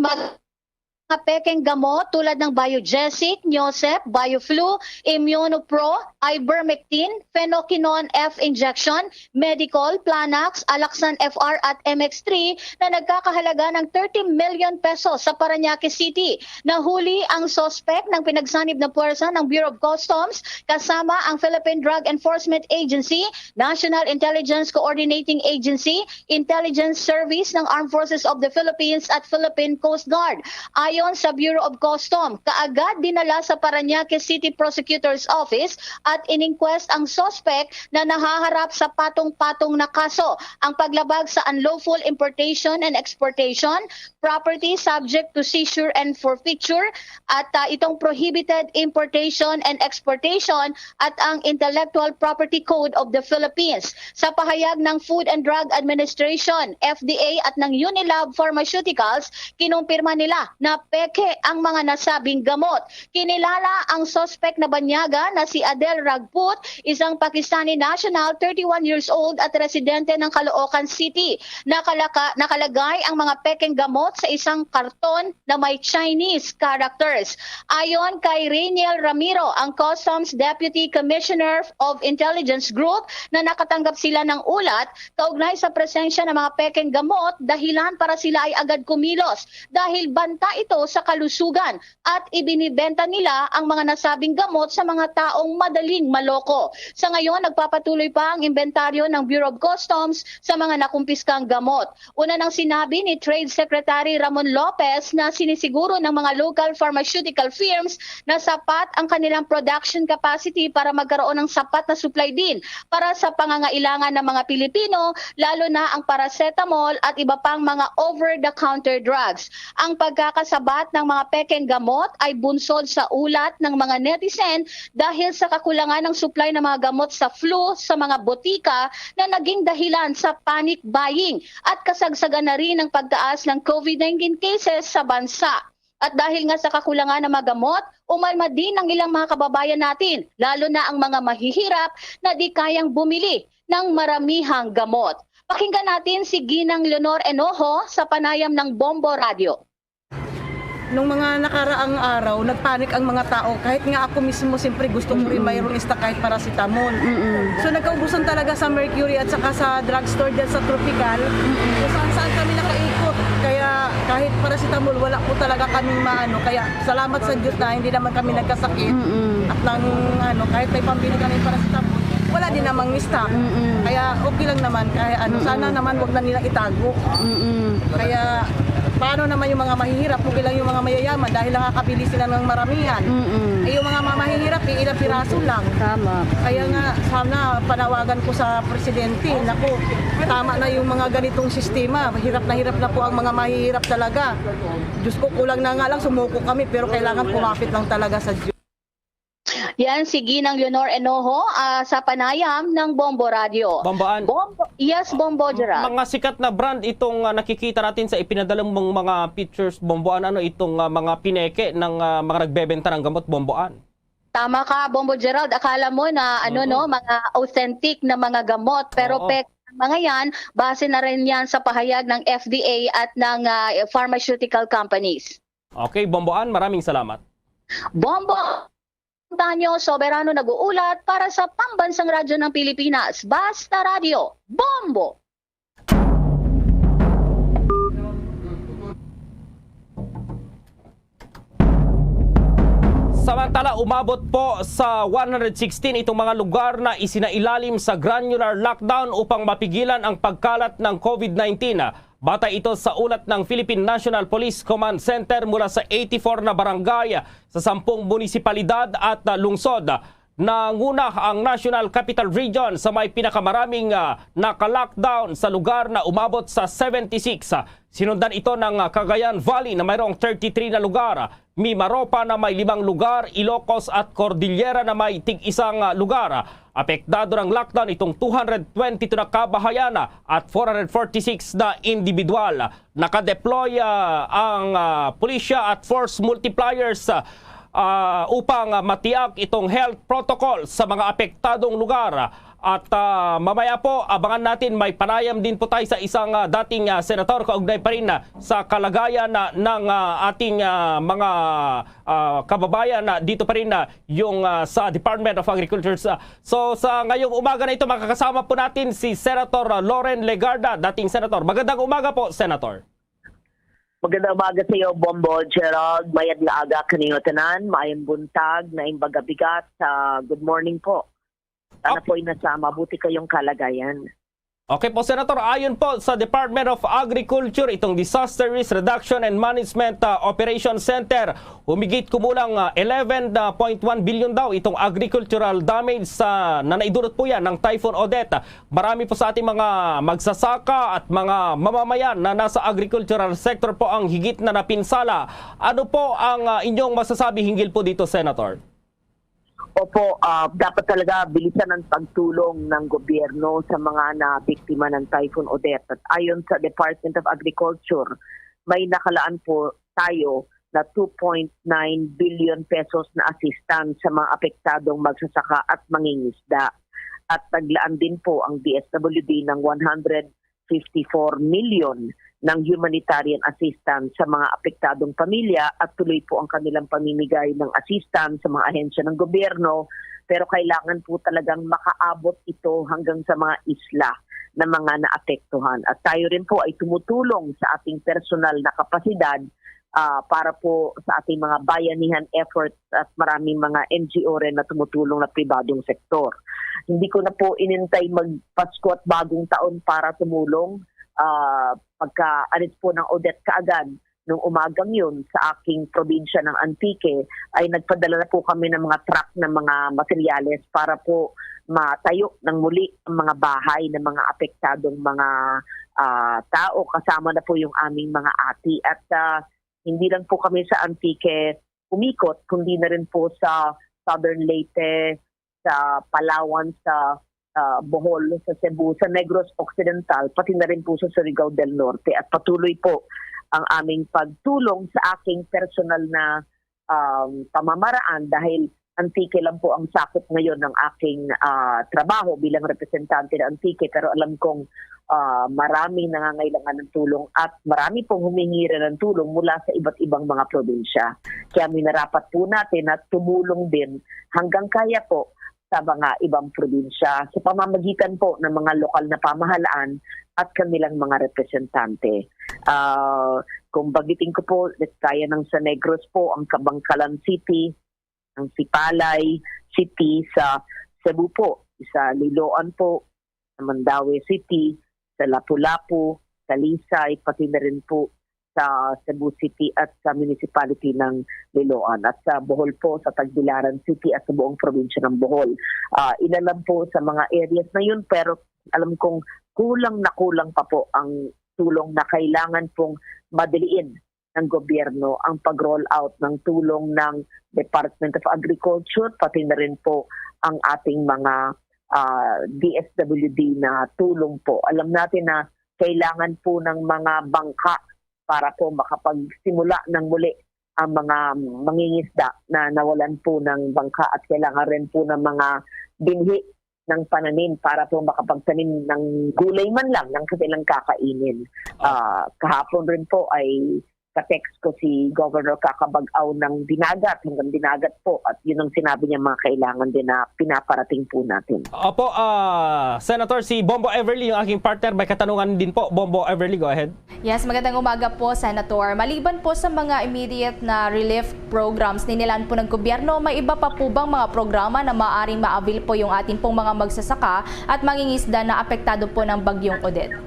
pekeng gamot tulad ng Biogesic, Niosep, Bioflu, Immunopro, Ivermectin, Phenoquinone F injection, Medicol, Planax, Alaxan FR at MX3 na nagkakahalaga ng 30 million pesos sa Parañaque City. Nahuli ang suspect ng pinagsanib na puwersa ng Bureau of Customs kasama ang Philippine Drug Enforcement Agency, National Intelligence Coordinating Agency, Intelligence Service ng Armed Forces of the Philippines at Philippine Coast Guard. Ayon sa Bureau of Customs, kaagad dinala sa Parañaque City Prosecutor's Office at ininquest ang suspect na nahaharap sa patong-patong na kaso, ang paglabag sa unlawful importation and exportation, property subject to seizure and forfeiture, at itong prohibited importation and exportation at ang Intellectual Property Code of the Philippines. Sa pahayag ng Food and Drug Administration, FDA at ng Unilab Pharmaceuticals, kinumpirma nila na peke ang mga nasabing gamot. Kinilala ang suspect na banyaga na si Adel Ragput, isang Pakistani national, 31 years old at residente ng Caloocan City. Nakalagay ang mga pekeng gamot sa isang karton na may Chinese characters. Ayon kay Rainiel Ramiro, ang Customs Deputy Commissioner of Intelligence Group, na nakatanggap sila ng ulat kaugnay sa presensya ng mga pekeng gamot, dahilan para sila ay agad kumilos dahil banta ito sa kalusugan at ibinibenta nila ang mga nasabing gamot sa mga taong madaling maloko. Sa ngayon, nagpapatuloy pa ang inventaryo ng Bureau of Customs sa mga nakumpiskang gamot. Una nang sinabi ni Trade Secretary Ramon Lopez na sinisiguro ng mga local pharmaceutical firms na sapat ang kanilang production capacity para magkaroon ng sapat na supply din para sa pangangailangan ng mga Pilipino, lalo na ang paracetamol at iba pang mga over-the-counter drugs. Ang pagkakasabat ng mga pekeng gamot ay bunsod sa ulat ng mga netizen dahil sa kakulangan ng supply ng mga gamot sa flu sa mga botika na naging dahilan sa panic buying at kasagsagan na rin ng pagtaas ng COVID-19 cases sa bansa. At dahil nga sa kakulangan ng mga gamot, umalma din ang ilang mga kababayan natin, lalo na ang mga mahihirap na di kayang bumili ng maramihang gamot. Pakinggan natin si Ginang Leonor Enojo sa panayam ng Bombo Radio. Nung mga nakaraang araw, nagpanik ang mga tao. Kahit nga ako mismo, siyempre gusto ko rin mayroong stock kahit paracetamol. So nagkaubusan talaga sa Mercury at saka sa drugstore dyan sa Tropical. So saan kami nakaikot. Kaya kahit paracetamol, wala po talaga kaming maano. Kaya salamat sa Diyos na hindi naman kami nagkasakit. At nang kahit may pambili kami paracetamol, wala din namang stock. Kaya okay lang naman. Kaya sana naman wag na nila itago. Kaya paano naman yung mga mahihirap, okay lang yung mga mayayaman dahil nakakabili sila ng maramihan. Eh yung mga mahihirap, ilang piraso lang. Tama. Kaya nga, sana panawagan ko sa presidente, naku, tama na yung mga ganitong sistema. Hirap na po ang mga mahihirap talaga. Diyos ko, kulang na nga lang, sumuko kami, pero kailangan kumapit lang talaga sa Diyos. Yan si Ginang Leonor Enojo sa panayam ng Bombo Radio. Bombaan. Yes, Bombo Gerald. Mga sikat na brand itong nakikita natin sa ipinadala mong mga pictures, Bomboan, itong mga pineke ng mga nagbebenta ng gamot, Bomboan. Tama ka, Bombo Gerald. Akala mo na mga authentic na mga gamot, pero mga yan, base na rin yan sa pahayag ng FDA at ng pharmaceutical companies. Okay, Bomboan, maraming salamat. Bombo Tanyo Soberano nag-uulat para sa Pambansang Radyo ng Pilipinas, Basta Radio, Bombo! Samantala, umabot po sa 116 itong mga lugar na isinailalim sa granular lockdown upang mapigilan ang pagkalat ng COVID-19. Batay ito sa ulat ng Philippine National Police Command Center mula sa 84 na barangay sa 10 munisipalidad at lungsod. nanguna ang National Capital Region sa may pinakamaraming naka-lockdown sa lugar na umabot sa 76. Sinundan ito ng Cagayan Valley na mayroong 33 na lugar, Mimaropa na may 5 lugar, Ilocos at Cordillera na may tig-1 lugar. Apektado ng lockdown itong 222 na kabahayan at 446 na individual. Nakadeploy ang pulisya at force multipliers upang matiyak itong health protocol sa mga apektadong lugar. At mamaya po, abangan natin, may panayam din po tayo sa isang dating senator kaugnay pa rin sa kalagayan ng ating mga kababayan dito pa rin yung sa Department of Agriculture. So sa ngayong umaga na ito, makakasama po natin si Senator Loren Legarda, dating senator. Magandang umaga po, Senator. Magandang umaga sa iyo, Bombo Gerald. Mayad na aga kanino tanan, mayang buntag, na imbagabigat. Good morning po. Sana po'y nasa mabuti kayong kalagayan. Okay po, Senator. Ayon po sa Department of Agriculture, itong Disaster Risk Reduction and Management Operations Center, humigit kumulang 11.1 billion daw itong agricultural damage na naidulot po yan ng Typhoon Odette. Marami po sa ating mga magsasaka at mga mamamayan na nasa agricultural sector po ang higit na napinsala. Ano po ang inyong masasabi hinggil po dito, Senator? Opo, dapat talaga bilisan ang pagtulong ng gobyerno sa mga nabiktima ng Typhoon Odette. At ayon sa Department of Agriculture, may nakalaan po tayo na 2.9 billion pesos na assistance sa mga apektadong magsasaka at mangingisda. At naglaan din po ang DSWD ng 154 million ng humanitarian assistance sa mga apektadong pamilya at tuloy po ang kanilang pamimigay ng assistance sa mga ahensya ng gobyerno, pero kailangan po talagang makaabot ito hanggang sa mga isla na mga naapektuhan. At tayo rin po ay tumutulong sa ating personal na kapasidad para po sa ating mga bayanihan efforts at maraming mga NGO rin na tumutulong na pribadong sektor. Hindi ko na po inintay magpasko at bagong taon para tumulong. Pagka-alis po ng Odette kaagad, nung umagang yun sa aking probinsya ng Antique, ay nagpadala na po kami ng mga truck ng mga materyales para po matayo ng muli ang mga bahay ng mga apektadong mga tao. Kasama na po yung aming mga ati. At hindi lang po kami sa Antique umikot, kundi na rin po sa Southern Leyte, sa Palawan, sa Bohol, sa Cebu, sa Negros Occidental, pati na rin po sa Surigao del Norte. At patuloy po ang aming pagtulong sa aking personal na pamamaraan dahil Antique lang po ang sakop ngayon ng aking trabaho bilang representante ng Antique. Pero alam kong maraming nangangailangan ng tulong at marami pong humingi rin ng tulong mula sa iba't ibang mga probinsya. Kaya minarapat po natin at tumulong din hanggang kaya po sa mga ibang probinsya sa pamamagitan po ng mga lokal na pamahalaan at kanilang mga representante. Kung bagitin ko po, kaya ng sa Negros po, ang Kabangkalan City, ang Sipalay City, sa Cebu po, sa Liloan po, sa Mandaue City, sa Lapu-Lapu, sa Lisay, pati na rin po sa Cebu City at sa municipality ng Liloan at sa Bohol po, sa Tagbilaran City at sa buong probinsya ng Bohol. Ilalam po sa mga areas na yun, pero alam kong kulang pa po ang tulong na kailangan pong madaliin ng gobyerno ang pag-roll out ng tulong ng Department of Agriculture, pati na rin po ang ating mga DSWD na tulong po. Alam natin na kailangan po ng mga bangka para po makapagsimula ng muli ang mga mangingisda na nawalan po ng bangka at kailangan rin po ng mga binhi ng pananim para po makapagtanim ng gulay man lang ng kanilang kakainin. Kahapon rin po ay ka-text ko si Governor Kakabag-aw ng Dinagat, hanggang Dinagat po, at yun ang sinabi niya mga kailangan din na pinaparating po natin. Opo, Senator, si Bombo Everly, yung aking partner, may katanungan din po. Bombo Everly, go ahead. Yes, magandang umaga po, Senator. Maliban po sa mga immediate na relief programs ninilaan po ng gobyerno, may iba pa po bang mga programa na maaaring ma-avail po yung ating pong mga magsasaka at mangingisda na apektado po ng bagyong Odette?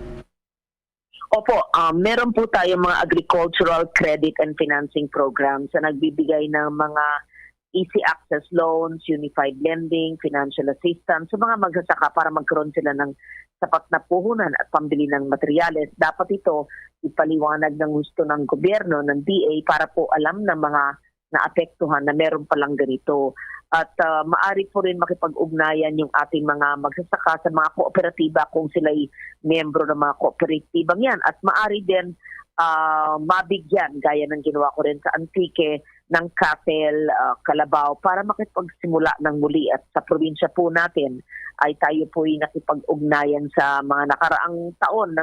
Opo, meron po tayong mga agricultural credit and financing programs na nagbibigay ng mga easy access loans, unified lending, financial assistance sa mga magsasaka para magkaroon sila ng sapat na puhunan at pambili ng materyales. Dapat ito ipaliwanag ng gusto ng gobyerno, ng DA, para po alam ng mga naapektuhan na meron palang ganito. At maari po rin makipag-ugnayan yung ating mga magsasaka sa mga kooperatiba kung sila'y membro ng mga kooperatibang yan. At maari din mabigyan, gaya ng ginawa ko rin sa Antique, ng Catel, Calabao, para makipagsimula ng muli. At sa probinsya po natin ay tayo po ay nakipag-ugnayan sa mga nakaraang taon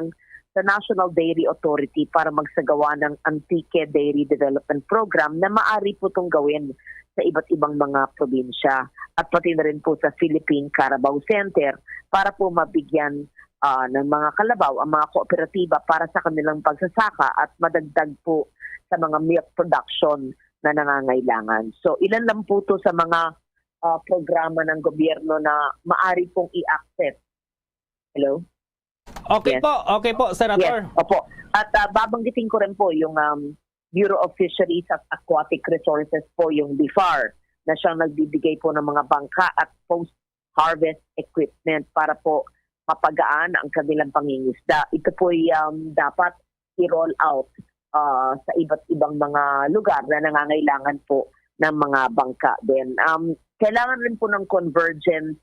sa National Dairy Authority para magsagawa ng Antique Dairy Development Program na maari po itong gawin sa iba't ibang mga probinsya. At pati na rin po sa Philippine Carabao Center para po mabigyan ng mga kalabaw ang mga kooperatiba para sa kanilang pagsasaka at madagdag po sa mga milk production na nangangailangan. So ilan lang po to sa mga programa ng gobyerno na maari pong i-access. Hello? Okay po, Senator. Yes, opo. At babanggitin ko rin po yung Bureau of Fisheries at Aquatic Resources po, yung BIFAR, na siyang nagbibigay po ng mga bangka at post-harvest equipment para po mapagaan ang kanilang pangingisda. Ito po dapat i-roll out sa iba't ibang mga lugar na nangangailangan po ng mga bangka din. Kailangan rin po ng convergence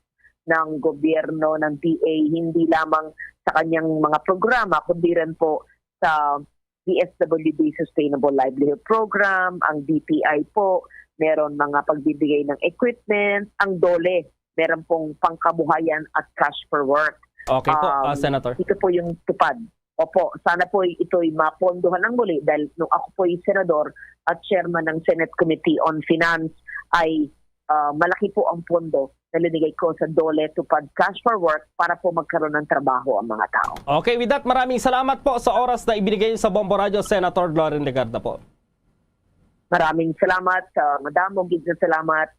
ng gobyerno, ng DA, hindi lamang sa kanyang mga programa, kundi rin po sa DSWD Sustainable Livelihood Program, ang DTI po, meron mga pagbibigay ng equipment, ang DOLE, meron pong pangkabuhayan at cash for work. Okay po, Senator. Ito po yung tupad. Opo, sana po ito'y mapondohan ng muli dahil nung ako po yung senador at chairman ng Senate Committee on Finance ay malaki po ang pondo na linigay ko sa DOLE tupad cash for work para po magkaroon ng trabaho ang mga tao. Okay, with that, maraming salamat po sa oras na ibinigay sa Bombo Radio, Senator Gloria Legarda po. Maraming salamat, Madam. Magiging salamat.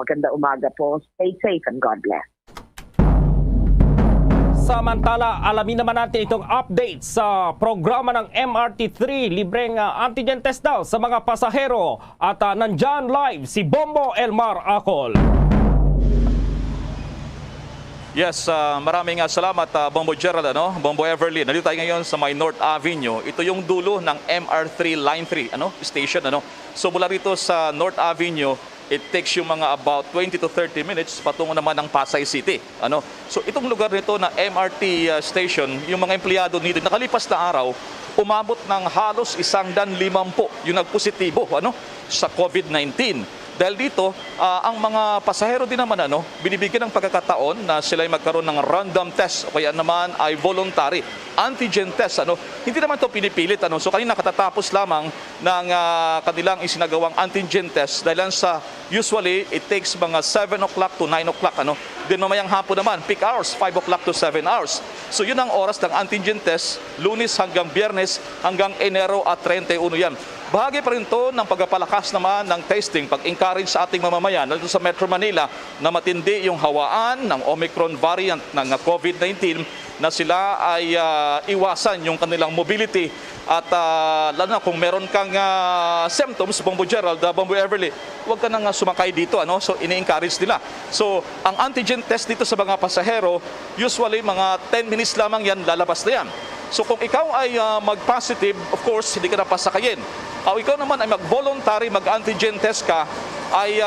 Maganda umaga po. Stay safe and God bless. Samantala, alamin naman natin itong update sa programa ng MRT3. Libreng antigen test daw sa mga pasahero. At nandyan live si Bombo Elmar Acol. Yes, maraming salamat Bombo Gerald, Bombo Everly. Nandito tayo ngayon sa may North Avenue. Ito yung dulo ng MR3 Line 3 station. So mula rito sa North Avenue, it takes you mga about 20 to 30 minutes patungo naman ng Pasay City. So itong lugar nito na MRT station, yung mga empleyado nito nakalipas na araw, umabot ng halos 150 yung nagpositibo sa COVID-19. Dahil dito, ang mga pasahero din naman binibigyan ng pagkakataon na sila ay magkaroon ng random test o kaya naman ay voluntary antigen test. Hindi naman ito pinipilit. So kanina katatapos lamang ng kanilang isinagawang antigen test dahil sa usually it takes mga 7 o'clock to 9 o'clock. Then mamayang hapon naman, peak hours, 5 o'clock to 7 hours. So yun ang oras ng antigen test, Lunes hanggang Biyernes hanggang Enero at 31 yan. Bahagi pa rin ito ng pagpapalakas naman ng testing, pag-encourage sa ating mamamayan lalo sa Metro Manila na matindi yung hawaan ng Omicron variant ng COVID-19 na sila ay iwasan yung kanilang mobility at lalo na kung meron kang symptoms, Bombo Gerald, Bombo Everly, huwag ka nang sumakay dito. So ini-encourage nila. So ang antigen test dito sa mga pasahero, usually mga 10 minutes lamang yan, lalabas na yan. So kung ikaw ay mag-positive, of course, hindi ka na pasakayin. O ikaw naman ay mag-voluntary, mag-antigen test ka, ay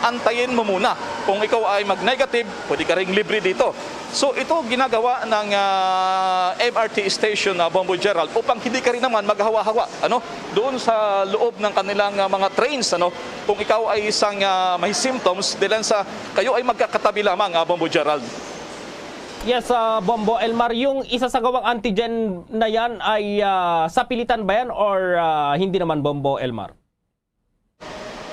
antayin mo muna. Kung ikaw ay mag-negative, pwede ka ring libre dito. So ito ginagawa ng MRT station na Bombo Gerald upang hindi ka rin naman maghawa-hawa doon sa loob ng kanilang mga trains. Kung ikaw ay isang may symptoms, dahil sa kayo ay magkakatabi lamang, Bombo Gerald. Yes, Bombo Elmar, yung isasagawang antigen na yan ay sa pilitan ba yan or hindi naman, Bombo Elmar?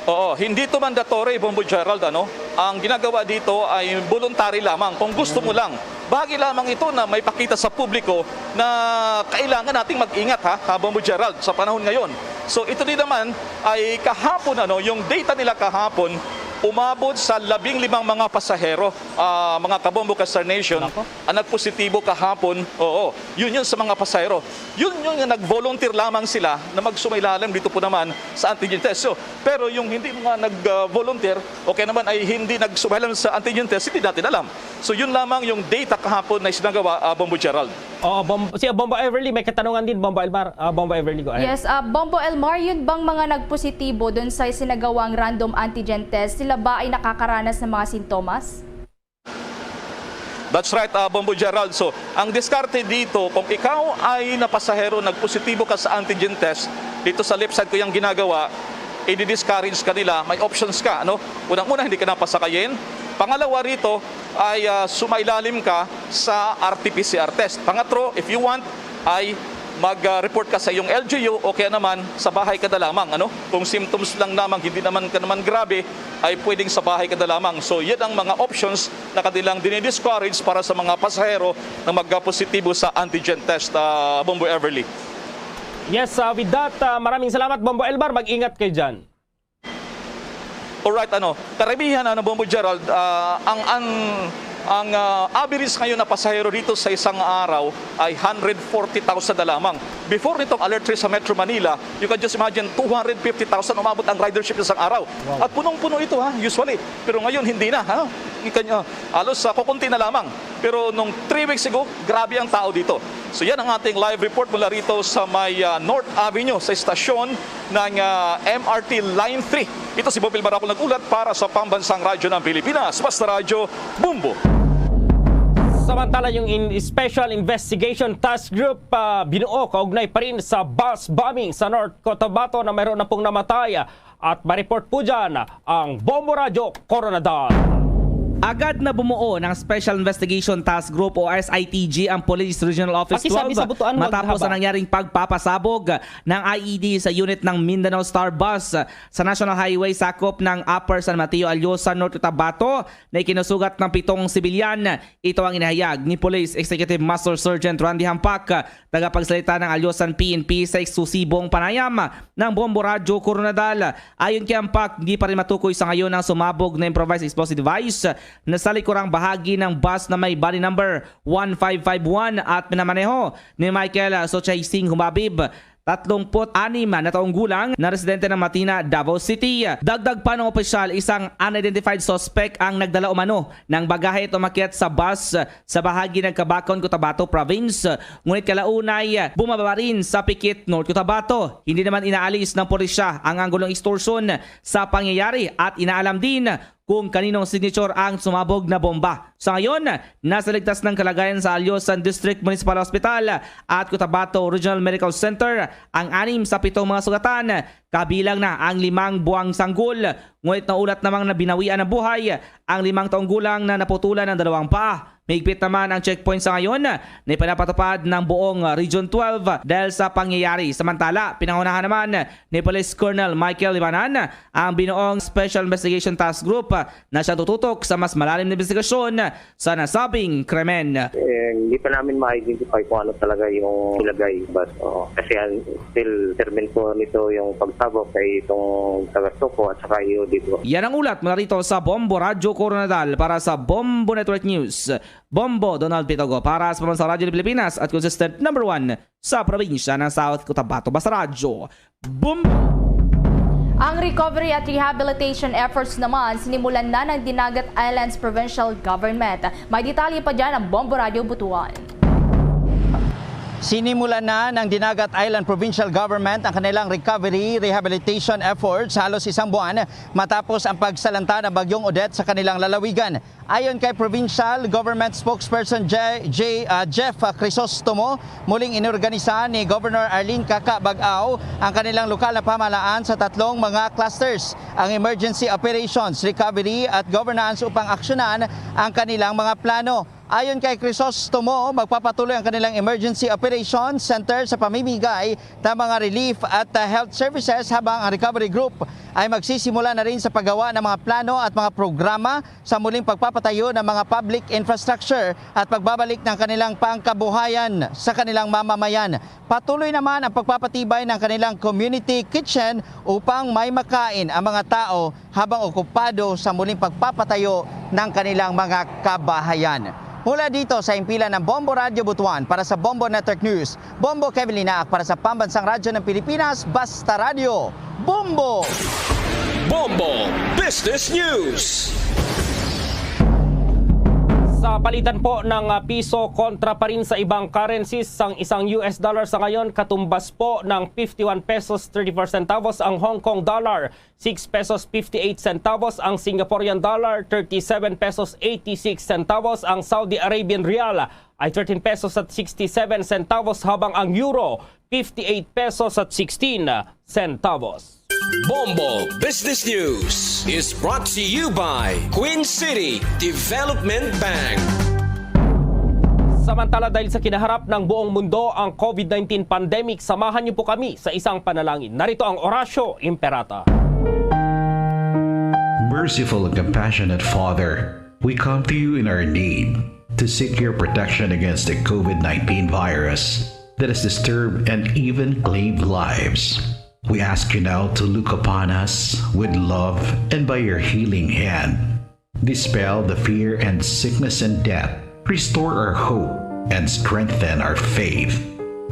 Oo, hindi ito mandatory, Bombo Gerald. Ang ginagawa dito ay voluntary lamang. Kung gusto mo lang, bahagi lamang ito na may pakita sa publiko na kailangan nating mag-ingat, Bombo Gerald, sa panahon ngayon. So ito din naman ay kahapon, yung data nila kahapon, umabot sa 15 mga pasahero, mga kabombo ka Star Nation, ang nagpositibo kahapon. Oo, yun sa mga pasahero. Yun yung nag-volunteer lamang sila na magsumailalim dito po naman sa antigen test. So, pero yung hindi mga nag-volunteer, okay naman ay hindi nagsumailalim sa antigen test, hindi natin alam. So yun lamang yung data kahapon na isinagawa, Bombo Gerald. Si Bombo Everly, may katanungan din, Bombo Elmar. Bombo Everly, go ahead. Yes, Bombo Elmar, yun bang mga nagpositibo doon sa sinagawang random antigen test, sila ba ay nakakaranas ng mga sintomas? That's right, Bombo Gerald. So, ang diskarte dito, kung ikaw ay napasahero, nagpositibo ka sa antigen test, dito sa left side ko yung ginagawa, i-discourage ka nila, may options ka. Ano? Unang-una, hindi ka napasakayin. Pangalawa rito ay sumailalim ka sa RT-PCR test. Pangatlo, if you want, ay mag-report ka sa iyong LGU o kaya naman sa bahay ka na lamang. Ano? Kung symptoms lang naman, hindi naman ka naman grabe, ay pwedeng sa bahay ka na lamang. So yan ang mga options na kanilang dinidiscourage para sa mga pasahero na magpositibo sa antigen test, Bombo Everly. Yes, with that, maraming salamat, Bombo Elmar. Mag-ingat kayo dyan. Alright, karamihan, Bombo Gerald, ang average ngayon na pasahero dito sa isang araw ay 140,000 na lamang. Before nitong Alert 3 sa Metro Manila, you can just imagine 250,000 umabot ang ridership isang araw. Wow. At punong-puno ito, usually. Pero ngayon hindi na. Halos kukunti na lamang. Pero nung 3 weeks ago, grabe ang tao dito. So yan ang ating live report mula rito sa may North Avenue sa istasyon ng MRT Line 3. Ito si Bob Ilmar ako nag-ulat para sa Pambansang Radyo ng Pilipinas. Basta Radyo, Bumbo. Samantala, yung Special Investigation Task Group binuo kaugnay pa rin sa bus bombing sa North Cotabato na mayroon na pong namatay. At ma-report po dyan ang Bombo Radio Coronadal. Agad na bumuo ng Special Investigation Task Group o SITG ang Police Regional Office 12 matapos ang nangyaring pagpapasabog ng IED sa unit ng Mindanao Star Bus sa National Highway sakop ng Upper San Mateo, Alyosa, North Cotabato na ikinusugat ng 7 sibilyan. Ito ang inahayag ni Police Executive Master Sergeant Randy Hampak, tagapagsalita ng Alyosan PNP sa eksklusibong panayam ng Bombo Radio Coronadal. Ayon kay Hampak, hindi pa rin matukoy sa ngayon ang sumabog na improvised explosive device na sa likurang bahagi ng bus na may body number 1551 at pinamaneho ni Michael Sochaising Humabib, 36 na taong gulang na residente ng Matina, Davao City. Dagdag pa ng opisyal, isang unidentified suspect ang nagdala umano ng bagahe at umakyat sa bus sa bahagi ng Cabacon, Cotabato Province. Ngunit kalaunay, bumaba rin sa Pikit, North Cotabato. Hindi naman inaalis ng pulisya ang anggulong extortion sa pangyayari at inaalam din kung kaninong signature ang sumabog na bomba. Sa ngayon, nasa ligtas ng kalagayan sa Alyosan District Municipal Hospital at Cotabato Regional Medical Center ang 6 sa 7 mga sugatan, kabilang na ang 5 buwang sanggol. Ngunit naulat namang nabinawian ng buhay ang 5 taong gulang na naputulan ng 2 paa. Mahigpit naman ang checkpoint sa ngayon na ipinapatupad ng buong Region 12 dahil sa pangyayari. Samantala, pinangunahan naman ni Police Colonel Michael Libanan ang binuong Special Investigation Task Group na siya tututok sa mas malalim na investigasyon sa nasabing krimen. Hindi pa namin ma-identify kung ano talaga yung ilagay. But, kasi still termin ko nito yung pagsabog kay itong taga-Soko at saka yung dito. Yan ang ulat mula rito sa Bombo Radio Coronadal para sa Bombo Network News. Bombo Donald Pitogo para sa Pambansang Radyo ng Pilipinas at consistent #1 sa probinsya ng South Cotabato. Basta Radyo, Bombo! Ang recovery at rehabilitation efforts naman sinimulan na ng Dinagat Islands Provincial Government. May detalye pa dyan ang Bombo Radio Butuan. Sinimulan na ng Dinagat Island Provincial Government ang kanilang recovery rehabilitation efforts halos 1 buwan matapos ang pagsalanta ng Bagyong Odette sa kanilang lalawigan. Ayon kay Provincial Government Spokesperson Jeff Crisostomo, muling inorganisa ni Governor Arlene Kaka Bagao ang kanilang lokal na pamahalaan sa 3 mga clusters, ang emergency operations, recovery at governance upang aksyonan ang kanilang mga plano. Ayon kay Crisostomo, magpapatuloy ang kanilang Emergency Operations Center sa pamimigay ng mga relief at health services habang ang recovery group ay magsisimula na rin sa paggawa ng mga plano at mga programa sa muling pagpapatayo ng mga public infrastructure at pagbabalik ng kanilang pangkabuhayan sa kanilang mamamayan. Patuloy naman ang pagpapatibay ng kanilang community kitchen upang may makain ang mga tao habang okupado sa muling pagpapatayo ng kanilang mga kabahayan. Mula dito sa impilan ng Bombo Radio Butuan para sa Bombo Network News, Bombo Kevin Linac para sa Pambansang Radyo ng Pilipinas, Basta Radio, Bombo! Bombo Business News. Sa palitan po ng piso kontra pa rin sa ibang currencies, ang isang US dollar sa ngayon katumbas po ng 51 pesos 34 centavos ang Hong Kong dollar, 6 pesos 58 centavos ang Singaporean dollar, 37 pesos 86 centavos ang Saudi Arabian rial, ay 13 pesos at 67 centavos habang ang euro 58 pesos at 16 centavos. Bombo Business News is brought to you by Queen City Development Bank. Samantala dahil sa kinaharap ng buong mundo ang COVID-19 pandemic, samahan niyo po kami sa isang panalangin. Narito ang Orasyo Imperata. Merciful and compassionate Father, we come to you in our need to seek your protection against the COVID-19 virus that has disturbed and even claimed lives. We ask you now to look upon us with love and by your healing hand. Dispel the fear and sickness and death. Restore our hope and strengthen our faith.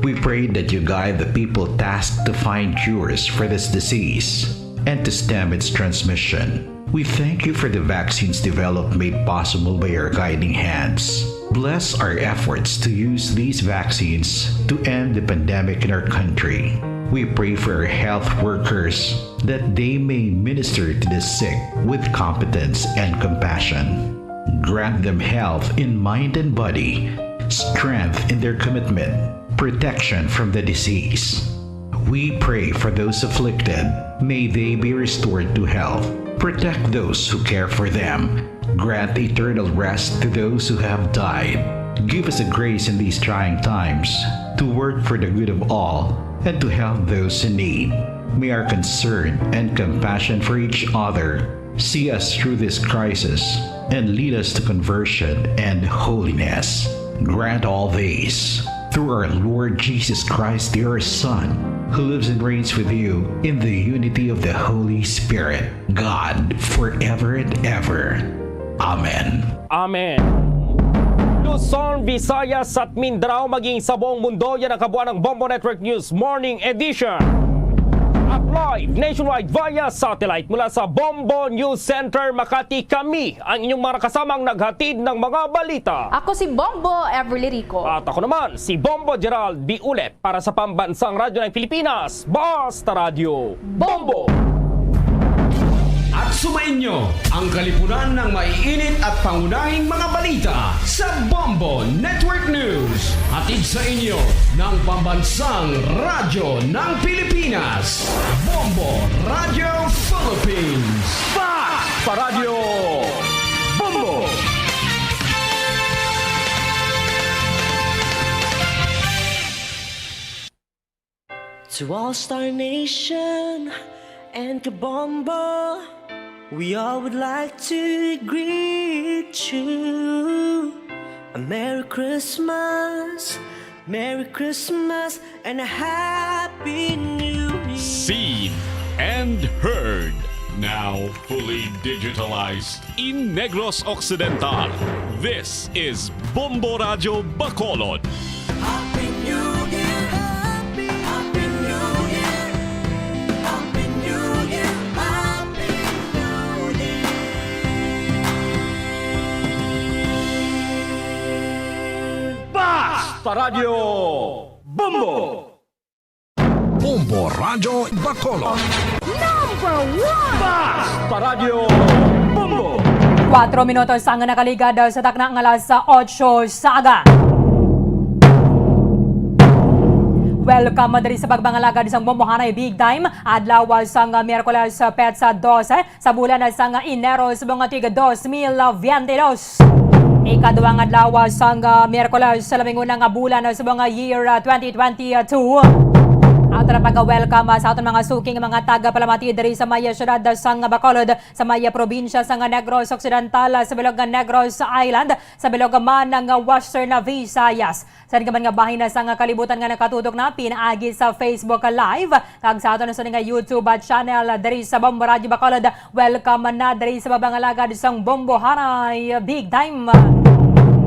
We pray that you guide the people tasked to find cures for this disease and to stem its transmission. We thank you for the vaccines developed made possible by your guiding hands. Bless our efforts to use these vaccines to end the pandemic in our country. We pray for our health workers that they may minister to the sick with competence and compassion. Grant them health in mind and body, strength in their commitment, protection from the disease. We pray for those afflicted. May they be restored to health. Protect those who care for them. Grant eternal rest to those who have died. Give us a grace in these trying times to work for the good of all and to help those in need. May our concern and compassion for each other see us through this crisis and lead us to conversion and holiness. Grant all these through our Lord Jesus Christ, your Son, who lives and reigns with you in the unity of the Holy Spirit, God, forever and ever. Amen. Amen. Luzon, Visayas at Mindanao maging sa buong mundo, yan ang kabuuan ng Bombo Network News Morning Edition. At live nationwide via satellite mula sa Bombo News Center, Makati, kami ang inyong mga kasamang naghatid ng mga balita. Ako si Bombo Everly Rico. At ako naman si Bombo Gerald B. Ulet para sa Pambansang Radyo ng Pilipinas, Basta Radio, Bombo! At sumainyo ang kalipunan ng maiinit at pangunahing mga balita sa Bombo Network News. Hatid sa inyo ng Pambansang Radyo ng Pilipinas, Bombo Radio Philippines. Basta Radio Bombo! To All Star Nation and Kabombo, we all would like to greet you. A Merry Christmas, and a Happy New Year. Seen and heard. Now fully digitalized in Negros Occidental. This is Bombo Radio Bacolod. Happy New Year, Happy New Year, Happy New Year, Happy New Year. Basta Radio Bombo! Bombo Radio Bacolod. Number 1! Basta Radio Bombo! 4 minutos ang nakaligad sa takna ng alas 8 sa aga. Welcome diri sa pagbangalagad sa Bombohanay Big Time. Adlaw sang Miyerkules petsa 12 sa bulan sang Enero sa mga tiga 2022. Ikaduhang adlaw sang Miyerkules sa labing unang bulan sa mga year 2022. Ato na pag-welcome sa aton mga suking mga taga-palamati diri sa Maya Syudad sang Bacolod, sa Maya Probinsya sang Negros Occidental, sa bilog ng Negros Island, sa bilog man ng Western Visayas. Sa man nga bahin na sang kalibutan nga nakatutok na pinaagi sa Facebook Live, kag sa aton sa nga YouTube channel diri sa Bombo Radio Bacolod. Welcome na diri sa babang alagad sang Bombo Haray Big Time.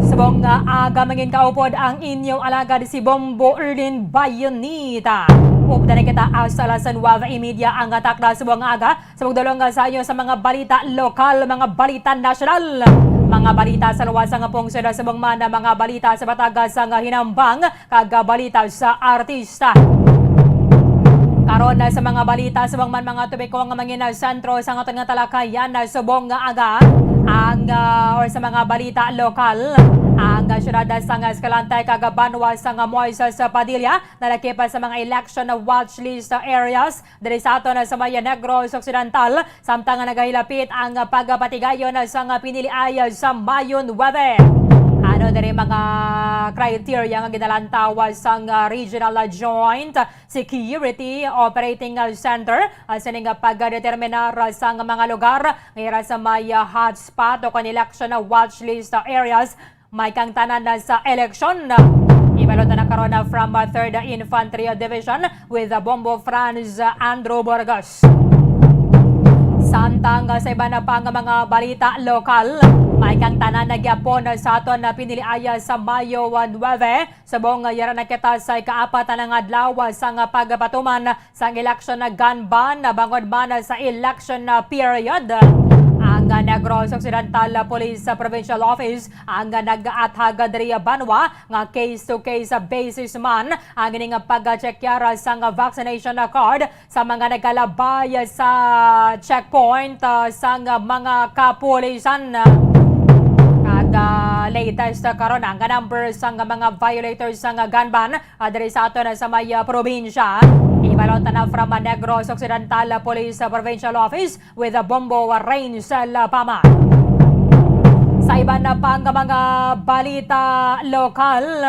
Sabong aga mangin kaupod ang inyong alagad si Bombo Erlin Bayonita. Upda na kita sa alas 9:30 ang takda sa buong aga. Sabog dalawang sa inyo sa mga balita lokal, mga balita nasyonal. Mga balita sa luwas nga pungsod sa buong mana, mga balita sa batagas nga hinambang, kag balita sa artista. Karon na sa mga balita sa buong mga tubiko nga mangina sentro sa aton nga talakayan sa buong aga ang or sa mga balita lokal. Ang syudad sa Escalante, Cagabanwa sa Moises Padilla, nalaki pa sa mga election na watch list areas diri sa aton sa Maya Negros Occidental, samtang nagahilapit ang pagpatigayon sa piniliay sa Mayo 9. Ano diri mga criteria nga ginalantaw sa Regional Joint Security Operating Center sa ning pagdeterminar sa mga lugar nga sa may hotspot o election na watch list areas. May kang tanan na sa eleksyon. Ibalot na karon from 3rd Infantry Division with Bombo Franz Andrew Burgos. Samtang sa iba na pang mga balita lokal, may kang tanan na gyapon sa aton na piniliaya sa Mayo 9. Sabong yara na kita sa ikaapat ng adlaw sa pagpatuman sa election na gun ban bangod man sa election period. Ang Negros Occidental Police Provincial Office ang nag-aatag diri Banwa nga case-to-case basis man ang ining pag-checkya sa vaccination card sa mga nagkalabay sa checkpoint sa mga kapulisan. Latest karon ang number sa mga violators sa gun ban diri sa aton sa may probinsya. Ibalot na from Negros Occidental Police Provincial Office with Bombo Rainsel Pama. Sa iba na pang mga balita lokal,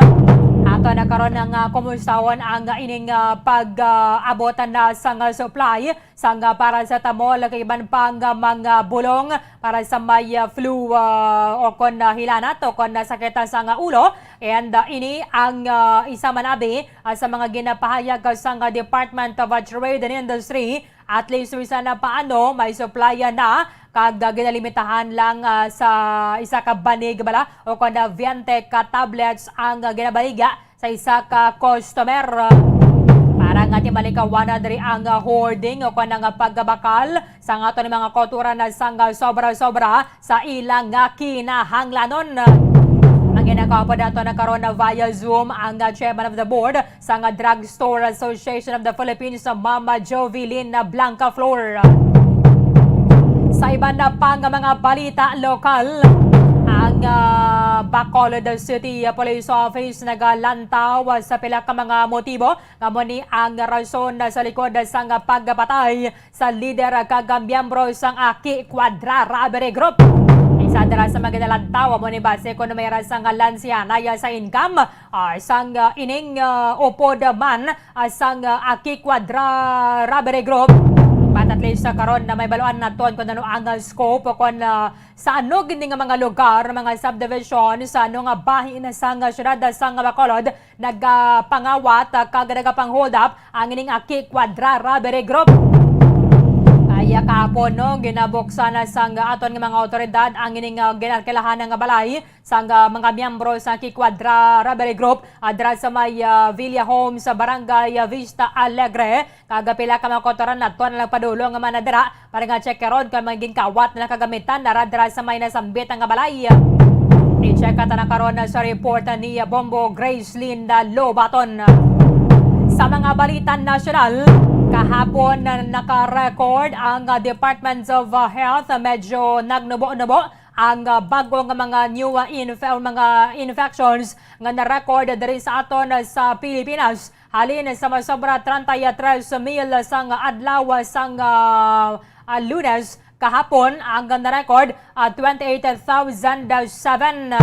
ato na karon ng kumustawon ang ining pag-abotan na sang supply sang paracetamol kay iban pang mga bulong para sa may flu o kon hilanat o kon sakit sa ulo. And ini ang isa manabi sa mga ginapahayag sang Department of Trade and Industry. At least na paano may supply na kag ginalimitahan lang sa isa ka banig bala o kon 20 ka tablets ang ginabaliga sa isa ka customer. Para nga timalikawan diri ang hoarding o kon nga paggabakal sa ato ni mga kultura na sang sobra-sobra sa ilang kinahanglanon. Ang ginagawa dato na karon na via Zoom ang chairman of the board sa Drugstore Association of the Philippines, Mama Jovelyn Blanca Flor. Sa iba na pang mga balita lokal, ang Bacolod City Police Office nagalantaw sa pila ka mga motibo ngamo ni ang rason sa likod sa pagpatay sa lider kag miyembro sang Aki Quadra Robbery Group. Isa dira sa mga nalantaw mo ni base kuno may sang lansiana sa income sang ining upod man sang Aki Quadra Robbery Group. At least sa karon na may baluan naton kung ano ang scope kung sa ano gini nga mga lugar, mga subdivision sa ano nga bahin sa syudad sa Bacolod nagpangawat kag nagpang-hold up ang ining Aki Quadra Robbery Group. Kaya kahapon no ginabuksan na sa aton nga mga otoridad ang ining ginakailahan nga balay sa mga miyembro sa Aki Quadra Robbery Group adra sa may Villa Home sa Barangay Vista Alegre. Kagapila ka mga kotoran na to na lang padulo nga manadira para nga check karon kung maging kawat na kagamitan na radra sa may nasambit ang balay. I-check ata na karon sa report ni Bombo Grace Linda Lobaton. Sa mga balita nasyonal, kahapon na naka-record ang Department of Health medyo nagnubo-nubo ang bago nga mga new mga infections nga na-record diri sa aton sa Pilipinas. Halin sa masobra 33,000 sang adlaw sang Lunes. Kahapon ang na-record 28,007.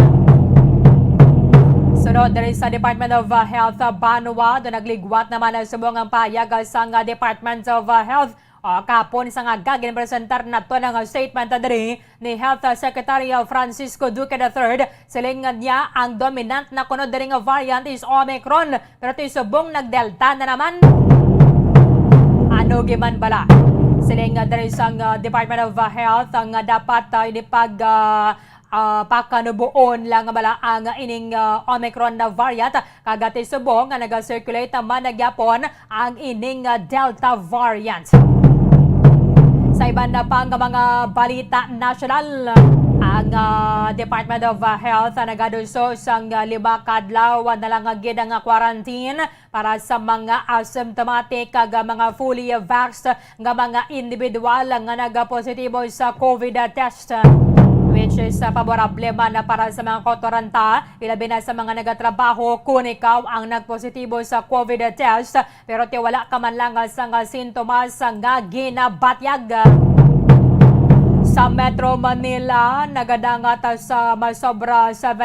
Sunod diri sa Department of Health Banwa, do nagligwat naman ang subong ang pahayag sa Department of Health. Kapon sa nga gagin-presentar na to ng statement diri ni Health Secretary Francisco Duque III. Siling niya ang dominant na kuno diri nga variant is Omicron. Pero ito subong nagdelta na naman. Ano giman bala? Siling diri sa Department of Health ang dapat inipag pakanubuon lang bala ang ining Omicron na variant. Kagati subong nga nag-circulate naman nagyapon ang ining Delta variant. Sa iban na pang mga balita nasyonal, ang Department of Health nagaduso sang 5 kadlaw na lang gid ang quarantine para sa mga asymptomatic kag mga fully vaxxed nga mga individual nga nagapositibo sa COVID test. Which is paborable man na para sa mga kotoranta, ilabi na sa mga nagatrabaho kung ikaw ang nagpositibo sa COVID test pero wala ka man lang sa sintomas nga ginabatyag. Sa Metro Manila, nagadangat sa masobra 7%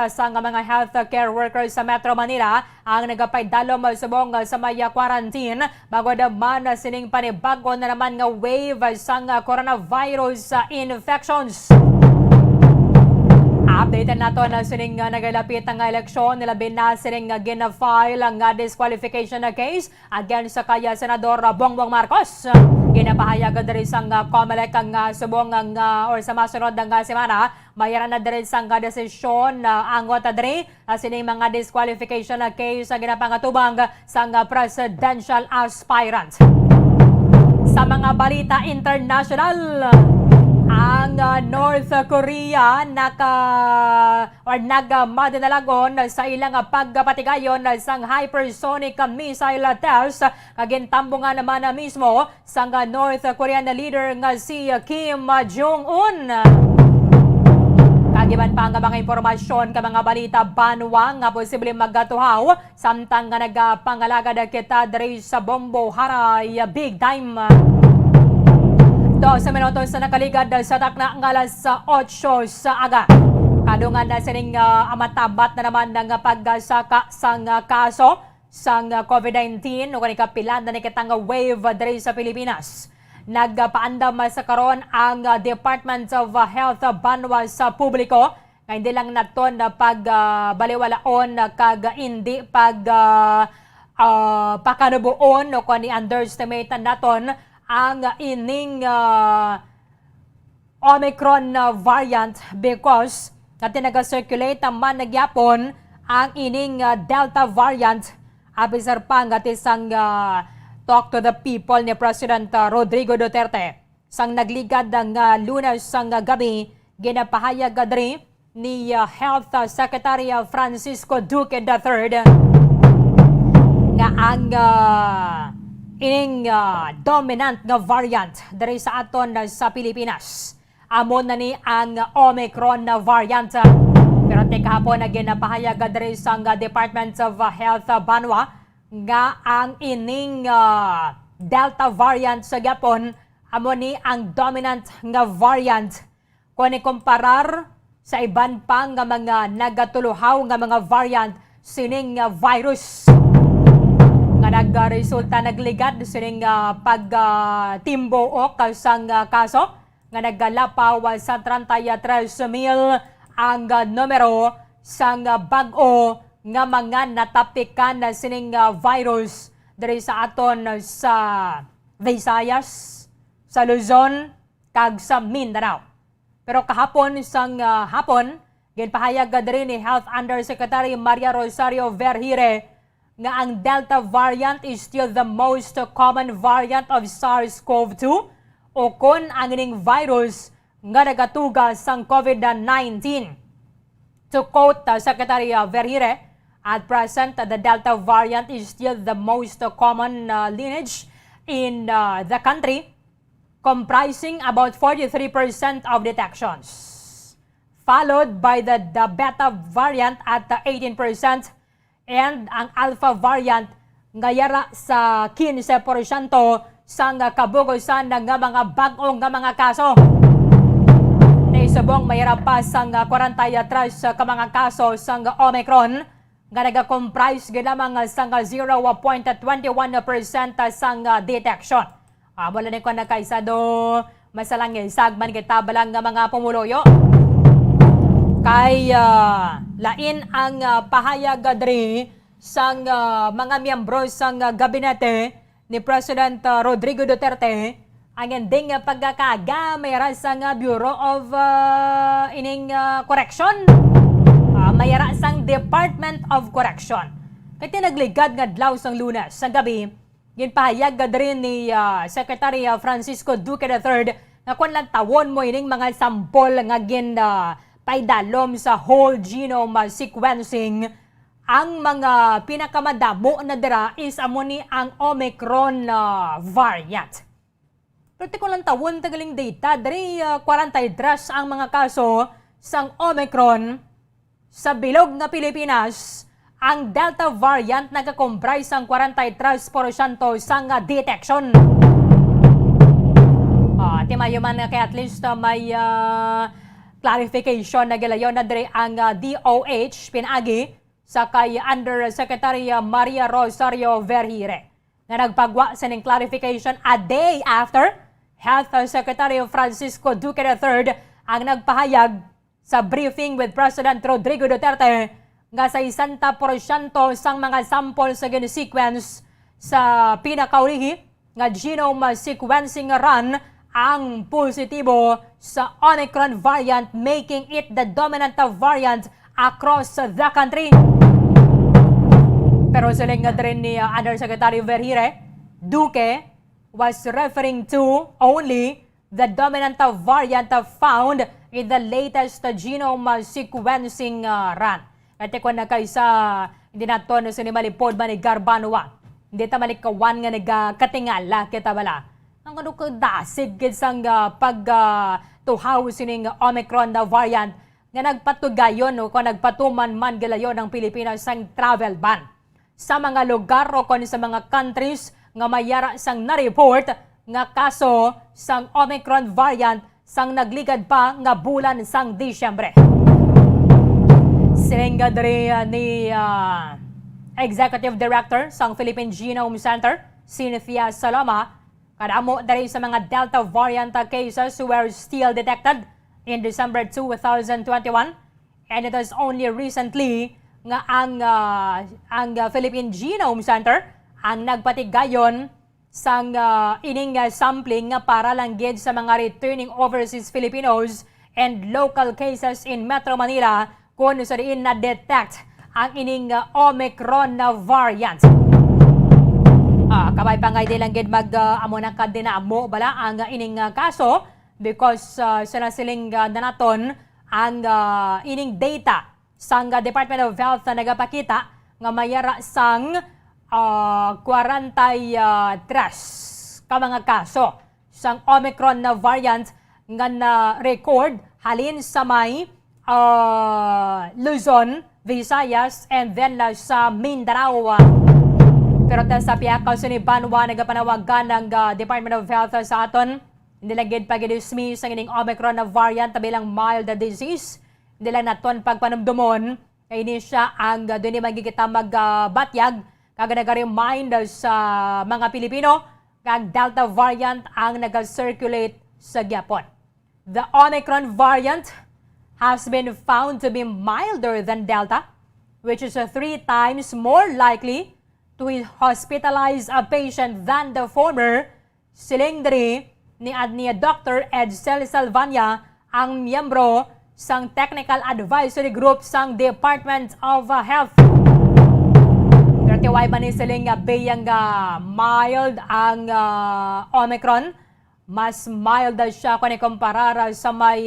sa mga healthcare workers sa Metro Manila ang nagapaydalom subong sa maya quarantine bago naman sining panibago na naman nga wave sa coronavirus infections. Update nato na sining nagalapit ang eleksyon, nilabi na sining gina-file ang disqualification na case against sa kaya Senador Bongbong Marcos. Ginapahayag diri sang COMELEC ang subong or sa masunod nga semana, mayaran na diri sang desisyon angot diri sining mga disqualification na case ang ginapangatubang sang presidential aspirant. Sa mga balita international, ang North Korea nagmadinalagon sa ilang pagpatigayon sang hypersonic missile test kagintambo nga naman mismo sang North Korean leader nga si Kim Jong-un. Kagiban pa nga mga impormasyon ka mga balita banwa nga posible magatuhaw samtang nga nagpangalagad kita diri sa Bombo Haray Big Time. 12 minutos sa nakaligad sa takna ng alas 8 sa aga. Kadungan na sining amatabat na naman ng pagsaka sang kaso sang COVID-19 o kanikapilan na nakitang wave diri sa Pilipinas. Nagpaandam sa karon ang Department of Health Banwa sa publiko nga hindi lang naton na pagbaliwalaon kag hindi pakanubuon o kani underestimate naton ang ining Omicron variant because natin nag-circulate naman nagyapon ang ining Delta variant. Abisar pa nga tisang talk to the people ni President Rodrigo Duterte. Sang nagligad ang Lunes sang gabi, ginapahayag diri ni Health Secretary Francisco Duque III nga ang ining dominant nga variant diri sa aton sa Pilipinas. Amon na ni ang Omicron na variant. Pero kahapon na ginapahayag diri sa Department of Health Banwa nga ang ining Delta variant sa Japon amon ni ang dominant nga variant kung ikumparar sa iban pa nga mga nagatuluhaw nga mga variant sining virus. Nga nagresulta nagligad sining pagtimbuok sang kaso nga naggalapaw sa 33,000 ang numero sang bag-o nga mga natapikan sining virus diri sa aton sa Visayas, sa Luzon, kag sa Mindanao. Pero kahapon sang hapon, ginpahayag diri ni Health Undersecretary Maria Rosario Vergire nga ang Delta variant is still the most common variant of SARS-CoV-2 o kon ang ining virus nga nagatuga sang COVID-19. To quote Secretary Vergire, at present, the Delta variant is still the most common lineage in the country, comprising about 43% of detections, followed by the Beta variant at 18%, and ang Alpha variant ngayara sa 15% sang kabugosan ng mga bag-ong mga kaso. subong mayroon pa sang 43 ka mga kaso sang Omicron nga nagakomprise gid lamang sang 0.21% sang detection. Mula ni ko na kaisado masalang sagman kita balang nga mga pumuloyo. Kay lain ang pahayag diri sang mga miyembro sang gabinete ni President Rodrigo Duterte ang ending pagkakagamay sang Bureau of Correction. Mayara sang Department of Correction. Kaya tinagligad nga adlaw sang Lunes sa gabi, ginpahayag rin ni Secretary Francisco Duque III nga kung lang tawon mo ining mga sampol nga paidalom sa whole genome sequencing, ang mga pinakamadamo na dira is amo ni ang Omicron variant. Pero kung lang tawon tagaling data, dari 43 ang mga kaso sang Omicron sa bilog na Pilipinas. Ang Delta variant nagka-comprise ang 43% sang detection. Timayo man kaya at least may clarification na gilayon na diri ang DOH pinagi sa kay Undersecretary Maria Rosario Vergire na nagpagwa sa ning clarification a day after Health Secretary Francisco Duque III ang nagpahayag sa briefing with President Rodrigo Duterte nga sa 60% sang mga sample sa gine-sequence sa pinakaulihi nga genome sequencing run ang positibo sa Omicron variant, making it the dominant variant across the country. Pero siling nga rin ni Undersecretary Vergire, Duque was referring to only the dominant variant found in the latest genome sequencing run. At kung na kaysa hindi nato no sinimalipod man ni Garbanua, hindi ta malikawan nga nagkatingala kita bala. Ang ano ka dasig sang pag-tuhaw sining Omicron na variant nga nagpatugayon o kung nagpatuman man galayon ng Pilipinas sang travel ban. Sa mga lugar o kung sa mga countries nga mayara sang na-report nga kaso sang Omicron variant sang nagligad pa nga bulan sang Disyembre. Silinga diri ni Executive Director sang Philippine Genome Center, Cynthia Salama, kadamo diri sa mga Delta variant cases were still detected in December 2021, and it was only recently nga ang Philippine Genome Center ang nagpatigayon sang ining sampling para lang gid sa mga returning overseas Filipinos and local cases in Metro Manila kung sa diin na-detect ang ining Omicron na variant. Kabay pa nga di lang gid amo na kadinamo bala ang ining kaso because sila siling danaton ang ining data sang Department of Health na nagapakita nga mayara sang 43 ka mga kaso sang Omicron na variant nga na-record halin sa may Luzon, Visayas, and then sa Mindanao. Pero sa piyakaw ni Banwa nagapanawagan ng Department of Health sa aton, hindi lang gid pag-dismiss ang ining Omicron na variant bilang mild disease. Hindi lang naton pagpanumdumon kay ini siya ang doon magigita magbatyag kag nag-remind sa mga Pilipino kag Delta variant ang nag-circulate sa gyapon. The Omicron variant has been found to be milder than Delta, which is 3 times more likely to hospitalize a patient than the former. Siling diri ni Dr. Edsel Salvania, ang miyembro sang Technical Advisory Group sang Department of Health. Pero tiway ba ni siling bayang mild ang Omicron? Mas mild siya kung ikumparar sa may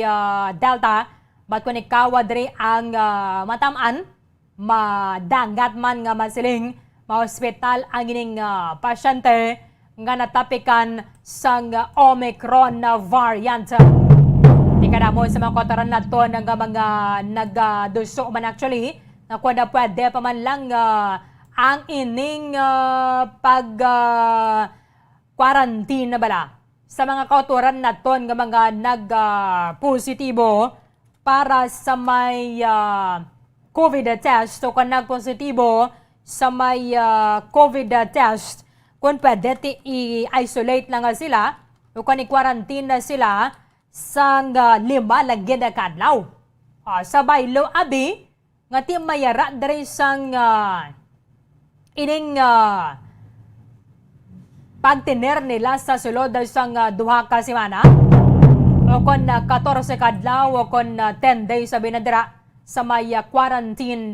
Delta. But kung ikawa diri ang matamaan, madangat man nga masiling, ma-hospital ang ining pasyente nga natapikan sang Omicron na variant. Di ka na mo sa mga kotaran na to ng mga nagduso man actually, na kung na pwede pa man lang ang ining pag-quarantine na bala. Sa mga kauturan na to ng mga nag-positibo para sa may COVID test o kung nagpositibo sa may COVID test, kung pwede i-isolate lang nga sila o kung i-quarantine na sila sa 5 lagyan na kadlaw. Sabay lo abi nga ti mayara diri sang ining pagtiner nila sa sulod sang 2 ka semana o kon 14 kadlaw o kon 10 days sabi na dira sa may quarantine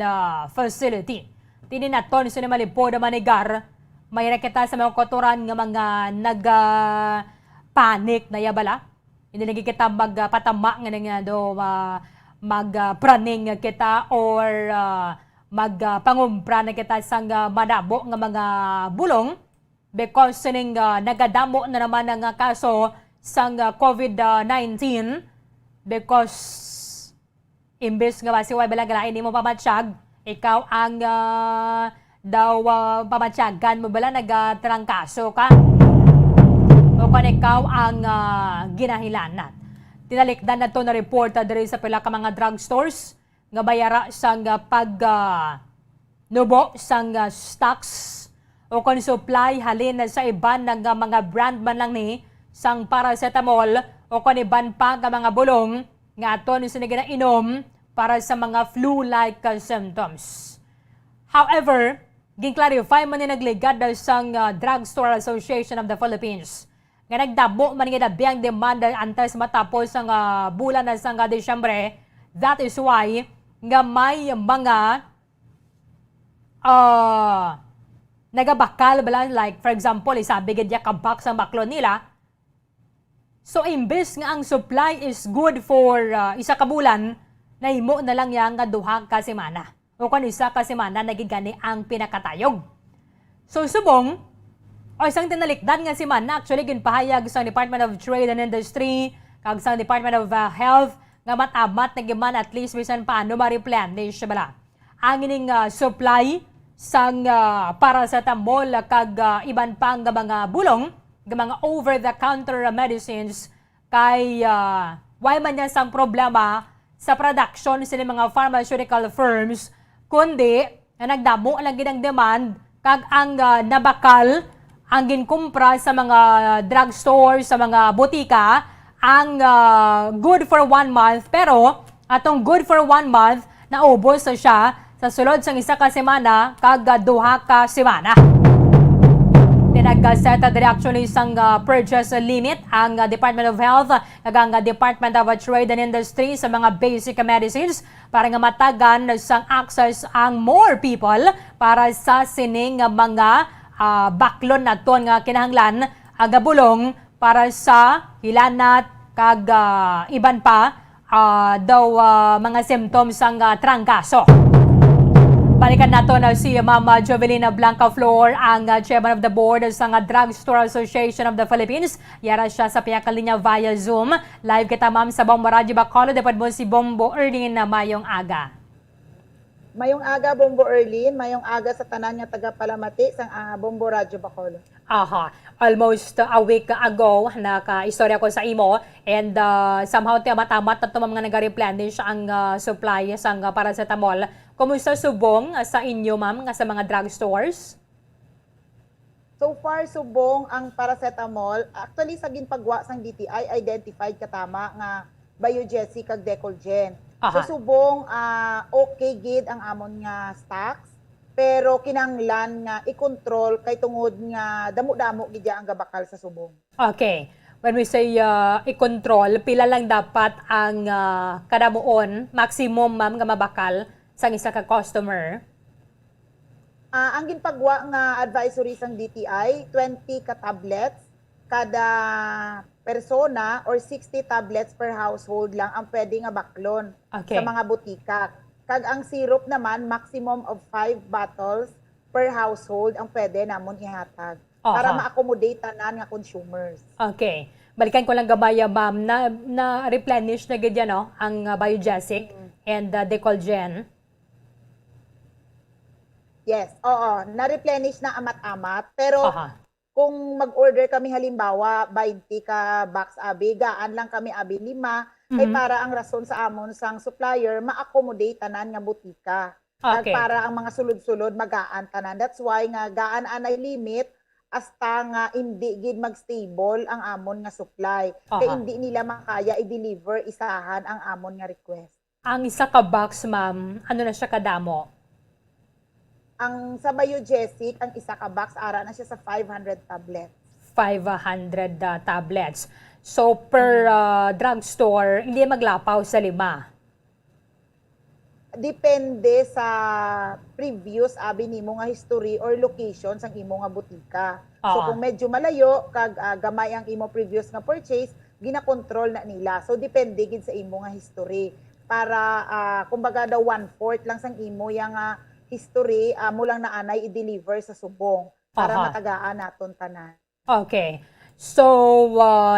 facility. Tininaton sa malipod na manigar, may rakita sa mga kotoran nga mga nag-panic na yabala. Hindi nagkikita magpatama nga nga do magpraning kita or magpangumpra na kita sang madabo nga mga bulong because sining nagadamo na naman ang kaso sang COVID-19 because imbes nga basiway balagalain ni mo pamatsyag, ikaw ang pamatsyagan mo bala nagtrangkaso ka o kung ikaw ang ginahilanat. Tinalikdan na to na report diri sa pila ka mga drugstores nga bayara sang nubo sang stocks o kung supply halin sa iban ng mga brand man lang ni sang paracetamol o kung iban pa nga mga bulong nga aton sa inom para sa mga flu-like symptoms. However, gin-clarify man ni nagligad sang Drugstore Association of the Philippines nga nagdabo man nga dabiyang demanda antes matapos ang bulan na sang Desyembre. That is why nga may mga nagabakal bala, like for example isabi gid ya kabak sa baklon nila. So imbes nga ang supply is good for isa ka bulan, nahimo na lang yang nga 2 ka semana. O kung 1 ka semana nagigani ang pinakatayog. So subong o isang tinalikdan nga semana actually ginpahayag sa Department of Trade and Industry kag sa Department of Health nga matamat na giman at least bisan paano ma-replenish bala ang ining supply sang paracetamol kag iban pang mga bulong ng mga over-the-counter medicines kay why man niya sang problema sa production sa mga pharmaceutical firms kundi nagdamo lang ginang demand kag ang nabakal ang ginkumpra sa mga drugstore, sa mga butika ang good for 1 month pero atong good for 1 month naubos sa siya sa sulod sang 1 ka semana kag 2 ka semana. Nag-set actually sang purchase limit ang Department of Health ag ang Department of Trade and Industry sa mga basic medicines para nga matagan sang access ang more people para sa sining mga baklon naton nga kinahanglan aga bulong para sa hilanat kag iban pa mga symptoms sang trangkaso. Balikan nato na si Mama Jovelina Blanca Flor, ang chairman of the board sa Drugstore Association of the Philippines. Yara siya sa piyakalinya via Zoom. Live kita ma'am sa Bombo Radio Bacolod. Dapat mo si Bombo Erlin na mayong aga. Mayong aga, Bombo Erlin. Mayong aga sa tanan nga taga-Palamati sa Bombo Radio Bacolod. Aha. Almost a week ago, naka-istorya ko sa imo. And somehow matamat na ito mga nag-replenish ang supply sa paracetamol. Kumusta subong sa inyo, ma'am, sa mga drugstores? So far, subong ang paracetamol. Actually, sa ginpagwa sang DTI, identified katama nga Biogesic kag Decolgen. So subong, okay gid ang amon nga stocks. Pero kinanglan nga i-control kay tungod nga damo-damo gid ang gabakal sa subong. Okay. When we say i-control, pila lang dapat ang kadamuon, maximum, ma'am, nga mabakal sa isa ka customer? Ang ginpagwa nga advisory sang DTI, 20 ka tablets kada persona or 60 tablets per household lang ang pwede nga baklon sa mga butika. Kag ang syrup naman, maximum of 5 bottles per household ang pwede namon ihatag para ma-accommodate tanan nga consumers. Okay. Balikan ko lang gabaya, ma'am, na replenish na gid yan, no? Ang Biogesic and Decolgen. Yes, oo. Na-replenish na amat-amat. Pero kung mag-order kami halimbawa, 20 ka box abi, gaan lang kami abi 5, Kay para ang rason sa amon sang supplier ma-accommodate tanan nga butika. Okay. Para ang mga sulod-sulod magaan tanan. That's why nga gaan anay limit hasta nga hindi gid mag-stable ang amon nga supply. Kay hindi nila makaya i-deliver isahan ang amon nga request. Ang isa ka box, ma'am, ano na siya kadamo? Ang sa Biogesic, ang isa ka box ara na siya sa 500 tablets. 500 tablets. So, per drugstore, hindi maglapaw sa 5. Depende sa previous abi nimo nga history or location sang imo nga butika. So kung medyo malayo kag gamay ang imo previous nga purchase, gina-control na nila. So depende gid sa imo nga history. Para kumbaga daw 1/4 lang sang imo yang history mo lang na anay i-deliver sa subong para matagaan naton tanan. Okay. So,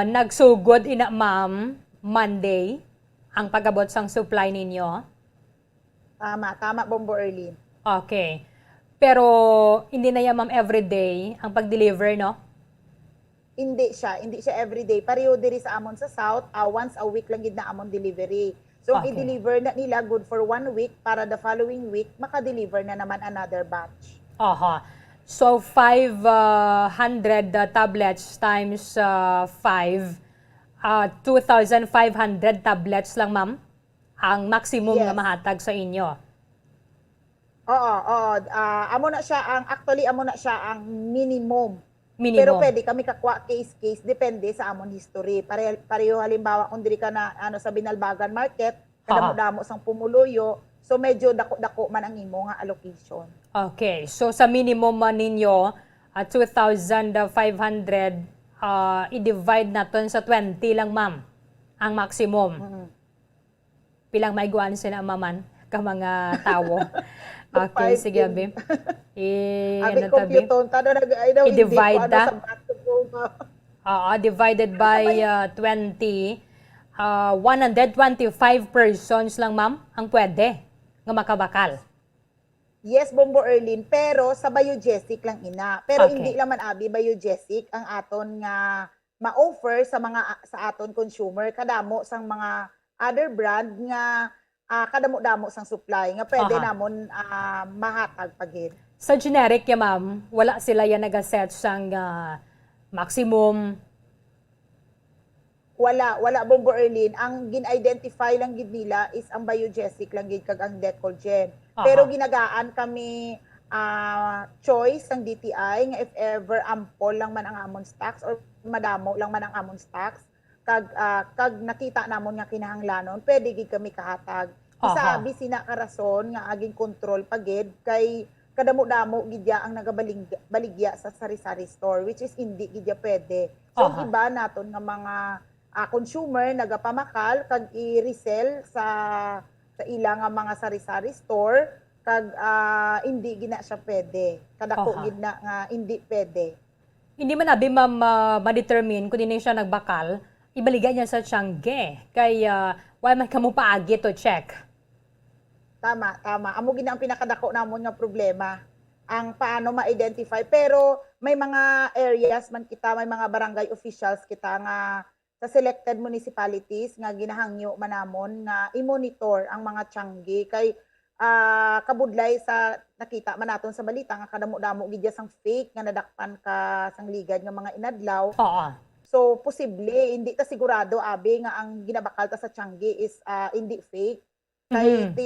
nagsugod ina ma'am Monday ang pagabot sang supply ninyo? Tama Bombo Erlin. Okay. Pero hindi na yan ma'am everyday ang pag-deliver, no? Hindi siya everyday. Pareho diri sa amon sa South, once a week lang gid na amon delivery. So i-deliver na nila good for 1 week para the following week maka-deliver na naman another batch. So 500 tablets times 5, 2,500 tablets lang ma'am ang maximum na mahatag sa inyo. Amo na siya ang minimum. Pero pwede kami kakwa case depende sa amon history. Pareho halimbawa kung diri ka na sa Binalbagan Market, kadamo-damo sang Pumuluyo, so medyo dako-dako man ang imo nga allocation. Okay. So sa minimum man ninyo, 2,500 i-divide natin sa 20 lang ma'am ang maximum. Pilang maiguan sila maman ka mga tao. Okay, sige abi. I-divide ta. Divided by 20. 125 persons lang ma'am ang pwede nga makabakal. Yes, Bombo Erlin, pero sa Biogesic lang ina. Pero hindi naman abi Biogesic ang aton nga ma-offer sa aton consumer kadamo sang mga other brand nga kadamo-damo sang supply nga pwede namon mahatag pagid. Sa generic ya ma'am, wala sila yan nag-set sang maximum. Wala Bombo Erlin. Ang gin-identify lang gid nila is ang Biogesic lang gid kag ang Decolgen. Pero ginagaan kami choice ng DTI nga if ever ample lang man ang amon stocks or madamo lang man ang amon stocks kag nakita namon nga kinahanglanon pwede gid kami kahatag. Isabi sina karason nga aging control pagid kay kadamo-damo gidya ang nagabaligya sa sari-sari store which is hindi gidya pwede. So iba naton nga mga consumer nagapamakal kag i-resell sa ilang nga mga sari-sari store kag hindi gina siya pwede. Kadako gid na nga hindi pwede. Hindi man abi ma'am ma-determine kung hindi siya nagbakal, ibaligay niya sa Tiangge. Kay why man kamo paagi to check? Tama. Amo gid ang pinakadako namon nga problema ang paano ma-identify. Pero may mga areas man kita, may mga barangay officials kita nga sa selected municipalities nga ginahangyo manamon nga i-monitor ang mga Tiangge kay kabudlay sa nakita man naton sa balita nga kadamo-damo gid sang fake nga nadakpan ka sang ligad nga mga inadlaw. So posible hindi ta sigurado abi nga ang ginabakal ta sa Tiangge is hindi fake. Kay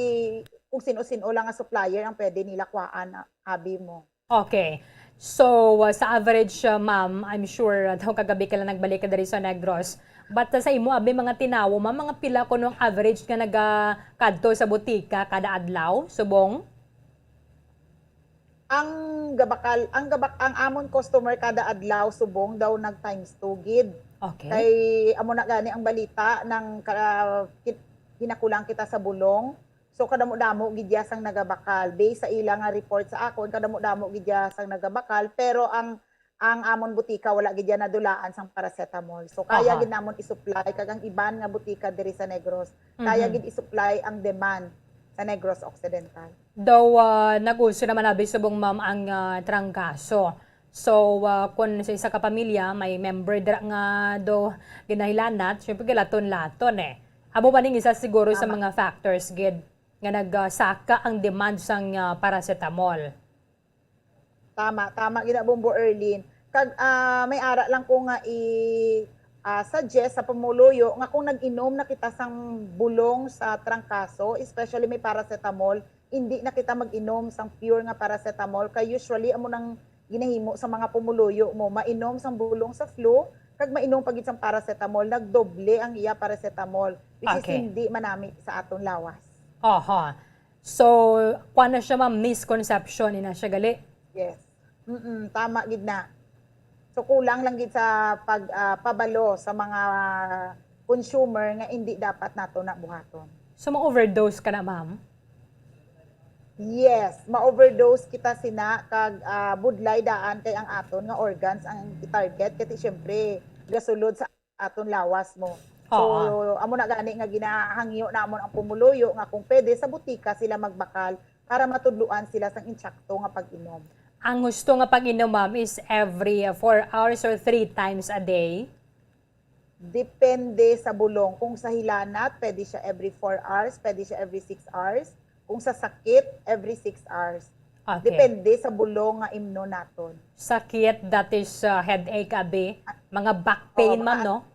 kung sino-sino lang nga supplier ang pwede nila kuhaan abi mo. Okay. So, sa average, ma'am, I'm sure, kagabi ka lang nagbalik ka dari sa Negros. But sa imo, abi, mga tinawo, ma'am, mga pila ko nung average ka nagkadto sa butika kada adlaw, subong? Ang amon customer kada adlaw, subong daw nag times 2 gid. Okay. Kay amo na gani ang balita ng ginakulang kita sa bulong. So kadamo-damo gidya sang nagabakal based sa ilang nga report sa akon kadamo-damo gidya sang nagabakal pero ang amon butika wala gidya nadulaan sang paracetamol. So kaya gid namon i-supply kag ang iban nga butika diri sa Negros. Kaya gid i-supply ang demand sa Negros Occidental. Daw nag-uso naman abi subong ma'am ang trangkaso. So kung sa isa ka pamilya may member dira nga do ginahilanat, syempre laton-laton Amo ba ning isa siguro sa mga factors gid nga nagsaka ang demand sang paracetamol. Tama gina Bombo Erlin. Kag may ara lang ko nga suggest sa pamuluyo nga kung nag-inom na kita sang bulong sa trangkaso, especially may paracetamol, hindi na kita mag-inom sang pure nga paracetamol kay usually amo nang ginahimo sa mga pumuluyo mo mainom sang bulong sa flu kag mainom pagit sang paracetamol nagdoble ang iya paracetamol which is hindi manami sa aton lawas. Aha. So, kuan na siya ma'am misconception ina siya gali. Yes. Tama gid na. So kulang lang gid sa pagpabalo sa mga consumer nga hindi dapat nato na buhaton. So ma-overdose ka na ma'am? Yes, ma-overdose kita sina kag budlay daan kay ang aton nga organs ang target kay syempre gasulod sa aton lawas mo. So amo na gani nga ginahangyo namon ang pumuluyo nga kung pwede sa butika sila magbakal para matudluan sila sang insakto nga pag-inom. Ang gusto nga pag-inom ma'am is every 4 hours or 3 times a day? Depende sa bulong. Kung sa hilanat, pwede siya every 4 hours, pwede siya every 6 hours. Kung sa sakit, every 6 hours. Okay. Depende sa bulong nga imno naton. Sakit, that is headache, abi? Mga back pain ma'am, no?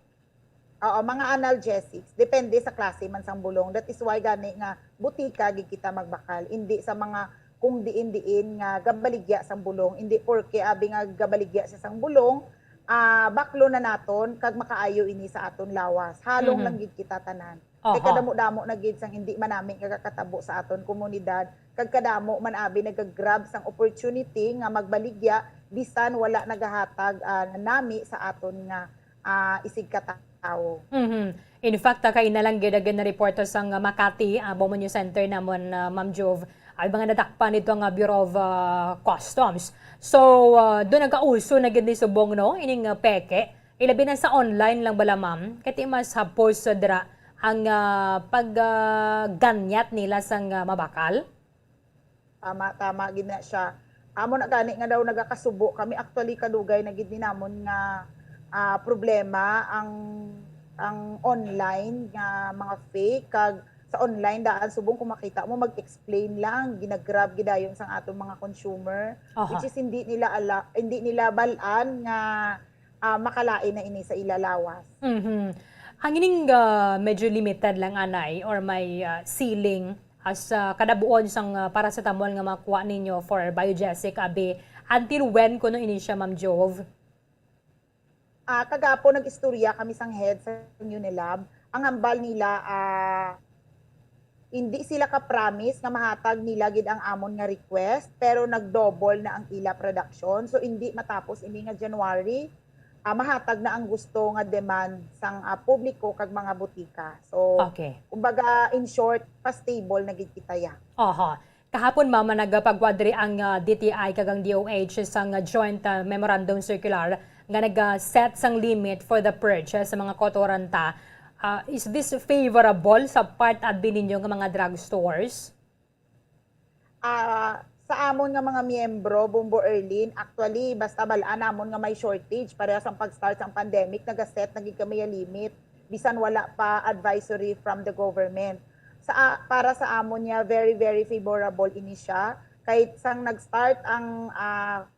Oo, mga analgesics. Depende sa klase man sang bulong. That is why gani nga butika gid kita magbakal. Hindi sa mga kung diin-diin nga gabaligya sang bulong. Hindi porke abi nga gabaligya sa sang bulong, baklo na naton kag makaayo ini sa aton lawas. Halong lang gid kita tanan. Kay kadamo-damo na gid sang hindi man namin kagakatabo sa aton komunidad. Kag kadamo man abi nagagrab sang opportunity nga magbaligya bisan wala nagahatag nami sa aton nga isig katao. In fact, kay na lang gid na reporter sang Makati, Beaumont Center namon Ma'am Jove, ay mga natakpan nito ang Bureau of Customs. So, doon nagkauso na gid ni subong no ining peke. Ilabi na sa online lang bala ma'am. Kati mas hapos dra ang pagganyat nila sang mabakal. Tama gid na siya. Amo na gani nga daw nagakasubo kami actually kadugay na gid ni namon nga problema ang online nga mga fake kag sa online daan subong kung makita mo mag-explain lang ginagrab gidayon sang atong mga consumer which is hindi nila balaan nga makalain na ini sa ilalawas. Ang ining medyo limited lang anay or may ceiling as kadabuon sang paracetamol nga makuha ninyo for Biogesic abi until when kuno ini siya Ma'am Jove? Kagapo nag-istorya kami sang head sa Unilab. Ang hambal nila hindi sila ka-promise nga mahatag nila gid ang amon nga request pero nag-double na ang ila production. So hindi matapos ini nga January mahatag na ang gusto nga demand sang publiko kag mga butika. So kumbaga in short pa-stable na gid kita ya. Kahapon mama nagpagwadri ang DTI kag ang DOH sang joint memorandum circular nga nag-set sang limit for the purchase sa mga kotoranta. Is this favorable sa part admin ninyo ng mga drugstores? Sa amon nga mga miyembro, Bombo Erlin, actually, basta balaan namon nga may shortage, parehas ang pag-start ng pandemic, nag-set, naging kami yung limit, bisan wala pa advisory from the government. Para sa amon niya, very, very favorable ini siya. Kahit sang nag-start ang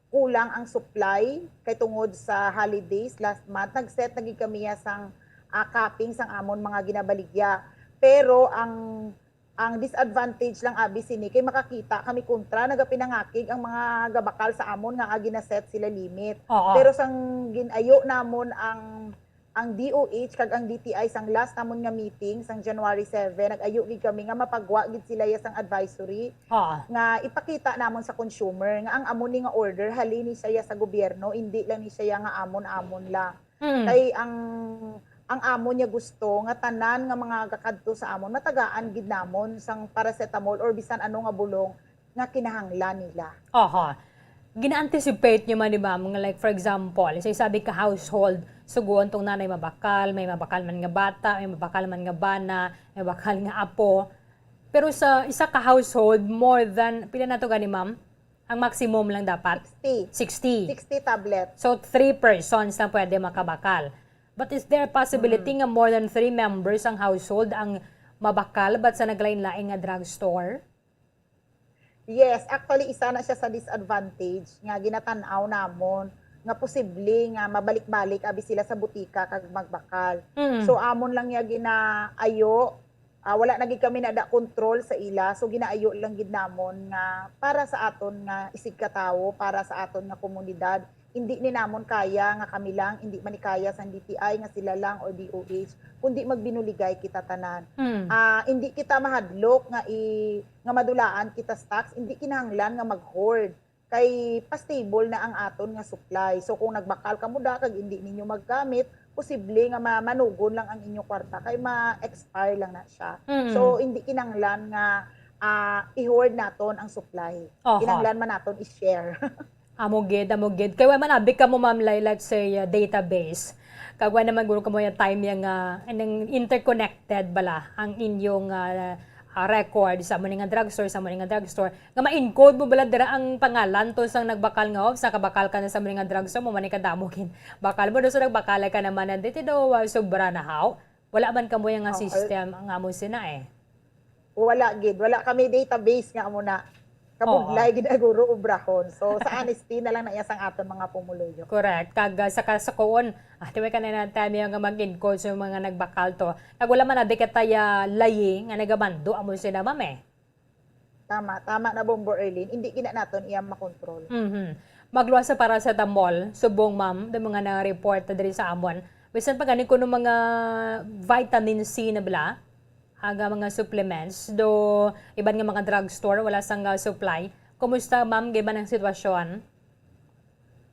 kulang ang supply, kay tungod sa holidays last month, nag-set, naging kami sang capping sang amon mga ginabaligya. Pero ang disadvantage lang abi sini kay makakita kami kontra nagapinangakig ang mga gabakal sa amon nga ginaset sila limit. Pero sang ginayo namon ang DOH kag ang DTI sang last namon nga meeting sang January 7 nag-ayo gid kami nga mapagwa gid sila sang advisory nga ipakita namon sa consumer nga ang amon ni nga order halini siya sa gobyerno hindi lang ni siya nga amon-amon lang. Kay ang amo niya gusto nga tanan nga mga kakadto sa amon matagaan gid namon sang paracetamol or bisan ano nga bulong nga kinahanglan nila. Gina-anticipate niyo man di ba mga like for example, sabi ka household suguon tong nanay mabakal, may mabakal man nga bata, may mabakal man nga bana, may mabakal nga apo. Pero sa isa ka household more than pila na to gani ma'am? Ang maximum lang dapat 60 tablets. So 3 persons na pwede makabakal. But is there a possibility nga more than 3 members ang household ang mabakal but sa naglain-lain nga drugstore? Yes, actually isa na siya sa disadvantage nga ginatanaw namon nga posible nga mabalik-balik abi sila sa butika kag magbakal. So amon lang niya ginaayo, wala na gid kami nada control sa ila, so ginaayo lang gid namon nga para sa aton nga isig katawo, para sa aton nga komunidad. Hindi ni namon kaya nga kami lang, hindi man ni kaya sa DTI nga sila lang or DOH, kundi magbinuligay kita tanan. Hindi kita mahadlok nga nga madulaan kita stocks, hindi kinahanglan nga mag-hoard kay pa-stable na ang aton nga supply. So kung nagbakal ka mo da kag hindi ninyo maggamit, posible nga manugon lang ang inyong kwarta kay ma-expire lang na siya. So hindi kinahanglan nga i-hoard naton ang supply. Kinahanglan man naton i-share. Amogid. Kaya man abik ka mo ma'am, let's say database. Kagwa naman guro ka mo yung time yung interconnected bala ang inyong record sa mga drugstore, nga ma-encode mo bala dira ang pangalan to sang nagbakal nga sa kabakal ka na sa mga drugstore mo man kadamogin. Bakal mo do sa nagbakal ka naman na dito do sobra na how. Wala man kamo yung system nga mo sina Wala gid, wala kami database nga mo na. Kabudlay ginaguro ubrahon. So sa honesty na lang na iyasang aton mga pumuluyo. Correct. Kag sa kasakuon, tiway ka na time nga mag-encode sa mga nagbakal to. Kag wala man na kataya layi nga nagamando amo sila ma'am Tama na Bombo Erlin. Hindi gina naton iya makontrol. Magluwas sa paracetamol, subong ma'am, ng mga na-report na diri sa amon. Bisan pa gani kuno mga vitamin C na bala, aga mga supplements, do iban nga mga drugstore wala sang supply. Kumusta ma'am giban ang sitwasyon?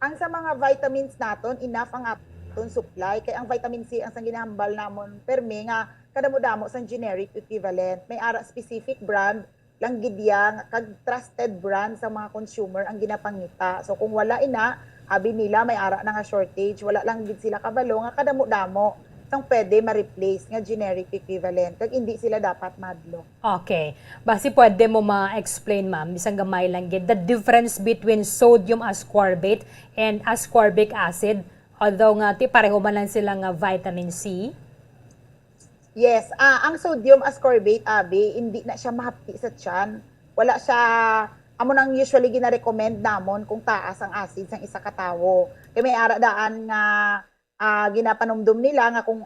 Ang sa mga vitamins naton enough ang aton supply kay ang vitamin C ang sang ginahambal namon permi nga kadamo-damo sang generic equivalent. May ara specific brand lang gid yang kag trusted brand sa mga consumer ang ginapangita. So kung wala ina, abi nila may ara na nga shortage, wala lang gid sila kabalo nga kadamo-damo sang pwede ma-replace nga generic equivalent kag hindi sila dapat madlo. Okay. Basi pwede mo ma-explain ma'am, bisang gamay lang gid, the difference between sodium ascorbate and ascorbic acid, although nga pareho man lang sila nga vitamin C? Yes, ang sodium ascorbate abi hindi na siya mahapti sa tiyan. Wala siya amo nang usually gina-recommend namon kung taas ang acid sang isa ka tawo. Kay may ara daan nga ginapanumdum nila nga kung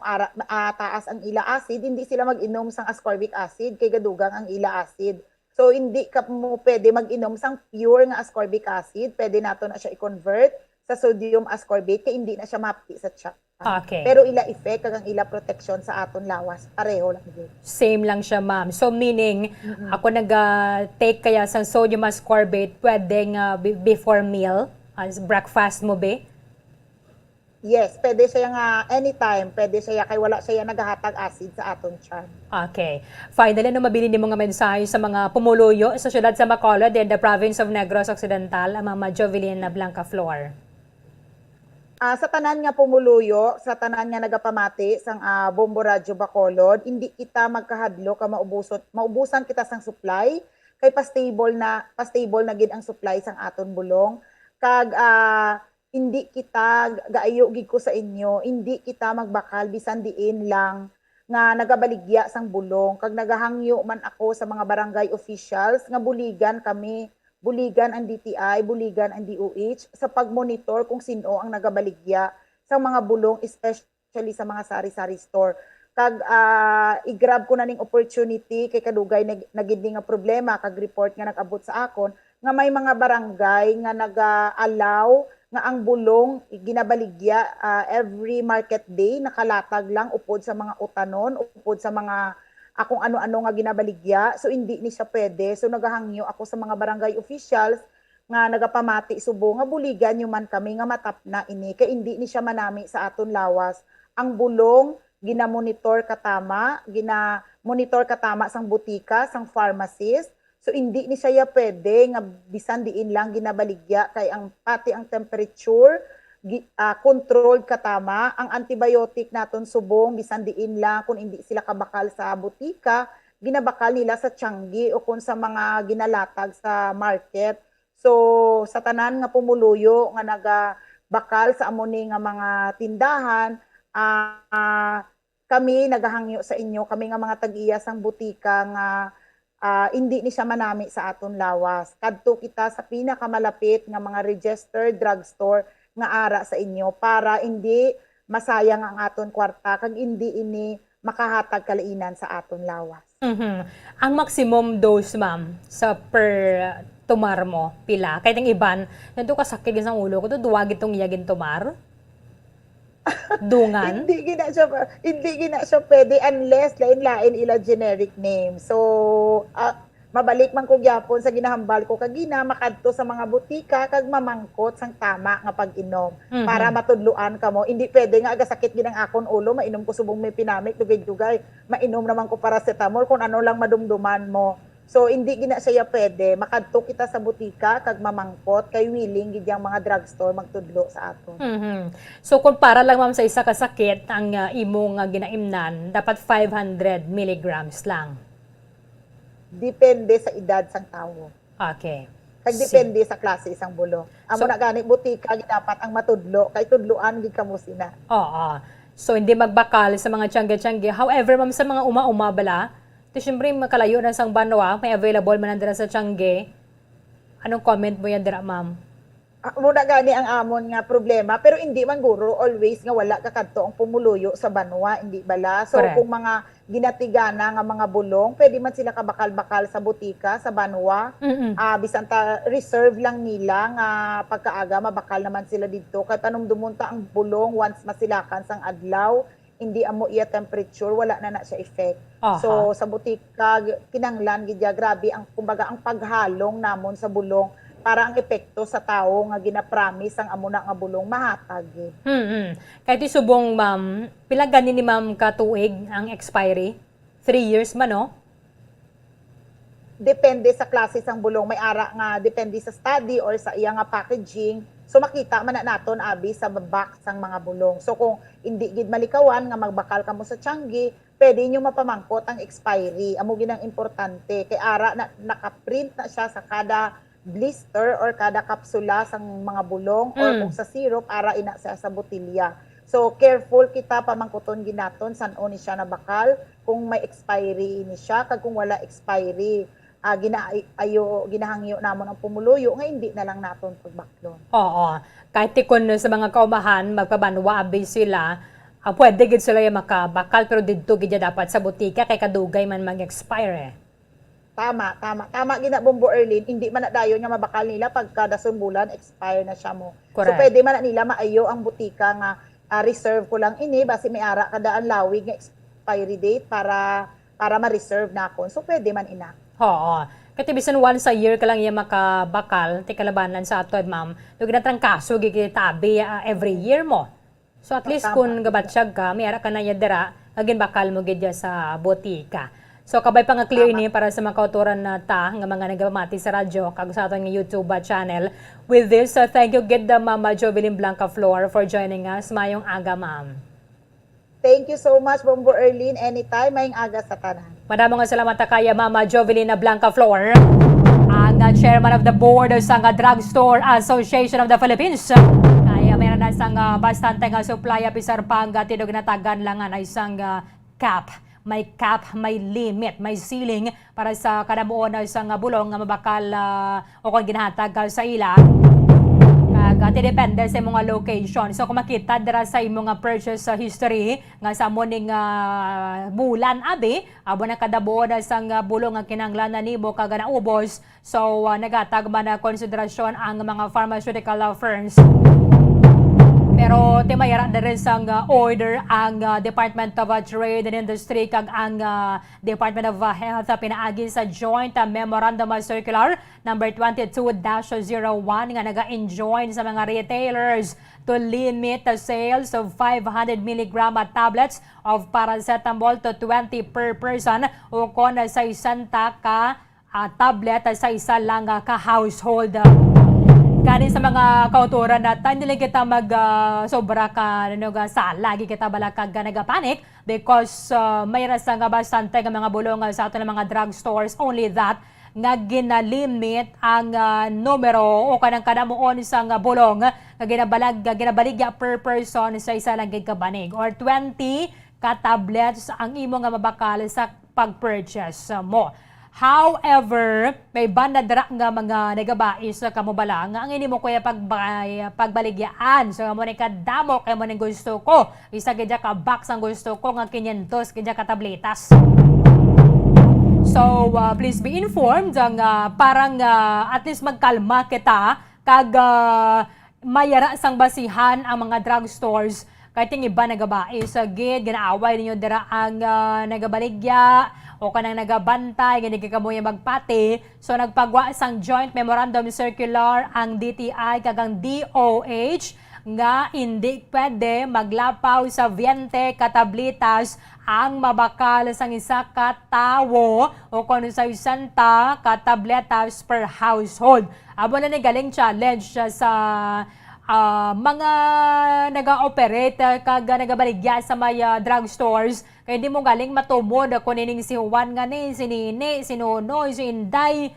taas ang ila acid, hindi sila mag-inom sang ascorbic acid kay gadugang ang ila acid. So hindi ka mo pwede mag-inom sang pure nga ascorbic acid, pwede nato na siya i-convert sa sodium ascorbate kay hindi na siya mapti sa tiyan. Okay. Pero ila effect kag ang ila protection sa aton lawas pareho lang din. Same lang siya ma'am. So meaning ako nag-take kaya sa sodium ascorbate pwedeng before meal, as breakfast mo be? Yes, pwede siya nga anytime, pwede siya kay wala siya nagahatag acid sa aton tiyan. Okay. Finally, mabili ni mga mensahe sa mga pumuluyo sa syudad sa Bacolod and the province of Negros Occidental, ang Mama Jovelina Blanca Flor. Sa tanan nga pumuluyo, sa tanan nga nagapamati sang Bombo Radio Bacolod, hindi kita magkahadlo ka maubusan kita sang supply kay pa-stable na gid ang supply sang aton bulong. Kag hindi kita gaayo gid ko sa inyo, hindi kita magbakal bisan diin lang nga nagabaligya sang bulong. Kag nagahangyo man ako sa mga barangay officials nga buligan ang DTI, buligan ang DOH sa pagmonitor kung sino ang nagabaligya sa mga bulong, especially sa mga sari-sari store. Kag i-grab ko na ning opportunity kay kadugay nagindi nga problema kag report nga nag-abot sa akon nga may mga barangay nga naga-allow nga ang bulong ginabaligya every market day, nakalatag lang upod sa mga utanon, upod sa mga kung ano-ano nga ginabaligya. So hindi ni siya pwede. So nagahangyo ako sa mga barangay officials nga nagapamati subo nga buligan nyo man kami nga matap na ini kay hindi ni siya manami sa aton lawas. Ang bulong ginamonitor katama sang butika, sang pharmacist. So hindi ni siya pwede nga bisan diin lang ginabaligya kay ang pati ang temperature controlled katama, ang antibiotic naton subong bisan diin lang kung hindi sila kabakal sa butika, ginabakal nila sa tianggi o kung sa mga ginalatag sa market. So sa tanan nga pumuluyo nga nagabakal sa amoni nga mga tindahan, kami naghahangyo sa inyo, kami nga mga tag-iya sang butika nga hindi ni siya manami sa aton lawas. Kadto kita sa pinakamalapit nga mga registered drugstore nga ara sa inyo para hindi masayang ang aton kwarta kag hindi ini makahatag kalainan sa aton lawas. Ang maximum dose, ma'am, sa per tumar mo, pila? Kahit ang iban, nanto ka sakit sa ulo ko, duwag itong iyagin tumar? Dungan? hindi gina siya pwede unless lain-lain ila generic name. So, mabalik man ko gyapon sa ginahambal ko kagina makadto sa mga butika kag mamangkot sang tama nga pag-inom para matudluan kamo. Hindi pwede nga aga sakit ginang akon ulo mainom ko subong may pinamik dugay-dugay. Mainom naman ko paracetamol kung ano lang madumduman mo. So hindi gina siya pwede makadto kita sa butika kag mamangkot kay willing gid yang mga drugstore magtudlo sa aton. So kung para lang ma'am sa isa ka sakit ang imong ginaimnan dapat 500 milligrams lang. Depende sa edad sang tawo. Okay. Kag depende sa klase isang bulong. Amo na gani butika dapat ang matudlo kay tudloan gid kamo sina. Oo. So hindi magbakal sa mga tiyangge-tiyangge. However, ma'am sa mga uma-uma bala, to syempre makalayo na sang banwa, may available man nandira sa tiyangge. Anong comment mo yan dira, ma'am? Muna gani ang amon nga problema pero hindi man guro always nga wala ka kadto ang pumuluyo sa banwa, hindi bala. So Correct. kung mga ginatigana nga mga bulong, pwede man sila kabakal-bakal sa butika sa banwa. Bisan ta reserve lang nila nga pagkaaga mabakal naman sila didto kay tanong dumunta ang bulong once masilakan sang adlaw, hindi amo iya temperature, wala na siya effect. So sa butika kinanglan gid grabe ang kumbaga ang paghalong namon sa bulong para ang epekto sa tao nga gina-promise ang amo na nga bulong mahatag. Kahit isubong, ma'am, pila gani ni ma'am katuig ang expiry? 3 years man, no? Depende sa klase sang bulong. May ara nga depende sa study or sa iya nga packaging. So makita man na naton abi sa box sang mga bulong. So kung hindi gid malikawan nga magbakal kamo sa tiyanggi, pwede nyo mapamangkot ang expiry. Amo ginang importante kay ara na naka-print na siya sa kada blister or kada kapsula sang mga bulong or kung sa syrup ara ina sa botilya. So careful kita pamangkuton ginaton san-o ni siya nabakal kung may expiry ni siya kag kung wala expiry ginahangyo namon ang pumuluyo nga hindi na lang naton pagbaklon. Oo. Kahit tikon sa mga kaumahan magpabanwa abi sila, pwede gid sila yung makabakal pero didto gid dapat sa butika kay kadugay man mag-expire. Tama gina Bombo Erlin, hindi man na dayon nga mabakal nila pagka dason bulan expire na siya mo. Correct. So pwede man na nila maayo ang butika nga reserve ko lang ini basi may ara kada ang lawig nga expiry date para ma-reserve na kon. So pwede man ina. Oo. Kasi bisan once a year ka lang yung makabakal, ti kalabanan sa ato, ma'am. Yung ginatrangkaso, gigitabi every year mo. So at least kung gabatsyag ka, may ara ka na yadira, agin bakal mo gidya sa botika. So kabay pa nga clear ni para sa mga kauturan na nga mga nagabamati sa radyo, kag sa ating YouTube channel. With this, thank you gid Mama Jovelyn Blanca Flor for joining us. Mayong aga, ma'am. Thank you so much, Bombo Erlin. Anytime, mayong aga sa tanan. Maraming salamat kaya Mama Jovelyn Blanca Flor, ang chairman of the board sa Drugstore Association of the Philippines. Kaya mayroon na isang bastante nga supply officer pang tinog na tagan lang na isang cap. May cap, may limit, may ceiling para sa kadabuon na isang bulong nga mabakal o kung ginahatag sa ila. Depende sa mga location. So kung makita dira sa imong purchase history nga sa morning bulan abi abo na kadabuon na isang bulong nga kinanglan nimo kag naubos. So nagatag man na konsiderasyon ang mga pharmaceutical firms. Pero timayara na rin sang order ang Department of Trade and Industry kag ang Department of Health pinaagi sa Joint Memorandum Circular number 22-01 nga naga-enjoin sa mga retailers to limit the sales of 500 mg tablets of paracetamol to 20 per person o kon sa isang ka tablet sa isa lang ka household. Kanin sa mga kauturan na hindi kita sobra ka sa lagi kita balakag nagapanik because may rasa nga bastante ng mga bulong sa ato ng mga drugstores. Only that, nga ginalimit ang numero o kanang kadamuon sa bulong nga ginabaligya per person sa isa lang gid ka banig or 20 ka tablets ang imo nga mabakal sa pag-purchase mo. However, may banda dira nga mga nagabais sa kamubala nga ang ini mo kuya pagbaligyaan. So mo ni kadamo kay mo ning gusto ko. Isa gid ka box ang gusto ko nga 500 gid ka tabletas. So please be informed nga parang at least magkalma kita kag mayara sang basihan ang mga drugstores kay ting iba nagabais sa gid ginaaway ninyo dira ang nagabaligya o kanang nagabantay, ganyan ka mo yung magpati. So nagpagwa sang joint memorandum circular ang DTI kagang DOH nga hindi pwede maglapaw sa 20 katablitas ang mabakal sang isa ka tawo o kung sa isanta katabletas per household. Abo na ni galing challenge sa mga nag-operate kag nagabaligya sa may drugstores kay di mo galing matumod kung nining si Juan nga ni, si Nini, si Nonoy, si Inday.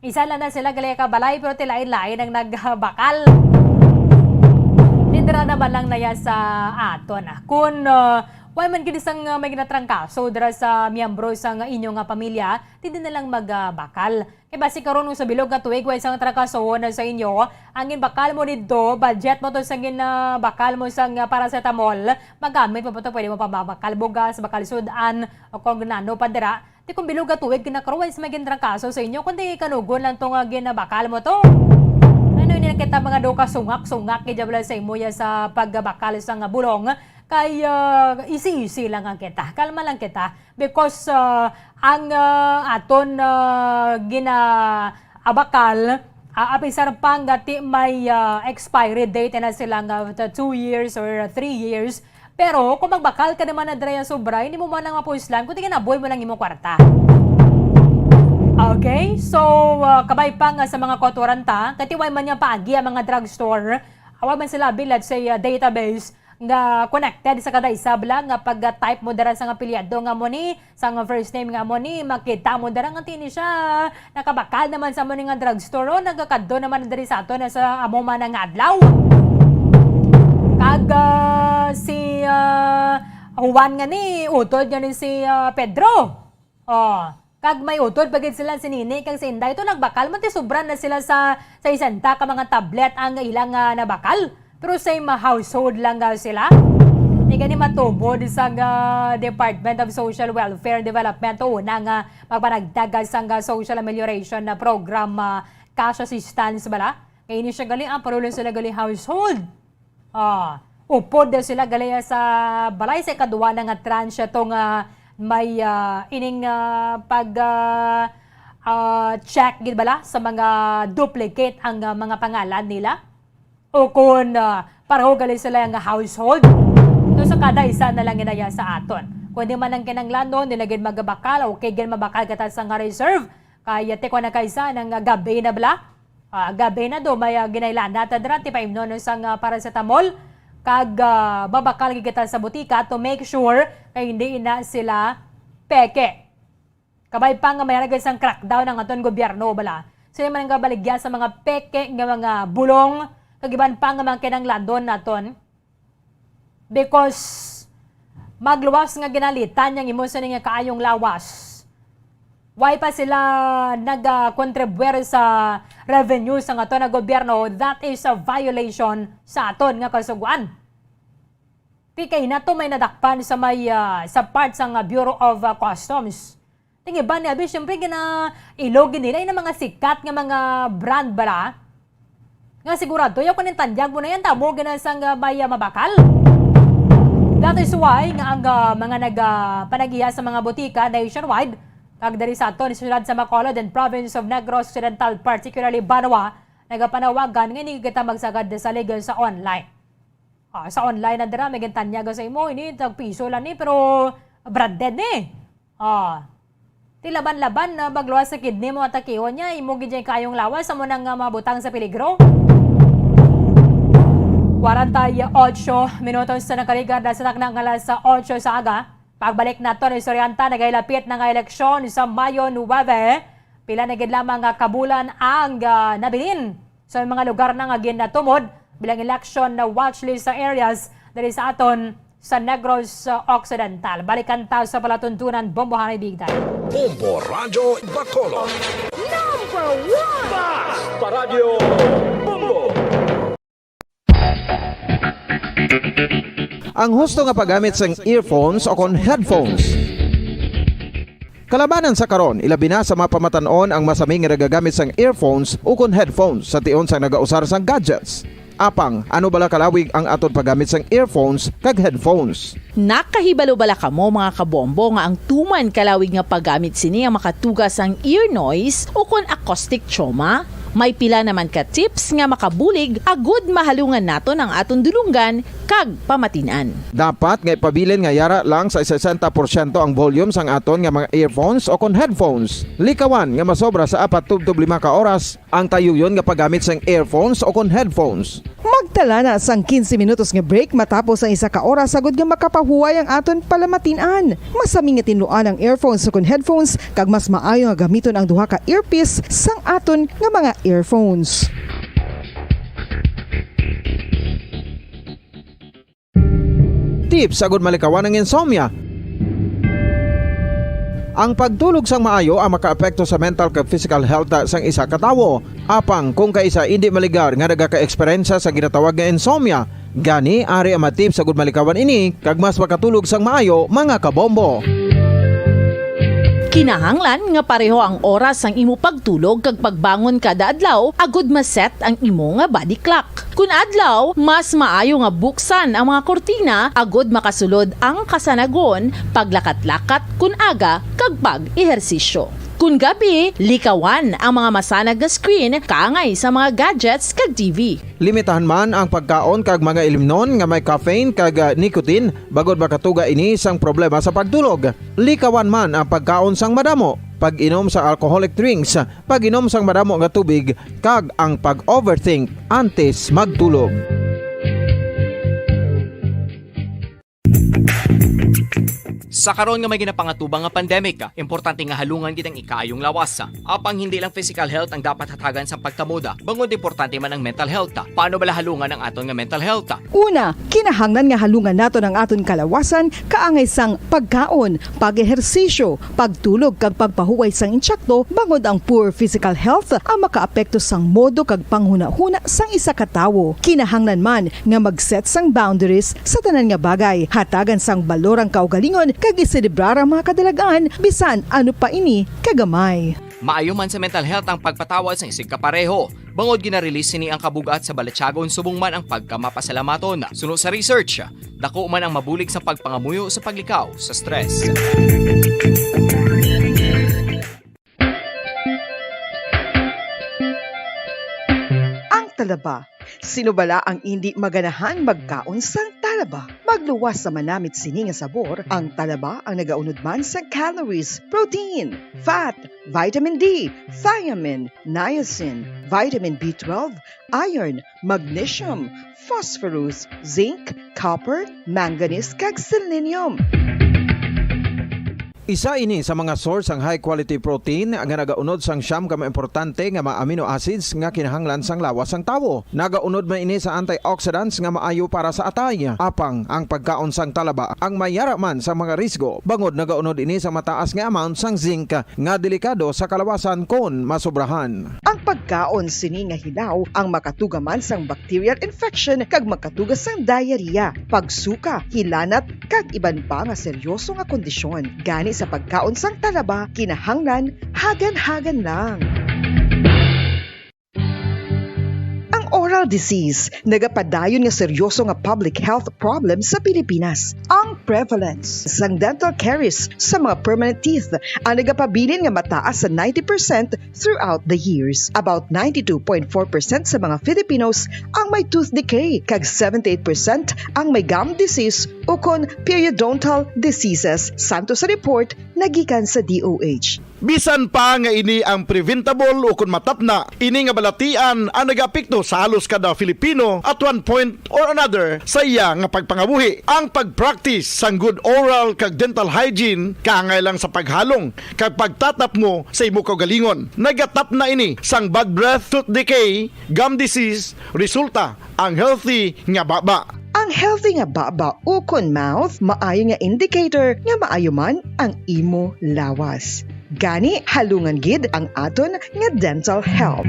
Isa lang na sila gali ka balay pero tilain-lain ang nagbakal. Nindra naman lang na ya sa aton. Kung why man gid isang may ginatrangkaso dira sa miyembro sang inyong pamilya, di na lang magbakal. Kay basi karon sa bilog nga tuig way isang trangkaso na sa inyo, ang bakal mo dito, budget mo to sa bakal mo sang paracetamol, magamit mo pa to pwede mo pabakal bugas, bakal sudan o kung nano pa dira. Di kung bilog nga tuig kinakaron way may gintrangkaso sa inyo, kundi kanugon lang tong ginabakal mo to. Ano ni kita mga do ka sungak-sungak kay jabla sa imo ya sa pagbakal sang bulong. Kay easy lang ang kita. Kalma lang kita because ang aton ginaabakal apisar pang gati may expiry date na silang 2 years or 3 years. Pero kung magbakal ka naman na dira sobra, hindi mo man lang mapuslan kundi ginaboy mo lang imong kwarta. Okay? So kabay pa nga sa mga kotoranta, katiway man niya paagi ang mga drugstore, awa man sila bilad sa database nga connected sa kada isa lang nga pag-type mo dara sa apelyado nga mo ni sa first name nga mo ni makita mo dara nga tini siya nakabakal naman sa mo ni nga drugstore o nagakadto naman diri sa ato na sa amo man nga adlaw kag si Juan nga ni utod nga ni si Pedro kag may utod pagid sila si Nini kag si Inday ito nagbakal man ti sobra na sila sa isenta ka mga tablet ang ilang nabakal. Pero same household lang sila. Hindi ka ni matubod sa Department of Social Welfare and Development o unang magpanagdagas sa social amelioration na program cash assistance bala. Kaya ini siya gali ang parulong sila gali household. Upod sila gali sa balay sa kaduwa ng tranche itong may ining check gid bala sa mga duplicate ang mga pangalan nila. O kung pareho gali sila yung household. So sa kada isa na lang ginaya sa aton. Kung di man ang kinanglanon, nilagin magabakal, okay gan mabakal ka sa nga reserve. Kaya te ko na kaisa ng gabi na bala. Gabi na do, may ginailan natin dira, tipay no sang paracetamol. Kag babakal kita sa butika to make sure kay hindi na sila peke. Kabay pa nga may sang crackdown ng aton gobyerno bala. Sila man nga baligya sa mga peke nga mga bulong kagiban pa nga mga kinanglandon naton because magluwas nga ginalitan yang imo sa nga kaayong lawas. Why pa sila nag-contribute sa revenue sa aton na gobyerno? That is a violation sa aton nga kasuguan. Tikay na to may nadakpan sa may sa part sa Bureau of Customs. Tingiban ni abi syempre ilogin nila yung mga sikat nga mga brand bala. Nga sigurado, yung kunin tandyag mo na yan, tamo ginasang may mabakal. That is why, nga ang mga nagpanagiya sa mga butika nationwide, kag dari sa aton, isulad sa Bacolod and Province of Negros Occidental, particularly Banwa, nagapanawagan, nga hindi kita magsagad sa legal sa online. Sa online na dira, may tandyag sa imo, ini tagpiso lang ni, pero branded ni. Ti laban-laban na bagluwas sa kidney mo at akiwan niya, imo gidya kayong lawas sa mo nang mabutang sa peligro. 48 minutos sa nakaligar na sa taknang alas 8 sa aga. Pagbalik na to ni Sorianta, nagailapit ng eleksyon sa Mayo 9. Pila na gid lamang nga kabulan ang nabilin sa mga lugar na nga ginatumod bilang election na watchlist sa areas dali sa aton sa Negros Occidental. Balikan ta sa palatuntunan Bombohanay Bigtay. Bombo Radyo Bacolod. Number 1 Basta Radio Bombo. Ang husto nga paggamit sang earphones o kon headphones. Kalabanan sa karon, ilabi na sa mga pamatanon ang masaming nga nagagamit sang earphones o kon headphones sa tion sang nagausar sang gadgets. Apang, ano bala kalawig ang aton paggamit sang earphones kag headphones? Nakahibalo bala kamo mga kabombo nga ang tuman kalawig nga paggamit sini ang makatugas ang ear noise o kon acoustic trauma? May pila naman ka tips nga makabulig agud mahalungan naton ang aton dulunggan kag pamatinan. Dapat nga ipabilin nga yara lang sa 60% ang volume sang aton nga mga earphones o kon headphones. Likawan nga masobra sa 4-5 ka oras ang tayuyon nga paggamit sang earphones o kon headphones. Magtala na sang 15 minutos nga break matapos ang 1 ka oras sagud nga makapahuway ang aton palamatinan. Masami nga tinluan ang earphones o kon headphones kag mas maayo nga gamiton ang duha ka earpiece sang aton nga mga earphones. Tips sagud malikawan ang insomnia. Ang pagtulog sang maayo ang makaapekto sa mental kag physical health sang isa ka tawo. Apang kung kaisa hindi maligar nga nagaka-eksperyensya sa ginatawag nga insomnia, gani ari ang matip sagud malikawan ini kag mas makatulog sang maayo mga kabombo. Kinahanglan nga pareho ang oras ang imo pagtulog kag pagbangon kada adlaw agud maset ang imo nga body clock. Kun adlaw, mas maayo nga buksan ang mga kortina agud makasulod ang kasanagon, paglakat-lakat kun aga kag pag-ehersisyo. Kun gabi, likawan ang mga masanag nga screen kaangay sa mga gadgets kag TV. Limitahan man ang pagkaon kag mga ilimnon nga may caffeine kag nicotine bagod makatuga ini sang problema sa pagtulog. Likawan man ang pagkaon sang madamo, pag-inom sa alcoholic drinks, pag-inom sang madamo nga tubig kag ang pag-overthink antes magtulog. Sa karon nga may ginapangatubang nga pandemic, importante nga halungan gid ang ikaayong lawas. Apang hindi lang physical health ang dapat hatagan sa pagkamuda, bangod importante man ang mental health. Paano bala halungan ang aton nga mental health? Una, kinahanglan nga halungan naton ang aton kalawasan kaangay sang pagkaon, pag-ehersisyo, pagtulog kag pagpahuway sang insyakto bangod ang poor physical health ang makaapekto sang modo kag panghuna-huna sang isa ka tawo. Kinahanglan man nga mag-set sang boundaries sa tanan nga bagay, hatagan sang balorang kaugalingon kag iselebrar ang mga kadalagaan bisan ano pa ini kagamay. Maayo man sa mental health ang pagpatawad sa isig kapareho. Bangod gina-release ni ang kabugat sa balatsagon subong man ang pagkamapasalamaton. Suno sa research, dako man ang mabulig sa pagpangamuyo sa paglikaw sa stress. Ang talaba. Sino bala ang hindi maganahan magkaon sang talaba? Magluwas sa manamit sini nga sabor, ang talaba ang nagaunod man sa calories, protein, fat, vitamin D, thiamine, niacin, vitamin B12, iron, magnesium, phosphorus, zinc, copper, manganese kag selenium. Isa ini sa mga source ang high quality protein nga nagaunod sang siyam ka importante nga mga amino acids nga kinahanglan sang lawas sang tawo. Nagaunod man ini sa antioxidants nga maayo para sa atay. Apang ang pagkaon sang talaba ang mayara man sa mga risgo. Bangod nagaunod ini sa mataas nga amount sang zinc nga delikado sa kalawasan kon masobrahan. Ang pagkaon sini nga hilaw ang makatugaman sang bacterial infection kag makatuga sang diarrhea, pagsuka, hilanat kag iban pa nga seryoso nga kondisyon. Gani sa pagkaon sang talaba, kinahanglan hagan-hagan lang. Ang oral disease, nagapadayon nga seryoso nga public health problem sa Pilipinas. Ang prevalence sang dental caries sa mga permanent teeth ang nagapabilin nga mataas sa 90% throughout the years. About 92.4% sa mga Filipinos ang may tooth decay, kag 78% ang may gum disease o kon periodontal diseases, santo sa report nagikan sa DOH. Bisan pa nga ini ang preventable o kung matapna, ini nga balatian ang nag-apekto sa halos kada Filipino at one point or another sa iya nga pagpangabuhi. Ang pag-practice sang good oral kag dental hygiene kaangay lang sa paghalong kag pagtatap mo sa imo kaugalingon. Nagatap na ini sang bad breath, tooth decay, gum disease, resulta ang healthy nga baba. Ang healthy nga baba ukon mouth maayo nga indicator nga maayo man ang imo lawas. Gani halungan gid ang aton nga dental health.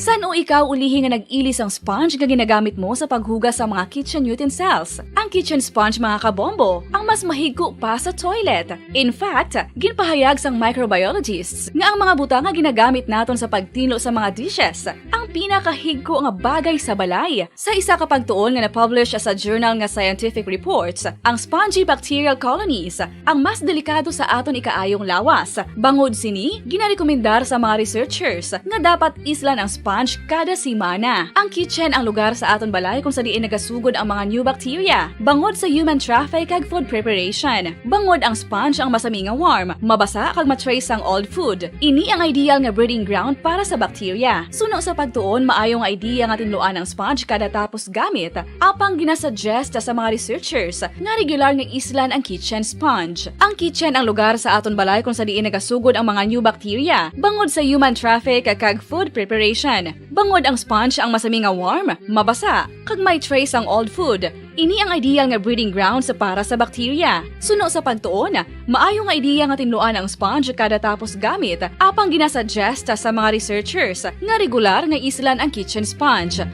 San o ikaw ulihi nga nag-ilis ang sponge nga ginagamit mo sa paghugas sa mga kitchen utensils? Ang kitchen sponge mga kabombo, ang mas mahigko pa sa toilet. In fact, ginpahayag sang microbiologists nga ang mga butang nga ginagamit naton sa pagtino sa mga dishes ang pinakahigko nga bagay sa balay. Sa isa ka pagtuon nga na-publish sa journal nga Scientific Reports, ang spongy bacterial colonies ang mas delikado sa aton ikaayong lawas. Bangod sini, ginarekomendar sa mga researchers nga dapat islan ang sponge kada semana. Ang kitchen ang lugar sa aton balay kung sa diin nagasugod ang mga new bacteria. Bangod sa human traffic kag food preparation. Bangod ang sponge ang masami nga warm, mabasa kag matrace ang old food. Ini ang ideal nga breeding ground para sa bacteria. Suno sa pagtuon, maayong idea nga tinluan ang sponge kada tapos gamit. Apang ginasuggest sa mga researchers nga regular nga islan ang kitchen sponge. Ang kitchen ang lugar sa aton balay kung sa diin nagasugod ang mga new bacteria. Bangod sa human traffic kag food preparation. Bangod ang sponge ang masami nga warm, mabasa, kag may trace ang old food. Ini ang ideal nga breeding ground sa para sa bacteria. Suno sa pagtuon, maayo nga idea nga tinluan ang sponge kada tapos gamit. Apang ginasuggest sa mga researchers nga regular nga islan ang kitchen sponge.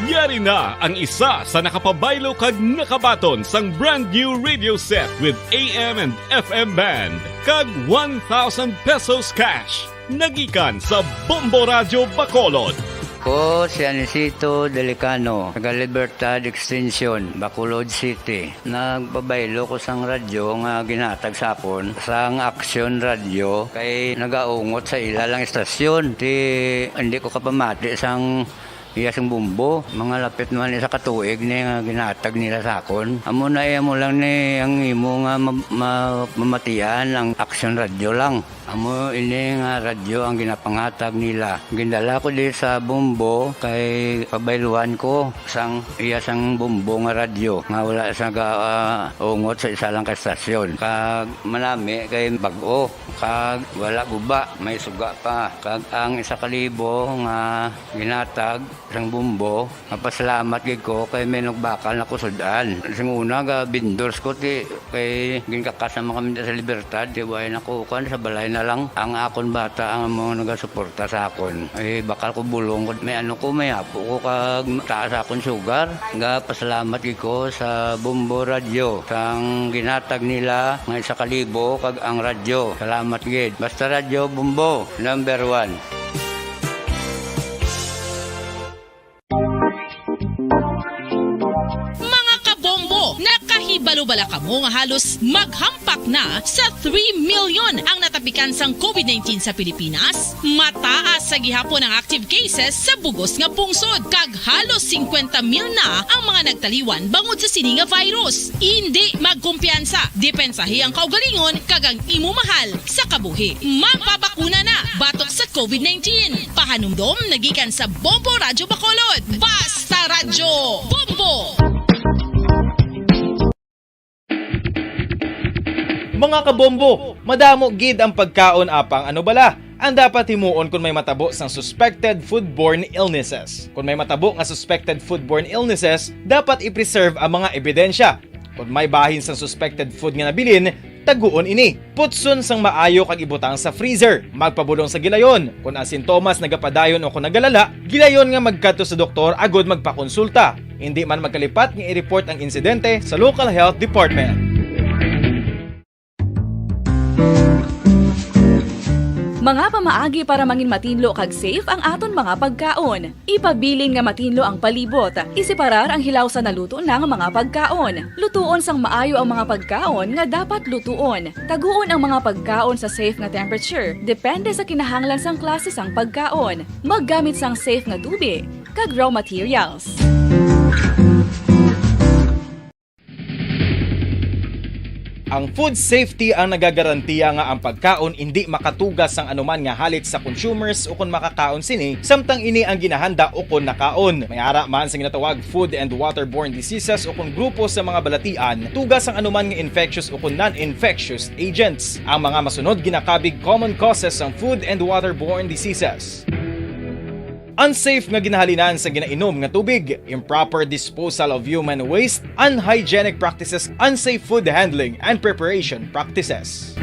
Yari na ang isa sa nakapabaylo kag nakabaton sang brand new radio set with AM and FM band kag 1,000 pesos cash. Nagikan sa Bombo Radio Bacolod. Ko si Anisito Delicano, taga Libertad Extension, Bacolod City. Nagpabaylo ko sang radyo nga ginatag sapon sang Action Radio kay nagaungot sa ilalang estasyon. Hindi ko kapamati sang iyasang bumbo, mga lapit naman sa katuig ni nga ginatag nila sakon. Amo na iya mo lang ni ang imo nga mamatian ang Action Radio lang. Amo ini nga radyo ang ginapangatag nila. Gindala ko di sa bumbo kay pabayluan ko sang iyasang bumbo nga radyo nga wala sa ungot sa isa lang ka estasyon. Kag manami kay bag-o, kag wala guba, may suga pa. Kag ang 1,000 nga ginatag sang bumbo, mapasalamat gid ko kay may nagbakal na kusudan. Sing una ga vendors ko ti kay ginkakasama kami sa Libertad, di way nakukan sa balay na lang ang akon bata ang mga nagasuporta sa akon. Ay bakal ko bulong may may apo ko kag taas akon sugar. Nga pasalamat gid ko sa Bombo Radio sang ginatag nila nga 1,000 kag ang radyo. Salamat gid. Basta Radio Bombo number 1. Nakahibalo-bala ka mo nga halos maghampak na sa 3 million ang natapikan sang COVID-19 sa Pilipinas. Mataas sa gihapon ang active cases sa bugos nga pungsod. Kag halos 50 mil na ang mga nagtaliwan bangod sa sini nga virus. Hindi magkumpiyansa. Depensahi ang kaugalingon kag ang imo mahal sa kabuhi. Magpabakuna na batok sa COVID-19. Pahanumdom nagikan sa Bombo Radio Bacolod. Basta Radyo Bombo! Mga kabombo, madamo gid ang pagkaon apang ano bala. Ang dapat himuon kung may matabo sang suspected foodborne illnesses. Kung may matabo nga suspected foodborne illnesses, dapat i-preserve ang mga ebidensya. Kung may bahin sang suspected food nga nabilin, taguon ini. Putson sang maayo kag ibutang sa freezer. Magpabulong sa gilayon. Kung ang sintomas nagapadayon o kung nagalala, gilayon nga magkadto sa doktor agod magpakonsulta. Hindi man magkalipat nga i-report ang insidente sa local health department. Mga pamaagi para mangin matinlo kag safe ang aton mga pagkaon. Ipabilin nga matinlo ang palibot. Isiparar ang hilaw sa naluto ng mga pagkaon. Lutuon sang maayo ang mga pagkaon nga dapat lutuon. Taguon ang mga pagkaon sa safe nga temperature. Depende sa kinahanglan sang klase sang pagkaon. Maggamit sang safe nga tubig kag raw materials. Ang food safety ang nagagarantiya nga ang pagkaon hindi makatugas ang anuman nga halit sa consumers o kung makakaon sini, samtang ini ang ginahanda o kung nakaon. May ara man sa ginatawag food and waterborne diseases o kung grupo sa mga balatian, tugas ang anuman nga infectious o kung non-infectious agents. Ang mga masunod ginakabig common causes ng food and waterborne diseases. Unsafe nga ginahalinan sa ginainom nga tubig, improper disposal of human waste, unhygienic practices, unsafe food handling and preparation practices.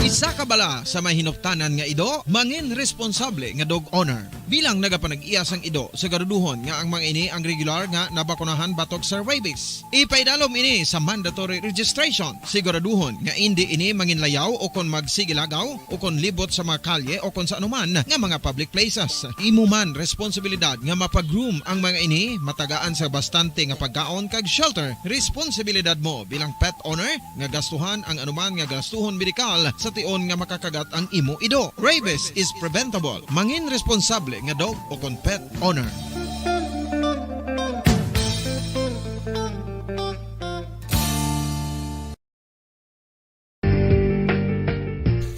Isa ka bala sa mahinuptanan nga ido, mangin responsable nga dog owner. Bilang nagapanag-iyas ang ido, siguraduhon nga ang mga ini ang regular nga nabakunahan batok sa rabies. Ipaidalom ini sa mandatory registration. Siguraduhon nga hindi ini manginlayaw o kon magsigilagaw o kon libot sa mga kalye o kon sa anuman nga mga public places. Imo man responsibilidad nga mapag-groom ang mga ini, matagaan sa bastante nga pagkaon kag shelter. Responsibilidad mo bilang pet owner nga gastuhan ang anuman nga gastuhon medikal sa tion nga makakagat ang imo ido. Rabies is preventable. Mangin responsable nga dog o kon pet owner.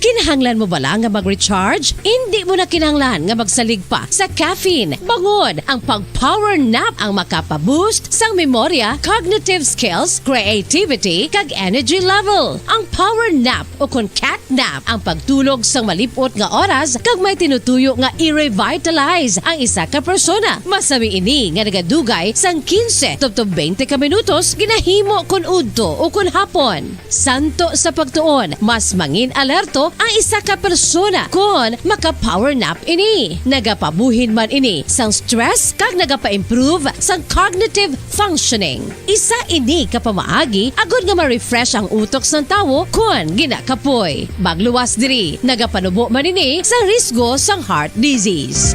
Kinahanglan mo bala nga mag-recharge? Hindi mo na kinahanglan nga magsalig pa sa caffeine. Bangod ang pag-power nap ang makapaboost sang memorya, cognitive skills, creativity, kag energy level. Ang power nap o kon cat nap ang pagtulog sang malipot nga oras kag may tinutuyo nga i-revitalize ang isa ka persona. Masami ini nga nagadugay sang 15 to 20 ka minutos ginahimo kun udto o kun hapon. Santo sa pagtuon, mas mangin alerto ang isa ka persona kung maka-power nap ini. Nagapabuhin man ini sang stress kag nagapa-improve sang cognitive functioning. Isa ini kapamaagi agud nga ma-refresh ang utok sang tawo kung ginakapoy. Magluwas diri, nagapanubo man ini sa risgo sang heart disease.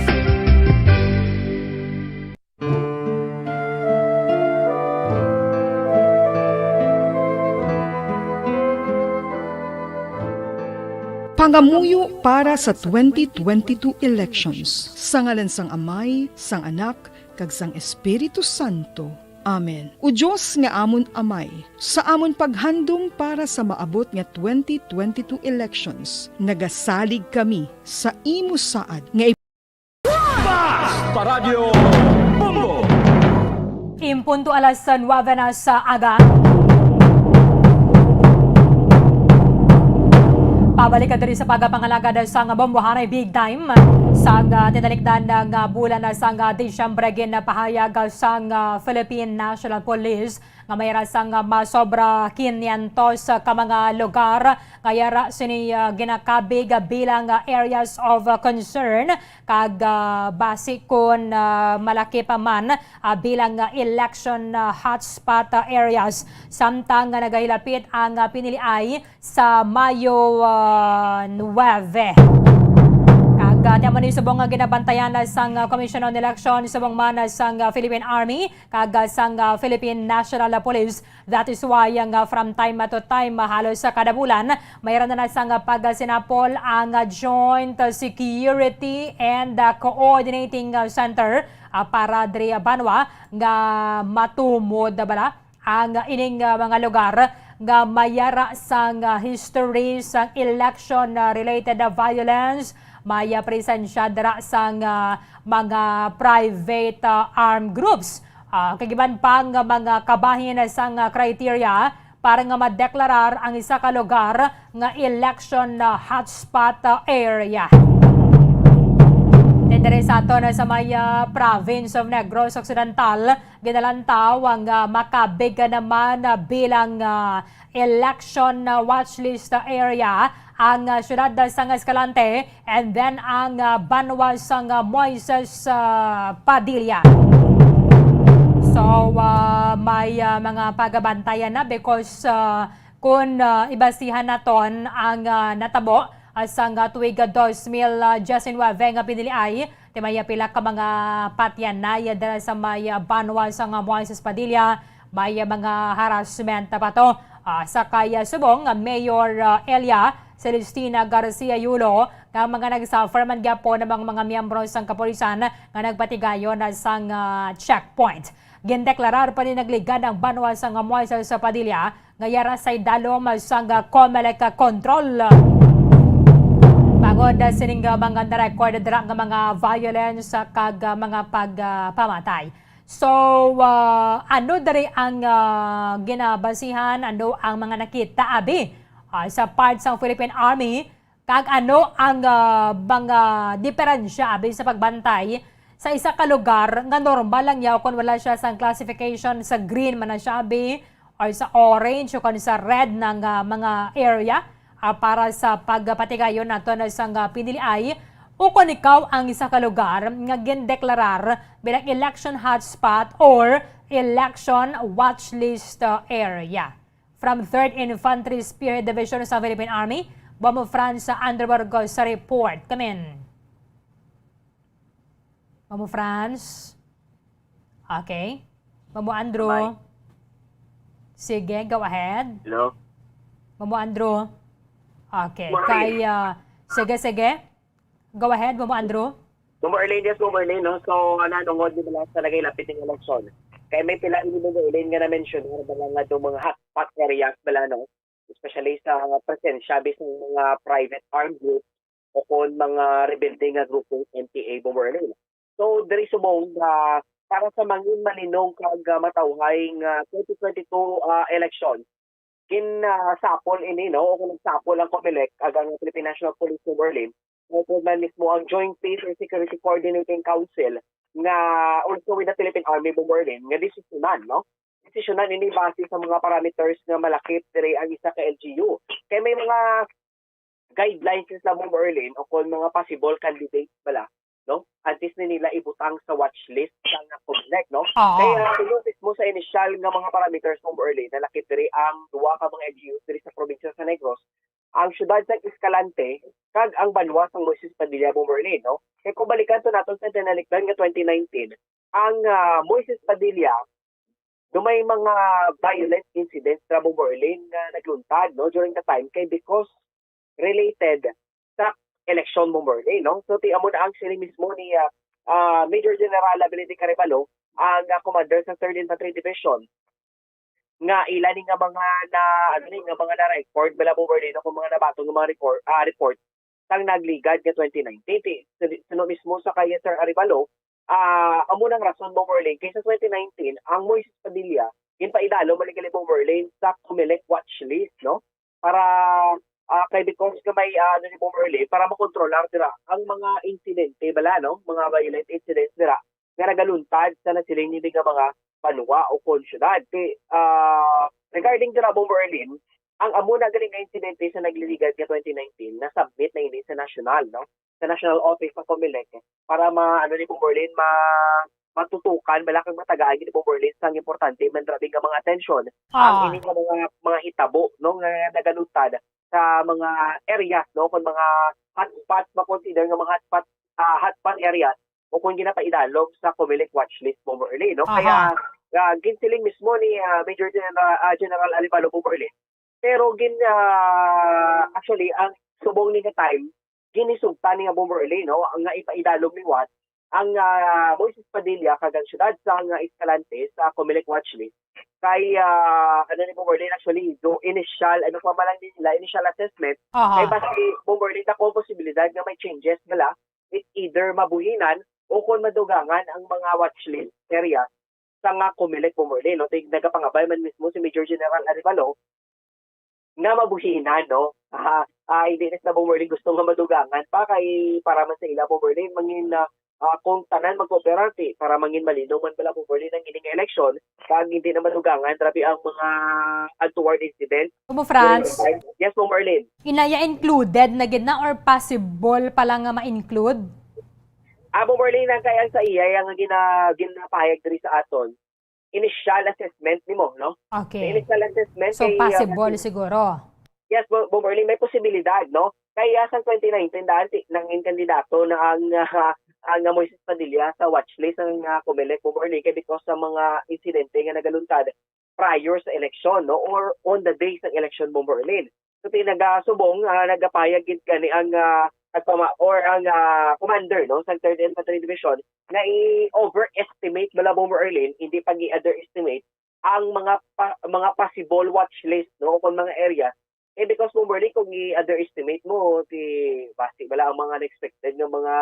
Pangamuyo para sa 2022 elections. Sa ngalan sang Amay, sang Anak, kag sang Espiritu Santo. Amen. O Diyos nga amon Amay, sa amon paghandom para sa maabot nga 2022 elections, nagasalig kami sa imo saad nga Paradyo Bombo! Impunto alas 9 na sa aga. Pabalik ka diri sa pagpangalaga sa nga bombohanay big time sa tinalikdan ng bulan na sang Disyembre ginapahayag sang Philippine National Police nga mayra sang masobra 500 ka mga lugar kaya sini ginakabig bilang areas of concern kag base kon malaki pa man bilang election hotspot areas samtang nagahilapit ang piniliay sa Mayo 9. Tiyaman ni subong nga ginabantayan sang Commission on Election subong man sang Philippine Army kag sang Philippine National Police. That is why from time to time halos sa kada bulan mayroon na sang pagsinapol ang Joint Security and Coordinating Center para diri Banwa nga matumod bala ang ining mga lugar nga mayara sang history sang election related violence. Maya presensya dara sang mga private armed groups. Kagiban pang mga kabahin sang criteria para nga madeklarar ang isa ka lugar nga election hotspot area. Dere sa ato na sa may province of Negros Occidental, ginalantaw ang makabig naman bilang election watchlist area ang syudad sang Escalante and then ang Banwa sang Moises Padilla. So may mga pagabantayan na because kung ibasihan naton ang natabo sang tuig 2019 nga piniliay, timaya pila ka mga patyan na dala sa may Banwa sang Moises Padilla, may mga harassment pa to. Sa kaya subong Mayor Elia Celestina Garcia Yulo nga mga nagsuffer man gyapon namang mga miyembro sang kapulisan nga nagpatigayon sang checkpoint. Gindeklarar pa ni nagligad ang banwa sang Moises Padilla nga yara sa dalom sang COMELEC control. Pagod sining mga na-record nga mga violence kag mga pagpamatay. So, ano dari ang ginabasihan, ano ang mga nakita abi sa parts ng Philippine Army, kag ano ang mga diferensya abi sa pagbantay sa isa ka lugar nga normal lang yaw kung wala siya sa classification sa green man na siya abi or sa orange o kung sa red ng mga area para sa pagpatigayon nato na isang piniliay o kung ikaw ang isa ka lugar nga gindeklarar bilang election hotspot or election watch list area. From 3rd Infantry Spear Division sa Philippine Army, Bomo Franz Underbergo sa report. Come in. Bomo Franz. Okay. Bomo Andrew. Bye. Sige, go ahead. Hello? Bomo Andrew. Okay. Kaya, sige. Go ahead, Bomo Andrew. Bumbarlane, yes, Bumbarlane, no? So, nanungod din lang sa nagay-lapit ng eleksyon. Kaya may pila ini mga ilain nga na-mention, nga itong mga hotspot areas bala, no? Especially sa presensya, based ng mga private armed groups o kung mga rebuilding nga grupong NPA Bumbarlane. So, there is umong para sa mangin malinong kag matawhayng 2022 election, sapol ini, no? O kung nagsapol ang COMELEC, agang Philippine National Police Bumbarlane, man mismo ang Joint Peace and Security Coordinating Council nga also with the Philippine Army Bumbarlane nga desisyonan, no? Desisyonan ini base sa mga parameters nga malakip diri ang isa ka LGU. Kaya may mga guidelines sa Bumbarlane o kung mga possible candidates bala, no? Antes na nila ibutang sa watch list sa COMELEC, no? Kaya tulo mismo sa initial nga mga parameters ng Bumbarlane nalakip diri ang duwa ka mga LGU diri sa probinsya sa Negros, ang syudad sa Escalante kag ang banwa sa Moises Padilla Bumbarlane, no? Kaya kung balikan to natin sa dinalikdan nga 2019, ang Moises Padilla dumay mga violent incidents sa Bumbarlane nga nagluntad, no, during the time kay because related sa election Bumbarlane, no? So tiamo na ang sila mismo ni Major General Ability Carevalo, ang commander sa 3rd Infantry Division, nga ilan nga mga mga na-record bala Bumbarlane kung mga nabatong mga report sang nagligad nga 2019. Sino mismo sa kay Sir Arevalo, amo nang rason Bumbarlane kaysa 2019 ang Moises Padilla ginpaidalo maligali Bumbarlane sa COMELEC watch list, no? Para kay because nga may ni Bumbarlane para makontrolar dira ang mga insidente bala, no? Mga violent incidents dira nga nagaluntad sa nasiling ni mga banwa o konsyudad. Regarding dira Bumbarlane, ang amo na galing nga insidente sa nagliligad nga 2019 na submit na ini sa national, no? Sa National Office ng COMELEC para ni Bumbarlane matutukan balakang matagaan ni Bumbarlane sang importante man grabe nga mga atensyon ang ini nga mga hitabo, no, nga nagaluntad sa mga areas, no, kung mga hotspots ma-consider nga mga hotspot areas o kung ginapaidalog sa COMELEC watchlist Bumbarlane, no? Kaya ginsiling mismo ni Major General Arevalo Bumbarlane. Pero actually ang subong ni nga time ginisugta ni nga Bumbarlane, no, ang nga ipaidalog ni Watt ang Moises Padilla kagang syudad sa nga Escalante sa COMELEC watchlist. Kay ni Bumbarlane actually do initial initial assessment kay basi Bumbarlane na kung posibilidad nga may changes nila, it either mabuhinan o kung madugangan ang mga watchlist area sa nga COMELEC Bumbarlane, no? Nagapangabay man mismo si Major General Arevalo nga mabuhinan, no? Hindi na Bumbarlane gusto nga madugangan pa kay para man sa ila Bumbarlane mangin kung tanan mag-cooperate para mangin malinaw man bala Bumbarlane ang ining election kag hindi na madugangan trabi ang mga untoward incidents. Bomo Franz. Yes, Bumbarlane. Inaya included na gid na or possible pa lang nga ma-include? Bumbarlane ang kaya sa iya ang ginapahayag diri sa aton initial assessment nimo, no? Okay. Initial assessment so possible siguro. Yes, Bumbarlane may posibilidad, no? Kaya sa 2019 dati nang kandidato na ang Moises Padilla sa watchlist ng COMELEC Bumbarlane because sa mga insidente nga nagaluntad prior sa election, no, or on the day ng election Bumbarlane. So tinagasubong nagapayag gid kani ang commander no sa 3rd Infantry Division na i-overestimate bala Bomber Erlin, hindi pag i-underestimate ang mga possible watch list no kung mga area because Bomber Erlin kung i-underestimate mo basi bala ang mga unexpected ng mga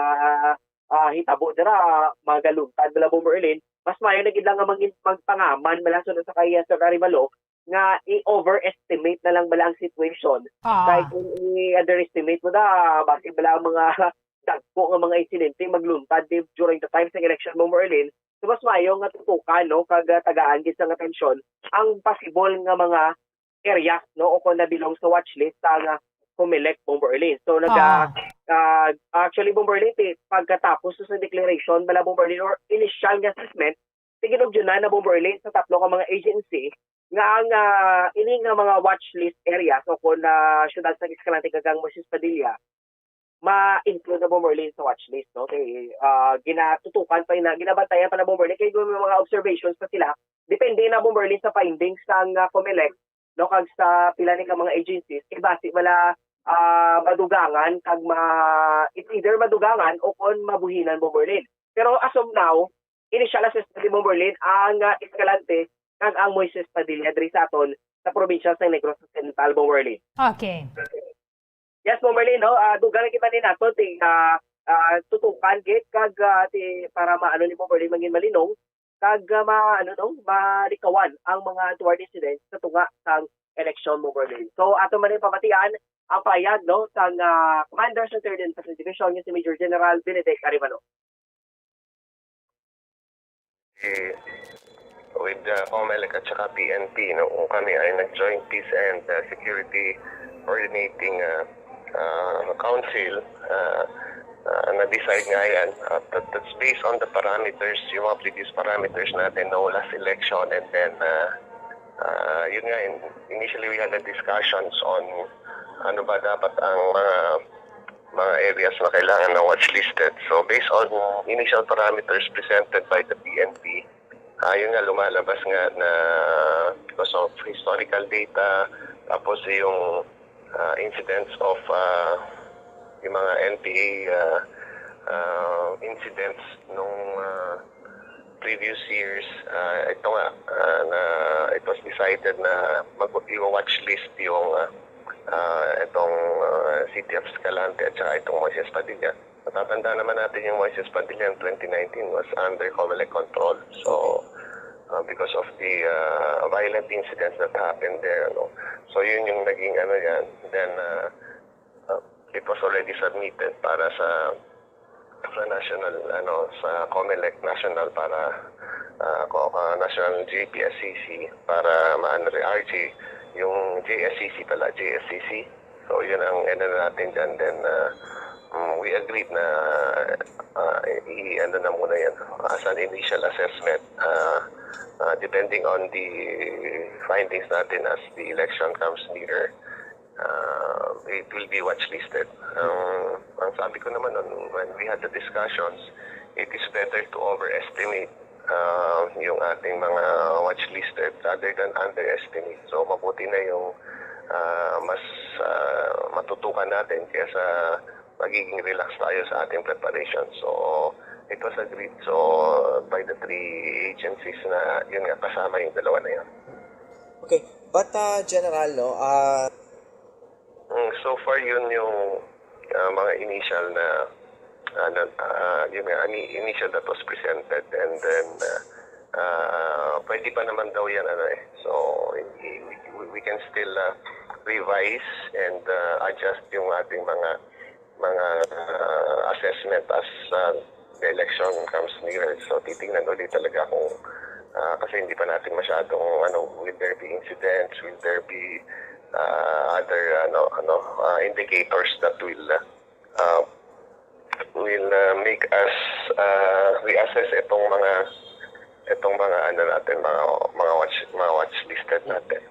hitabo dira magalugtad bala Bomber Erlin, mas mayo na gid lang nga magpangaman bala sunod sa kay Sir Arivalo nga i-overestimate na lang bala ang situation. Kahit kung i-underestimate mo na, bakit bala ang mga dagpo ng mga insidente magluntad during the time sa election mo Merlin, so mas mayo nga tutukan no kag tagaan gid sa atensyon ang possible nga mga area no o kung nabilong sa watch list sa Comelec Bomberlin. So actually Bomberlin pagkatapos sa declaration bala Bomberlin or initial nga assessment tiginugyo na Bomberlin sa tatlo ka mga agency nga ang ini nga mga watch list area so kung syudad sa Escalante kagang Moises Padilla ma-include na Bomberlin sa watch list no kay ginatutukan pa ginabantayan pa na Bomberlin kay may mga observations pa sila depende na Bomberlin sa findings sang Comelec no kag sa pila ni ka mga agencies base wala madugangan kag it's either madugangan o kung mabuhinan Bomberlin. Pero as of now initial assessment ni Bomberlin ang Escalante kag ang Moises Padilla diri sa aton sa probinsya sa Negros Occidental Bomberlin. Okay. Yes, Bomberlin no, dugang kita ni nato tutukan gid kag para maano ni Bomberlin mangin malinong kag malikawan ang mga toward incidents sa tunga sang election Bomberlin. So ato man pamatian ang payag no sang Commander sa 3rd Infantry Division si Major General Benedict Arivalo. With Comelec at saka PNP, no, kung kami ay nag-joint peace and security coordinating council, na-decide nga yan. That's based on the parameters, yung mga previous parameters natin, no last election, and then yun nga, initially we had the discussions on ano ba dapat ang mga areas na kailangan na watch listed. So based on initial parameters presented by the PNP, yun nga lumalabas nga na because of historical data, tapos yung incidents of yung mga NPA incidents nung previous years, ito nga na it was decided na mag-watch list yung itong City of Escalante at saka itong Moises Padilla. Matatanda naman natin yung Moises Padilla in 2019 was under Comelec control. So, because of the violent incidents that happened there, no? So yun yung naging yan. Then, it was already submitted para sa national, sa Comelec National para National JPSCC para RJ, yung JSCC pala, JSCC. So yun ang natin dyan. Then, we agreed na na muna yan as an initial assessment depending on the findings natin as the election comes nearer, it will be watch listed. Ang sabi ko naman when we had the discussions, it is better to overestimate yung ating mga watch listed rather than underestimate. So mabuti na yung mas matutukan natin kaysa magiging relax tayo sa ating preparation. So, it was agreed by the three agencies na yun nga kasama yung dalawa na yan. Okay, but General, no? So far yun yung mga initial na yun nga, initial that was presented, and then pwede pa naman daw yan So, we can still revise and adjust yung ating mga assessment as the election comes nearer. So titingnan ulit talaga kung kasi hindi pa natin masyadong will there be incidents, will there be other indicators that will make us reassess itong mga natin, mga watch listed natin.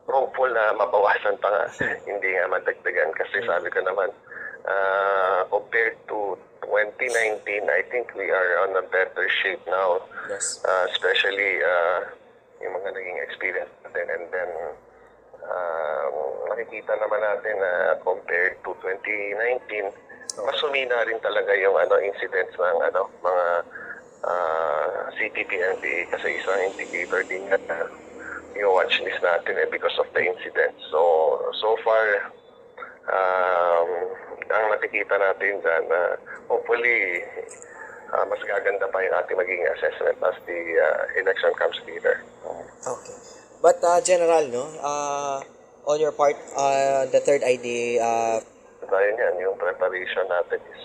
Hopeful na mabawasan pa nga, hindi nga madagdagan kasi sabi ko naman compared to 2019, I think we are on a better shape now. Yes. Especially yung mga naging experience natin, and then makikita naman natin na compared to 2019, mas humina rin talaga yung incidents ng mga CPP-NPA kasi isang indicator din na yung watch list natin because of the incidents. So far, ang nakikita natin dyan, hopefully, mas gaganda pa yung ating magiging assessment as the election comes later. Okay. But General, no, on your part, the third ID, Dahil yan, yung preparation natin is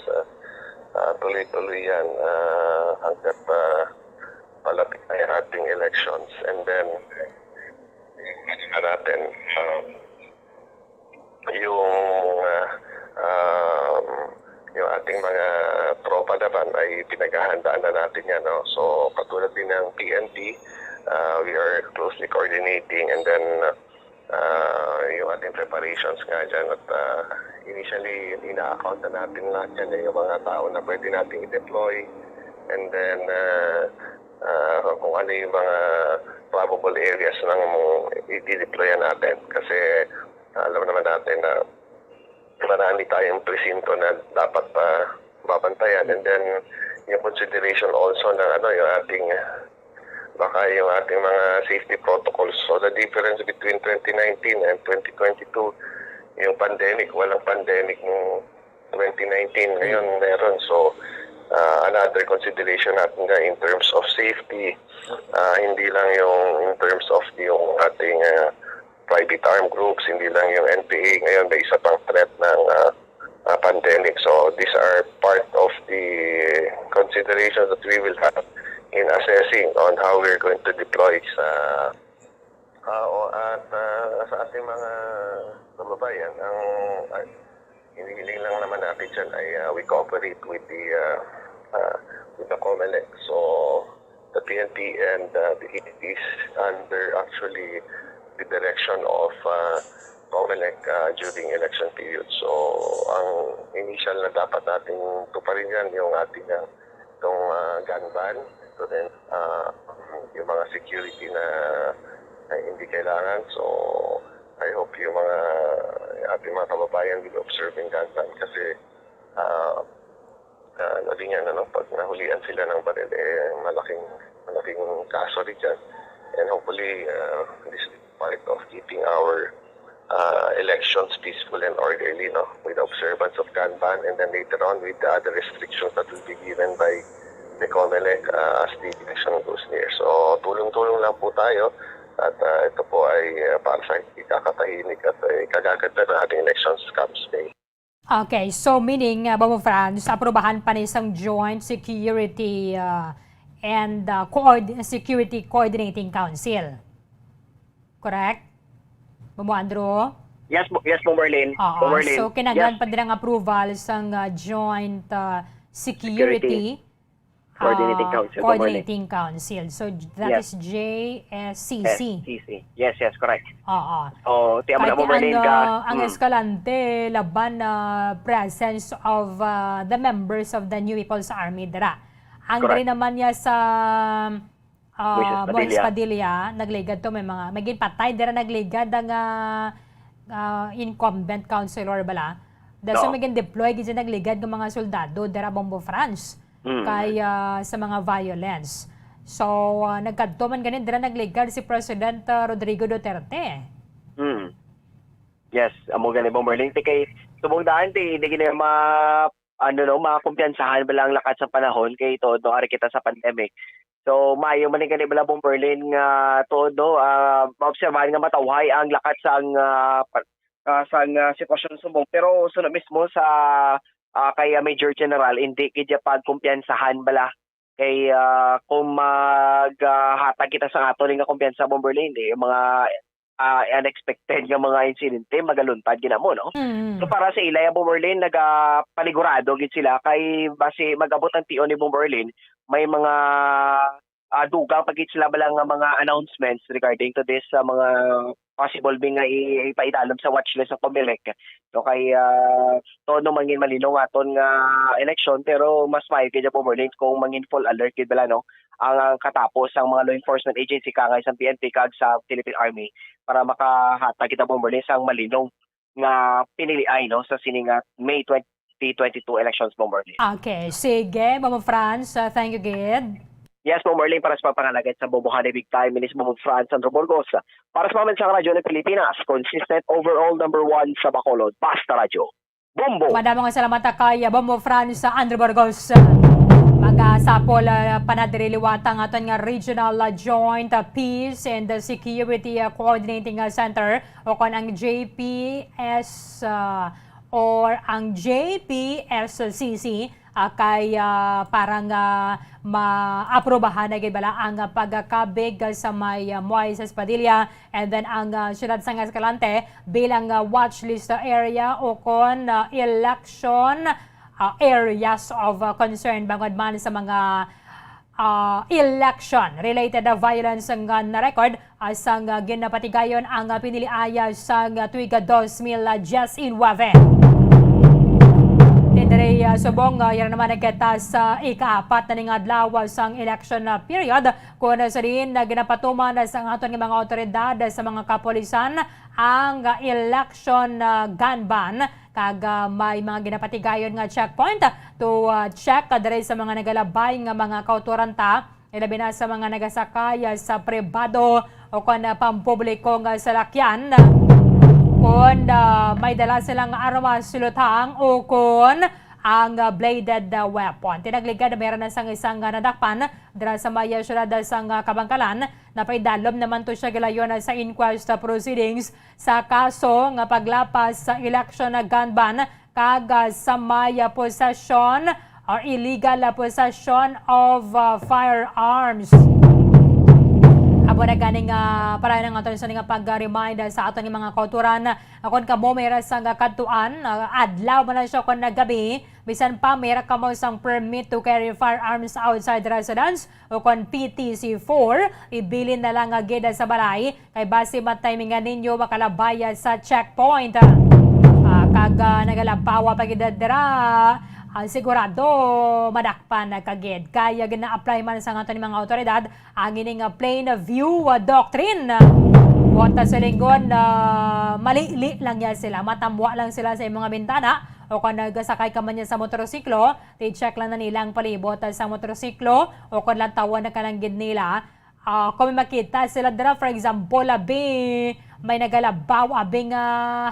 tuloy-tuloy yan hanggat palapit na yung ating elections. And then, natin yung ating mga tropa naman ay pinaghahandaan na natin yan. No? So, katulad din ng PNP, we are closely coordinating and then yung ating preparations nga dyan at initially ina-account na natin lahat yan yung mga tao na pwede nating i-deploy and then kung ano yung mga probable areas ng i-deployan natin kasi alam naman natin na marami tayong presinto na dapat babantayan and then yung consideration also ng yung ating baka yung ating mga safety protocols. So the difference between 2019 and 2022, yung pandemic, walang pandemic ng 2019, ngayon meron. So another consideration natin na in terms of safety, hindi lang yung in terms of yung ating private armed groups, hindi lang yung NPA, ngayon may isa pang threat ng pandemic. So these are part of the considerations that we will have in assessing on how we're going to deploy sa ating mga kababayan. Ang hinihiling lang naman natin dyan ay we cooperate with the COMELEC. So the PNP and the ED is under actually the direction of COMELEC during election period. So ang initial na dapat nating tuparin yan yung ating itong gun ban. So then, yung mga security na hindi kailangan. So, I hope yung mga ating mga kababayan will observing gun ban kasi din yan, pag nahulian sila ng baril, malaking kaso rin dyan. And hopefully, this is part of keeping our elections peaceful and orderly, with the observance of gun ban and then later on with the other restrictions that will be given by the COMELEC as the election goes near. So, tulong-tulong lang po tayo at ito po ay para sa ikakatahimik at ikagaganda ng ating elections comes May. Okay, so meaning, Bobo Franz, aprobahan pa na isang joint security and security coordinating council. Correct? Bobo Andrew? Yes, Bomberlin. So, kinaghan pa din ang approval sa joint security Coordinating Council. So, that is JSCC. Yes, correct. Oo. Tiyaman na Bomberlin ka. Ang Escalante, laban na presence of the members of the New People's Army dira. Ang diri naman niya sa Moises Padilla, nagligad to, may patay dira nagligad ang incumbent councilor bala. Dahil sa maging deploy, kasi nagligad ng mga soldado dira Bombo France. Kaya sa mga violence. So, nagkadto man ganin dira nagligad si President Rodrigo Duterte. Yes, amo ganin Bomberling kay subong daan hindi gina makumpiyansahan bala ang lakat sa panahon kay todo ari kita sa pandemic. So, maayo man gani bala Bomberling todo maobserbahan nga matawhay ang lakat sang sitwasyon subong pero sunod mismo sa kay Major General, hindi kaya pagkumpiyansahan bala kay kung maghatag kita sa ato nga kumpiyansa Bomberlin, yung mga unexpected nga mga insidente magaluntad gina mo, no? So para sa ilay Bomberlin, nagapanigurado gid sila kay base mag-abot ang TO ni Bomberlin, may mga dugang pagit sila bala nga mga announcements regarding to this mga possible being nga ipaidalom sa watchlist ng COMELEC. So kay todo mangin malinaw aton nga election pero mas may kaya po morning kung mangin full alert kid bala no ang katapos ang mga law enforcement agency kangay sa PNP kag sa Philippine Army para makahatag kita Bomberlin sang malinong nga piniliay no sa sininga May 2022 elections Bomberlin. Okay, sige, Mama Franz, thank you, Gid. Yes, Bomberlin, para sa pagpangalagay sa Bobohane Big Time, Minis Mamo Franz Sandro Burgos. Para sa sa radyo ng Pilipinas, consistent overall number 1 sa Bacolod, Basta Radyo. Bombo! Madamang salamat kay Bombo Franz sa Andrew Burgos. Mag-asapol panadriliwatang aton nga Regional Joint Peace and Security Coordinating Center o kon ang JPS or ang JPSCC kay parang maaprobahan na bala ang pagkakabig sa may Moises Padilla and then ang siyudad sa Escalante bilang watchlist area o kon election areas of concern bangod man sa mga election-related violence nga na record sang ginapatigayon ang piniliaya sa tuig 2019. Tindere subong yan naman nagkita sa ika-4 na ning adlaw sang election period kung sa rin ginapatuman sa aton nga mga otoridad sa mga kapolisan ang election gun ban kag may mga ginapatigayon nga checkpoint to check dere sa mga nagalabay nga mga kautoranta ilabi na sa mga nagasakay sa pribado o kon pampubliko nga salakyan kung may dala silang armas sulutang o kung ang bladed weapon. Tinagligad na meron na sang isang nadakpan dira sa maya syudad sang Kabangkalan na paidalom naman to siya gilayon sa inquest proceedings sa kaso nga paglapas sa election gun ban kag sa maya possession or illegal possession of firearms. Abo na ganing para nang aton sa nga pag-remind sa aton nga mga kauturan akon kamo mayra sang kadtuan adlaw man na siya kon gabi bisan pa mayra kamo sang permit to carry firearms outside residence o kon PTC4 ibilin na lang gid sa balay kay base matimingan ninyo makalabaya sa checkpoint kag nagalapawa pagid dira sigurado madakpan na kagid. Kaya gina-apply man sa aton mga otoridad ang ining plain view doctrine. Buwata sa linggon malili lang yan sila. Matamwa lang sila sa mga bintana o kung nagasakay ka man yan sa motorsiklo, i-check lang na nilang palibot sa motorsiklo o kung lang tawa na kalanggid nila. Kung makita sila dira, for example, may nagalabaw abing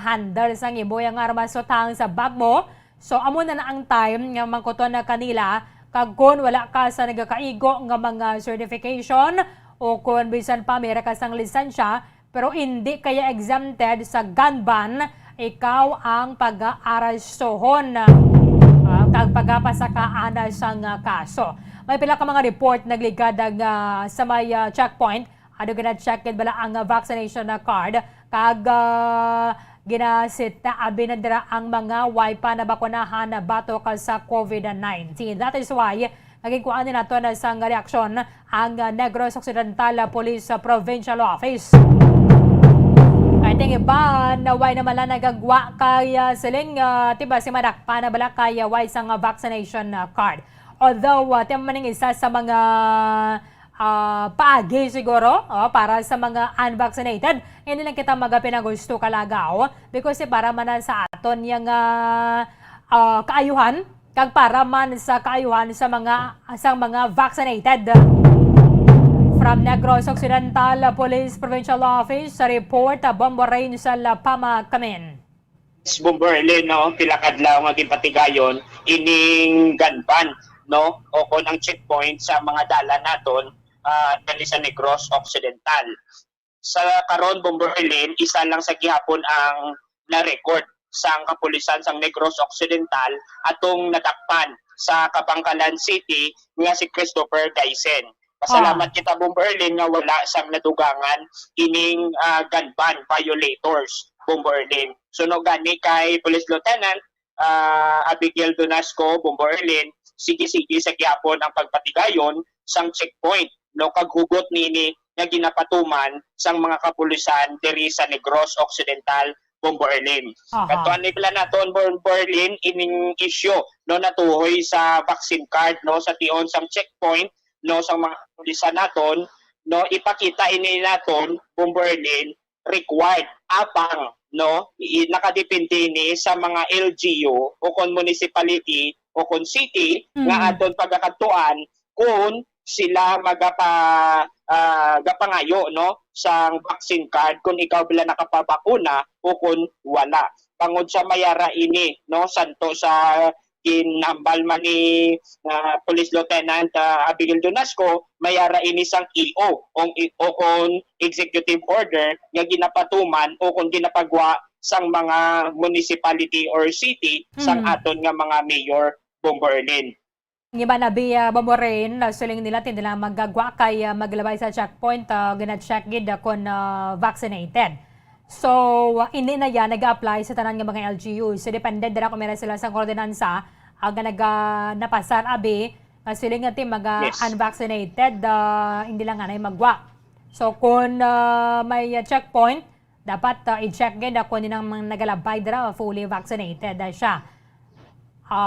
handle sang imo yung armas sutang sa bag mo. So amo na ang time nga mangkuton na kanila kag kun wala ka sa nagakaigo nga mga certification o kun bisan pa mayra ka sang lisensya pero hindi kaya exempted sa gun ban, ikaw ang pag-arestohon kag pagapasakaana sang kaso. May pila ka mga report nagligad sa may checkpoint ado gina-check bala ang vaccination card kag ginasita abinadra ang mga waipa na bakunahan na batok sa COVID-19. That is why naging kuan nato na sang reaksyon ang Negros Occidental Police Provincial Office. Kaya ting iba na way naman lang nagagwa kaya siling tiba si madakpa na bala kaya way sang vaccination card. Although timaning isa sa mga paagi siguro para sa mga unvaccinated hindi lang kita magapinagusto kalagaw because para man sa aton yung kaayuhan kag para man sa kaayuhan sa mga vaccinated. From Negros Occidental Police Provincial Office sa report Bombo Rain sa Lapama Kamin. Bomberlin no pila kadlaw nga gipatigayon ining gun ban no o kon ang checkpoint sa mga dala naton dali sa Negros Occidental. Sa karon Bomberlin, isa lang sa gihapon ang na-record sa kapulisan sa Negros Occidental atong natakpan sa Kabangkalan City nga si Christopher Dyson. Pasalamat kita Bomberlin nga wala sang nadugangan ining gun ban violators Bomberlin. Suno gani kay Police Lieutenant Abigail Donasco Bomberlin, sige-sige sa gihapon ang pagpatigayon sang checkpoint no kaghugot nini nga ginapatuman sang mga kapulisan diri sa Negros Occidental Bomberlin. Katuan ni pala naton Bomberlin ining issue no natuhoy sa vaccine card no sa tion sang checkpoint no sa mga pulisan naton, no ipakita ini naton Bomberlin required apang no nakadepende ni sa mga LGU o kon municipality o kon city nga aton pagkakatuan kung sila gapangayo no sa vaccine card kung ikaw bila nakapabakuna o kung wala. Pangod sa mayara ini no santo sa kinambal man ni Police Lieutenant Abigail Donasco, mayara ini sang EO o kung executive order nga ginapatuman o kung ginapagwa sang mga municipality or city sang aton nga mga mayor Bomberlin. Ng iba na biya Bomberlin, suling nila tindila magagwa kay maglabay sa checkpoint, gina-check gid kung vaccinated. So, hindi na yan nag-apply sa tanan ng mga LGU. So, depende dira kung meron sila sa ordinansa ang napasar abi siling nga unvaccinated, hindi lang nga na magwa. So, kung may checkpoint, dapat i-check gid kung ninang nagalabay dira fully vaccinated siya.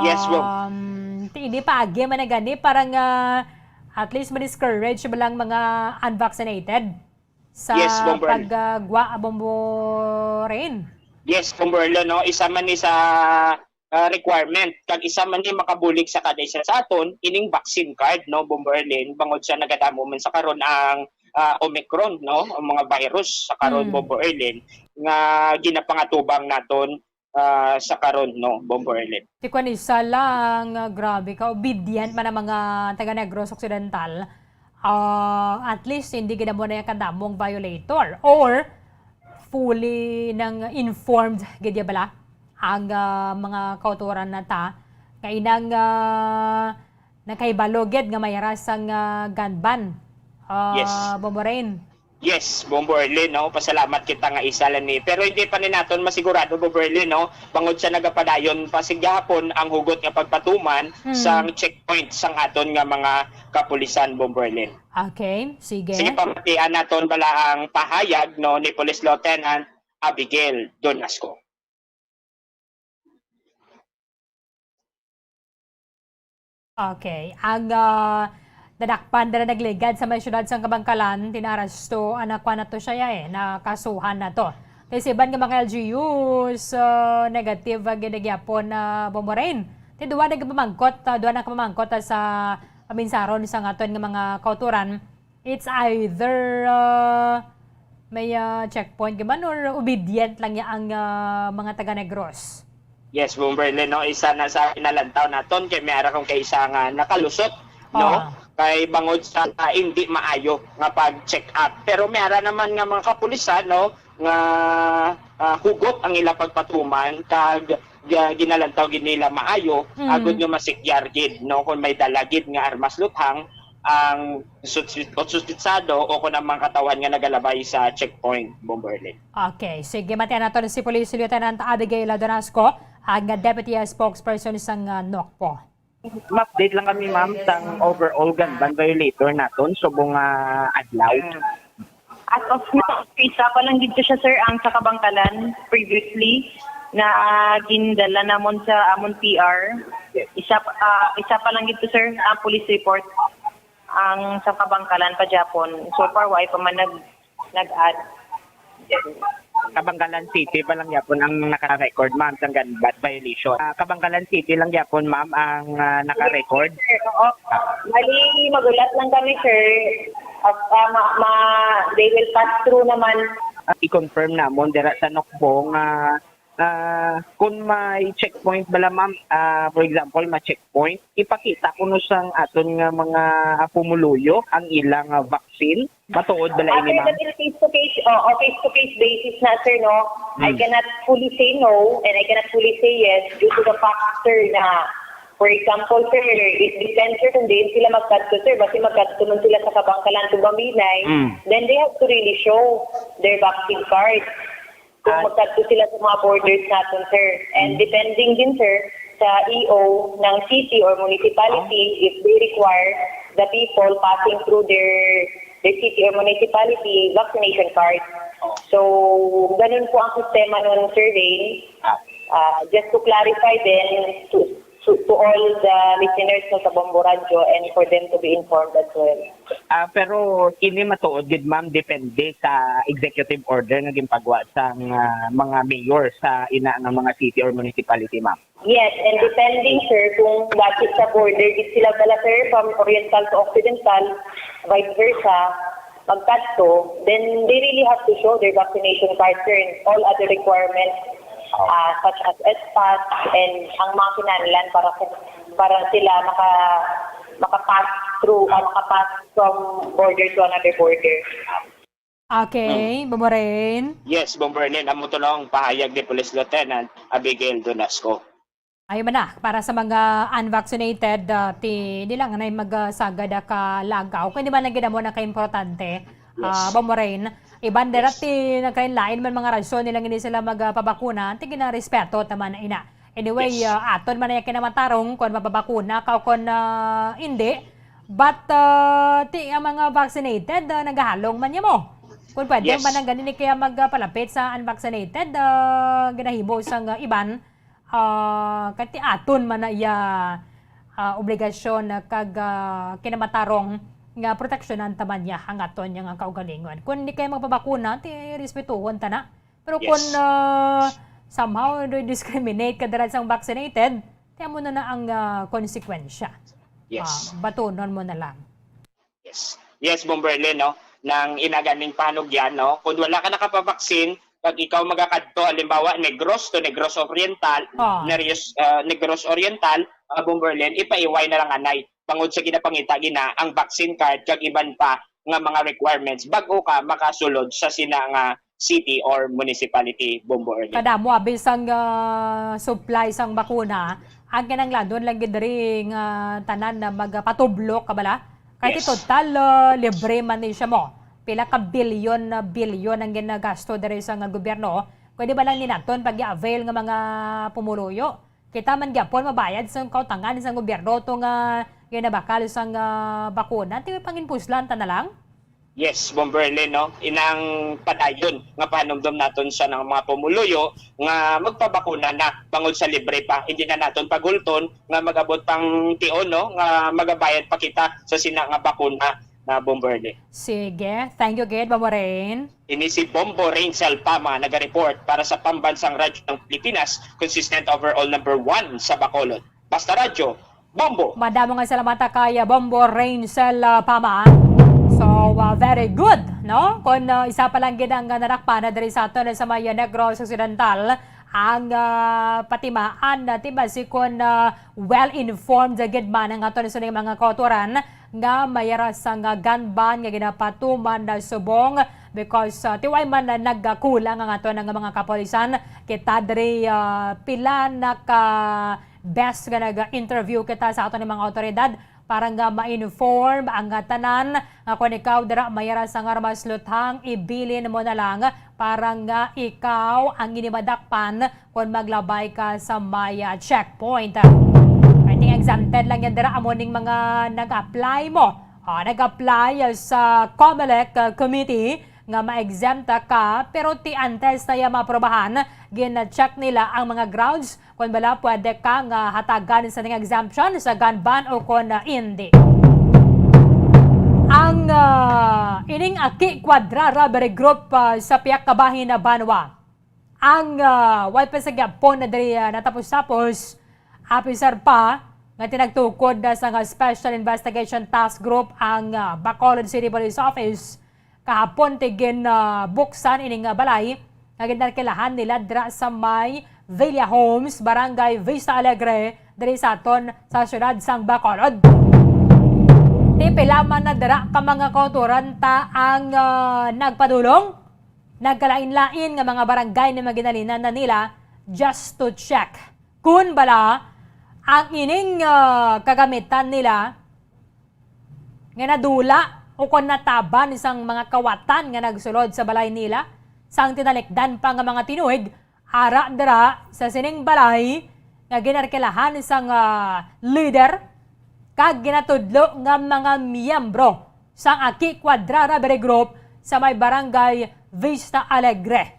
Yes, ma'am. Hindi pa agi man gani parang at least ma-discourage ba lang mga unvaccinated sa paggwa Bomberlin. Yes, Bomberlin, no? Isa man ni sa requirement. Kag isa man ni makabulig sa kada isa sa aton, ining vaccine card, no, Bomberlin, bangod siya nagadamo man sa karon ang Omicron, no? Ang mga virus sa karon Bomberlin nga ginapangatubang naton sa karon, no, Bomberlin. Di ko isa lang, grabe ka, obedient man ang mga taga Negros Occidental. At least hindi ginamo na yung kadamong violator or fully nang informed gidya bala ang mga kauturan na ta kay nang nakaibaloged nga mayaras ang gun ban. Bomberlin. Yes, Bomberlin, no? Pasalamat kita nga isa lang ni. Pero hindi pa ni naton masigurado, Bomberlin, no? Bangod sa nagapadayon pasigyapon ang hugot nga pagpatuman sa checkpoint sang aton nga mga kapulisan, Bomberlin. Okay, sige. Sige, pamatian naton bala ang pahayag, no, ni Police Lieutenant Abigail Donasco. Okay, ang dadakpan na nagligad sa may syudad sa Kabangkalan, tinarasto, anakwa na to siya nakasuhan na to. Kasi iban nga mga LGUs, negative ginagyapon na Bomberlin. Duwa na kapamangkot sa paminsaron sa ngaton nga mga kauturan. It's either may checkpoint gaman or obedient lang ang mga taga Negros. Yes, Bomberlin, no? Isa na sa inalantaw naton kay mayara kung kay isa nga nakalusot, no? Kay bangod sa hindi maayo nga pag-check up. Pero mayara naman nga mga kapulisan, no, nga hugot ang ila pagpatuman kag ginalantaw gid nila maayo agud nga masikyar gid, no, kung may dalagid nga armas luthang ang suspitsado o kung ang mga katawan nga nagalabay sa checkpoint, Bomberlin. Okay, sige, matiyan nato si Police Lieutenant Abigail Donasco, ang Deputy Spokesperson sang NOCPO. Ma-update lang kami, ma'am, sang overall gun ban violator naton subong adlaw. As of now, isa pa lang dito siya, sir, ang sa Kabangkalan previously na gindala namon sa amon PR. Isa pa lang dito, sir, ang police report ang sa Kabangkalan pa Japon. So far, why pa man nag-add. Kabangkalan City pa lang yapon ang naka-record, ma'am, sa gun ban violation. Kabangkalan City lang yapon, ma'am, ang naka-record. Mali, magulat lang kami, sir. They will pass through naman. I-confirm namon dira sa NOCPO nga kung may checkpoint bala, ma'am, for example, ma-checkpoint, ipakita kuno sang aton nga mga pumuluyo ang ilang vaccine. Matuod bala ini, ma'am? Face-to-face basis na, sir, no? I cannot fully say no and I cannot fully say yes due to the factor na, for example, sir, it depends, sir, kung din sila magkadto, sir, basi magkadto man sila sa Kabangkalan to Bambinay, then they have to really show their vaccine card. Kung magkadto sila sa mga borders natin, sir. And depending din, sir, sa EO ng city or municipality, if they require the people passing through their city or municipality vaccination card. So, ganun po ang sistema ng survey. Just to clarify then, to all the listeners no, sa Bombo Radio and for them to be informed as well. Pero kini matuod gid ma'am depende sa executive order nga ginpagawa sa mga mayor sa ina nga mga city or municipality ma'am. Yes, and depending sir kung bakit sa border gid sila bala sir from oriental to occidental, vice versa, pagkadto, then they really have to show their vaccination card sir and all other requirements such as SPAS and ang mga kinahanglan para sila makapass through makapass from border to another border. Okay, Bomborin. Yes, Bomberlin, amo to lang pahayag ni Police Lieutenant Abigail Donasco. Ayun man na, para sa mga unvaccinated, nilang na magsagad ka lagaw. Kung di ba naging mo na ka-importante, Bomborin, iban dirati nagkain-lain man mga rasyon nilang hindi sila magpabakuna, tigin na respeto taman na ina. Anyway, aton man na kinamatarong kung mapabakuna ka o kung hindi. But ang mga vaccinated, naghahalong man niya mo. Kung pwede man ang ganini kaya magpalapit sa unvaccinated, ginahimo sang iban, kati aton man na obligasyon kag kinamatarong nga proteksyonan taman niya ang aton nga kaugalingon. Kung hindi kayo magpabakuna, respetuhon ta na. Pero kung somehow discriminate ka dahil sa vaccinated, tiyan mo na ang konsekwensya. Yes. Batunon mo na lang. Yes, Bomberlin, no? Nang inaganing panog yan, no? Kung wala ka nakapabaksin, pag ikaw magakadto, halimbawa, Negros to Negros Oriental, Negros Oriental, Bomberlin, ipaiway na lang anay. Pangod sa ginapangita gina ang vaccine card kag iban pa nga mga requirements bago ka makasulod sa sina nga city or municipality, Bomberlin. Kada mo abis ang supply sang bakuna, ang kinanglandon lang gidring tanan na magpatublo kabala. Kahit total libre man din siya mo. Pila ka bilyon ang ginagasto diri sa gobyerno. Pwede ba lang ninaton pag i-avail nga mga pumuluyo? Kita man gyapon mabayad sa kautangan sa gobyerno tong ginabakal sang bakuna. Tiwi panginpuslan ta na lang. Yes, Bomberlin, no? Inang padayon nga panumdum naton sa ng mga pumuluyo nga magpabakuna na bangod sa libre pa. Hindi na naton pagulton nga magabot pang tion, no? Nga magabayad pa kita sa sina nga bakuna na Bomberlin. Sige, thank you, Ged, Bomborin. Ini si Bomborin Salpama nag-report para sa Pambansang Radyo ng Pilipinas, consistent overall number 1 sa Bacolod. Basta Radyo, Bombo! Madamo nga salamat kay Bomborin Salpama. So, very good, no? Kung isa pa lang ginang narakpan na diri sa aton sa Maya Negros Occidental, ang patimaan na tibasi kung well-informed agad man ang aton sa mga kauturan nga mayara sang gun ban nga ginapatuman na subong because tiway man na nagkulang ang aton ng mga kapolisan kita diri pila naka best nga nag-interview kita sa aton ng mga otoridad para nga ma-inform ang tanan nga kung ikaw dira mayara sang armas luthang ibilin mo na lang para nga ikaw ang inimadakpan kung maglabay ka sa Maya checkpoint. Kating exempted lang yan dira amoning mga nag-apply mo. Nag-apply sa COMELEC committee nga ma-exempt ka pero ti antes na ya maprobahan gina-check nila ang mga grounds kung bala pwede ka nga hatagan sa exemption sa gun ban o kung hindi. Ang ining Aki Quadra Robbery Group sa Piak Kabahin na Banwa. Ang white pa sa Gapon na dali natapos-tapos officer pa nga tinagtukod sa Special Investigation Task Group ang Bacolod City Police Office kahapon tigin buksan ining balay nga ginarkilahan nila dira sa may Villa Homes, Barangay Vista Alegre, diri sa aton sa syudad sang Bacolod. Tipilaman na dira ka mga kauturan ta ang nagpadulong, nagkalain-lain nga mga barangay na maginalinan na nila just to check kung bala ang ining kagamitan nila nga nadula o kung nataban isang mga kawatan nga nagsulod sa balay nila, sang tinalikdan pa nga mga tinuig, ara dira sa sining balay nga ginarkilahan isang leader kag ginatudlo nga mga miyembro sang Aki Quadra Robbery Group sa may barangay Vista Alegre.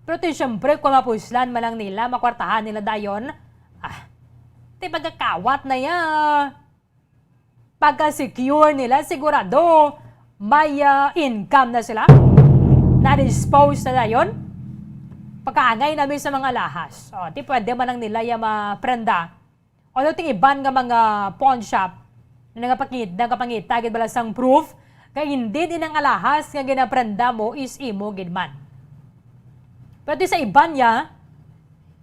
Pero siyempre kung mapuslan man lang nila, makwartahan nila dayon, Ti pagkakawat na ya. Pagka-secure nila, sigurado may income na sila. Na-dispose na yun. Pagkaangay namin sa mga lahas. O, ti pwede man lang nila yung maprenda. O, ting iban nga mga pawn shop na nagapangita, gid bala sang proof, kaya hindi din ang alahas nga ginaprenda mo is imo gid man. Pero sa iban niya,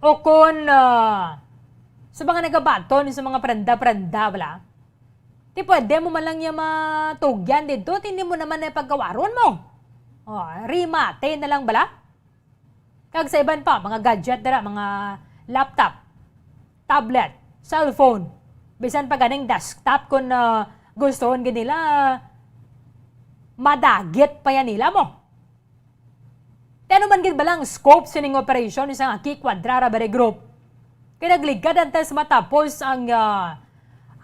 o kung sa mga nagabaton, sa mga prenda-prenda, bala, ti pwede mo man lang yung matugyan dito, hindi mo naman na pagkawaron mo. O, rimate na lang bala. Kag sa iban pa, mga gadget dara, mga laptop, tablet, cellphone, bisan pa ganing desktop kung gustoon gid nila, madagit pa yan nila mo. Ano man gid balang scope sining operation isang Aki Quadrara Bere Group. Kaya nagligad antes matapos ang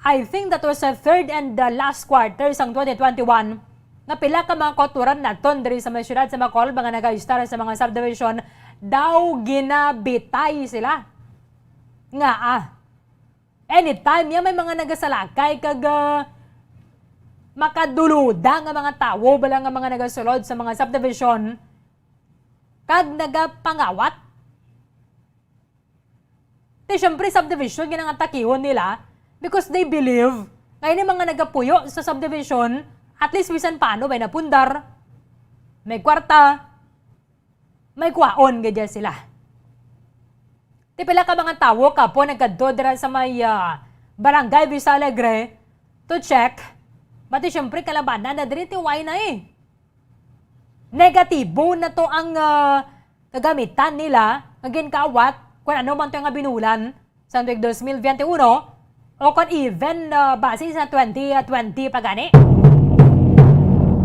I think that was the third and the last quarter sang 2021 nga pila ka mga koturan naton diri sa mga syudad sa Bacolod, mga nag-istar sa mga subdivision daw ginabitay sila. Nga anytime may mga nagasalakay kag makaduluda nga mga tawo bala nga mga nagasulod sa mga subdivision kag nagapangawat. Di syempre subdivision ginang atakihon nila because they believe ngayon mga nagapuyo sa subdivision at least bisan paano may napundar, may kwarta, may kwaon gadya sila. Di pala ka mga tawo ka po nagkadto dira sa may barangay Vista Alegre to check. Pati syempre kalabanan na diri tiway na negatibo na to ang kagamitan nila agin kawat kung ano man to nga binulan sa 2021 o kung even base sa 2020 pagani.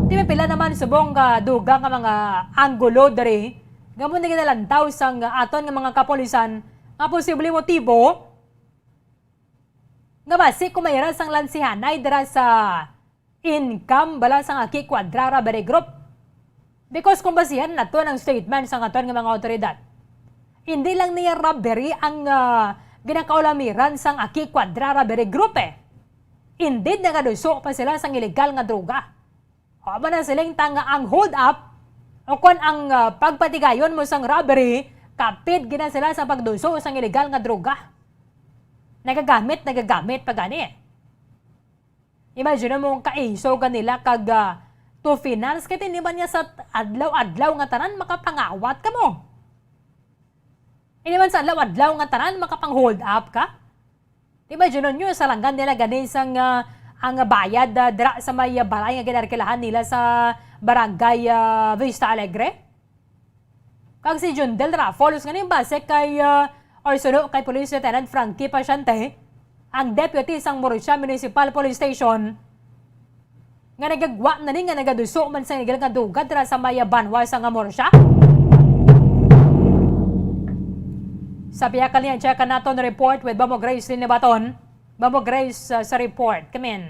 Di may pila naman subong duga nga mga anggulo diri gamon na ginalantaw sang aton nga mga kapolisan nga posible motibo nga base kung mayroon sang lansihanay dira sa income bala sang Aki Quadrara Bere Group. Because kung basihan na to ng statement sang aton nga mga otoridad, hindi lang niya robbery ang ginakaulamiran sang Aki Quadrara Bere Group Indeed, nagaduso pa sila sang illegal nga droga. O ba na silang tanga ang hold up o kung ang pagpatigayon mo sang robbery, kapit gina sila sa pagduso sang illegal nga droga. Nagagamit pa gani. Imagine mo kaiso kanila kag to finance kaya hindi ba niya sa adlaw-adlaw nga tanan makapangawat ka mo. Hindi man sa adlaw-adlaw nga tanan makapang-hold up ka. Imagine nyo sa langgan nila ganin sang ang bayad dira sa may balay nga ginarkilahan nila sa barangay Vista Alegre. Kag si John Del Rafolos nga base kay or suno kay Police Lieutenant Frankie Pasyante, ang deputy sang Morosha Municipal Police Station, nga nagagwa na rin nga nagaduso man sa illegal nga dugad dira sa may Banwa sa Morosha. Sa piyakal niya, check naton report with Bamo Grace Linabaton. Bamo Grace sa report. Come in.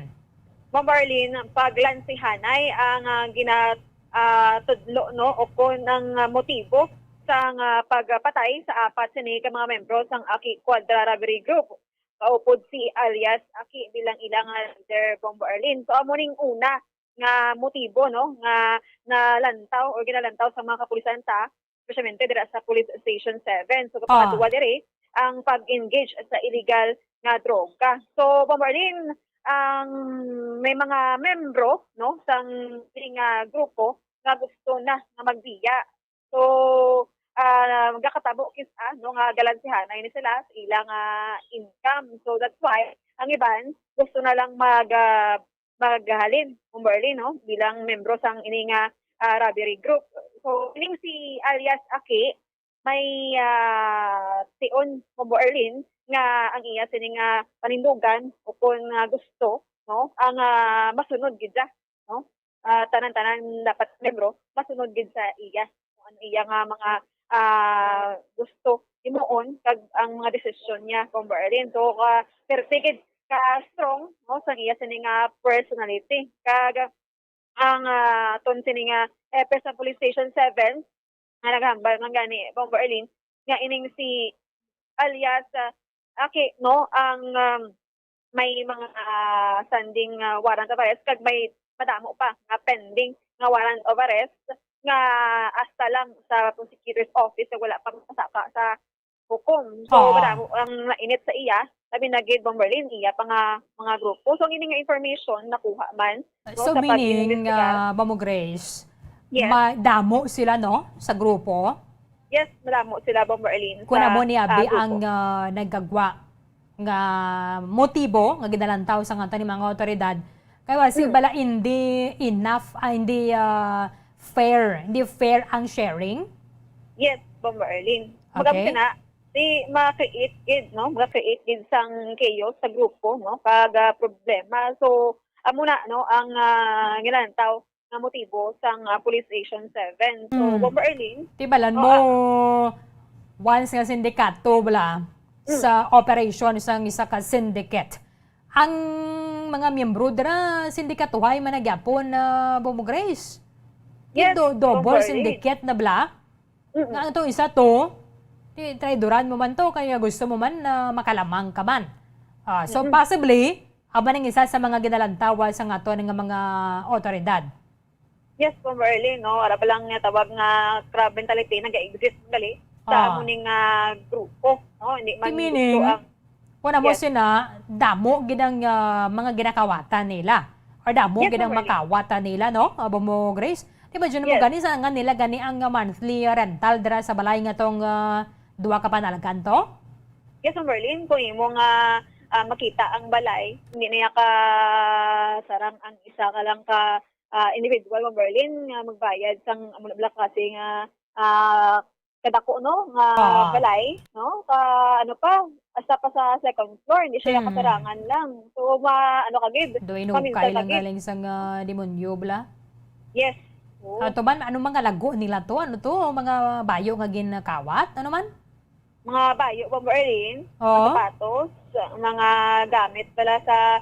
Ma'am Marlene, paglansihanay ang ginatudlo no, o kung ang motibo sa pagpatay sa apat sini ka mga membro sang Aki Quadrara Bere Group. Kaupod si alias Aki bilang ilang leader Bombo Arlene. So amuning una nga motibo no nga nalantaw o ginalantaw sa mga kapulisan ta especially dira sa Police Station 7. So kapatuwa diri ang pag-engage sa illegal nga droga. So Bombo Arlene, ang may mga membro no sang grupo nga gusto na magbiya. So magkakatabo no nga galansihanay ni sila sa ilang income. So that's why ang iban gusto na lang maghalin Umberlin no bilang membro sang ini nga robbery group. So ining si alias Aki may tion Umberlin nga ang iya sining panindugan o kung gusto no ang masunod gid no tanan-tanan dapat membro masunod gid sa iya kung ano iya nga mga gusto imuon kag ang mga desisyon niya kung Berlin. So pertigid ka strong no sa iya sining personality kag ang ton sining sa Police Station 7 nga naghambal nga gani kung Berlin nga ining si alias ang may mga standing warrant of arrest kag may madamo pa nga pending nga warrant of arrest nga hasta lang sa prosecutor's office wala pa masaka sa hukom. So madamo ang nainit sa iya. Sabi na gid Bomberlin iya pa nga mga grupo. So ini nga information nakuha man. So sa meaning, Mamo Grace, Yes. madamo sila no sa grupo? Yes, madamo sila Bomberlin. Kuna mo ni Abi grupo. ang nagagwa nga motibo nga ginalantaw sa nga ni mga otoridad kay wasi bala hindi enough hindi fair ang sharing. Yes, Bomberlin. Okay. Magam na di ma-create gid no, ma-create gid sang chaos sa grupo no pag problema. So amo na no ang gilantaw nga motibo sang Police Station 7. So Bomberlin, Tibalan mo once nga sindikato bala sa operation sang isa ka syndicate. Ang mga miyembro dira sindikatuhay man nagyapon na Bomo Grace. Yes, Double Bomberlin. syndicate na bala. Nga itong isa to, traidoran mo man to kaya gusto mo man na makalamang ka man. So possibly, aba ng isa sa mga ginalantawa sa nga to ng mga otoridad. yes, Bomberlin no, ara pa lang nga tawag nga crab mentality nag-exist gali sa amo ning grupo no, hindi man Meaning, gusto ang kuna mo Yes. sina damo gidang mga ginakawatan nila or damo Yes, gidang Bomberlin. makawatan nila no, abo mo Grace. Di ba dyan mo Yes. gani sa nga nila gani ang monthly rental dira sa balay nga tong duwa ka panalagan to? Yes, Bomberlin, kung imo nga makita ang balay, hindi niya ka sarang ang isa ka lang ka individual Bomberlin nga magbayad sang amo na kasi nga kadako no nga balay no ka ano pa asa pa sa second floor hindi siya kasarangan lang. So ano kagid? Do inukay lang galing sa demonyo bla? Yes. Ato man ano mga lago nila to? Ano to? Mga bayo nga ginakawat? Ano man? Mga bayo Bomberlin, Oo. sapatos, mga gamit pala sa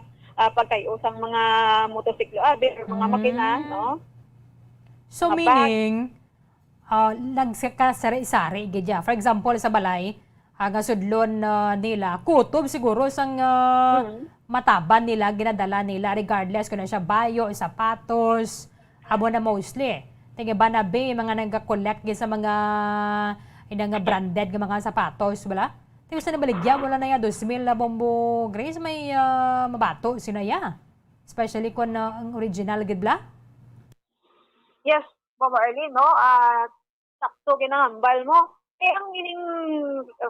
pagkayusang mga motosiklo, mga makina, no? So Mga meaning, nagkasari-sari gidya. For example, sa balay, nga sudlon nila, kutob siguro sang mataban nila, ginadala nila, regardless kung ano siya bayo, sapatos, abo na mostly. Tingin ba na mga nagka-collect sa mga nga branded nga mga sapatos, wala? Tingin sa nabaligya, wala na ya, 2,000 na Bombo Grace, may mabato sinaya. Especially kung ang original gidla. Yes, Bomberlin, no? Sakto ginahambal mo. Ang ining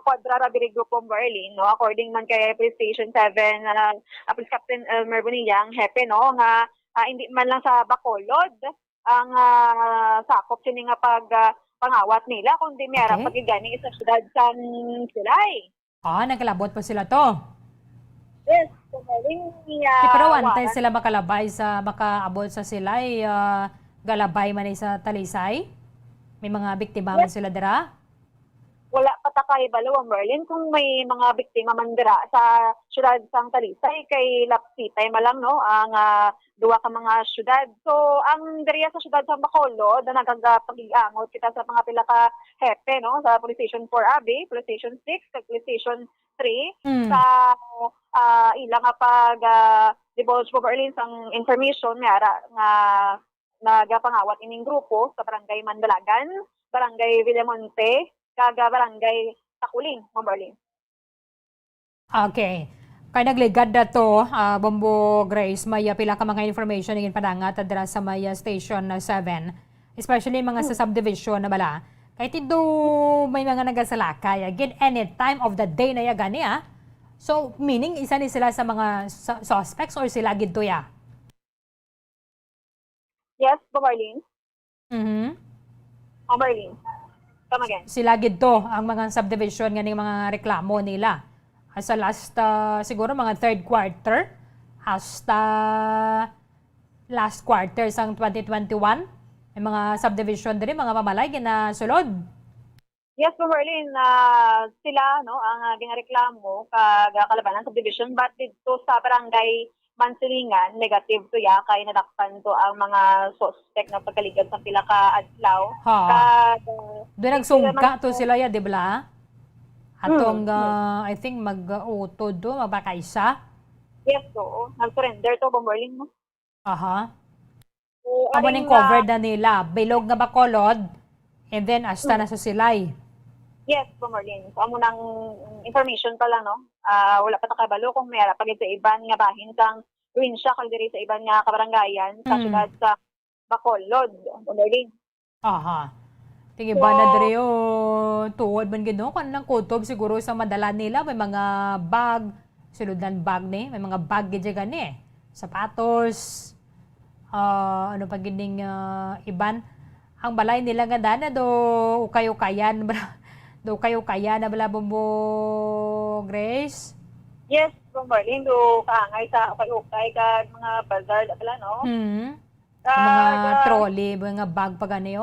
kwadrara diri Group Bomberlin, no? According man kay Police Station 7, Police Captain Elmer Bonilla, ang hepe, no? Nga hindi man lang sa Bacolod ang sakop sini nga pangawat nila, kundi mayroon pagigani sa syudad sa Silay. Nagkalabot pa sila to. Yes, Bomberlin. Pero antay sila makalabay sa makaabot sa Silay, galabay man sa Talisay? May mga biktima man sila dira? Wala patakay balo Bomberlin kung may mga biktima man dira sa syudad sang Talisay kay lapsitay malang no ang duwa ka mga syudad. So ang diriya sa syudad sa Bacolod na nagagapag-iangot kita sa mga pila ka hepe no sa Police Station 4 Abi, Police Station 6, sa Police Station 3 sa ilang nga pag divulge Bomberlin sang information nga nagapangawat ining grupo sa Barangay Mandalagan, Barangay Villamonte, kaga Barangay Takuling, Bomberlin. Okay. Kaya nagligad na to, Bombo Grace, may pila ka mga information na padangat dira sa may Station 7. Especially mga sa subdivision na bala. Kahit ito may mga nagasalakay, again, any time of the day na gani So, meaning, isa ni sila sa mga suspects or sila gito ya? Yes, Bomberlin. Bomberlin. Come again. Sila gito ang mga subdivision nga mga reklamo nila. Sa last, siguro mga third quarter, hasta last quarter sang 2021, may mga subdivision din, mga mamalay na sulod. Yes, Bomberlin, sila no ang ginareklamo kalabanan subdivision but dito sa barangay Mansilingan, negative to kay nadakpan to ang mga suspect na pagkaligad sa pila ka adlaw. Doon nagsungka to sila di ba? Atong, I think, mag-utod do, magbakaisa. Yes, oo. Nag-surrender to, Bomberlin mo. Aha. So, Amo ning cover na nila. Bilog nga bakolod, and then asta na sa silay. Yes, Bomberlin. So, amo nang information pa lang, no? Wala pa nakabalo kung may pag sa iban nga bahin sang probinsya, kung diri sa iban nga kabarangayan, sa syudad sa Bacolod, Bomberlin. Aha. Tingi ba na diri tuwod man gino kan lang kutob siguro sa madala nila may mga bag, suludan bag ni, may mga bag gid gani. Sapatos, ano pa gining iban ang balay nila nga dana do kayo-kayan na bala Bombo Grace. Yes, Bomberlin, do kaangay sa ukay-ukay kag mga bazar pala, no? Mga trolley, mga bag pa gani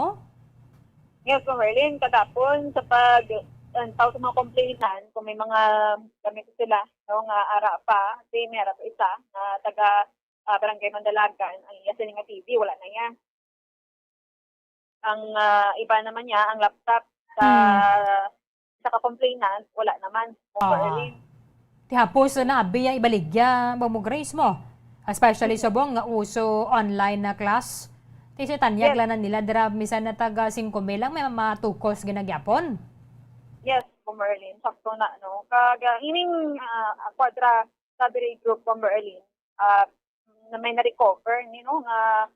Yes, Bomberlin, katapon sa tao sa mga complainant, kung may mga gamit sila, no, nga ara pa, di may ara pa isa, na taga Barangay Mandalagan, ang iyasin nga TV, wala na yan. Ang iba naman niya, ang laptop sa ka-complainant, wala naman. Bomberlin. Tihapos na biya ibaligya, Bombo Grace mo. Especially sa buong nga uso online na class. Kasi tanyag lang na nila, dira misan na taga 5 lang, may matukos ginagyapon. Yes, Bomberlin. Sakto na, no? Kag ining Quadra Sabiri Group, Bomberlin, na may na-recover, no? Nga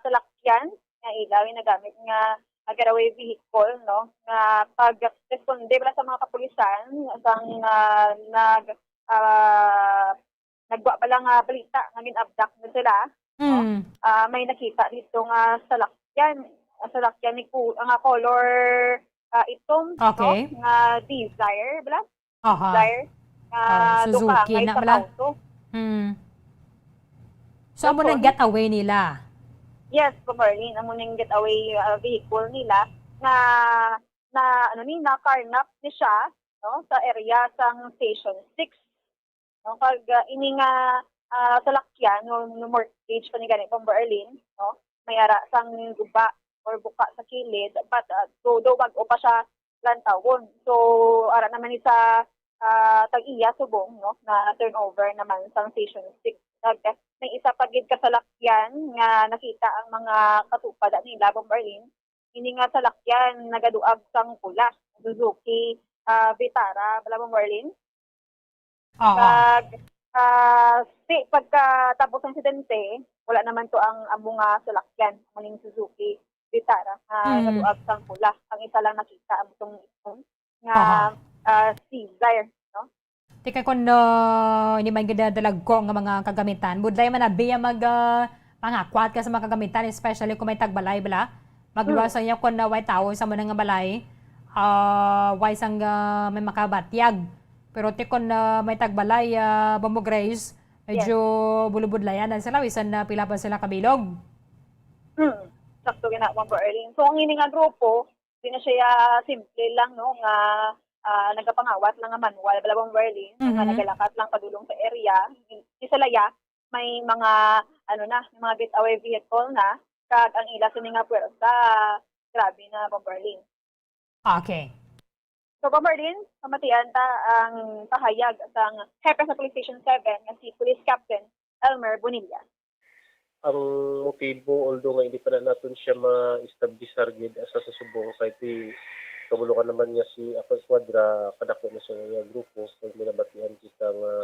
salakyan, nga ilaw, na gamit nga getaway vehicle, no? Nga pag-responde pala sa mga kapulisan, sang nagwa pa lang balita nga gin-abduct na sila. No? May nakita dito nga salakyan ni ang color itom, okay, no? Nga Desire bala. Desire. Suzuki na bala. So amo nang getaway nila. Yes, Bomberlin, amo nang getaway vehicle nila na carnap ni siya, no, sa area sang Station 6. No, pag ini nga salakyan no mortgage pa ni gani Bomberlin, no, may ara sang guba or buka sa kilid, but do bag-o pa siya lantawon. So ara naman ni sa tag-iya subong, no, na turnover naman sang Station 6. May isa pa gid ka salakyan nga nakita ang mga katupad nila Bomberlin. Ini nga salakyan nagaduab sang pula, Suzuki Vitara bala Bomberlin. Pagkatapos ng insidente, wala naman to ang mga salakyan, muning Suzuki Vitara, nagaduab sang pula. Ang isa lang nakita ang itong nga Desire, no? Tika kung hindi man gidadalag ko nga mga kagamitan, budlay man na biya pangakwat ka sa mga kagamitan, especially kung may tagbalay bala. Magluwas niya kung na white tao sa mga balay, wise ang may makabatyag. Pero tikon na may tagbalay, Bombo Grace, medyo bulubudlayan na sila, wisan na pila pa sila kabilog. Sakto gina, Bomberlin. So ang ini nga grupo, di na siya simple lang, no, nga nagapangawat lang nga manual bala Bomberlin, nga nagalakat lang padulong sa area. Di sa laya, may mga may mga getaway vehicle na, kag ang ila sa nga puwersa, grabe na Bomberlin. Okay. So, Bomberlin, kamatian ta ang pahayag sang hepe sa Police Station 7 nga si Police Captain Elmer Bonilla. Ang motibo, although nga hindi pa na natin siya ma-establish argid asa sa subong kahit kabulukan naman niya si Apple Quadra, kadako na siya ng grupo, kung minabatihan kita nga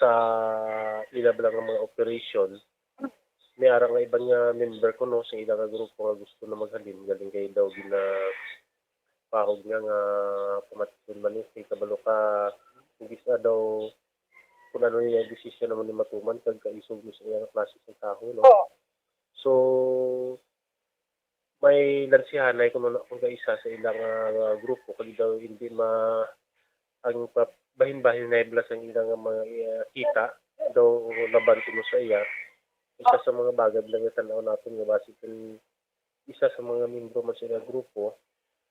sa ilab lang ng mga operation. May arang nga ibang nga member ko, no, sa ilang grupo nga gusto na maghalin, galing kayo daw pahog nga pamatisin man kay kabalo ka hindi sa daw kung ano yung desisyon naman ni matuman kag kaisog mo sa iyang klase ng tao, no? So may lansihanay kung kaisa sa ilang grupo kag daw hindi ang bahin-bahin na iblas ang ilang mga kita daw laban mo sa iya. Isa sa mga bagay lang yung tanaw natin nga basic isa sa mga membro man sa grupo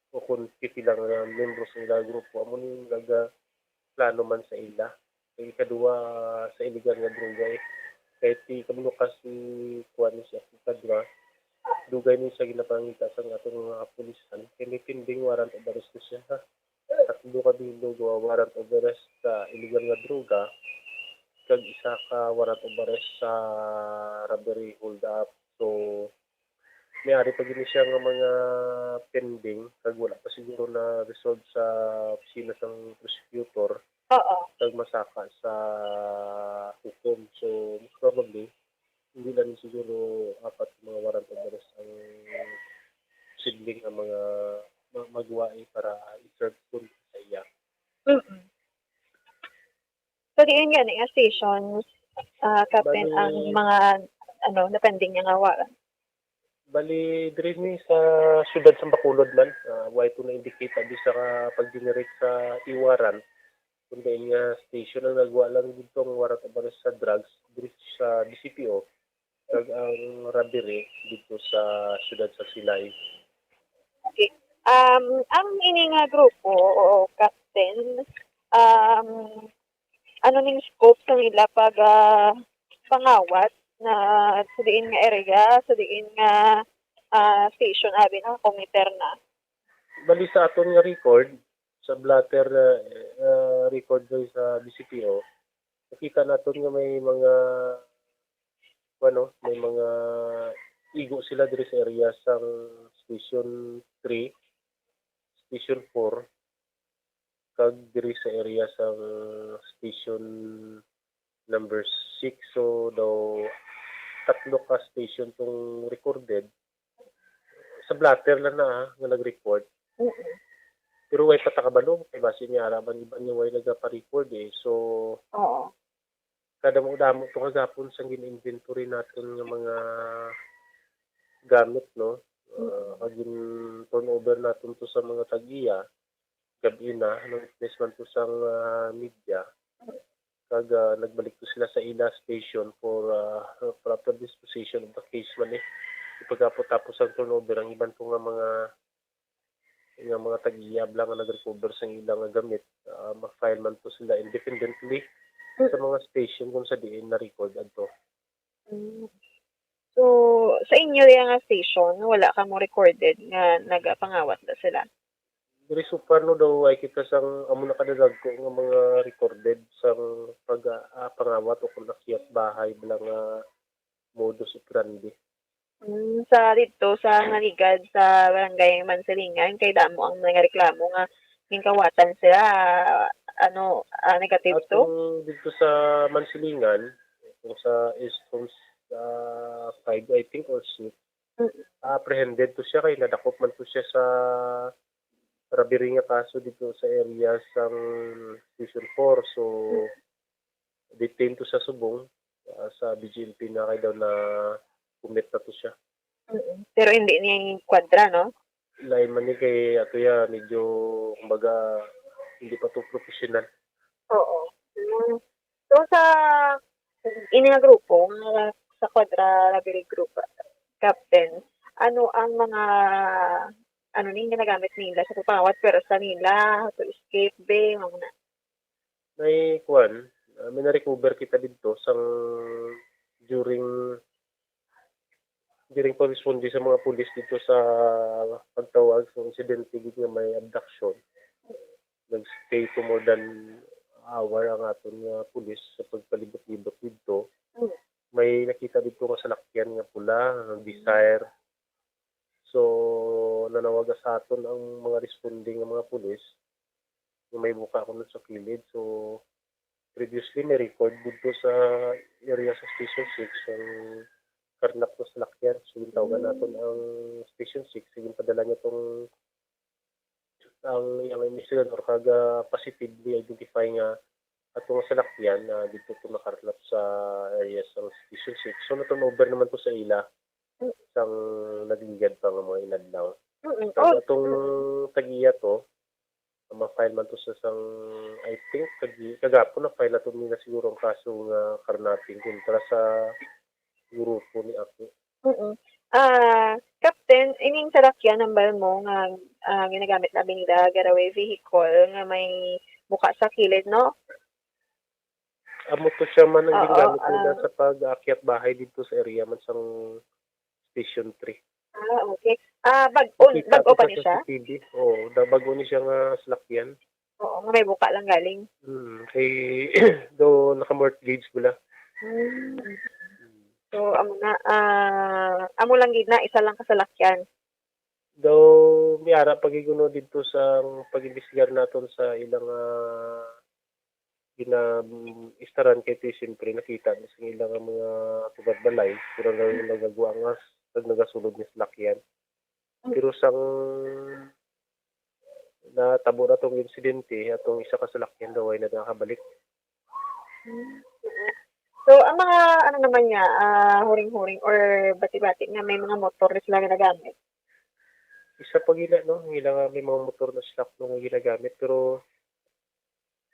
o kung pipilang membro sa ila grupo, amo ni plano man sa ila. Kaya kadua sa iligan nga drugay. Kahit kabalo kasi kuha ni siya, kadua, dugay ni siya ginapangita sa atong mga kapulisan. Kaya may pending warrant of arrest siya. Ha? tatlo ka bilog warrant of arrest sa illegal nga droga kag isa ka warrant of arrest sa robbery hold up. So may ari pa gini siya nga mga pending kag wala pa siguro na resolve sa opisina sang prosecutor. Oo. Kag masaka sa hukom. So most probably hindi lang siguro apat mga warrant of arrest ang sidling ang mga magwaay para i-serve kung sa iya. Mm-mm. So, diyan nga nga stations, Captain, Bali- ang mga, napending niya nga waran. Bali, diri ni sa siyudad sa Bacolod man, way to na-indicate abi sa pag-generate sa iwaran. Kung dahil nga station ang nagwa lang dito ang warrant of arrest sa drugs, diri sa DCPO, kag ang robbery dito sa siyudad sa Silay. Okay. Ang ini nga grupo, o Captain, ano ning scope sa nila pag pangawat na sa diin nga area, sa diin nga station abi na commuter na. Bali sa aton nga record, sa blatter record dahil sa DCPO, nakita natin nga may mga may mga igo sila diri sa area sa Station 3, Station 4, kag diri sa area sa Station number 6. So daw tatlo ka station tong recorded. Sa blatter lang na nga nag-record. Pero way patakabalo kay base niya araban iba niya way nagpa-record eh. So Oo. kada mo damo to kagapon sa gin-inventory natin ng mga gamit, no? Agin turnover natin to sa mga tag-iya. Gabi na, witness man to sa media. Kag nagbalik to sila sa ila station for proper disposition of the case man eh. Ipagkapot-tapos ang turnover, ang iban to nga mga tag-iya lang nga nag-recover sa ilang gamit. Ma-file man to sila independently sa mga station kung sa diin na-record adto. So, sa inyo yung nga station, wala ka mo recorded nga nagapangawat na sila? Diri super no daw ay kita sang amo na kadadag ko nga mga recorded sang pangawat o kung nakiyat bahay bilang modus operandi. Sa dito, sa Naligad, sa Barangay Mansilingan, kay damo ang mga reklamo nga yung kawatan sila, negative to? Atong dito sa Mansilingan, kung sa East Homes 5, I think, or 6, apprehended to siya kay nadakop man to siya sa robbery nga kaso dito sa area sa Station 4. So, detained to sa Subong, sa BGNP na kay daw na commit na to siya. Pero hindi niya yung kwadra, no? Lain man ni kay ato ya medyo kumbaga hindi pa to professional. Oo. So, sa ini nga grupo, sa Quadra Robbery Group, Captain, ano ang mga ginagamit nila sa pagpangawat pero sa nila to escape be mga May may na-recover kita dito during pag-responde sa mga pulis dito sa pagtawag sa insidente nga may abduction. Nag-stay to more than hour ang aton nga pulis sa pagpalibot-libot dito. May nakita dito nga salakyan nga pula, Desire. So, nanawaga sa aton ang mga responding nga mga pulis na may buka ko sa kilid. So, previously may record dito sa area sa Station 6 ang karnak ng salakyan. So, tawagan natin ang Station 6. Sige, padala niya itong ang investigador kaga positively identify nga atong salakyan na dito ito nakarlap sa area sa Station 6. So, na-turnover naman to sa ila isang nagligad pa nga mga inadlaw. Kaya itong tagiya to, ma-file man to sa isang, I think, kagapon na-file na to nila siguro ang kaso nga karnating kontra sa grupo ni Ako. Captain, ining salakyan number mo nga ginagamit namin nila getaway vehicle nga may buka sa kilid, no? Amo to siya man ang ginamit nila sa pag-aakyat bahay dito sa area man sang Station 3. Okay. Bago pa ni siya? Oo, bago ni siya nga salakyan. Oo, may buka lang galing. Kay do naka-mortgage bala. So, amo lang gid na isa lang kasalakyan. Daw miara pagiguno dito sa pag-imbestigar naton sa ilang istaran kay siyempre nakita sa ilang mga tubad balay pero nagagawa nga nagasulod ni salakyan. Pero sang natabo na tong insidente atong isa ka salakyan daw ay nakabalik. So, ang mga naman niya, huring-huring or bati-bati nga may mga motor na sila ginagamit. Isa pa gila, no? May mga motor na slap nung ginagamit. Pero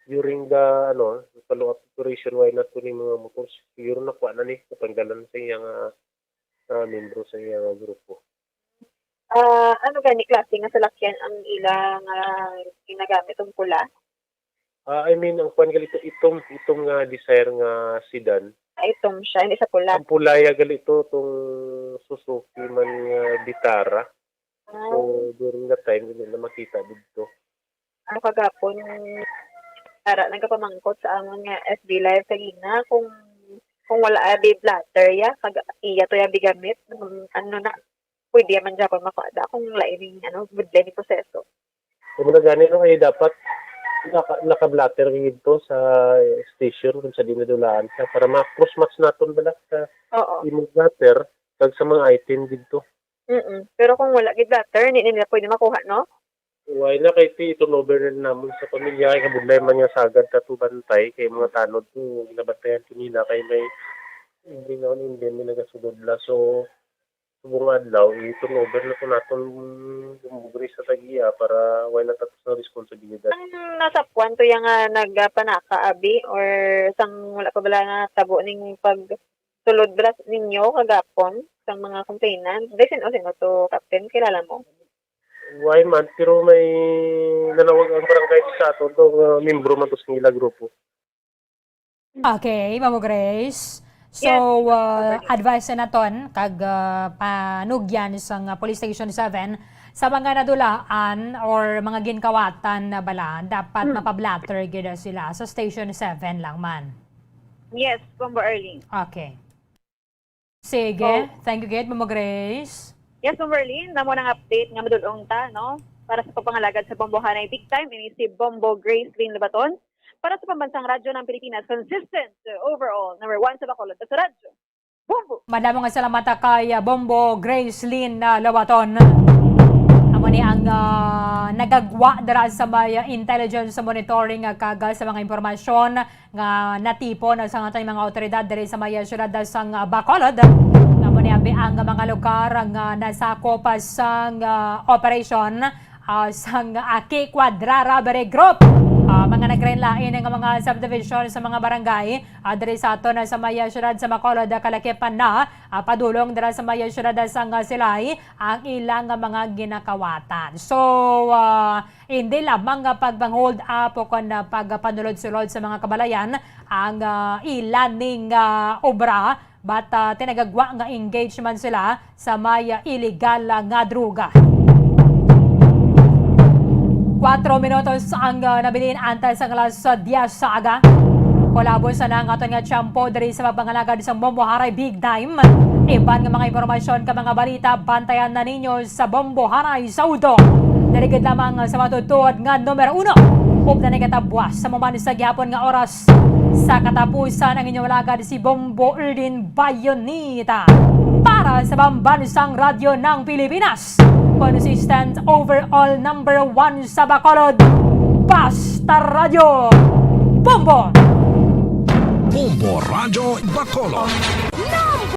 during the, follow-up operation, why not ni mga motor? Siguro nakuha na ni, kapanggalan sa iyang membro sa iyang grupo. Ano gani klase nga salakyan ang ilang ginagamit ang pula? I mean, ang kuwan galito, itong Desire nga sedan. Itom siya, hindi sa pula. Ang pulaya galito, itong Suzuki man nga Vitara. So, during that time, hindi na makita dito. Ano kagapon, nagkapamangkot sa amon nga SB Live kagina, kung wala di blatter ya, iya to ya bigamit, pwede man dyan makuha kung lain budle ni proseso. Kung na gani no, ay dapat naka-blatter dito sa station kung sa dinadulaan siya para ma-cross-match natin bala sa imong blatter kag sa mga item dito. Pero kung wala gid blatter, hindi nila pwede makuha, no? Why na kay turnover na naman sa pamilya kay kabudlay man niya sagad ta bantay kay mga tanod ko ginabantayan kanila kay may hindi may nagasulod la so subong adlaw i-turnover na to naton gumugri sa tagiya para why na tapos na responsibilidad. Ang nasa kwanto yung nagpanaka abi or sang wala pa bala nga tabo ning pagsulod bala ninyo kagapon sa mga complainant. Sino to, Captain? Kilala mo? Why man, pero may nanawag ang barangay sa ato itong membro man to sa nila grupo. Okay, Mamo Grace. So, advice na naton kag panugyan sa Police Station 7 sa mga nadulaan or mga ginkawatan na bala, dapat mapablatter gida sila sa Station 7 lang man. Yes, Bombo Erling. Okay. Sige, thank you Kate, Mamo Grace. Yes, Bombo Erling, namo nang update nga madulong ta, no? Para sa pagpangalagad sa Bombohanay Big Time, ini si Bombo Grace Lynn Labaton. Para sa pambansang radyo ng Pilipinas, consistent overall, number 1 sa Bacolod at sa radyo. Bombo! Madamong salamat kay Bombo Grace Lynn Labaton. Amo ni ang nagagwa dara sa may intelligence monitoring kaga sa mga impormasyon nga natipo na sa ating mga otoridad diri sa may syudad sang Bacolod. Amo ni ang mga lugar nga nasakop sang operation sang Aki Quadra Robbery Group. Mga nagrenlain ng mga subdivision sa mga barangay diri sa ato na sa maya syudad sa Bacolod kalakipan na padulong dira sa maya syudad sa Silay ang ilang mga ginakawatan. So hindi lamang pagpang-hold up o kon pagpanulod-sulod sa mga kabalayan ang ilan ning obra but tinagagwa nga engagement sila sa maya illegal nga droga. 4 minutos ang nabilin antay sa alas 10 sa aga. Kolabo sa nang aton nga tiyempo diri sa pagpangalagad sa Bombohanay Big Time. Iban nga mga impormasyon ka mga balita bantayan na ninyo sa Bombohanay Saudo. Daligid lamang sa matutod nga numero 1. Upna ni katabwas sa maman sa gihapon nga oras sa katapusan ang inyong lagad si Bombo Erdin Bayonita para sa Pambansang Radyo ng Pilipinas. Consistent overall number 1 sa Bacolod, Basta Radio, Bombo! Bombo Radio Bacolod.